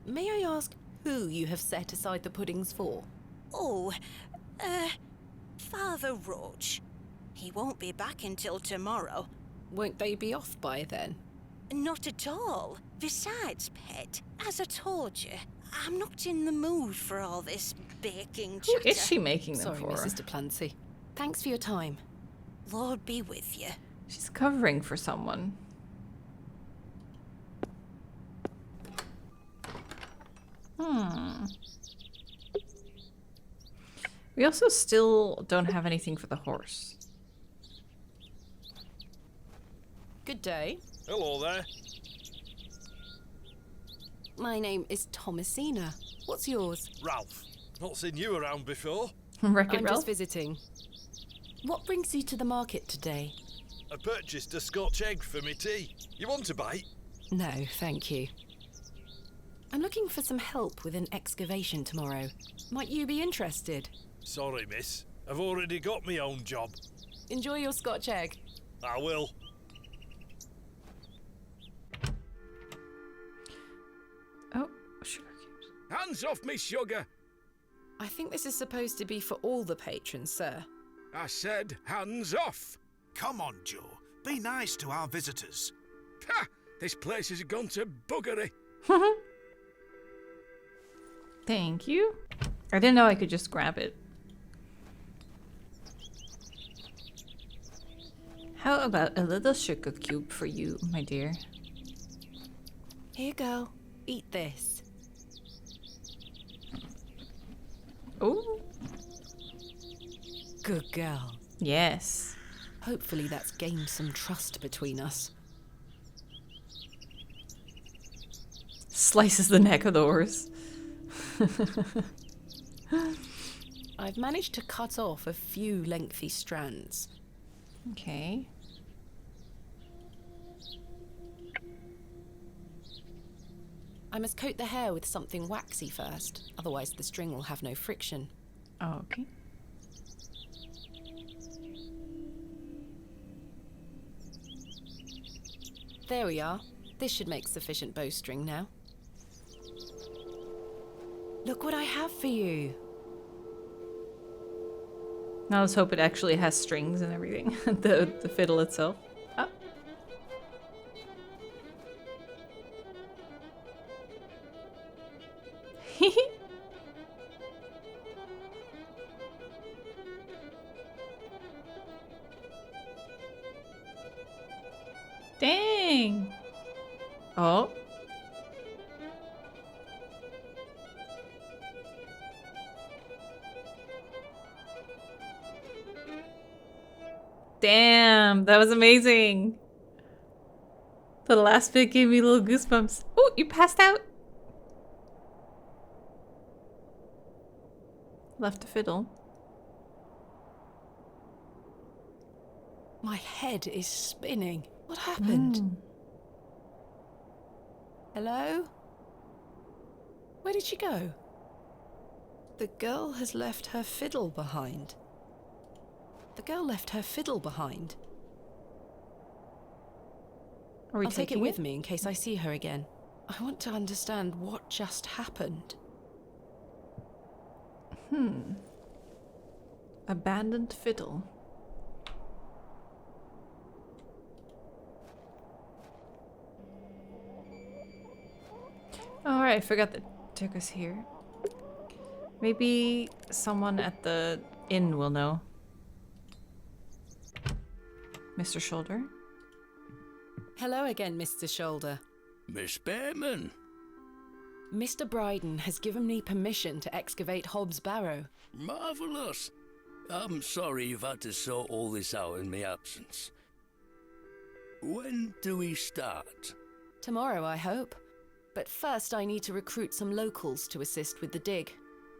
May I ask who you have set aside the puddings for? Oh, Father Roach. He won't be back until tomorrow. Won't they be off by then? Not at all. Besides, pet, as I told you, I'm not in the mood for all this baking chatter. Who is she making them Sorry, for? Mrs. de Plancy. Thanks for your time. Lord be with you. She's covering for someone. We also still don't have anything for the horse. Good day. Hello there. My name is Thomasina. What's yours? Ralph. Not seen you around before. Wreck-It I'm Ralph? just visiting. What brings you to the market today? I purchased a Scotch egg for me tea. You want a bite? No, thank you. I'm looking for some help with an excavation tomorrow. Might you be interested? Sorry, miss. I've already got my own job. Enjoy your Scotch egg. I will. Oh, sugar cubes. Hands off me, sugar! I think this is supposed to be for all the patrons, sir. I said hands off! Come on, Joe. Be nice to our visitors. Ha! This place has gone to buggery. Thank you. I didn't know I could just grab it. How about a little sugar cube for you, my dear? Here you go. Eat this. Oh. Good girl. Yes. Hopefully that's gained some trust between us. Slices the neck of the horse. I've managed to cut off a few lengthy strands. Okay. I must coat the hair with something waxy first, otherwise the string will have no friction. Oh, okay. There we are. This should make sufficient bowstring now. Look what I have for you. Now let's hope it actually has strings and everything. the fiddle itself. Oh. Dang. Oh. Damn, that was amazing. The last bit gave me little goosebumps. Oh, you passed out? Left a fiddle. My head is spinning. What happened? Hello? Where did she go? The girl has left her fiddle behind. The girl left her fiddle behind. I'll take it with me in case I see her again. I want to understand what just happened. Abandoned fiddle. Alright, I forgot that took us here. Maybe someone at the inn will know. Mr. Shoulder? Hello again, Mr. Shoulder. Miss Bateman. Mr. Bryden has given me permission to excavate Hobbs' Barrow. Marvellous. I'm sorry you've had to sort all this out in my absence. When do we start? Tomorrow, I hope. But first I need to recruit some locals to assist with the dig.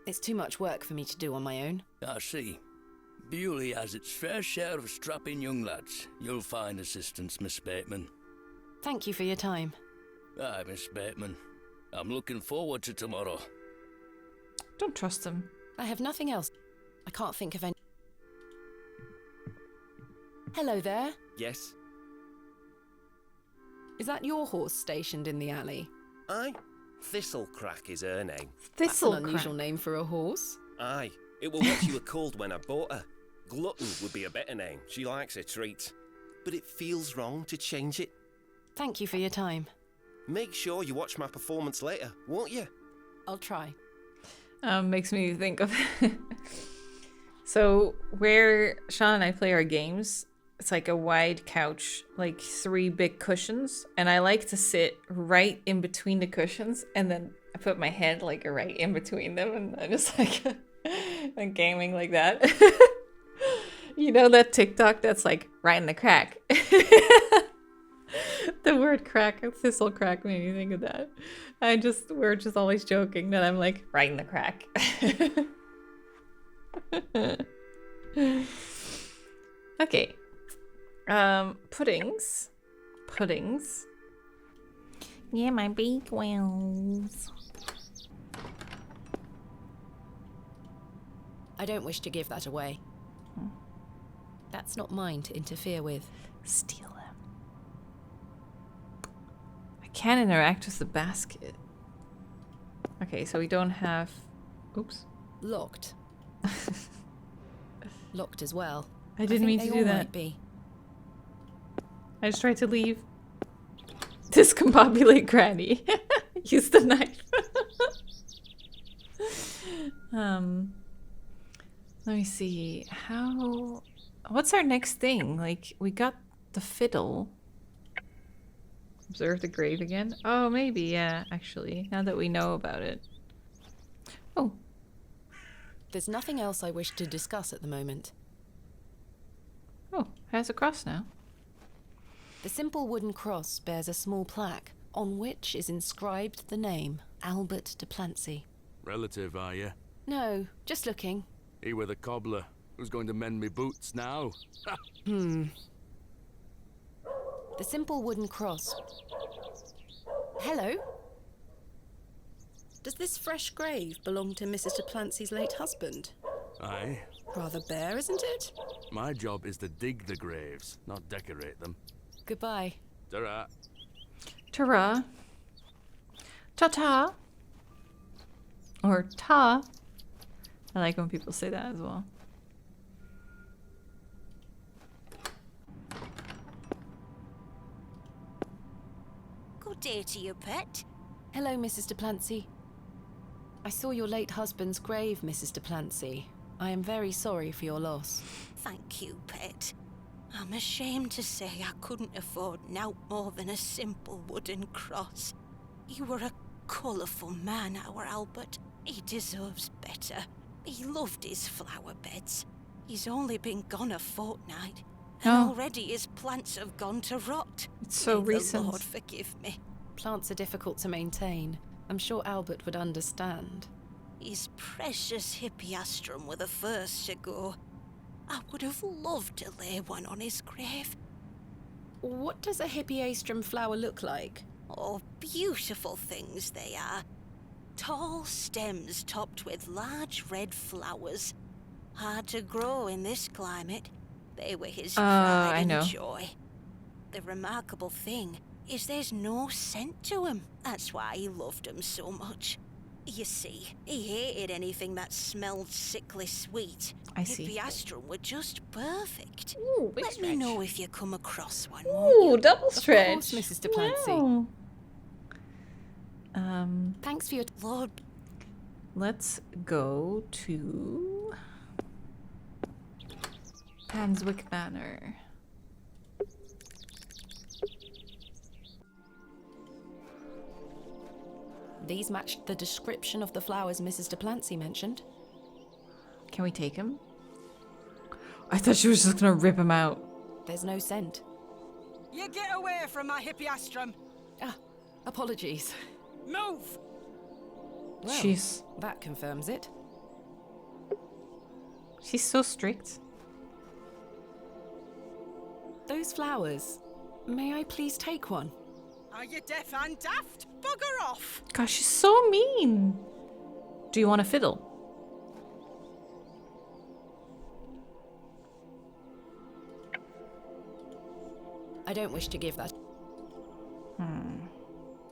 It's too much work for me to do on my own. I see. Bewley has its fair share of strapping young lads. You'll find assistance, Miss Bateman. Thank you for your time. Aye, Miss Bateman. I'm looking forward to tomorrow. Don't trust him. I have nothing else. I can't think of any... Hello there. Yes? Is that your horse stationed in the alley? Aye. Thistlecrack is her name. That's an unusual name for a horse. Aye. It was what she was called when I bought her. Glutton would be a better name. She likes her treats. But it feels wrong to change it. Thank you for your time. Make sure you watch my performance later, won't you? I'll try. Makes me think of... So, where Sean and I play our games, it's like a wide couch, like 3 big cushions, and I like to sit right in between the cushions, and then I put my head like right in between them, and I just like I'm gaming like that. You know that TikTok that's like right in the crack. The word crack, thistle crack made me think of that. We're just always joking that I'm like right in the crack. Okay. Puddings. Yeah, my big wells. I don't wish to give that away. That's not mine to interfere with. Steal them. I can't interact with the basket. Okay, so we don't have... Oops. Locked. Locked as well. I didn't mean to do that. Might be. I just tried to leave. Discombobulate Granny. Use the knife. Let me see. What's our next thing? Like, we got the fiddle. Observe the grave again? Oh, maybe, yeah, actually. Now that we know about it. Oh. There's nothing else I wish to discuss at the moment. Oh, has a cross now. The simple wooden cross bears a small plaque, on which is inscribed the name, Albert de Plancy. Relative, are you? No, just looking. He were the cobbler. Who's going to mend me boots now? The simple wooden cross. Hello? Does this fresh grave belong to Mrs. de Plancy's late husband? Aye. Rather bare, isn't it? My job is to dig the graves, not decorate them. Goodbye. Ta-ra. Ta-ra. Ta-ta. Or ta. I like when people say that as well. Good day to you, pet. Hello, Mrs. de Plancy. I saw your late husband's grave, Mrs. de Plancy. I am very sorry for your loss. Thank you, pet. I'm ashamed to say I couldn't afford nought more than a simple wooden cross. You were a colourful man, our Albert. He deserves better. He loved his flower beds. He's only been gone a fortnight, and already his plants have gone to rot. It's so recent. The Lord forgive me. Plants are difficult to maintain. I'm sure Albert would understand. His precious hippeastrum were the first to go. I would have loved to lay one on his grave. What does a hippeastrum flower look like? Oh, beautiful things they are. Tall stems topped with large red flowers. Hard to grow in this climate. They were his pride and joy. The remarkable thing is there's no scent to 'em. That's why he loved 'em so much. You see, he hated anything that smelled sickly sweet. I see. Hippeastrum were just perfect. Ooh, big Let stretch. me know if you come across one, Ooh, won't you? double stretch. Of course, Mrs. de Plancy. Wow. Thanks for your... Lord. Let's go to Panswick Manor. These matched the description of the flowers Mrs. de Plancy mentioned. Can we take him? I thought she was just gonna rip him out. There's no scent. You get away from my hippeastrum. Ah, apologies. Move! Well, Jeez. that confirms it. She's so strict. Those flowers. May I please take one? Are you deaf and daft? Bugger off! Gosh, she's so mean. Do you want a fiddle? I don't wish to give that.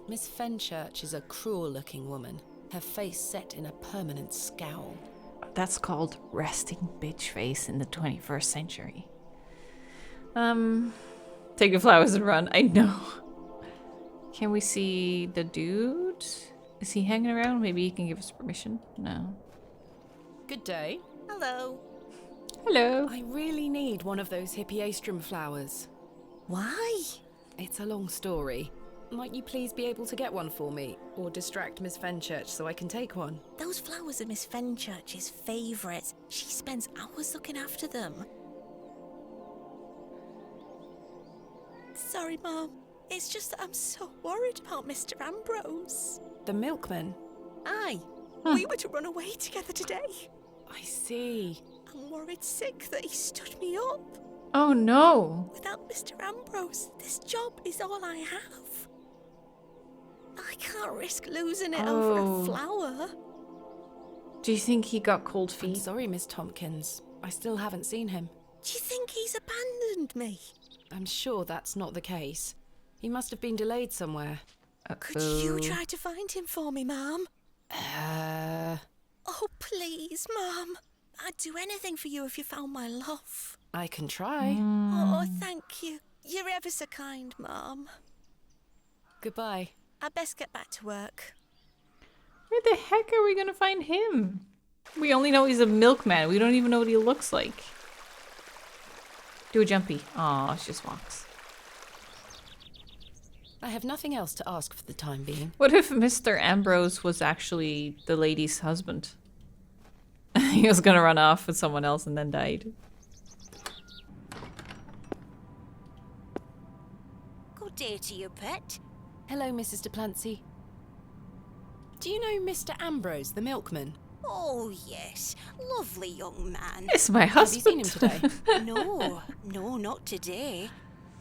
Miss Fenchurch is a cruel-looking woman, her face set in a permanent scowl. That's called resting bitch face in the 21st century. Take the flowers and run. I know. Can we see the dude? Is he hanging around? Maybe he can give us permission. No. Good day. Hello. Hello. I really need one of those hippeastrum flowers. Why? It's a long story. Might you please be able to get one for me? Or distract Miss Fenchurch so I can take one? Those flowers are Miss Fenchurch's favourites. She spends hours looking after them. Sorry, Mum. It's just that I'm so worried about Mr. Ambrose. The milkman? Aye. We were to run away together today. I see. I'm worried sick that he stood me up. Oh no. Without Mr. Ambrose, this job is all I have. I can't risk losing it over a flower. Do you think he got cold feet? I'm sorry, Miss Tompkins. I still haven't seen him. Do you think he's abandoned me? I'm sure that's not the case. He must have been delayed somewhere. Could you try to find him for me, Mum? Oh, please, Mum. I'd do anything for you if you found my love. I can try. Oh, thank you. You're ever so kind, Mum. Goodbye. I'd best get back to work. Where the heck are we gonna find him? We only know he's a milkman. We don't even know what he looks like. Do a jumpy. Aw, she just walks. I have nothing else to ask for the time being. What if Mr. Ambrose was actually the lady's husband? He was gonna run off with someone else and then died. Good day to you, pet. Hello, Mrs. de Plancy. Do you know Mr. Ambrose, the milkman? Oh, yes. Lovely young man. It's my husband. Have you seen him today? No, not today.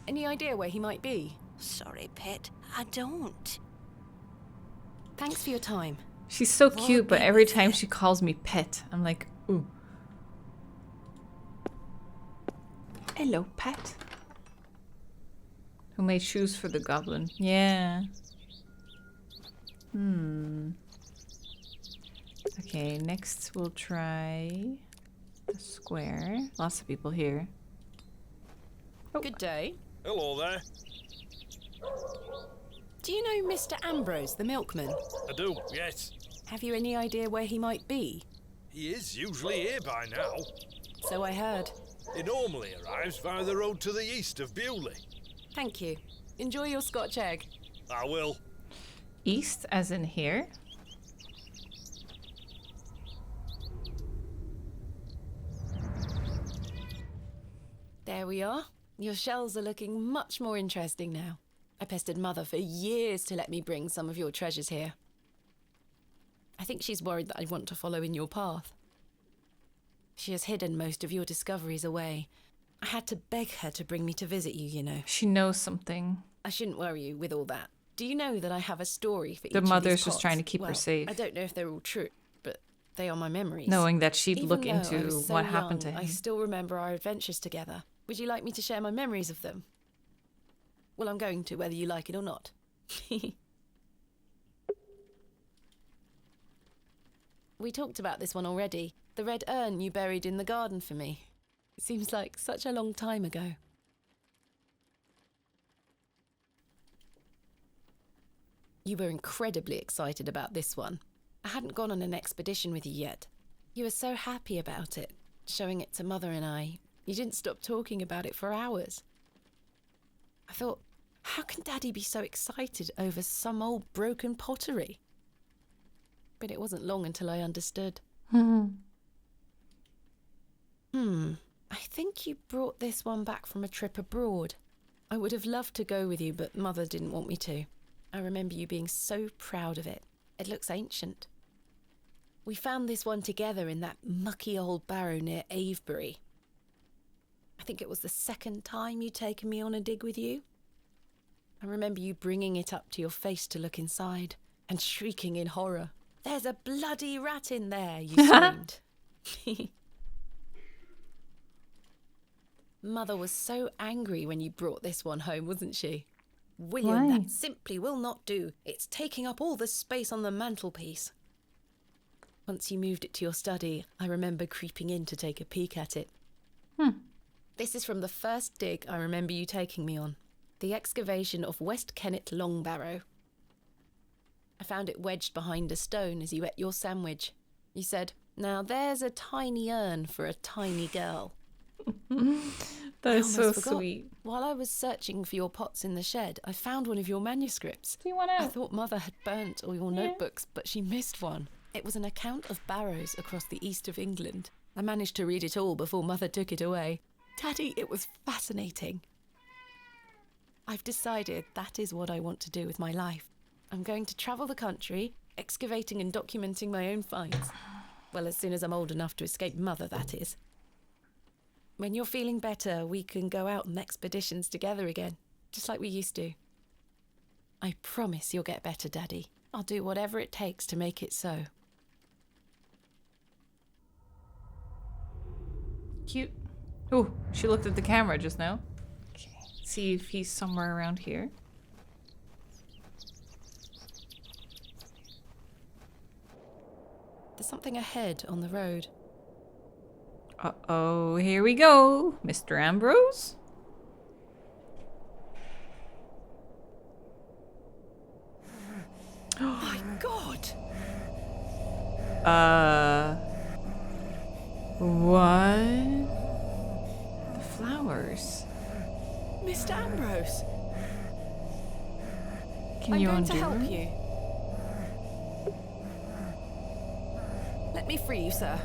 Any idea where he might be? Sorry, pet. I don't. Thanks for your time. She's so cute, but every time she calls me pet, I'm like, ooh. Hello, pet. Who made shoes for the goblin? Yeah. Okay, next we'll try the square. Lots of people here. Oh. Good day. Hello there. Do you know Mr. Ambrose, the milkman? I do, yes. Have you any idea where he might be? He is usually here by now. So I heard. He normally arrives via the road to the east of Bewley. Thank you. Enjoy your Scotch egg. I will. East, as in here? There we are. Your shells are looking much more interesting now. I pestered Mother for years to let me bring some of your treasures here. I think she's worried that I want to follow in your path. She has hidden most of your discoveries away. I had to beg her to bring me to visit you, you know. She knows something. I shouldn't worry you with all that. Do you know that I have a story for each The of these mother's pots? just trying to keep her safe. I don't know if they're all true, but they are my memories. Knowing that she'd Even look though into I was so what happened to young, him. I still remember our adventures together. Would you like me to share my memories of them? Well, I'm going to, whether you like it or not. We talked about this one already. The red urn you buried in the garden for me. It seems like such a long time ago. You were incredibly excited about this one. I hadn't gone on an expedition with you yet. You were so happy about it, showing it to Mother and I. You didn't stop talking about it for hours. I thought, how can Daddy be so excited over some old broken pottery? But it wasn't long until I understood. I think you brought this one back from a trip abroad. I would have loved to go with you, but Mother didn't want me to. I remember you being so proud of it. It looks ancient. We found this one together in that mucky old barrow near Avebury. I think it was the second time you'd taken me on a dig with you. I remember you bringing it up to your face to look inside and shrieking in horror. "There's a bloody rat in there," you screamed. Mother was so angry when you brought this one home, wasn't she? "William, Why? that simply will not do. It's taking up all the space on the mantelpiece." Once you moved it to your study, I remember creeping in to take a peek at it. This is from the first dig I remember you taking me on. The excavation of West Kennet Long Barrow. I found it wedged behind a stone as you ate your sandwich. You said, "Now there's a tiny urn for a tiny girl." That is so almost forgot. sweet. While I was searching for your pots in the shed, I found one of your manuscripts. Do you want I out? thought Mother had burnt all your notebooks, but she missed one. It was an account of barrows across the east of England. I managed to read it all before Mother took it away. Daddy, it was fascinating. I've decided that is what I want to do with my life. I'm going to travel the country, excavating and documenting my own finds. Well, as soon as I'm old enough to escape Mother, that is. When you're feeling better, we can go out on expeditions together again, just like we used to. I promise you'll get better, Daddy. I'll do whatever it takes to make it so. Cute. Oh, she looked at the camera just now. Okay. See if he's somewhere around here. There's something ahead on the road. Uh-oh, here we go. Mr. Ambrose? Oh my God! What? The flowers. Mr. Ambrose! Can I'm you going undo to help it? you. Let me free you, sir.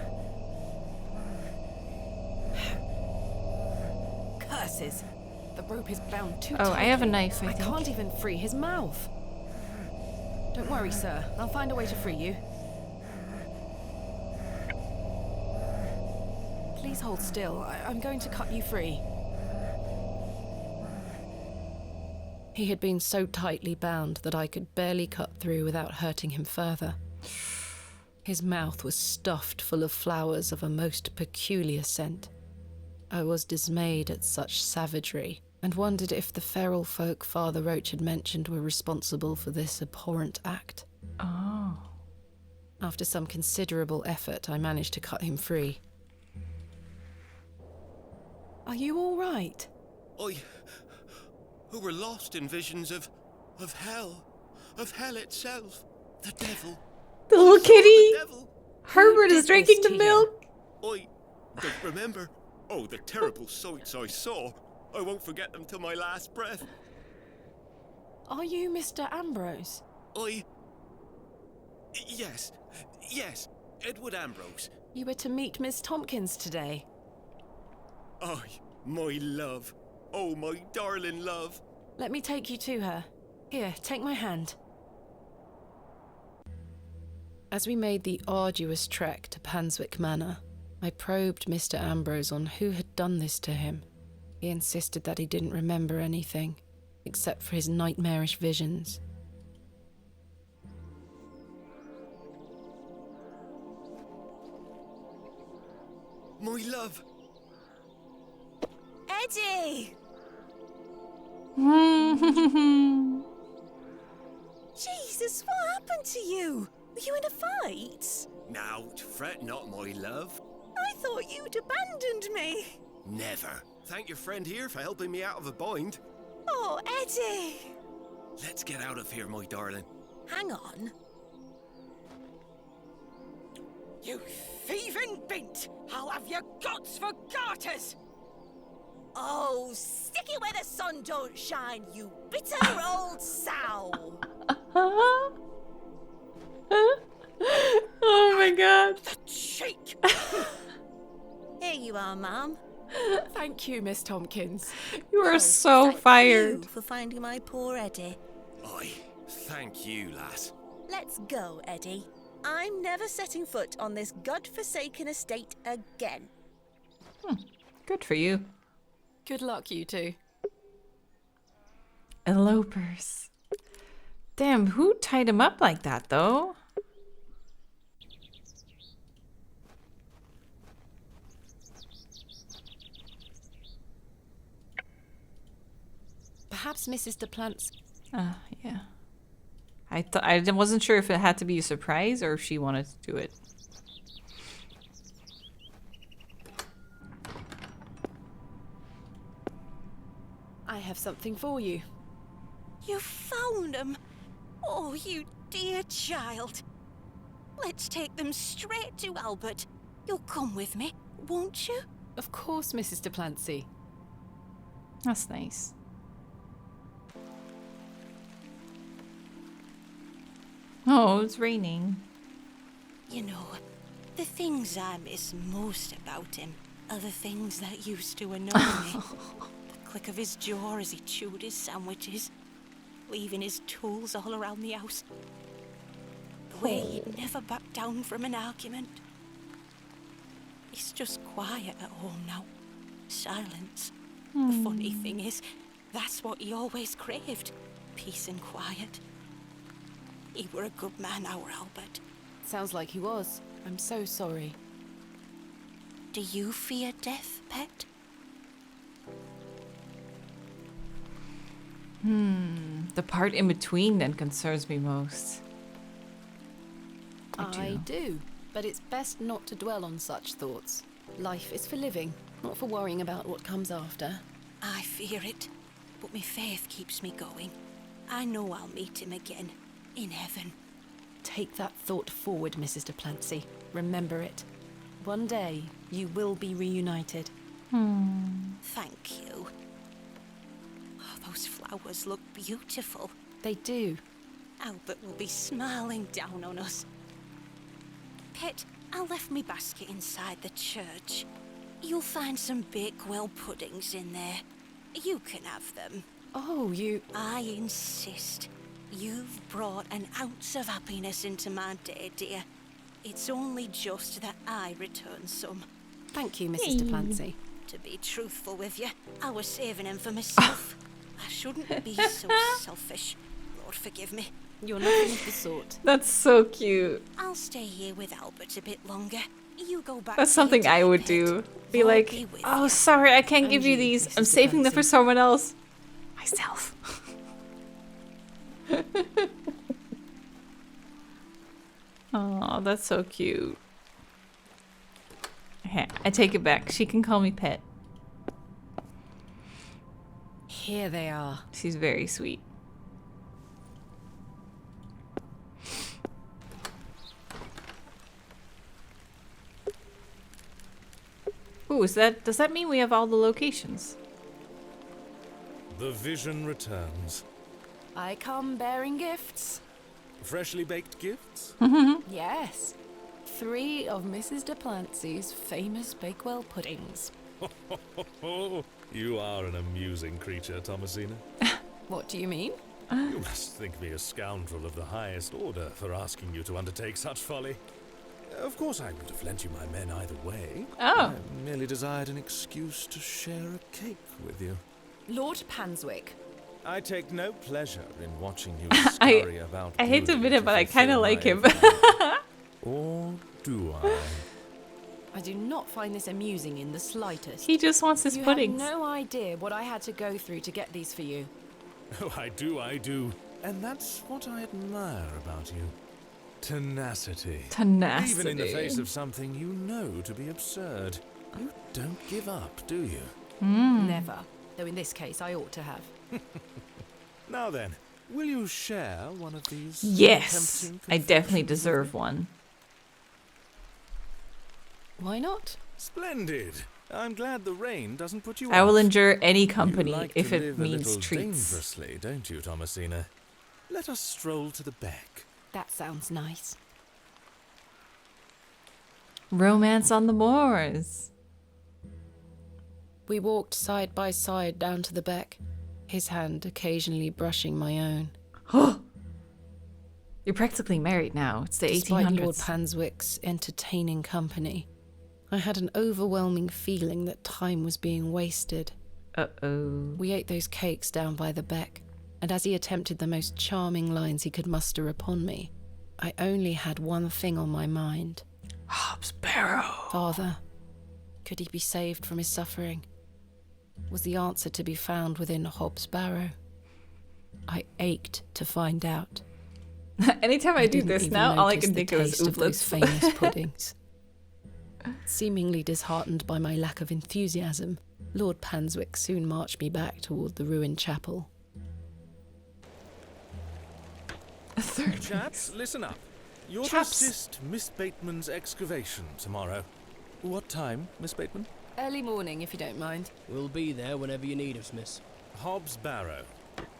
Curses! The rope is bound too tightly. Oh, I have a knife, I I think. can't even free his mouth. Don't worry, sir. I'll find a way to free you. Please hold still. I'm going to cut you free. He had been so tightly bound that I could barely cut through without hurting him further. His mouth was stuffed full of flowers of a most peculiar scent. I was dismayed at such savagery and wondered if the feral folk Father Roach had mentioned were responsible for this abhorrent act. Oh. After some considerable effort, I managed to cut him free. Are you all right? Who were lost in visions of hell itself, the devil. The little kitty! The devil. Herbert is drinking the milk! I don't remember. Oh, the terrible sights I saw. I won't forget them till my last breath. Are you Mr. Ambrose? Yes, Edward Ambrose. You were to meet Miss Tompkins today. My love. Oh, my darling love. Let me take you to her. Here, take my hand. As we made the arduous trek to Panswick Manor, I probed Mr. Ambrose on who had done this to him. He insisted that he didn't remember anything, except for his nightmarish visions. My love. Eddie! Jesus, what happened to you? Were you in a fight? Now, fret not, my love. I thought you'd abandoned me. Never. Thank your friend here for helping me out of a bind. Oh, Eddie! Let's get out of here, my darling. Hang on. You thieving bint! I'll have your guts for garters! Oh, stick it where the sun don't shine, you bitter old sow! Oh my god. The cheek! Here you are, Mum. Thank you, Miss Tompkins. You are so fired. You for finding my poor Eddie. Thank you, lass. Let's go, Eddie. I'm never setting foot on this godforsaken estate again. Good for you. Good luck, you two. Elopers. Damn, who tied him up like that, though? Perhaps Mrs. DePlant's... Yeah. I wasn't sure if it had to be a surprise or if she wanted to do it. I have something for you. You found them? Oh, you dear child. Let's take them straight to Albert. You'll come with me, won't you? Of course, Mrs. DePlancy. That's nice. Oh, it's raining. You know, the things I miss most about him are the things that used to annoy me. The click of his jaw as he chewed his sandwiches, leaving his tools all around the house. The way he'd never back down from an argument. He's just quiet at home now. Silence. The funny thing is, that's what he always craved. Peace and quiet. He were a good man, our Albert. Sounds like he was. I'm so sorry. Do you fear death, pet? The part in between then concerns me most. I do, but it's best not to dwell on such thoughts. Life is for living, not for worrying about what comes after. I fear it, but my faith keeps me going. I know I'll meet him again, in heaven. Take that thought forward, Mrs. DePlancy. Remember it. One day, you will be reunited. Thank you. Oh, those flowers look beautiful. They do. Albert will be smiling down on us. Pet, I left me basket inside the church. You'll find some Bakewell puddings in there. You can have them. Oh, you... I insist. You've brought an ounce of happiness into my day, dear. It's only just that I return some. Thank you, Mrs. DePlancy. To be truthful with you, I was saving them for myself. I shouldn't be so selfish. Lord forgive me. You're nothing of the sort. That's so cute. I'll stay here with Albert a bit longer. You go back. That's to something your I would pit. do. Be Lord like, be with oh, you." sorry, I can't And give you you, these. Mrs. I'm saving them for Dempsey. someone else. Myself. Oh, that's so cute. Okay, I take it back. She can call me Pet. Here they are. She's very sweet. Ooh, does that mean we have all the locations? The vision returns. I come bearing gifts. Freshly baked gifts? Yes. 3 of Mrs. de Plancy's famous Bakewell puddings. You are an amusing creature, Thomasina. What do you mean? You must think me a scoundrel of the highest order for asking you to undertake such folly. Of course, I would have lent you my men either way. Oh. I merely desired an excuse to share a cake with you. Lord Panswick. I take no pleasure in watching you scurry about. I hate to admit it, but I kind of like him. Or do I? I do not find this amusing in the slightest. He just wants his puddings. You have no idea what I had to go through to get these for you. Oh, I do. And that's what I admire about you. Tenacity. Tenacity. Even in the face of something you know to be absurd. You don't give up, do you? Never. Though in this case, I ought to have. Now then, will you share one of these? Yes, tempting I definitely confessions deserve with me? one. Why not? Splendid. I'm glad the rain doesn't put you I will off. endure any You company like if to it live means a little treats. dangerously, don't you, Thomasina? Let us stroll to the beck. That sounds nice. Romance on the moors. We walked side by side down to the beck, his hand occasionally brushing my own. You're practically married now. It's the Despite 1800s. Lord Panswick's entertaining company, I had an overwhelming feeling that time was being wasted. Uh-oh. We ate those cakes down by the beck, and as he attempted the most charming lines he could muster upon me, I only had one thing on my mind. Hobbs Barrow. Father, could he be saved from his suffering? Was the answer to be found within Hobbs Barrow? I ached to find out. Anytime I do didn't this even now, all I notice can the think of is taste of those ooblets. famous puddings. Seemingly disheartened by my lack of enthusiasm, Lord Panswick soon marched me back toward the ruined chapel. Chaps, listen up. You're to Chaps. assist Miss Bateman's excavation tomorrow. What time, Miss Bateman? Early morning, if you don't mind. We'll be there whenever you need us, miss. Hobbs Barrow.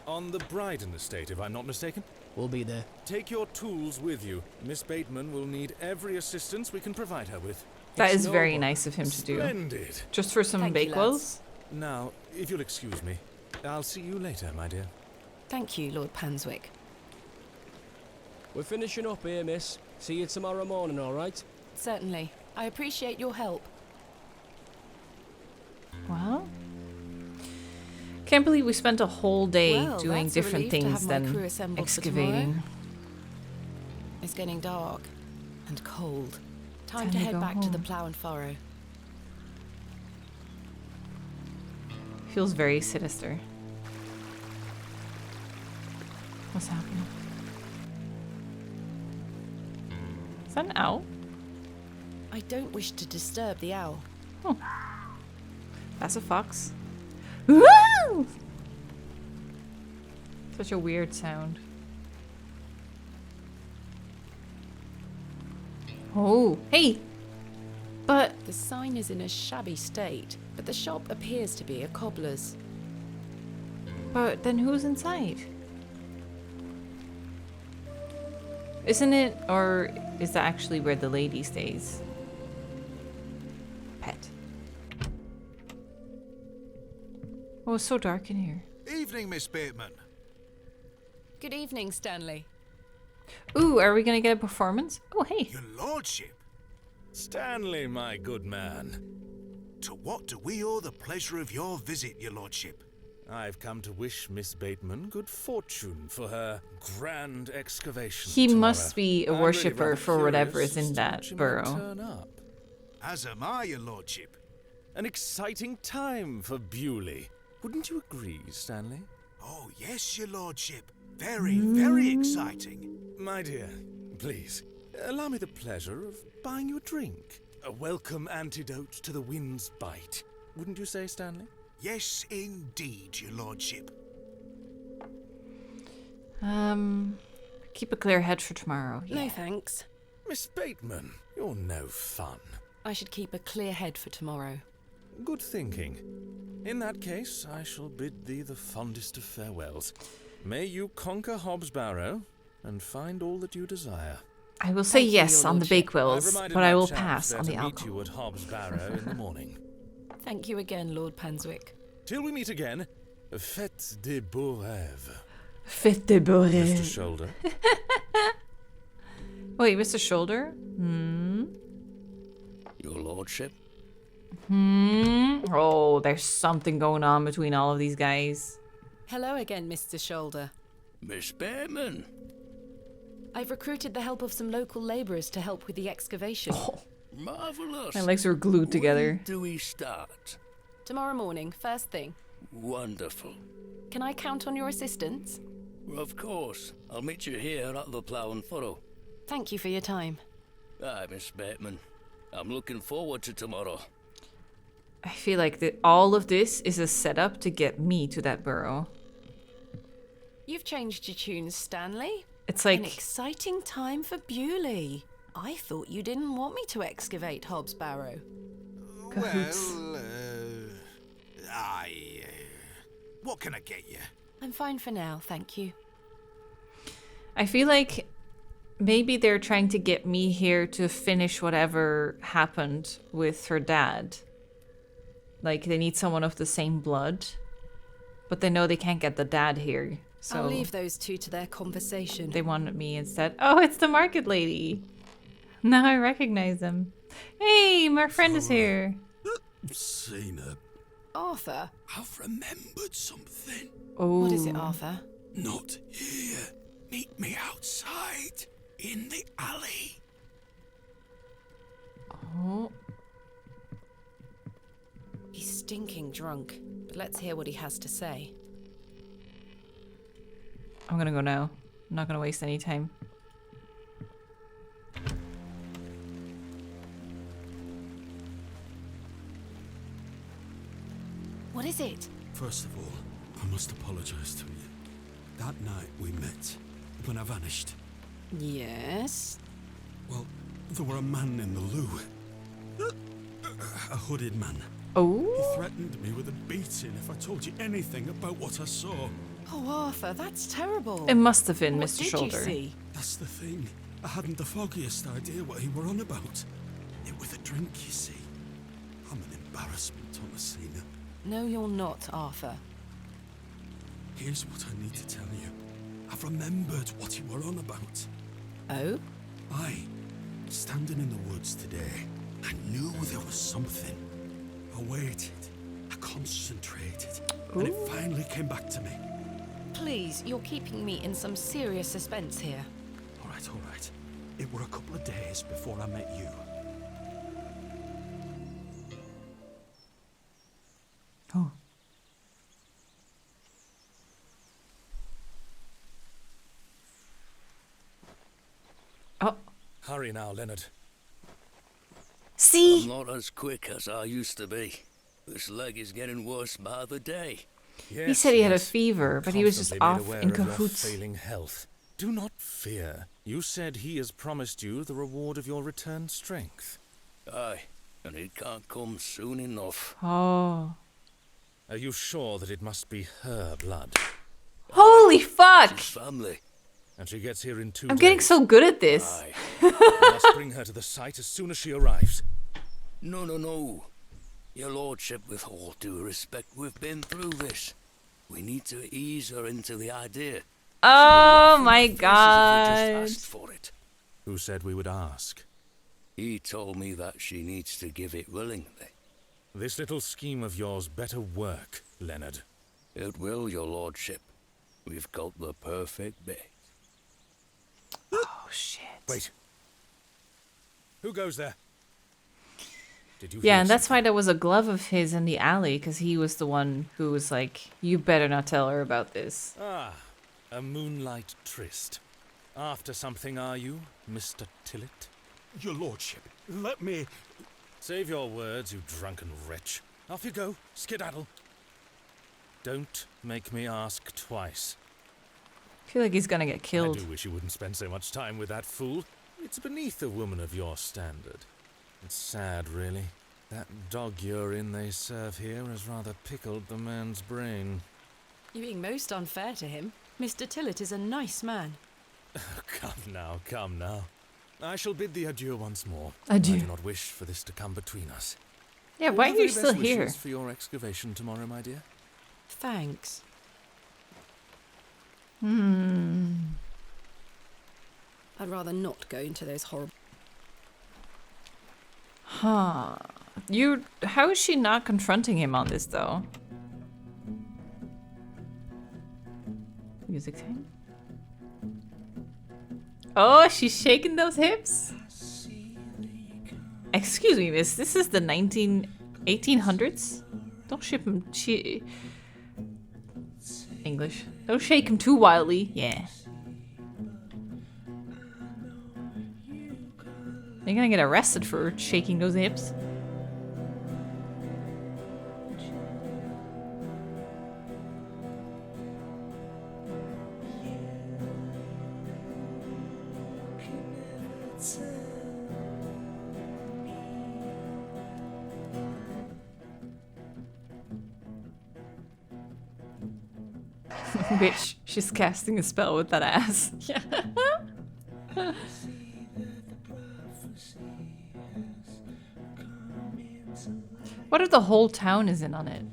On the Bryden estate, if I'm not mistaken. We'll be there. Take your tools with you. Miss Bateman will need every assistance we can provide her with. That It's is very noble. nice of him to do. Splendid. Just for some Thank you, Bakewells? Now, if you'll excuse me, I'll see you later, my dear. Thank you, Lord Panswick. We're finishing up here, miss. See you tomorrow morning, all right? Certainly. I appreciate your help. Well, can't believe we spent a whole day Well, doing that's a different relief to things have my than crew assembled for excavating. It's getting dark and cold. Time to to head go back to the home. plough and furrow. Feels very sinister. What's happening? Is that an owl? I don't wish to disturb the owl. That's a fox. Woo! Such a weird sound. Oh, hey! But The sign is in a shabby state, but the shop appears to be a cobbler's. then who's inside? Isn't it, or is that actually where the lady stays? Pet. Oh, it's so dark in here. Evening, Miss Bateman. Good evening, Stanley. Ooh, are we gonna get a performance? Oh, hey. Your lordship. Stanley, my good man. To what do we owe the pleasure of your visit, your lordship? I've come to wish Miss Bateman good fortune for her grand excavation He tomorrow. must be a I'm really worshipper rather for whatever curious is in as to that what she might burrow. turn up. As am I, your lordship. An exciting time for Bewley. Wouldn't you agree, Stanley? Oh, yes, your lordship. Very, very exciting. My dear, please, allow me the pleasure of buying you a drink. A welcome antidote to the wind's bite. Wouldn't you say, Stanley? Yes, indeed, your lordship. Keep a clear head for tomorrow. No thanks. Miss Bateman, you're no fun. I should keep a clear head for tomorrow. Good thinking. In that case, I shall bid thee the fondest of farewells. May you conquer Hobbs Barrow and find all that you desire. I will say Thank you, yes Your on the Lordship. Bakewells, I've reminded but my I will chaps pass there on to the meet alcohol. you at Hobbs Barrow in the morning. Thank you again, Lord Panswick. Till we meet again, faites des beaux rêves. Faites des beaux Mr. rêves. Shoulder. Wait, Mr. Shoulder? Your lordship? Oh, there's something going on between all of these guys. Hello again, Mr. Shoulder. Miss Bateman? I've recruited the help of some local labourers to help with the excavation. Marvellous. My legs were glued together. When do we start? Tomorrow morning, first thing. Wonderful. Can I count on your assistance? Of course. I'll meet you here at the Plough and Furrow. Thank you for your time. Aye, Miss Bateman. I'm looking forward to tomorrow. I feel like all of this is a setup to get me to that burrow. You've changed your tunes, Stanley. It's like... An exciting time for Bewley. I thought you didn't want me to excavate Hobbs Barrow. Cahoots. Well, what can I get you? I'm fine for now, thank you. I feel like maybe they're trying to get me here to finish whatever happened with her dad. Like, they need someone of the same blood. But they know they can't get the dad here. So I'll leave those two to their conversation. they wanted me instead. Oh, it's the market lady. Now I recognize him. Hey, my friend is here. Seen her. Arthur? I've remembered something. Oh. What is it, Arthur? Not here. Meet me outside. In the alley. Oh. He's stinking drunk, but let's hear what he has to say. I'm gonna go now. I'm not gonna waste any time. What is it? First of all, I must apologize to you. That night we met, when I vanished. Yes? Well, there were a man in the loo. A hooded man. Oh? He threatened me with a beating if I told you anything about what I saw. Oh, Arthur, that's terrible. It must have been What Mr. did Shoulder. You see? That's the thing. I hadn't the foggiest idea what he were on about. It was a drink, you see. I'm an embarrassment, Thomasina. No, you're not, Arthur. Here's what I need to tell you. I've remembered what he were on about. Oh? Aye. Standing in the woods today, I knew there was something. I waited. I concentrated. And it finally came back to me. Please, you're keeping me in some serious suspense here. All right, all right. It were a couple of days before I met you. Oh. Oh. Hurry now, Leonard. See? I'm not as quick as I used to be. This leg is getting worse by the day. He said he had a fever, but he was just Constantly off made in aware of your cahoots. failing health. Do not fear. You said he has promised you the reward of your returned strength. Aye, and it can't come soon enough. Oh. Are you sure that it must be her blood? Holy fuck! His family. And she gets here in 2 I'm days. getting so good at this. You must bring her to the site as soon as she arrives. No. Your lordship, with all due respect, we've been through this. We need to ease her into the idea. Oh my If we god. just asked for it. Who said we would ask? He told me that she needs to give it willingly. This little scheme of yours better work, Leonard. It will, your lordship. We've got the perfect bait. Oh shit. Wait. Who goes there? Did you Yeah, hear and that's why there was a glove of his in the alley, because he was the one who was like, you better not tell her about this. Ah, a moonlight tryst. After something, are you, Mr. Tillett? Your lordship, let me... Save your words, you drunken wretch. Off you go, skedaddle. Don't make me ask twice. I feel like he's gonna get killed. I do wish you wouldn't spend so much time with that fool. It's beneath a woman of your standard. It's sad, really. That dog urine they serve here has rather pickled the man's brain. You're being most unfair to him. Mr. Tillett is a nice man. Come now. I shall bid thee adieu once more. Adieu. I do not wish for this to come between us. Yeah, All why the are you very still best here? wishes for your excavation tomorrow, my dear. Thanks. I'd rather not go into those horrible... Huh. How is she not confronting him on this, though? Music time? Oh, she's shaking those hips? Excuse me, miss. This is the 1800s? Don't ship him. English. Don't shake him too wildly. Yeah. You're gonna get arrested for shaking those hips. Bitch, she's casting a spell with that ass. Yeah. What if the whole town is in on it?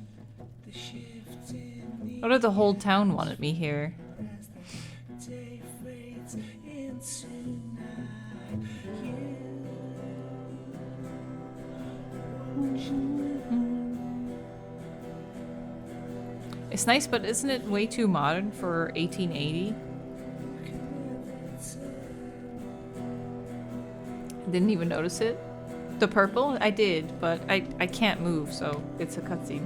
What if the whole town wanted me here? It's nice, but isn't it way too modern for 1880? I didn't even notice it. The purple? I did, but I can't move, so it's a cutscene.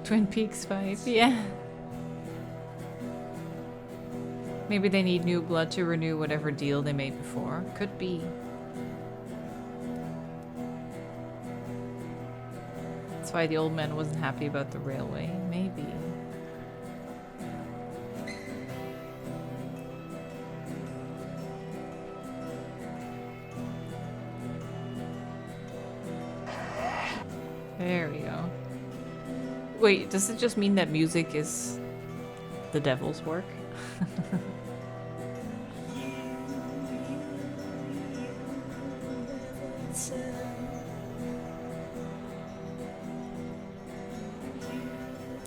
Twin Peaks vibe, yeah. Maybe they need new blood to renew whatever deal they made before. Could be. That's why the old man wasn't happy about the railway. Maybe. There we go. Wait, does it just mean that music is the devil's work?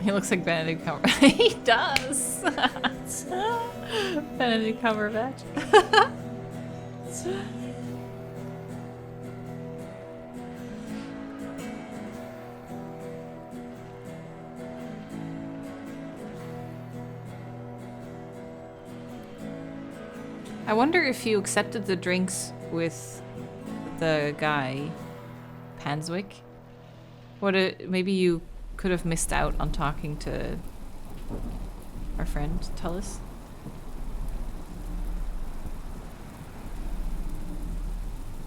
He looks like Benedict Cumberbatch. He does! Benedict Cumberbatch. I wonder if you accepted the drinks with the guy, Panswick. Maybe you could have missed out on talking to our friend Tullis.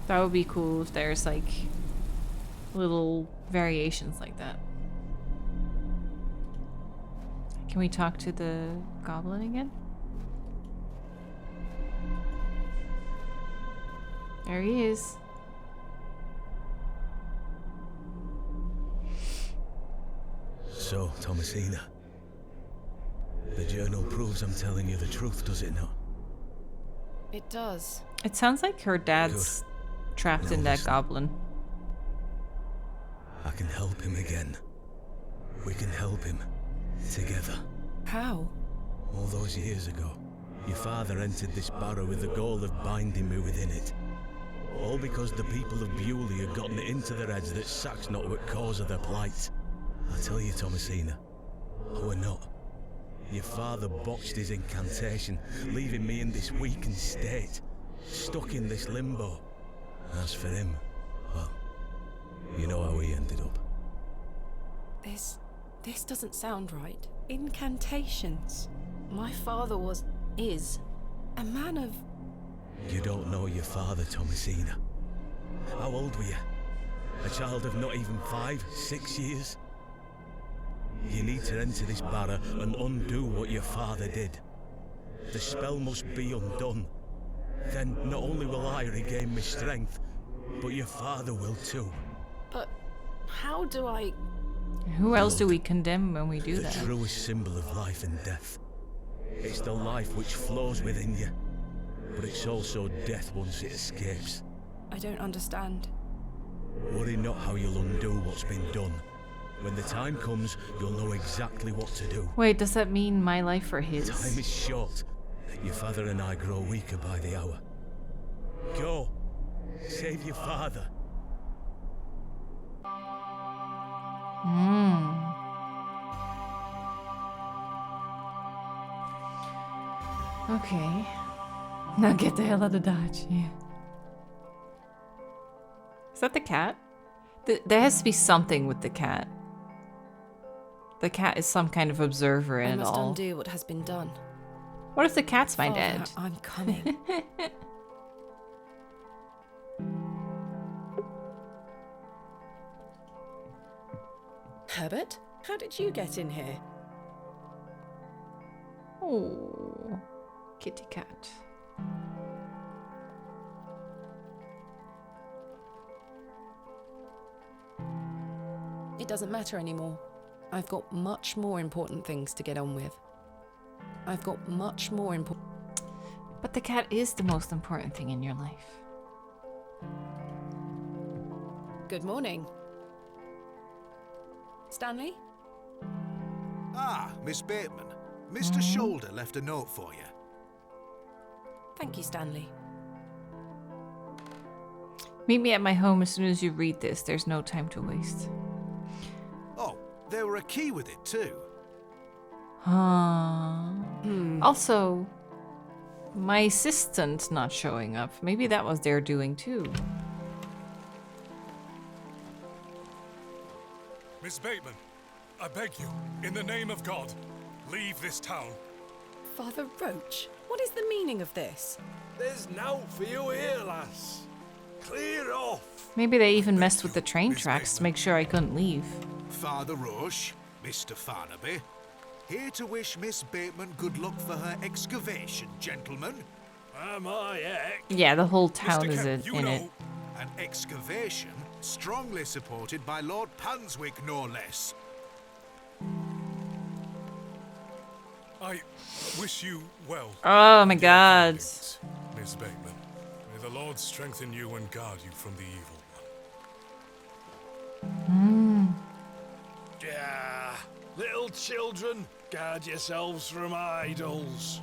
That would be cool if there's like little variations like that. Can we talk to the goblin again? There he is. So, Thomasina, the journal proves I'm telling you the truth, does it not? It does. It sounds like her dad's trapped in that goblin. I can help him again. We can help him. Together. How? All those years ago, your father entered this barrow with the goal of binding me within it. All because the people of Bewley had gotten it into their heads that Sack's not what cause of their plight. I tell you, Thomasina, we're not. Your father botched his incantation, leaving me in this weakened state, stuck in this limbo. As for him, well, you know how he ended up. This doesn't sound right. Incantations. My father is a man of... You don't know your father, Thomasina. How old were you? A child of not even 5, 6 years? You need to enter this Barrow and undo what your father did. The spell must be undone. Then not only will I regain my strength, but your father will too. But how do I... Who else do we condemn when we do The that? truest symbol of life and death. It's the life which flows within you, but it's also death once it escapes. I don't understand. Worry not how you'll undo what's been done. When the time comes, you'll know exactly what to do. Wait, does that mean my life or his? Time is short. Your father and I grow weaker by the hour. Go. Save your father. Okay. Now get the hell out of Dodge. Yeah. Is that the cat? There has to be something with the cat. The cat is some kind of observer in I it must all. undo what has been done. What if the cat's my Father, dad? I'm coming. Herbert, how did you get in here? Oh, kitty cat. It doesn't matter anymore. I've got much more important things to get on with. I've got much more important... But the cat is the most important thing in your life. Good morning. Stanley? Ah, Miss Bateman. Mr. Shoulder left a note for you. Thank you, Stanley. Meet me at my home as soon as you read this. There's no time to waste. Oh, there were a key with it too. Also, my assistant not showing up. Maybe that was their doing too. Miss Bateman, I beg you, in the name of God, leave this town. Father Roach, what is the meaning of this? There's nought for you here, lass. Clear off. Maybe they even messed with the train tracks to make sure I couldn't leave. Father Roche, Mr. Farnaby, here to wish Miss Bateman good luck for her excavation, gentlemen. Am I Yeah, the whole town Mr. is Kemp, in you know, it. an excavation strongly supported by Lord Panswick, no less. I wish you well. Oh my God. Miss Bateman. May the Lord strengthen you and guard you from the evil one. Yeah, little children, guard yourselves from idols.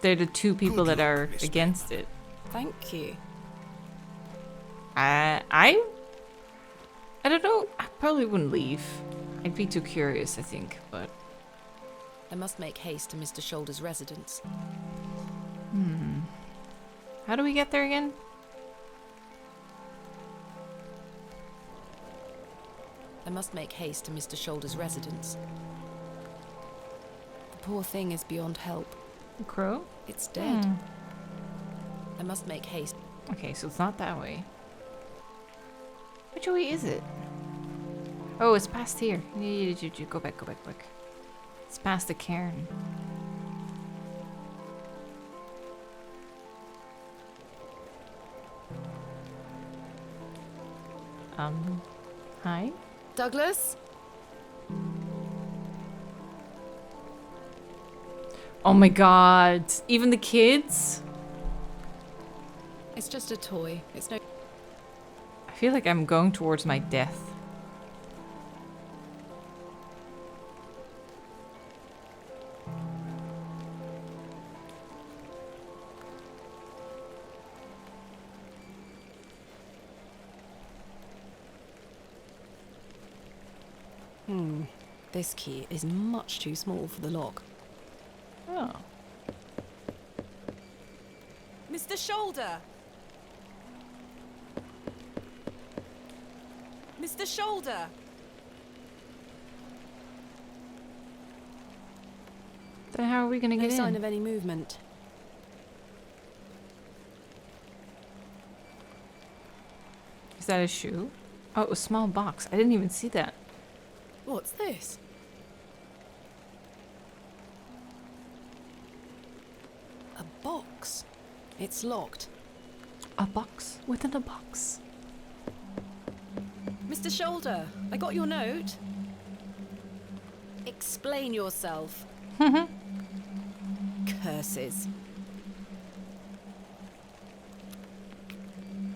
They're the two people that are against it. Thank you. I don't know. I probably wouldn't leave. I'd be too curious, I think, but... I must make haste to Mr. Shoulder's residence. How do we get there again? I must make haste to Mr. Shoulder's residence. The poor thing is beyond help. The crow? It's dead. I must make haste. Okay, so it's not that way. Which way is it? Oh, it's past here. Go back, go back, go back. It's past the cairn. Hi? Douglas? Oh my God. Even the kids? It's just a toy. It's no... I feel like I'm going towards my death. This key is much too small for the lock. Oh. Mr. Shoulder! Mr. Shoulder! Then how are we gonna No get sign in? of any movement. Is that a shoe? Oh, a small box. I didn't even see that. What's this? A box. It's locked. A box within a box. Mr. Shoulder, I got your note. Explain yourself. Curses.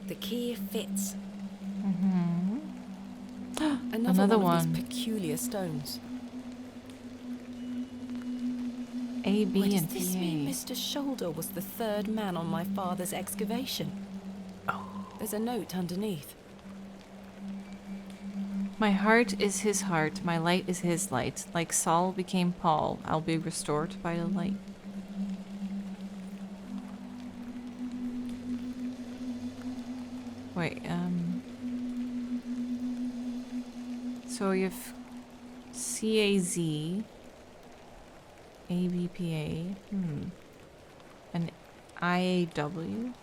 The key fits. Another one of these peculiar stones. A, B, Does and this PA. mean Mr. Shoulder was the third man on my father's excavation? Oh. There's a note underneath. My heart is his heart, my light is his light. Like Saul became Paul, I'll be restored by the light. Wait, so you have CAZ, ABPA, and IAW?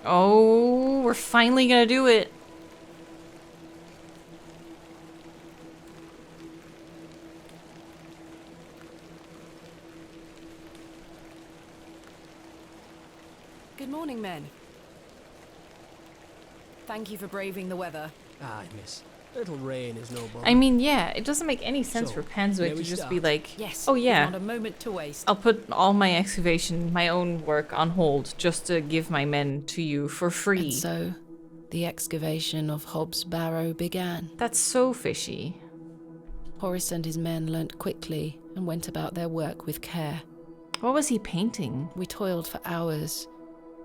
Oh, we're finally gonna do it. Good morning, men. Thank you for braving the weather. Aye, miss. Little rain is no bother. I mean, yeah, it doesn't make any sense So, for Panswick where to we just start? be like, Yes. oh yeah, Not a moment to waste. I'll put all my excavation, my own work on hold just to give my men to you for free. And so, the excavation of Hobbs Barrow began. That's so fishy. Horace and his men learnt quickly and went about their work with care. What was he painting? We toiled for hours,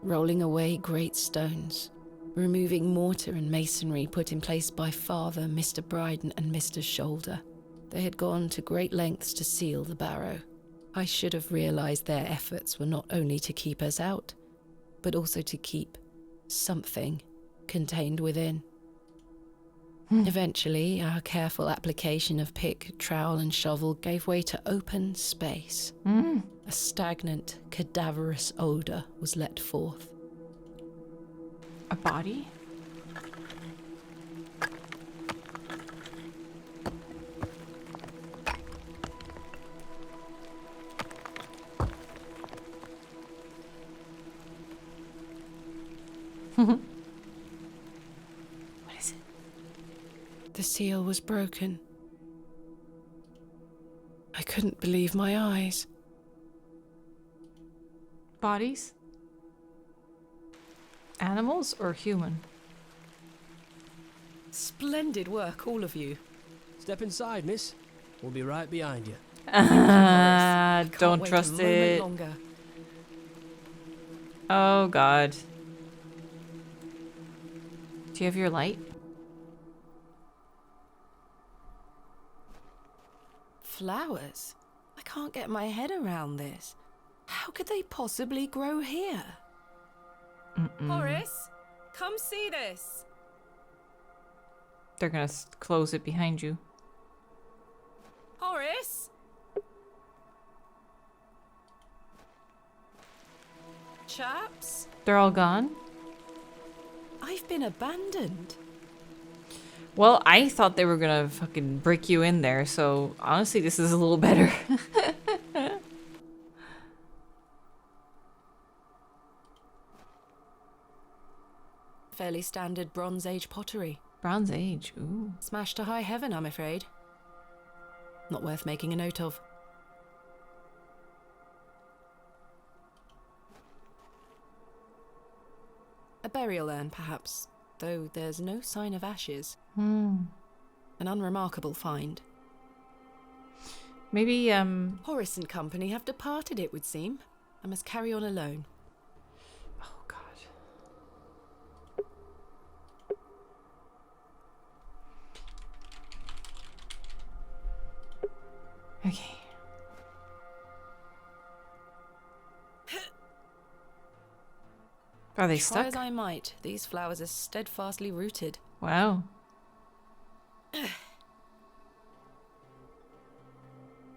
rolling away great stones, removing mortar and masonry put in place by Father, Mr. Bryden, and Mr. Shoulder. They had gone to great lengths to seal the barrow. I should have realized their efforts were not only to keep us out, but also to keep something contained within. Eventually, our careful application of pick, trowel, and shovel gave way to open space. A stagnant, cadaverous odour was let forth. A body? What is it? The seal was broken. I couldn't believe my eyes. Bodies? Animals or human? Splendid work, all of you. Step inside, miss. We'll be right behind you. Don't trust it. Longer. Oh god. Do you have your light? Flowers? I can't get my head around this. How could they possibly grow here? Horace, come see this. They're gonna close it behind you. Horace? Chaps? They're all gone? I've been abandoned. Well, I thought they were gonna fucking break you in there, so honestly, this is a little better. Fairly standard Bronze Age pottery. Bronze Age, ooh. Smashed to high heaven, I'm afraid. Not worth making a note of. A burial urn, perhaps, though there's no sign of ashes. An unremarkable find. Maybe, Horace and company have departed, it would seem. I must carry on alone. Oh, God. Okay. Are they Try stuck? as I might, these flowers are steadfastly rooted. Wow.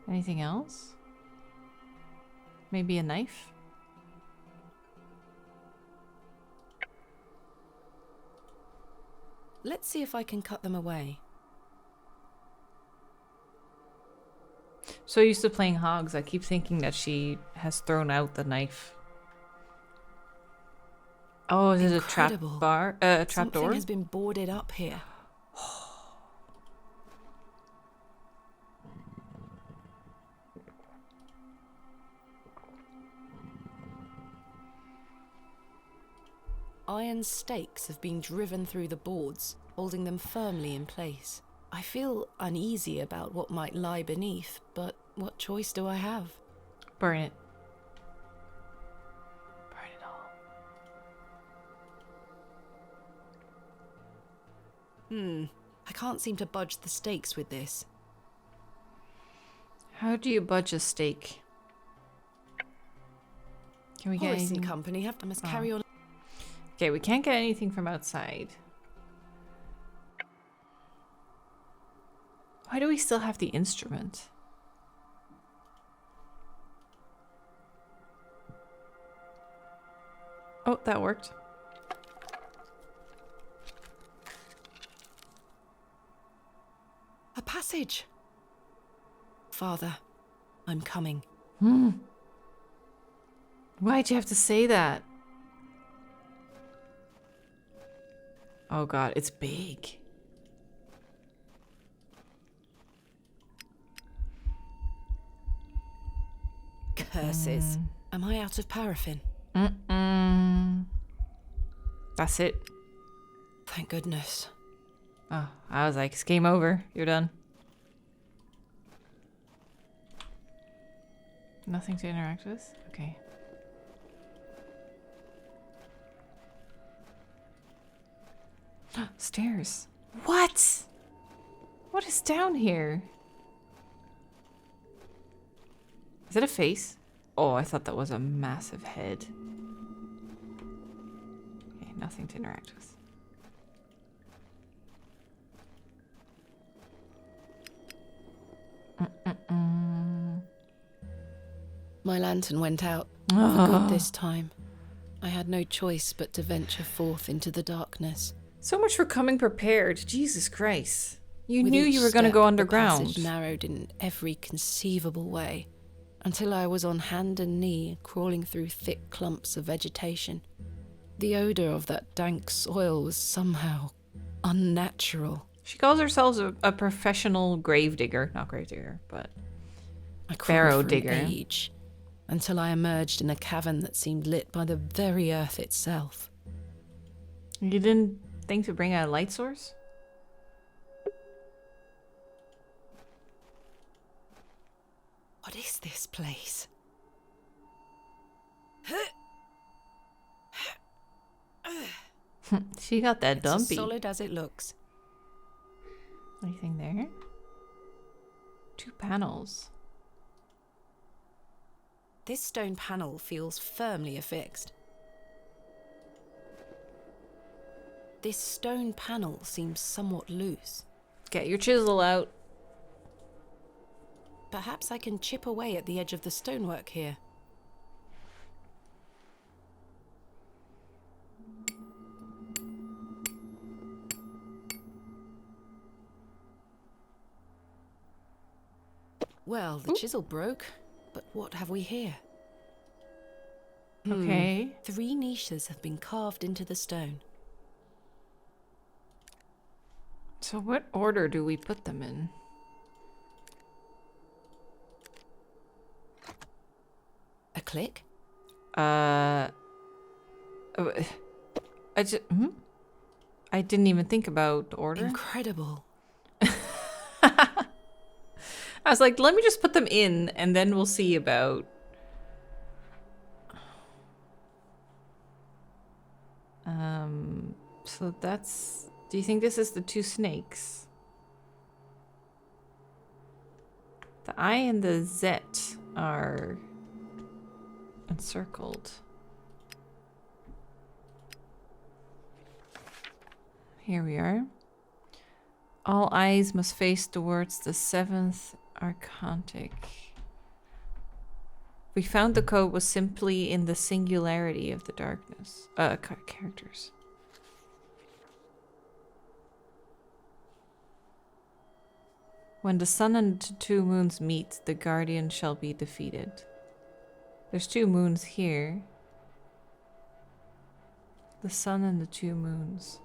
Anything else? Maybe a knife? Let's see if I can cut them away. So used to playing hogs, I keep thinking that she has thrown out the knife. Oh, is it a trap Incredible. bar? A trap door? Something has been boarded up here. Iron stakes have been driven through the boards, holding them firmly in place. I feel uneasy about what might lie beneath, but what choice do I have? Burn it. Burn it all. I can't seem to budge the stakes with this. How do you budge a stake? Can we get Horace anything? and company I must carry on. Okay, we can't get anything from outside. Why do we still have the instrument? Oh, that worked. A passage. Father, I'm coming. Why'd you have to say that? Oh god, it's big. Curses. Am I out of paraffin? That's it. Thank goodness. Oh, I was like, it's game over. You're done. Nothing to interact with? Okay. Stairs. What? What is down here? Is it a face? Oh, I thought that was a massive head. Okay, nothing to interact with. My lantern went out. For good this time. I had no choice but to venture forth into the darkness. So much for coming prepared. Jesus Christ. You With knew each you were going to step, go the underground. passage narrowed in every conceivable way, until I was on hand and knee, crawling through thick clumps of vegetation. The odor of that dank soil was somehow unnatural. She calls herself a professional grave digger. Not grave digger, but I crawled Barrow for digger. an age, until I emerged in a cavern that seemed lit by the very earth itself. You didn't think to bring a light source? What is this place? She got that It's dumpy. as solid as it looks. Anything there? 2 panels. This stone panel feels firmly affixed. This stone panel seems somewhat loose. Get your chisel out. Perhaps I can chip away at the edge of the stonework here. Well, the chisel broke, but what have we here? Okay. 3 niches have been carved into the stone. So what order do we put them in? A click? I didn't even think about the order. Incredible. I was like, let me just put them in and then we'll see about... So that's... Do you think this is the 2 snakes? The I and the Z are encircled. Here we are. All eyes must face towards the 7th Archontic. We found the code was simply in the singularity of the darkness. Characters. When the sun and the 2 moons meet, the guardian shall be defeated. There's 2 moons here. The sun and the 2 moons.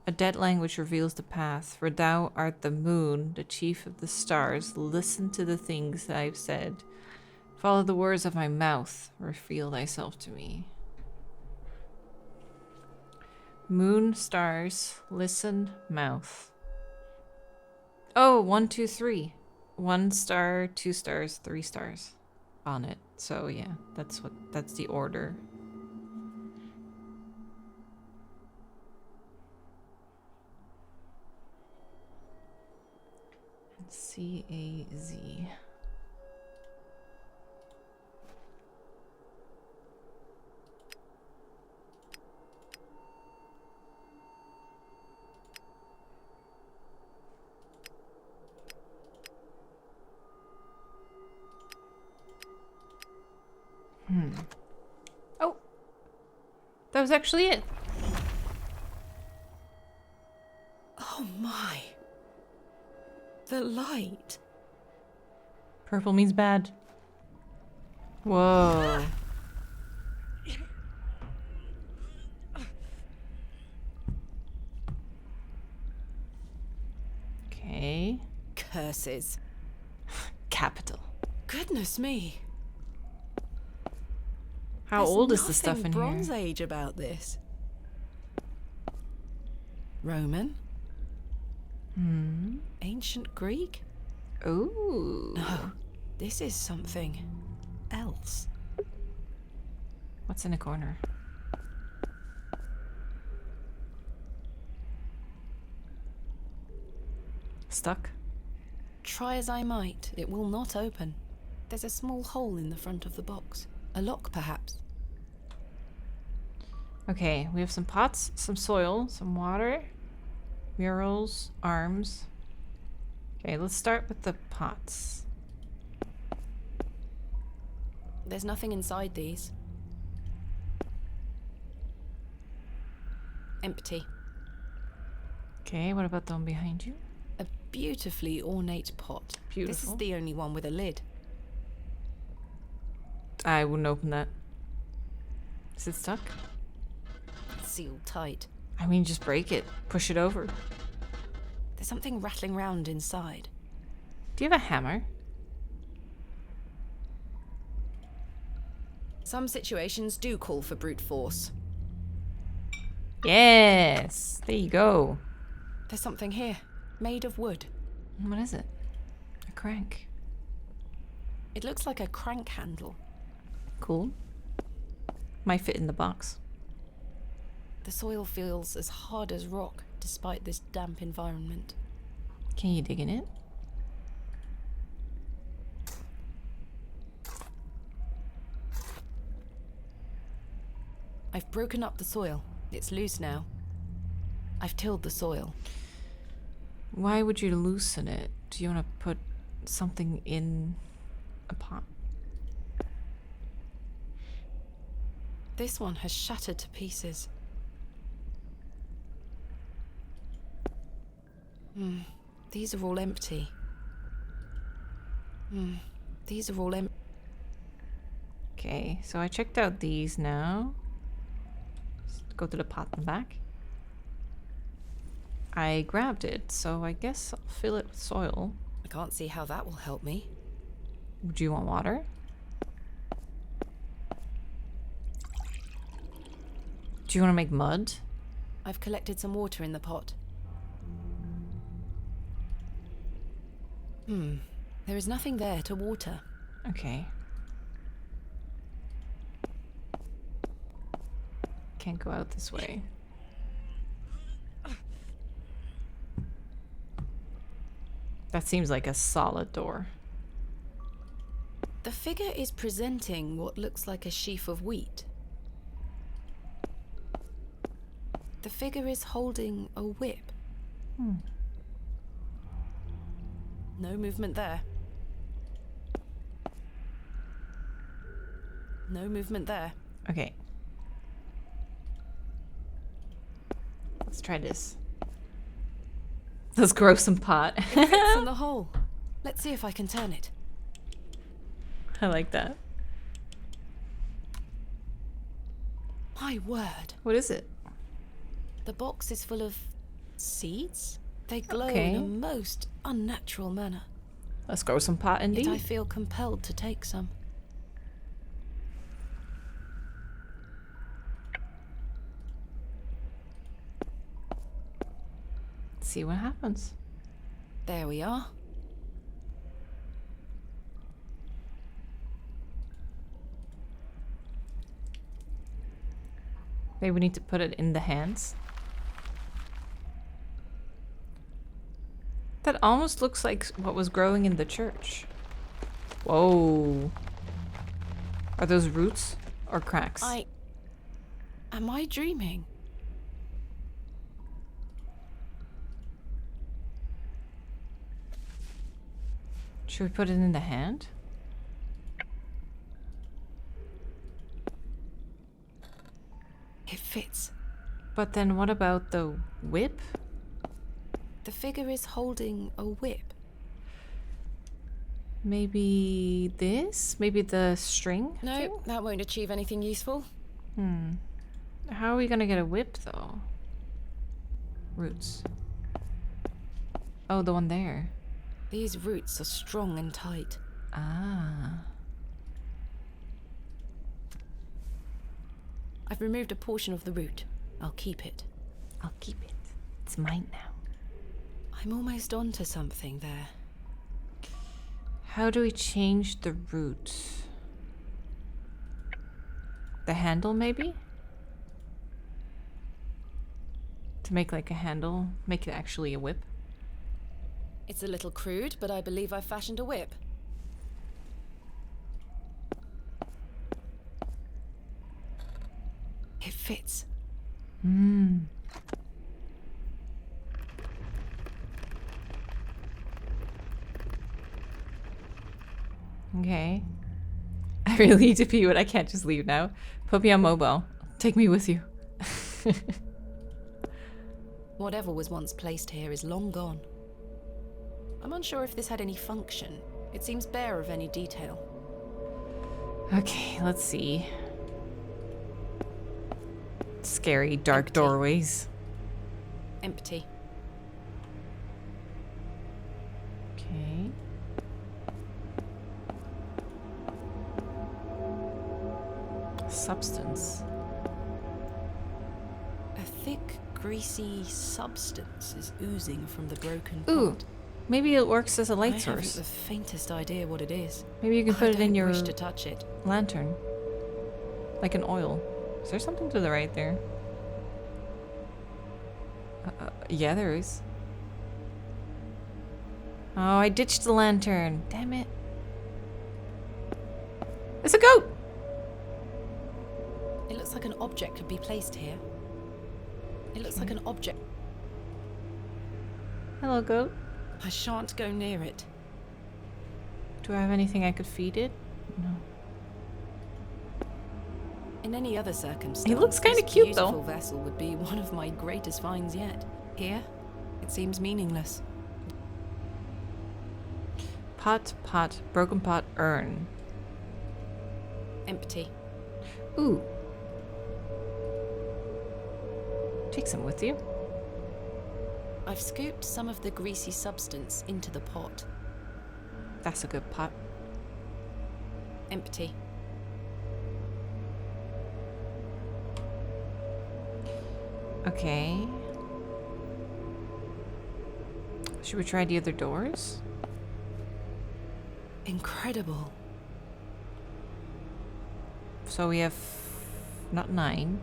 A dead language reveals the path, for thou art the moon, the chief of the stars. Listen to the things that I've said. Follow the words of my mouth. Reveal thyself to me. Moon, stars, listen, mouth. Oh, 1, 2, 3. 1 star, 2 stars, 3 stars on it. So yeah, that's the order. C-A-Z. Oh! That was actually it. Oh my. The light. Purple means bad. Whoa. Okay. Curses. Capital. Goodness me. How old is the stuff in Bronze here? Age about this. Roman? Ancient Greek? Ooh. No, this is something else. What's in the corner? Stuck? Try as I might, it will not open. There's a small hole in the front of the box. A lock, perhaps. Okay, we have some pots, some soil, some water, murals, arms. Okay, let's start with the pots. There's nothing inside these. Empty. Okay, what about the one behind you? A beautifully ornate pot. Beautiful. This is the only one with a lid. I wouldn't open that. Is it stuck? It's sealed tight. I mean, just break it. Push it over. There's something rattling round inside. Do you have a hammer? Some situations do call for brute force. Yes! There you go. There's something here, made of wood. What is it? A crank. It looks like a crank handle. Cool. Might fit in the box. The soil feels as hard as rock, despite this damp environment. Can you dig in it? I've broken up the soil. It's loose now. I've tilled the soil. Why would you loosen it? Do you want to put something in a pot? This one has shattered to pieces. These are all empty. These are all empty. Okay, so I checked out these now. Let's go to the pot in the back. I grabbed it, so I guess I'll fill it with soil. I can't see how that will help me. Do you want water? Do you want to make mud? I've collected some water in the pot. There is nothing there to water. Okay. Can't go out this way. That seems like a solid door. The figure is presenting what looks like a sheaf of wheat. The figure is holding a whip. No movement there. No movement there. Okay. Let's try this. Let's grow some pot. It fits in the hole. Let's see if I can turn it. I like that. My word. What is it? The box is full of seeds. They glow Okay. in a most unnatural manner. Let's grow some pot indeed. Yet I feel compelled to take some. See what happens. There we are. Maybe we need to put it in the hands. That almost looks like what was growing in the church. Whoa. Are those roots or cracks? Am I dreaming? Should we put it in the hand? It fits. But then what about the whip? The figure is holding a whip. Maybe this? Maybe the string? No, thing? that won't achieve anything useful. How are we gonna get a whip though? Roots. Oh, the one there. These roots are strong and tight. Ah. I've removed a portion of the root. I'll keep it. I'll keep it. It's mine now. I'm almost onto something there. How do we change the root? The handle, maybe? To make like a handle, make it actually a whip. It's a little crude, but I believe I've fashioned a whip. It fits. Okay. I really need to pee, but I can't just leave now. Put me on mobile. Take me with you. Whatever was once placed here is long gone. I'm unsure if this had any function. It seems bare of any detail. Okay, let's see. Scary dark doorways. Empty. Okay. Substance. A thick, greasy substance is oozing from the broken Ooh, pot. maybe it works as a light I source. haven't the faintest idea what it is. Maybe you can put it in your wish to touch it. lantern. Like an oil. Is there something to the right there? Yeah, there is. Oh, I ditched the lantern. Damn it. It's a goat! It looks like an object could be placed here. It looks like an object. Hello, goat. I shan't go near it. Do I have anything I could feed it? No. In any other circumstance, He looks kinda this cute, though. beautiful vessel would be one of my greatest finds yet. Here, it seems meaningless. Pot, broken pot, urn. Empty. Ooh. Take some with you. I've scooped some of the greasy substance into the pot. That's a good pot. Empty. Okay. Should we try the other doors? Incredible. So we have not 9,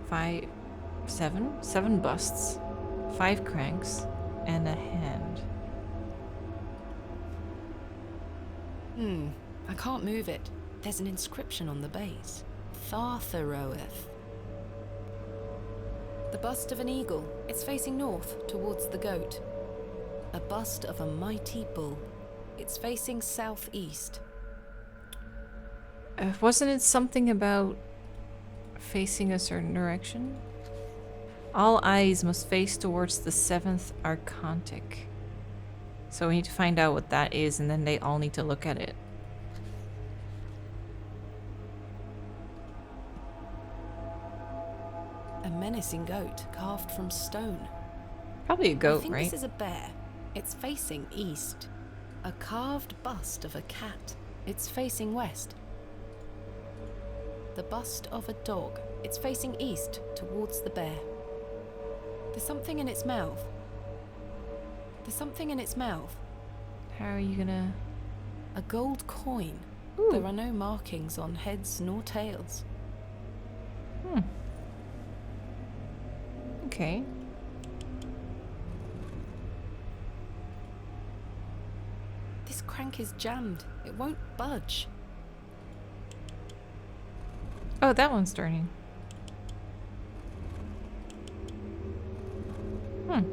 5, 7 busts, 5 cranks, and a hand. I can't move it. There's an inscription on the base. Thartharoeth. The bust of an eagle. It's facing north, towards the goat. A bust of a mighty bull. It's facing southeast. Wasn't it something about facing a certain direction? All eyes must face towards the 7th Archontic. So we need to find out what that is, and then they all need to look at it. A menacing goat carved from stone. Probably a goat, I think right? This is a bear. It's facing east. A carved bust of a cat. It's facing west. The bust of a dog. It's facing east, towards the bear. There's something in its mouth. There's something in its mouth. How are you gonna... A gold coin. Ooh. There are no markings on heads nor tails. Okay. This crank is jammed. It won't budge. Oh, that one's turning. My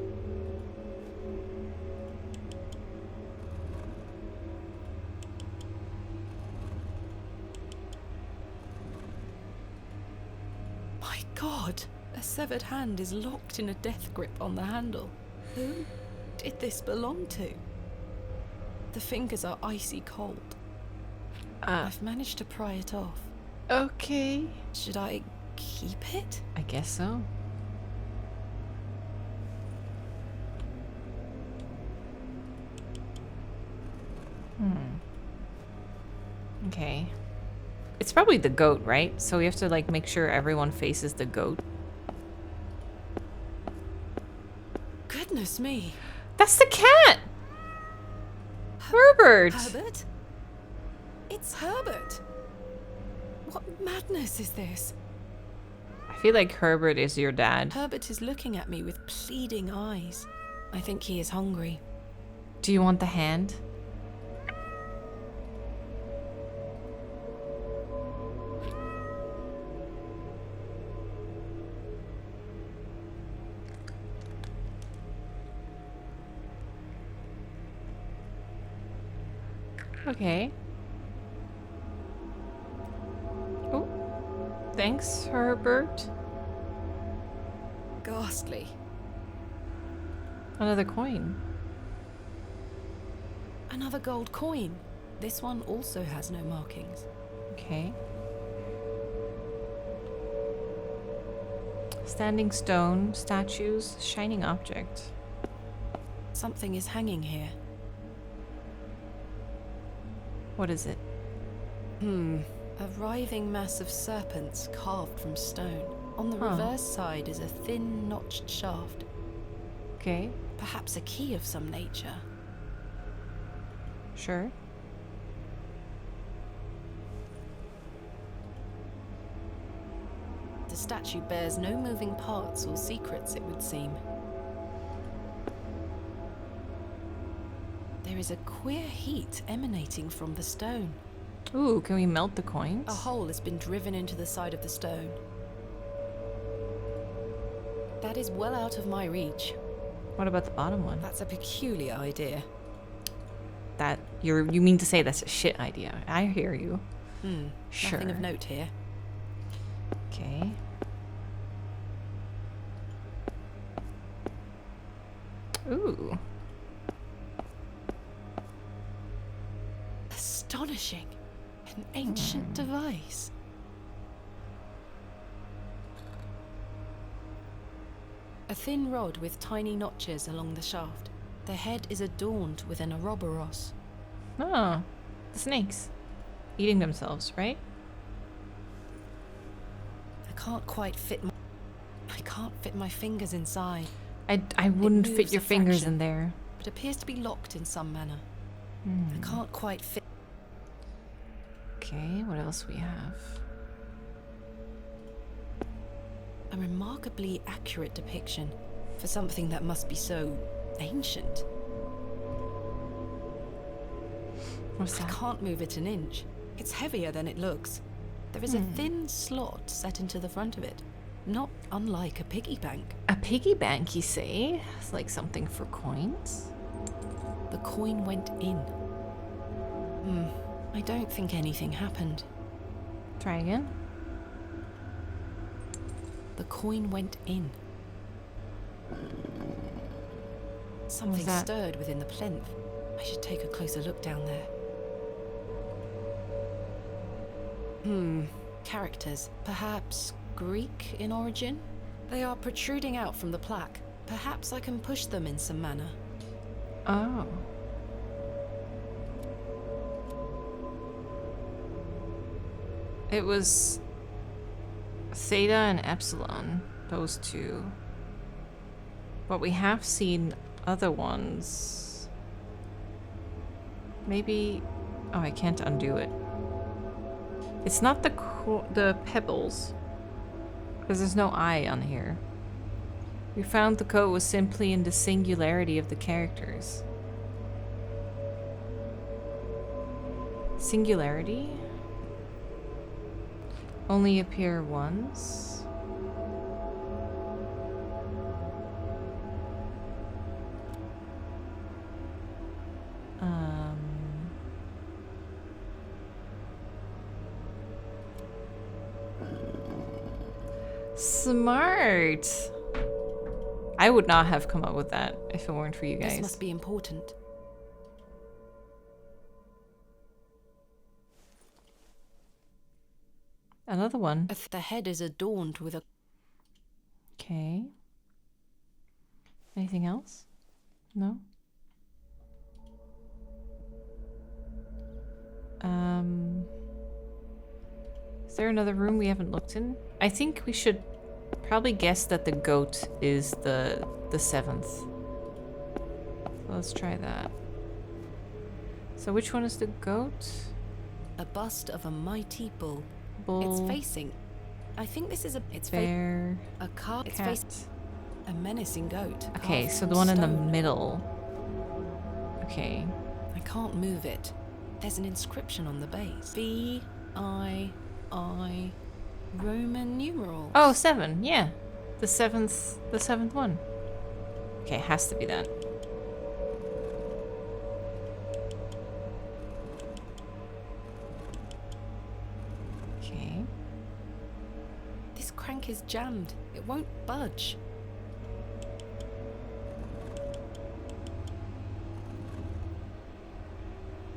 God! A severed hand is locked in a death grip on the handle. Who did this belong to? The fingers are icy cold. I've managed to pry it off. Okay. Should I keep it? I guess so. Okay. It's probably the goat, right? So we have to like make sure everyone faces the goat. Goodness me. That's the cat! Herbert! Herbert? It's Herbert. What madness is this? I feel like Herbert is your dad. Herbert is looking at me with pleading eyes. I think he is hungry. Do you want the hand? Okay. Oh. Thanks, Herbert. Ghastly. Another coin. Another gold coin. This one also has no markings. Okay. Standing stone, statues, shining object. Something is hanging here. What is it? A writhing mass of serpents carved from stone. On the reverse side is a thin, notched shaft. Okay. Perhaps a key of some nature. Sure. The statue bears no moving parts or secrets, it would seem. There is a queer heat emanating from the stone. Ooh, can we melt the coins? A hole has been driven into the side of the stone. That is well out of my reach. What about the bottom one? That's a peculiar idea. That you mean to say that's a shit idea? I hear you. Sure. Nothing of note here. Okay. Ooh. Astonishing. An ancient device. A thin rod with tiny notches along the shaft. The head is adorned with an Ouroboros. Oh, the snakes. Eating themselves, right? I can't fit my fingers inside. I wouldn't fit moves your a fingers fraction, in there. But appears to be locked in some manner. I can't quite fit. Okay, what else we have? A remarkably accurate depiction for something that must be so ancient. I can't move it an inch. It's heavier than it looks. There is a thin slot set into the front of it, not unlike a piggy bank. A piggy bank, you say? It's like something for coins? The coin went in. I don't think anything happened. Try again. The coin went in. Something stirred within the plinth. I should take a closer look down there. Characters. Perhaps Greek in origin? They are protruding out from the plaque. Perhaps I can push them in some manner. Oh. It was Theta and Epsilon, those two. But we have seen other ones. Maybe... Oh, I can't undo it. It's not the pebbles. Because there's no I on here. We found the code was simply in the singularity of the characters. Singularity? Only appear once? Smart! I would not have come up with that if it weren't for you guys. This must be important. Another one. The head is adorned with a... Okay. Anything else? No? Is there another room we haven't looked in? I think we should probably guess that the goat is the seventh. So let's try that. So which one is the goat? A bust of a mighty bull. Bull. It's facing. I think this is a... It's bear. A car. It's facing a menacing goat. Okay, so the one in the middle. Okay. I can't move it. There's an inscription on the base. B-I-I... Roman numerals. Oh, 7. Yeah. The seventh one. Okay, it has to be that. Okay. This crank is jammed. It won't budge.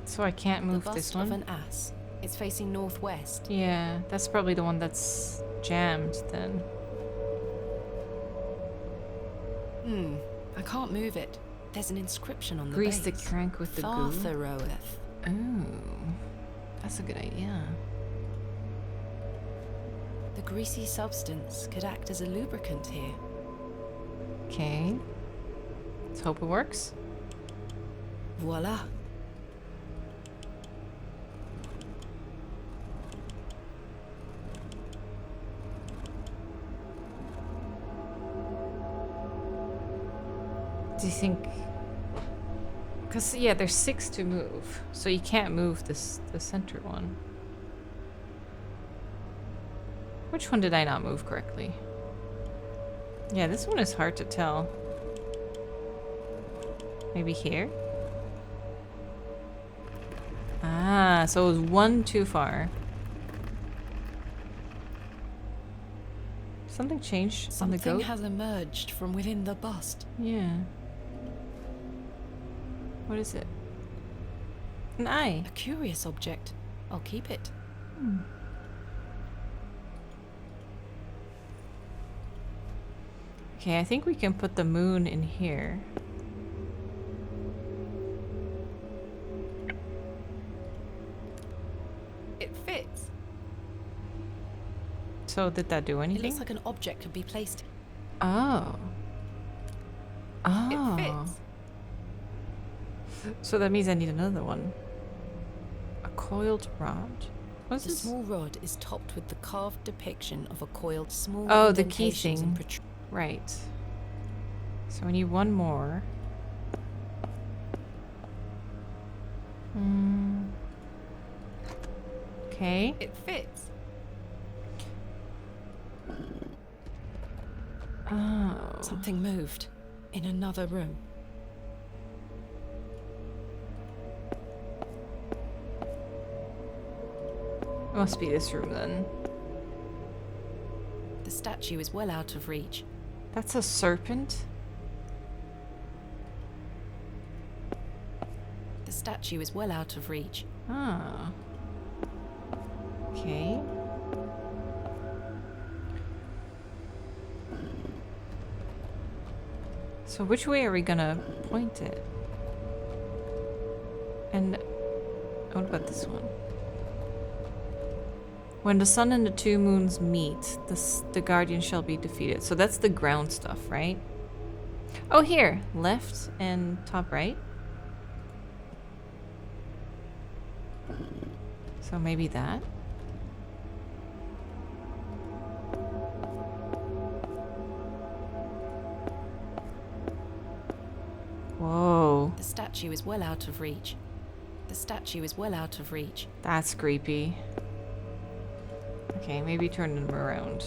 So I can't move the this bust one? Of an ass. It's facing northwest. Yeah, that's probably the one that's jammed then. I can't move it. There's an inscription on the Grease base. the crank with the goo. Fartheroweth. Oh, that's a good idea. The greasy substance could act as a lubricant here. Okay. Let's hope it works. Voila. Do you think... Because, yeah, there's 6 to move. So you can't move the center one. Which one did I not move correctly? Yeah, this one is hard to tell. Maybe here? Ah, so it was 1 too far. Something changed on the goat? Something has emerged from within the bust. Yeah. What is it? An eye. A curious object. I'll keep it. Okay, I think we can put the moon in here. It fits. So did that do anything? It looks like an object could be placed. Oh. Oh. It fits. So that means I need another one. A coiled rod. What's The this? small rod is topped with the carved depiction of a coiled small Oh, the key indentations and thing. Right. So we need one more. Okay. It fits. Oh. Something moved in another room. It must be this room then. The statue is well out of reach. That's a serpent? The statue is well out of reach. Ah. Okay. So which way are we gonna point it? And what about this one? When the sun and the two moons meet, the guardian shall be defeated. So that's the ground stuff, right? Oh, here. Left and top right. So maybe that. Whoa. The statue is well out of reach. The statue is well out of reach. That's creepy. Okay, maybe turn them around.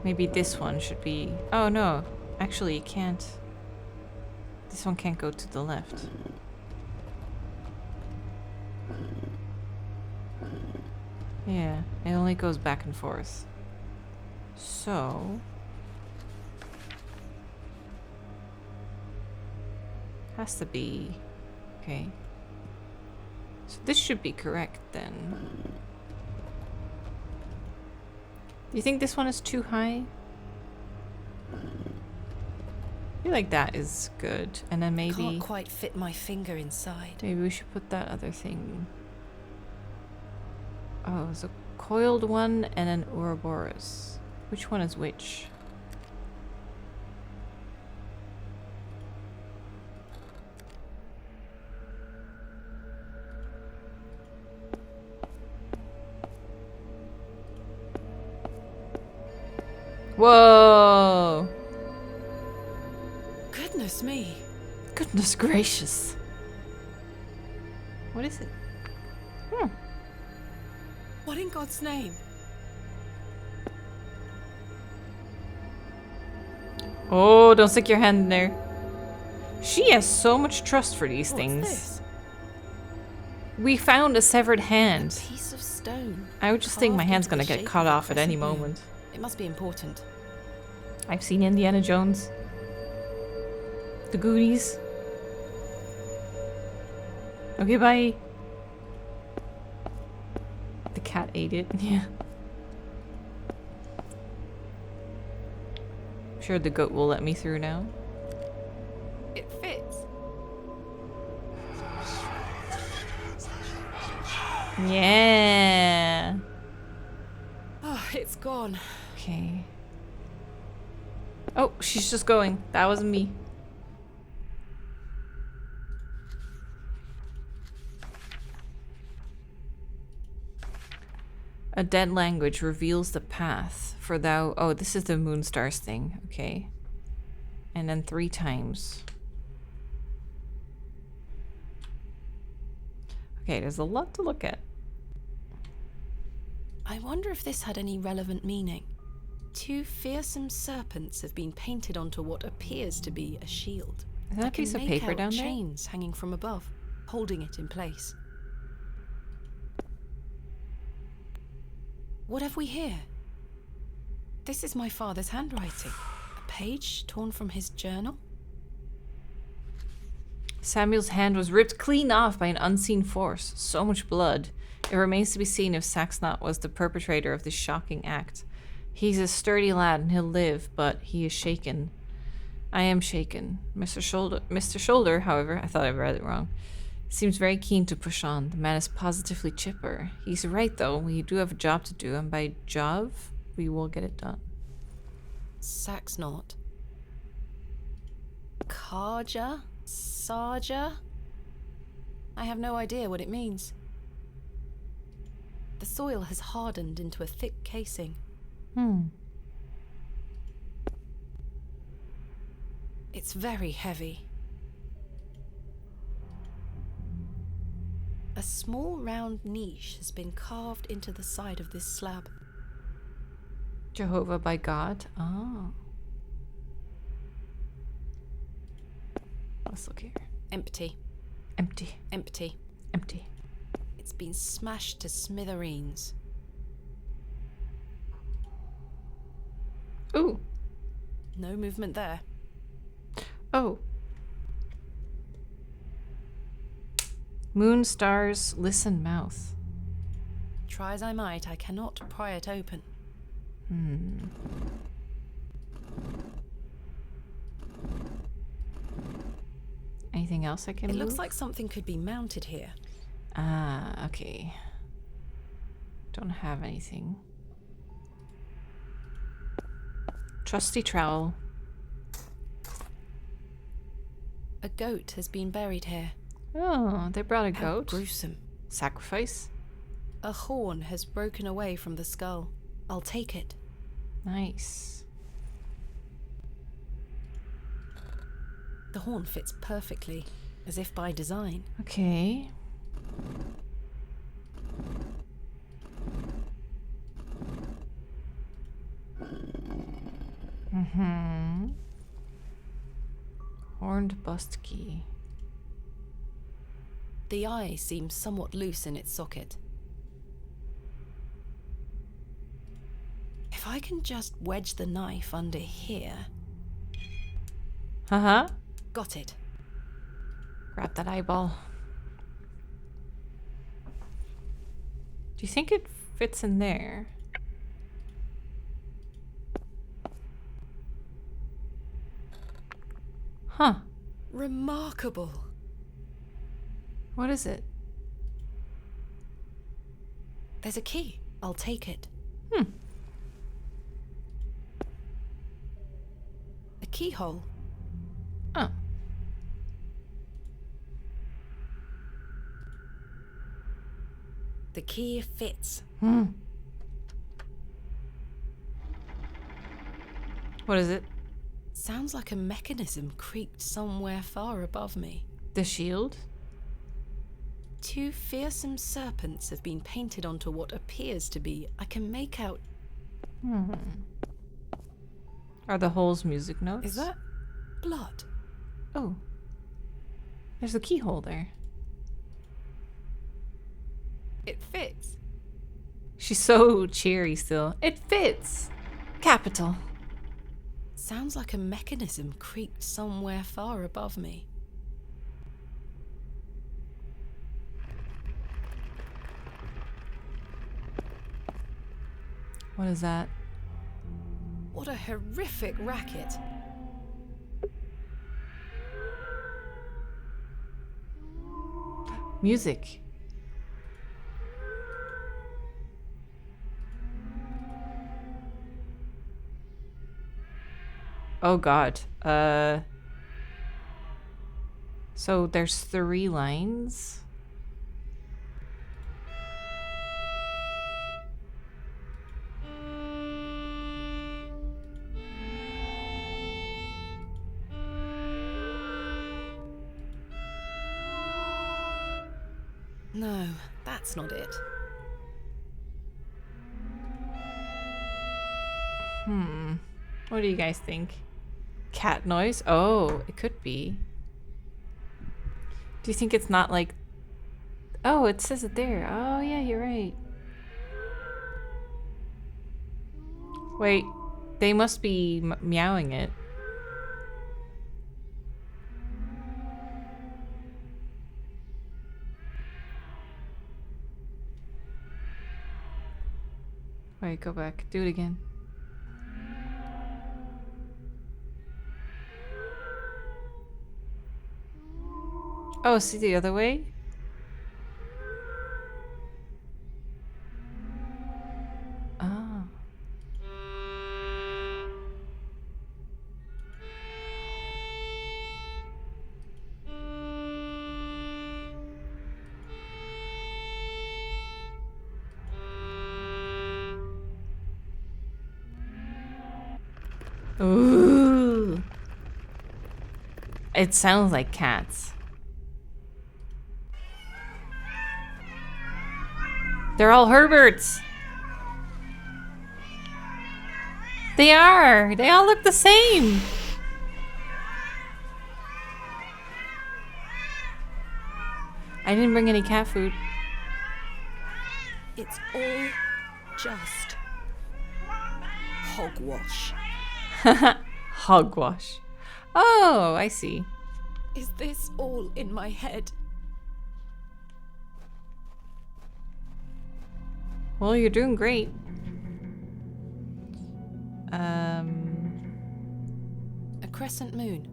Maybe this one should be... Oh, no. Actually, it can't. This one can't go to the left. Yeah, it only goes back and forth. So... Has to be... Okay. So this should be correct then. Do you think this one is too high? I feel like that is good. And then maybe... Can't quite fit my finger inside. Maybe we should put that other thing. Oh, it's a coiled one and an Ouroboros. Which one is which? Whoa! Goodness me. Goodness gracious. What is it? Hmm. What in God's name? Oh, don't stick your hand in there. She has so much trust for these things. This? We found a severed hand. A piece of stone. I would just think my hand's gonna get cut off at any moment. It must be important. I've seen Indiana Jones. The Goonies. Okay, bye. The cat ate it. Yeah. I'm sure the goat will let me through now. It fits. Yeah. Oh, it's gone. Okay. Oh, she's just going. That wasn't me. A dead language reveals the path, for thou... Oh, this is the Moonstars thing. Okay. And then 3 times. Okay, there's a lot to look at. I wonder if this had any relevant meaning. 2 fearsome serpents have been painted onto what appears to be a shield. Is that a piece of paper down there? Chains hanging from above, holding it in place. What have we here? This is my father's handwriting. A page torn from his journal? Samuel's hand was ripped clean off by an unseen force. So much blood. It remains to be seen if Saxnot was the perpetrator of this shocking act. He's a sturdy lad and he'll live, but he is shaken. I am shaken. Mr. Shoulder, however, I thought I read it wrong, seems very keen to push on. The man is positively chipper. He's right, though. We do have a job to do, and by job, we will get it done. Saxnot. Karja? Sarja? I have no idea what it means. The soil has hardened into a thick casing. It's very heavy. small round niche has been carved into the side of this slab. Jehovah by God. Oh. Let's look here. Empty. Empty. Empty. Empty. It's been smashed to smithereens. Ooh. No movement there. Oh. Moon, stars, listen, mouth. Try as I might, I cannot pry it open. Anything else I can move? It looks like something could be mounted here. Ah, okay. Don't have anything. Trusty trowel. A goat has been buried here. Oh, they brought a goat? How gruesome. Sacrifice? A horn has broken away from the skull. I'll take it. Nice. The horn fits perfectly, as if by design. Okay. Horned bust key. The eye seems somewhat loose in its socket. If I can just wedge the knife under here... Uh-huh. Got it. Grab that eyeball. Do you think it fits in there? Huh. Remarkable. What is it? There's a key. I'll take it. A keyhole. Oh. The key fits. What is it? Sounds like a mechanism creaked somewhere far above me. The shield? 2 fearsome serpents have been painted onto what appears to be. I can make out... Are the holes music notes? Is that blood? Oh. There's a keyhole there. It fits. She's so cheery still. It fits. Capital. Sounds like a mechanism creaked somewhere far above me. What is that? What a horrific racket. Music. Oh god. So there's 3 lines. No, that's not it. What do you guys think? Cat noise? Oh, it could be. Do you think it's not like... Oh, it says it there. Oh, yeah, you're right. Wait, they must be meowing it. Wait, go back. Do it again. Oh, see the other way? Ah. Ooh. It sounds like cats. They're all Herberts. They are. They all look the same. I didn't bring any cat food. It's all just hogwash. Hogwash. Oh, I see. Is this all in my head? Well, you're doing great. A crescent moon.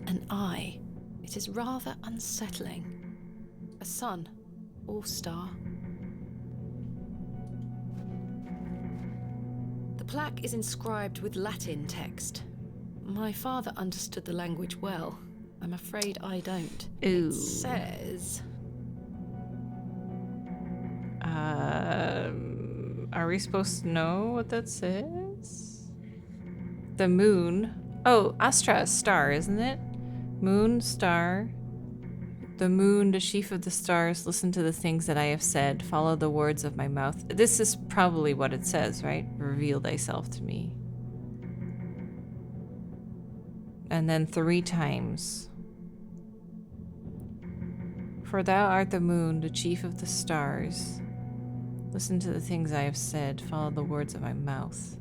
An eye. It is rather unsettling. A sun or star. The plaque is inscribed with Latin text. My father understood the language well. I'm afraid I don't. Ooh. It says... Are we supposed to know what that says? The moon. Oh, Astra is star, isn't it? Moon, star. The moon, the chief of the stars, listen to the things that I have said. Follow the words of my mouth. This is probably what it says, right? Reveal thyself to me. And then 3 times. For thou art the moon, the chief of the stars. Listen to the things I have said. Follow the words of my mouth.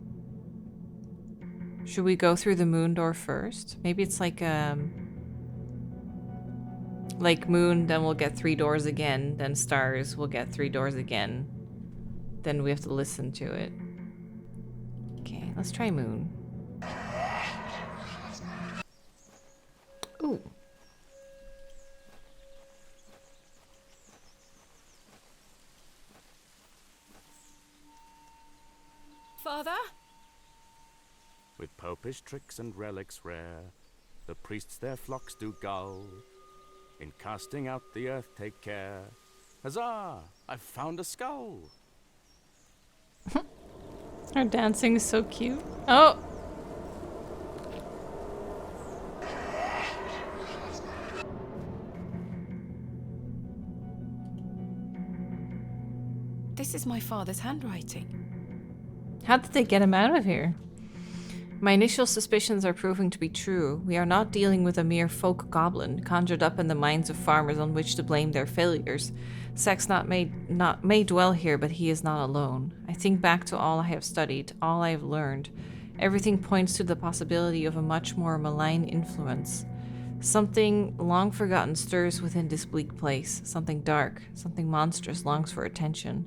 Should we go through the moon door first? Maybe it's like moon, then we'll get 3 doors again. Then stars, we'll get 3 doors again. Then we have to listen to it. Okay, let's try moon. Ooh. Father? With popish tricks and relics rare, the priests their flocks do gull. In casting out the earth take care. Huzzah! I've found a skull! Our dancing is so cute. Oh! This is my father's handwriting. How did they get him out of here? My initial suspicions are proving to be true. We are not dealing with a mere folk goblin, conjured up in the minds of farmers on which to blame their failures. Sex may dwell here, but he is not alone. I think back to all I have studied, all I have learned. Everything points to the possibility of a much more malign influence. Something long forgotten stirs within this bleak place. Something dark, something monstrous longs for attention.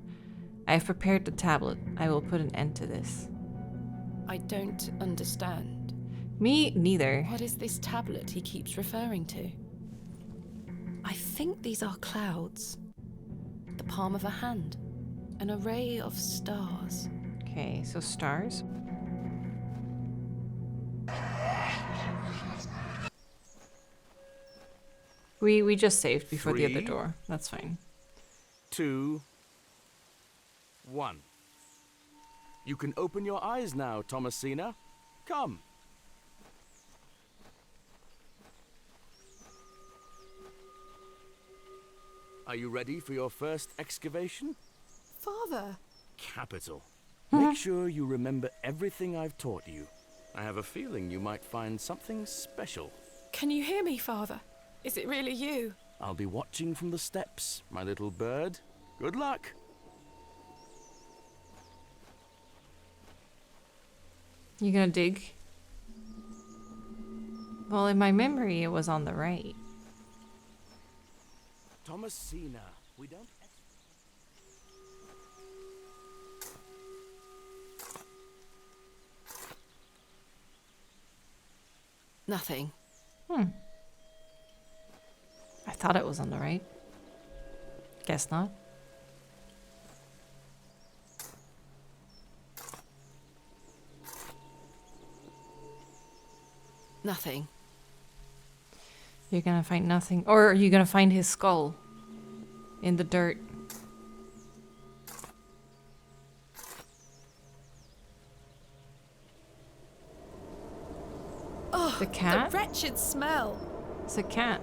I have prepared the tablet. I will put an end to this. I don't understand. Me neither. What is this tablet he keeps referring to? I think these are clouds. The palm of a hand. An array of stars. Okay, so stars. We just saved before 3, the other door. That's fine. 2, 1. You can open your eyes now, Thomasina. Come. Are you ready for your first excavation? Father! Capital. Make sure you remember everything I've taught you. I have a feeling you might find something special. Can you hear me, Father? Is it really you? I'll be watching from the steps, my little bird. Good luck. You gonna dig? Well, in my memory, it was on the right. Thomasina, we don't... Nothing. I thought it was on the right. Guess not. Nothing. You're gonna find nothing. Or are you gonna find his skull in the dirt? Oh, the cat? The wretched smell. It's a cat.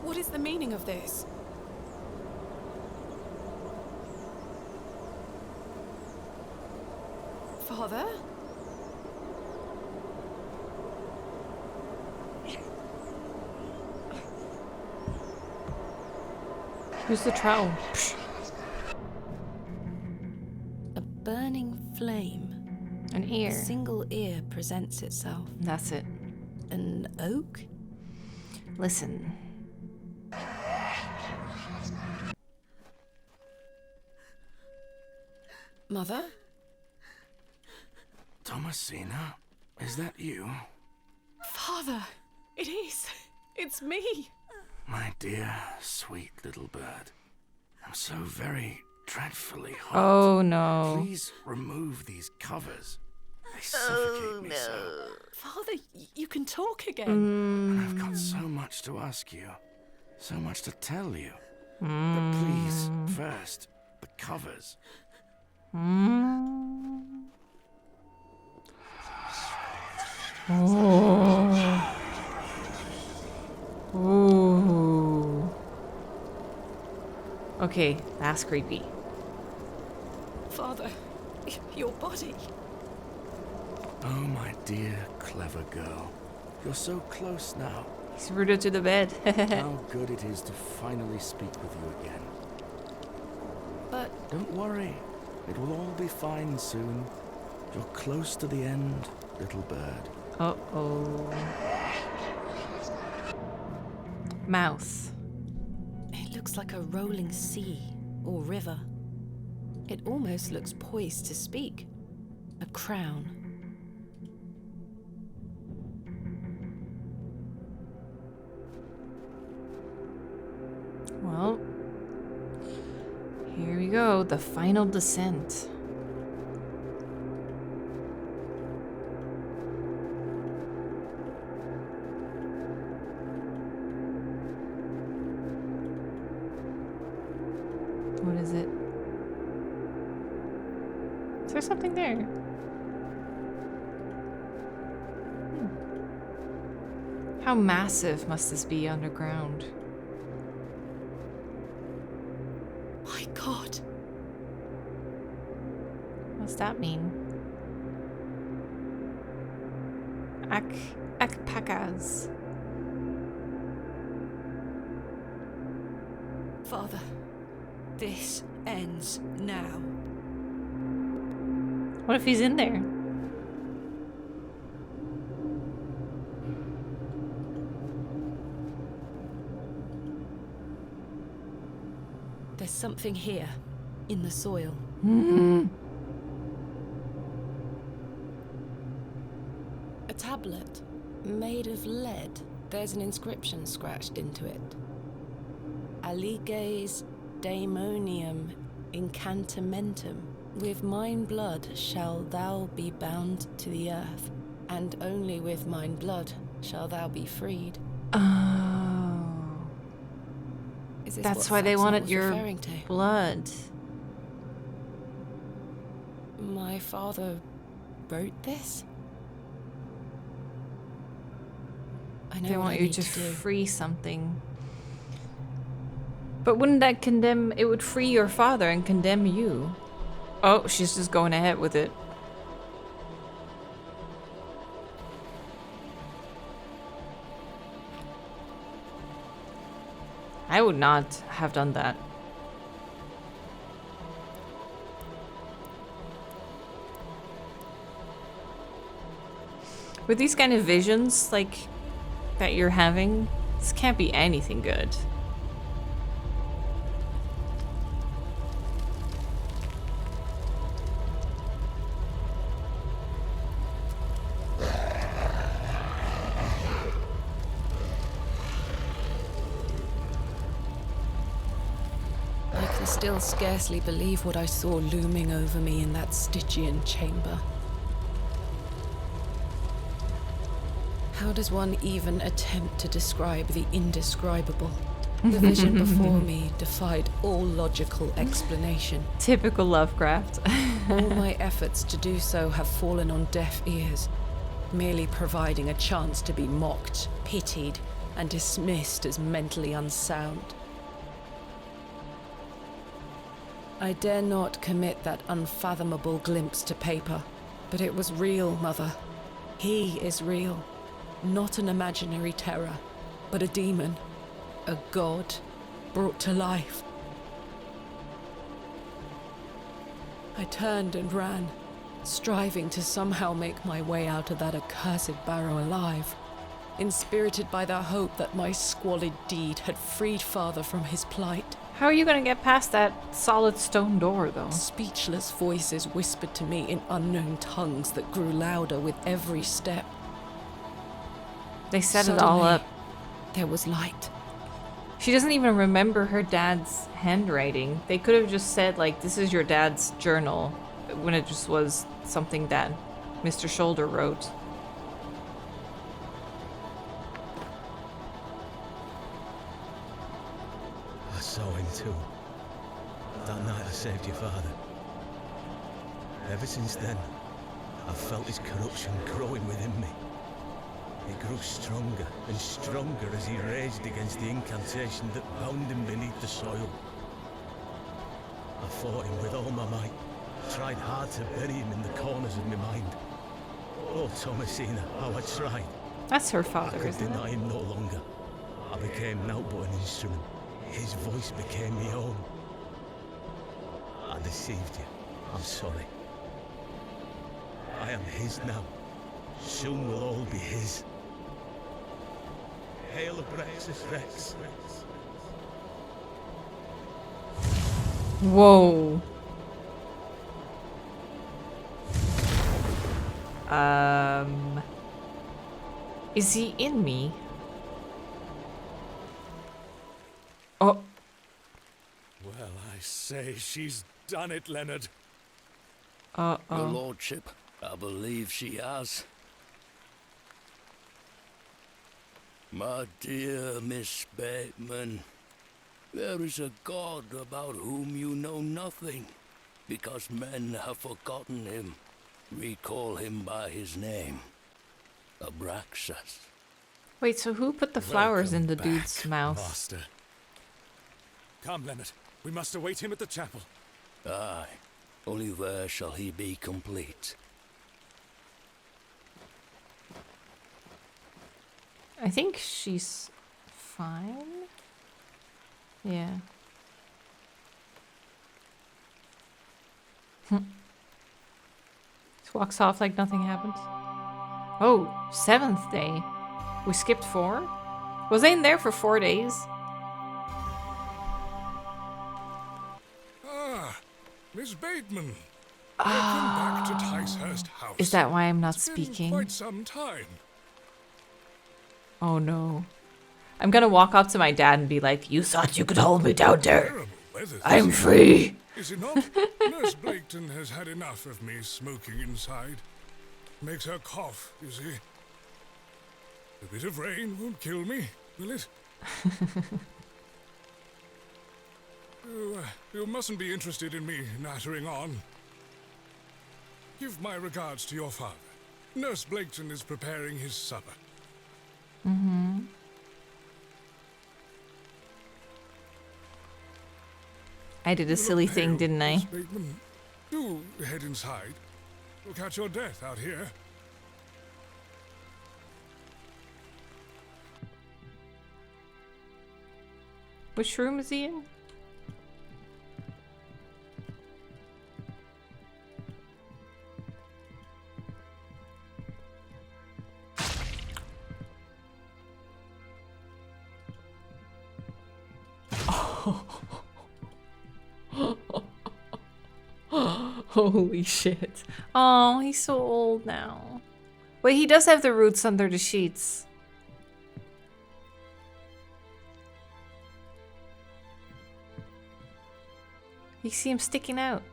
What is the meaning of this? Father? Who's the troll? A burning flame. An ear. A single ear presents itself. That's it. An oak? Listen. Mother? Thomasina, is that you? Father, it is. It's me. My dear, sweet little bird. I'm so very dreadfully hot. Oh no. Please remove these covers. They suffocate me so. Father, you can talk again. And I've got so much to ask you. So much to tell you. But please, first, the covers. Oh. Ooh. Okay, that's creepy. Father, your body. Oh, my dear, clever girl. You're so close now. He's rooted to the bed. How good it is to finally speak with you again. But... Don't worry. It will all be fine soon. You're close to the end, little bird. Uh-oh. Mouth. It looks like a rolling sea or river. It almost looks poised to speak. A crown. Well, here we go. The final descent. What is it? Is there something there? How massive must this be underground? My God. What's that mean? Akpakas. Father, this ends now. What if he's in there? There's something here, in the soil. A tablet, made of lead. There's an inscription scratched into it. Aliges daemonium incantamentum. With mine blood shall thou be bound to the earth, and only with mine blood shall thou be freed. Oh. Is this That's what why they Saxon wanted was your referring to? blood. My father wrote this? I know They what want I you need to to do. free something. But wouldn't that condemn... It would free your father and condemn you. Oh, she's just going ahead with it. I would not have done that. With these kind of visions, like, that you're having, this can't be anything good. I can still scarcely believe what I saw looming over me in that Stygian chamber. How does one even attempt to describe the indescribable? The vision before me defied all logical explanation. Typical Lovecraft. All my efforts to do so have fallen on deaf ears, merely providing a chance to be mocked, pitied, and dismissed as mentally unsound. I dare not commit that unfathomable glimpse to paper, but it was real, Mother. He is real, not an imaginary terror, but a demon, a god brought to life. I turned and ran, striving to somehow make my way out of that accursed Barrow alive, inspirited by the hope that my squalid deed had freed Father from his plight. How are you going to get past that solid stone door, though? Speechless voices whispered to me in unknown tongues that grew louder with every step. They set it all up. There was light. She doesn't even remember her dad's handwriting. They could have just said, like, this is your dad's journal, when it just was something that Mr. Shoulder wrote. I saw him too. That night I saved your father. Ever since then, I've felt his corruption growing within me. It grew stronger and stronger as he raged against the incantation that bound him beneath the soil. I fought him with all my might, tried hard to bury him in the corners of my mind. Oh, Thomasina, how I tried. That's her father, I could isn't deny it? him no longer. I became now but an instrument. His voice became my own. I deceived you. I'm sorry. I am his now. Soon we'll all be his. Hail Abrexus Rex. Whoa. Is he in me? Oh. Well, I say, she's done it, Leonard. Your lordship, I believe she has. My dear Miss Bateman, there is a god about whom you know nothing, because men have forgotten him. Recall him by his name, Abraxas. Wait, so who put the flowers in the dude's mouth? Master. Come, Leonard. We must await him at the chapel. Aye, only there shall he be complete. I think she's fine. Yeah. Just walks off like nothing happened. Oh, 7th day. We skipped 4? Was I in there for 4 days? Ah, Miss Bateman. Welcome back to Ticehurst House. Is that why I'm not It's been speaking? quite some time. Oh no. I'm gonna walk up to my dad and be like, you thought you could hold me down there? Terrible weather this I'm evening. free. Is it not? Nurse Blaketon has had enough of me smoking inside. Makes her cough, you see. A bit of rain won't kill me, will it? You mustn't be interested in me nattering on. Give my regards to your father. Nurse Blaketon is preparing his supper. Mm-hmm. I did a silly thing, didn't I? Miss Bateman, do head inside. You'll catch your death out here. Which room is he in? Holy shit. Oh, he's so old now. Wait, he does have the roots under the sheets. You see him sticking out.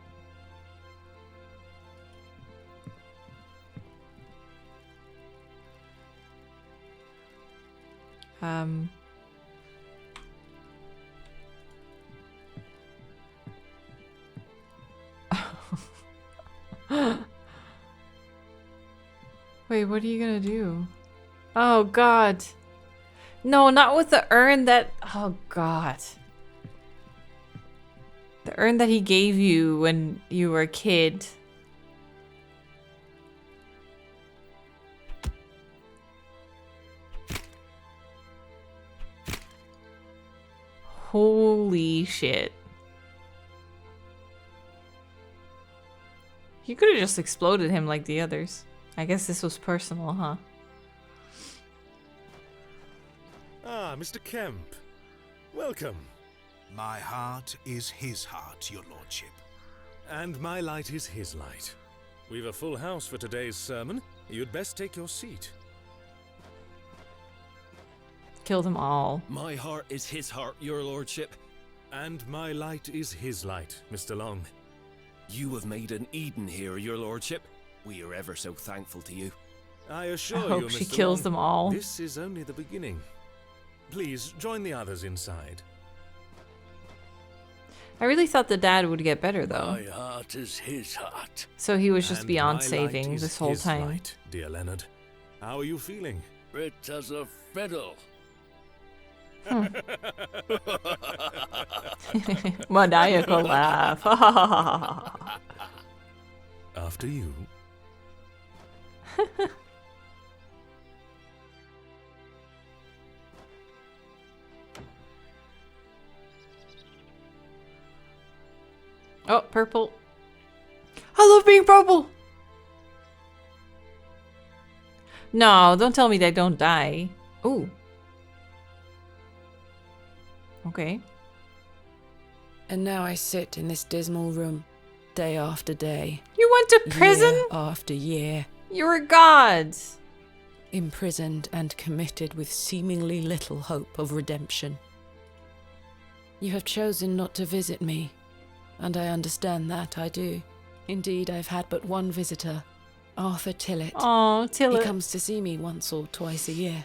Wait, what are you gonna do? Oh god. No, not with the urn that... Oh, God. The urn that he gave you when you were a kid. Holy shit. You could have just exploded him like the others. I guess this was personal, huh? Ah, Mr. Kemp. Welcome. My heart is his heart, your lordship. And my light is his light. We've a full house for today's sermon. You'd best take your seat. Kill them all. My heart is his heart, your lordship. And my light is his light, Mr. Long. You have made an Eden here, your lordship. We are ever so thankful to you. I assure I hope you, she Mr. kills Long, them all. This is only the beginning. Please, join the others inside. I really thought the dad would get better, though. My heart is his heart. So he was just And beyond my saving light is this whole his time. light, dear Leonard. How are you feeling? Fit as a fiddle. Maniacal laugh. After you. Oh, purple. I love being purple. No, don't tell me they don't die. Ooh. Okay. And now I sit in this dismal room, day after day. You went to prison? Year after year. You're a god. Imprisoned and committed with seemingly little hope of redemption. You have chosen not to visit me, and I understand that, I do. Indeed, I've had but one visitor, Arthur Tillett. Oh, Tillett. He comes to see me once or twice a year.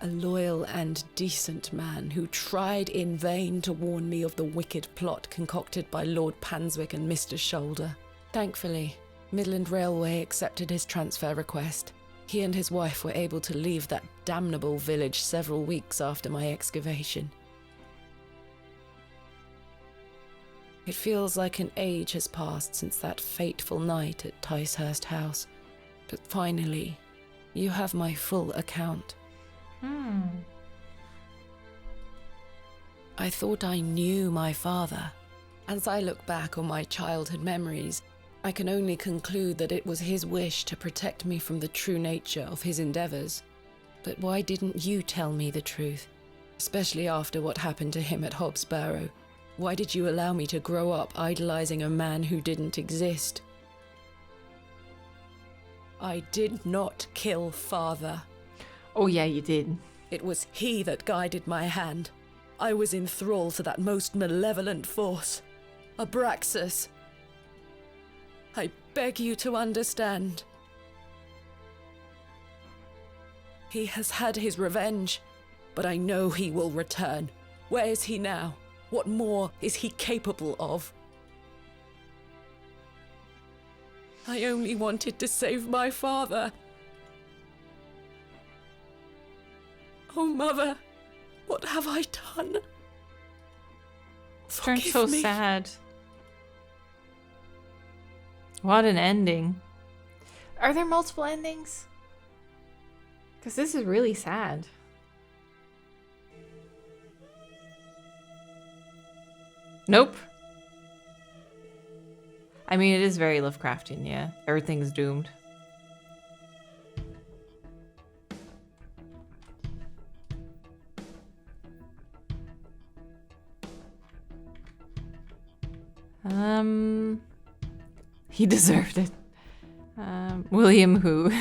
A loyal and decent man who tried in vain to warn me of the wicked plot concocted by Lord Panswick and Mr. Shoulder. Thankfully, Midland Railway accepted his transfer request. He and his wife were able to leave that damnable village several weeks after my excavation. It feels like an age has passed since that fateful night at Ticehurst House. But finally, you have my full account. I thought I knew my father. As I look back on my childhood memories, I can only conclude that it was his wish to protect me from the true nature of his endeavors. But why didn't you tell me the truth? Especially after what happened to him at Hobbs Barrow. Why did you allow me to grow up idolizing a man who didn't exist? I did not kill father. Oh yeah, you did. It was he that guided my hand. I was in thrall to that most malevolent force, Abraxas. I beg you to understand. He has had his revenge, but I know he will return. Where is he now? What more is he capable of? I only wanted to save my father. Oh, Mother, what have I done? It's turned Forgive so me. sad. What an ending. Are there multiple endings? Because this is really sad. Nope. I mean, it is very Lovecraftian, yeah. Everything's doomed. He deserved it. William who?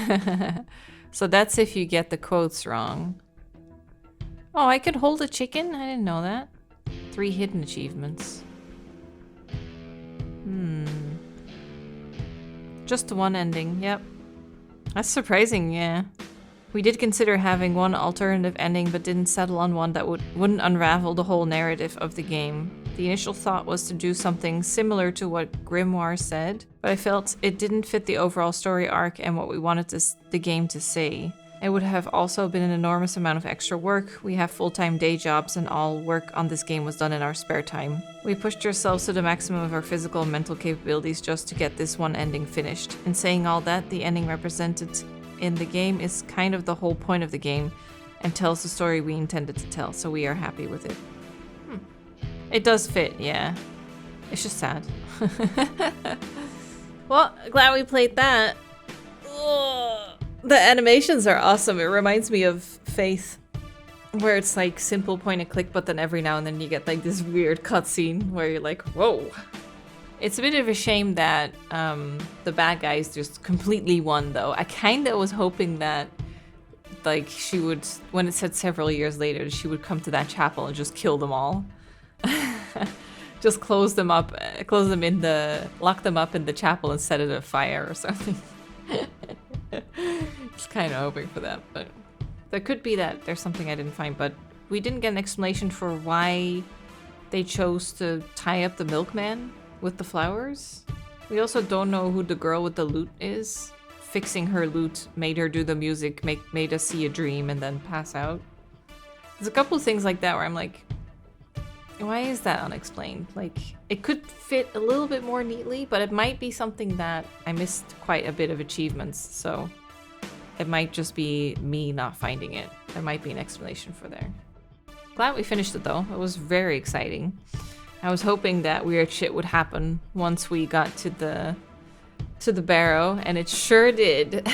So that's if you get the quotes wrong. Oh, I could hold a chicken? I didn't know that. 3 hidden achievements. Just the one ending, yep. That's surprising, yeah. We did consider having one alternative ending, but didn't settle on one that wouldn't unravel the whole narrative of the game. The initial thought was to do something similar to what Grimoire said, but I felt it didn't fit the overall story arc and what we wanted the game to say. It would have also been an enormous amount of extra work. We have full-time day jobs and all work on this game was done in our spare time. We pushed ourselves to the maximum of our physical and mental capabilities just to get this one ending finished. In saying all that, the ending represented in the game is kind of the whole point of the game and tells the story we intended to tell, so we are happy with it. It does fit, yeah. It's just sad. Well, glad we played that. Ugh. The animations are awesome. It reminds me of Faith, where it's like simple point and click, but then every now and then you get like this weird cutscene where you're like, whoa. It's a bit of a shame that the bad guys just completely won, though. I kind of was hoping that like she would, when it said several years later, she would come to that chapel and just kill them all. Just close them up, lock them up in the chapel and set it afire or something. Just kind of hoping for that, but there could be that there's something I didn't find, but we didn't get an explanation for why they chose to tie up the milkman with the flowers. We also don't know who the girl with the lute is. Fixing her lute made her do the music, made us see a dream and then pass out. There's a couple of things like that where I'm like, why is that unexplained? Like, it could fit a little bit more neatly, but it might be something that I missed quite a bit of achievements, so it might just be me not finding it. There might be an explanation for there. Glad we finished it though. It was very exciting. I was hoping that weird shit would happen once we got to the Barrow, and it sure did.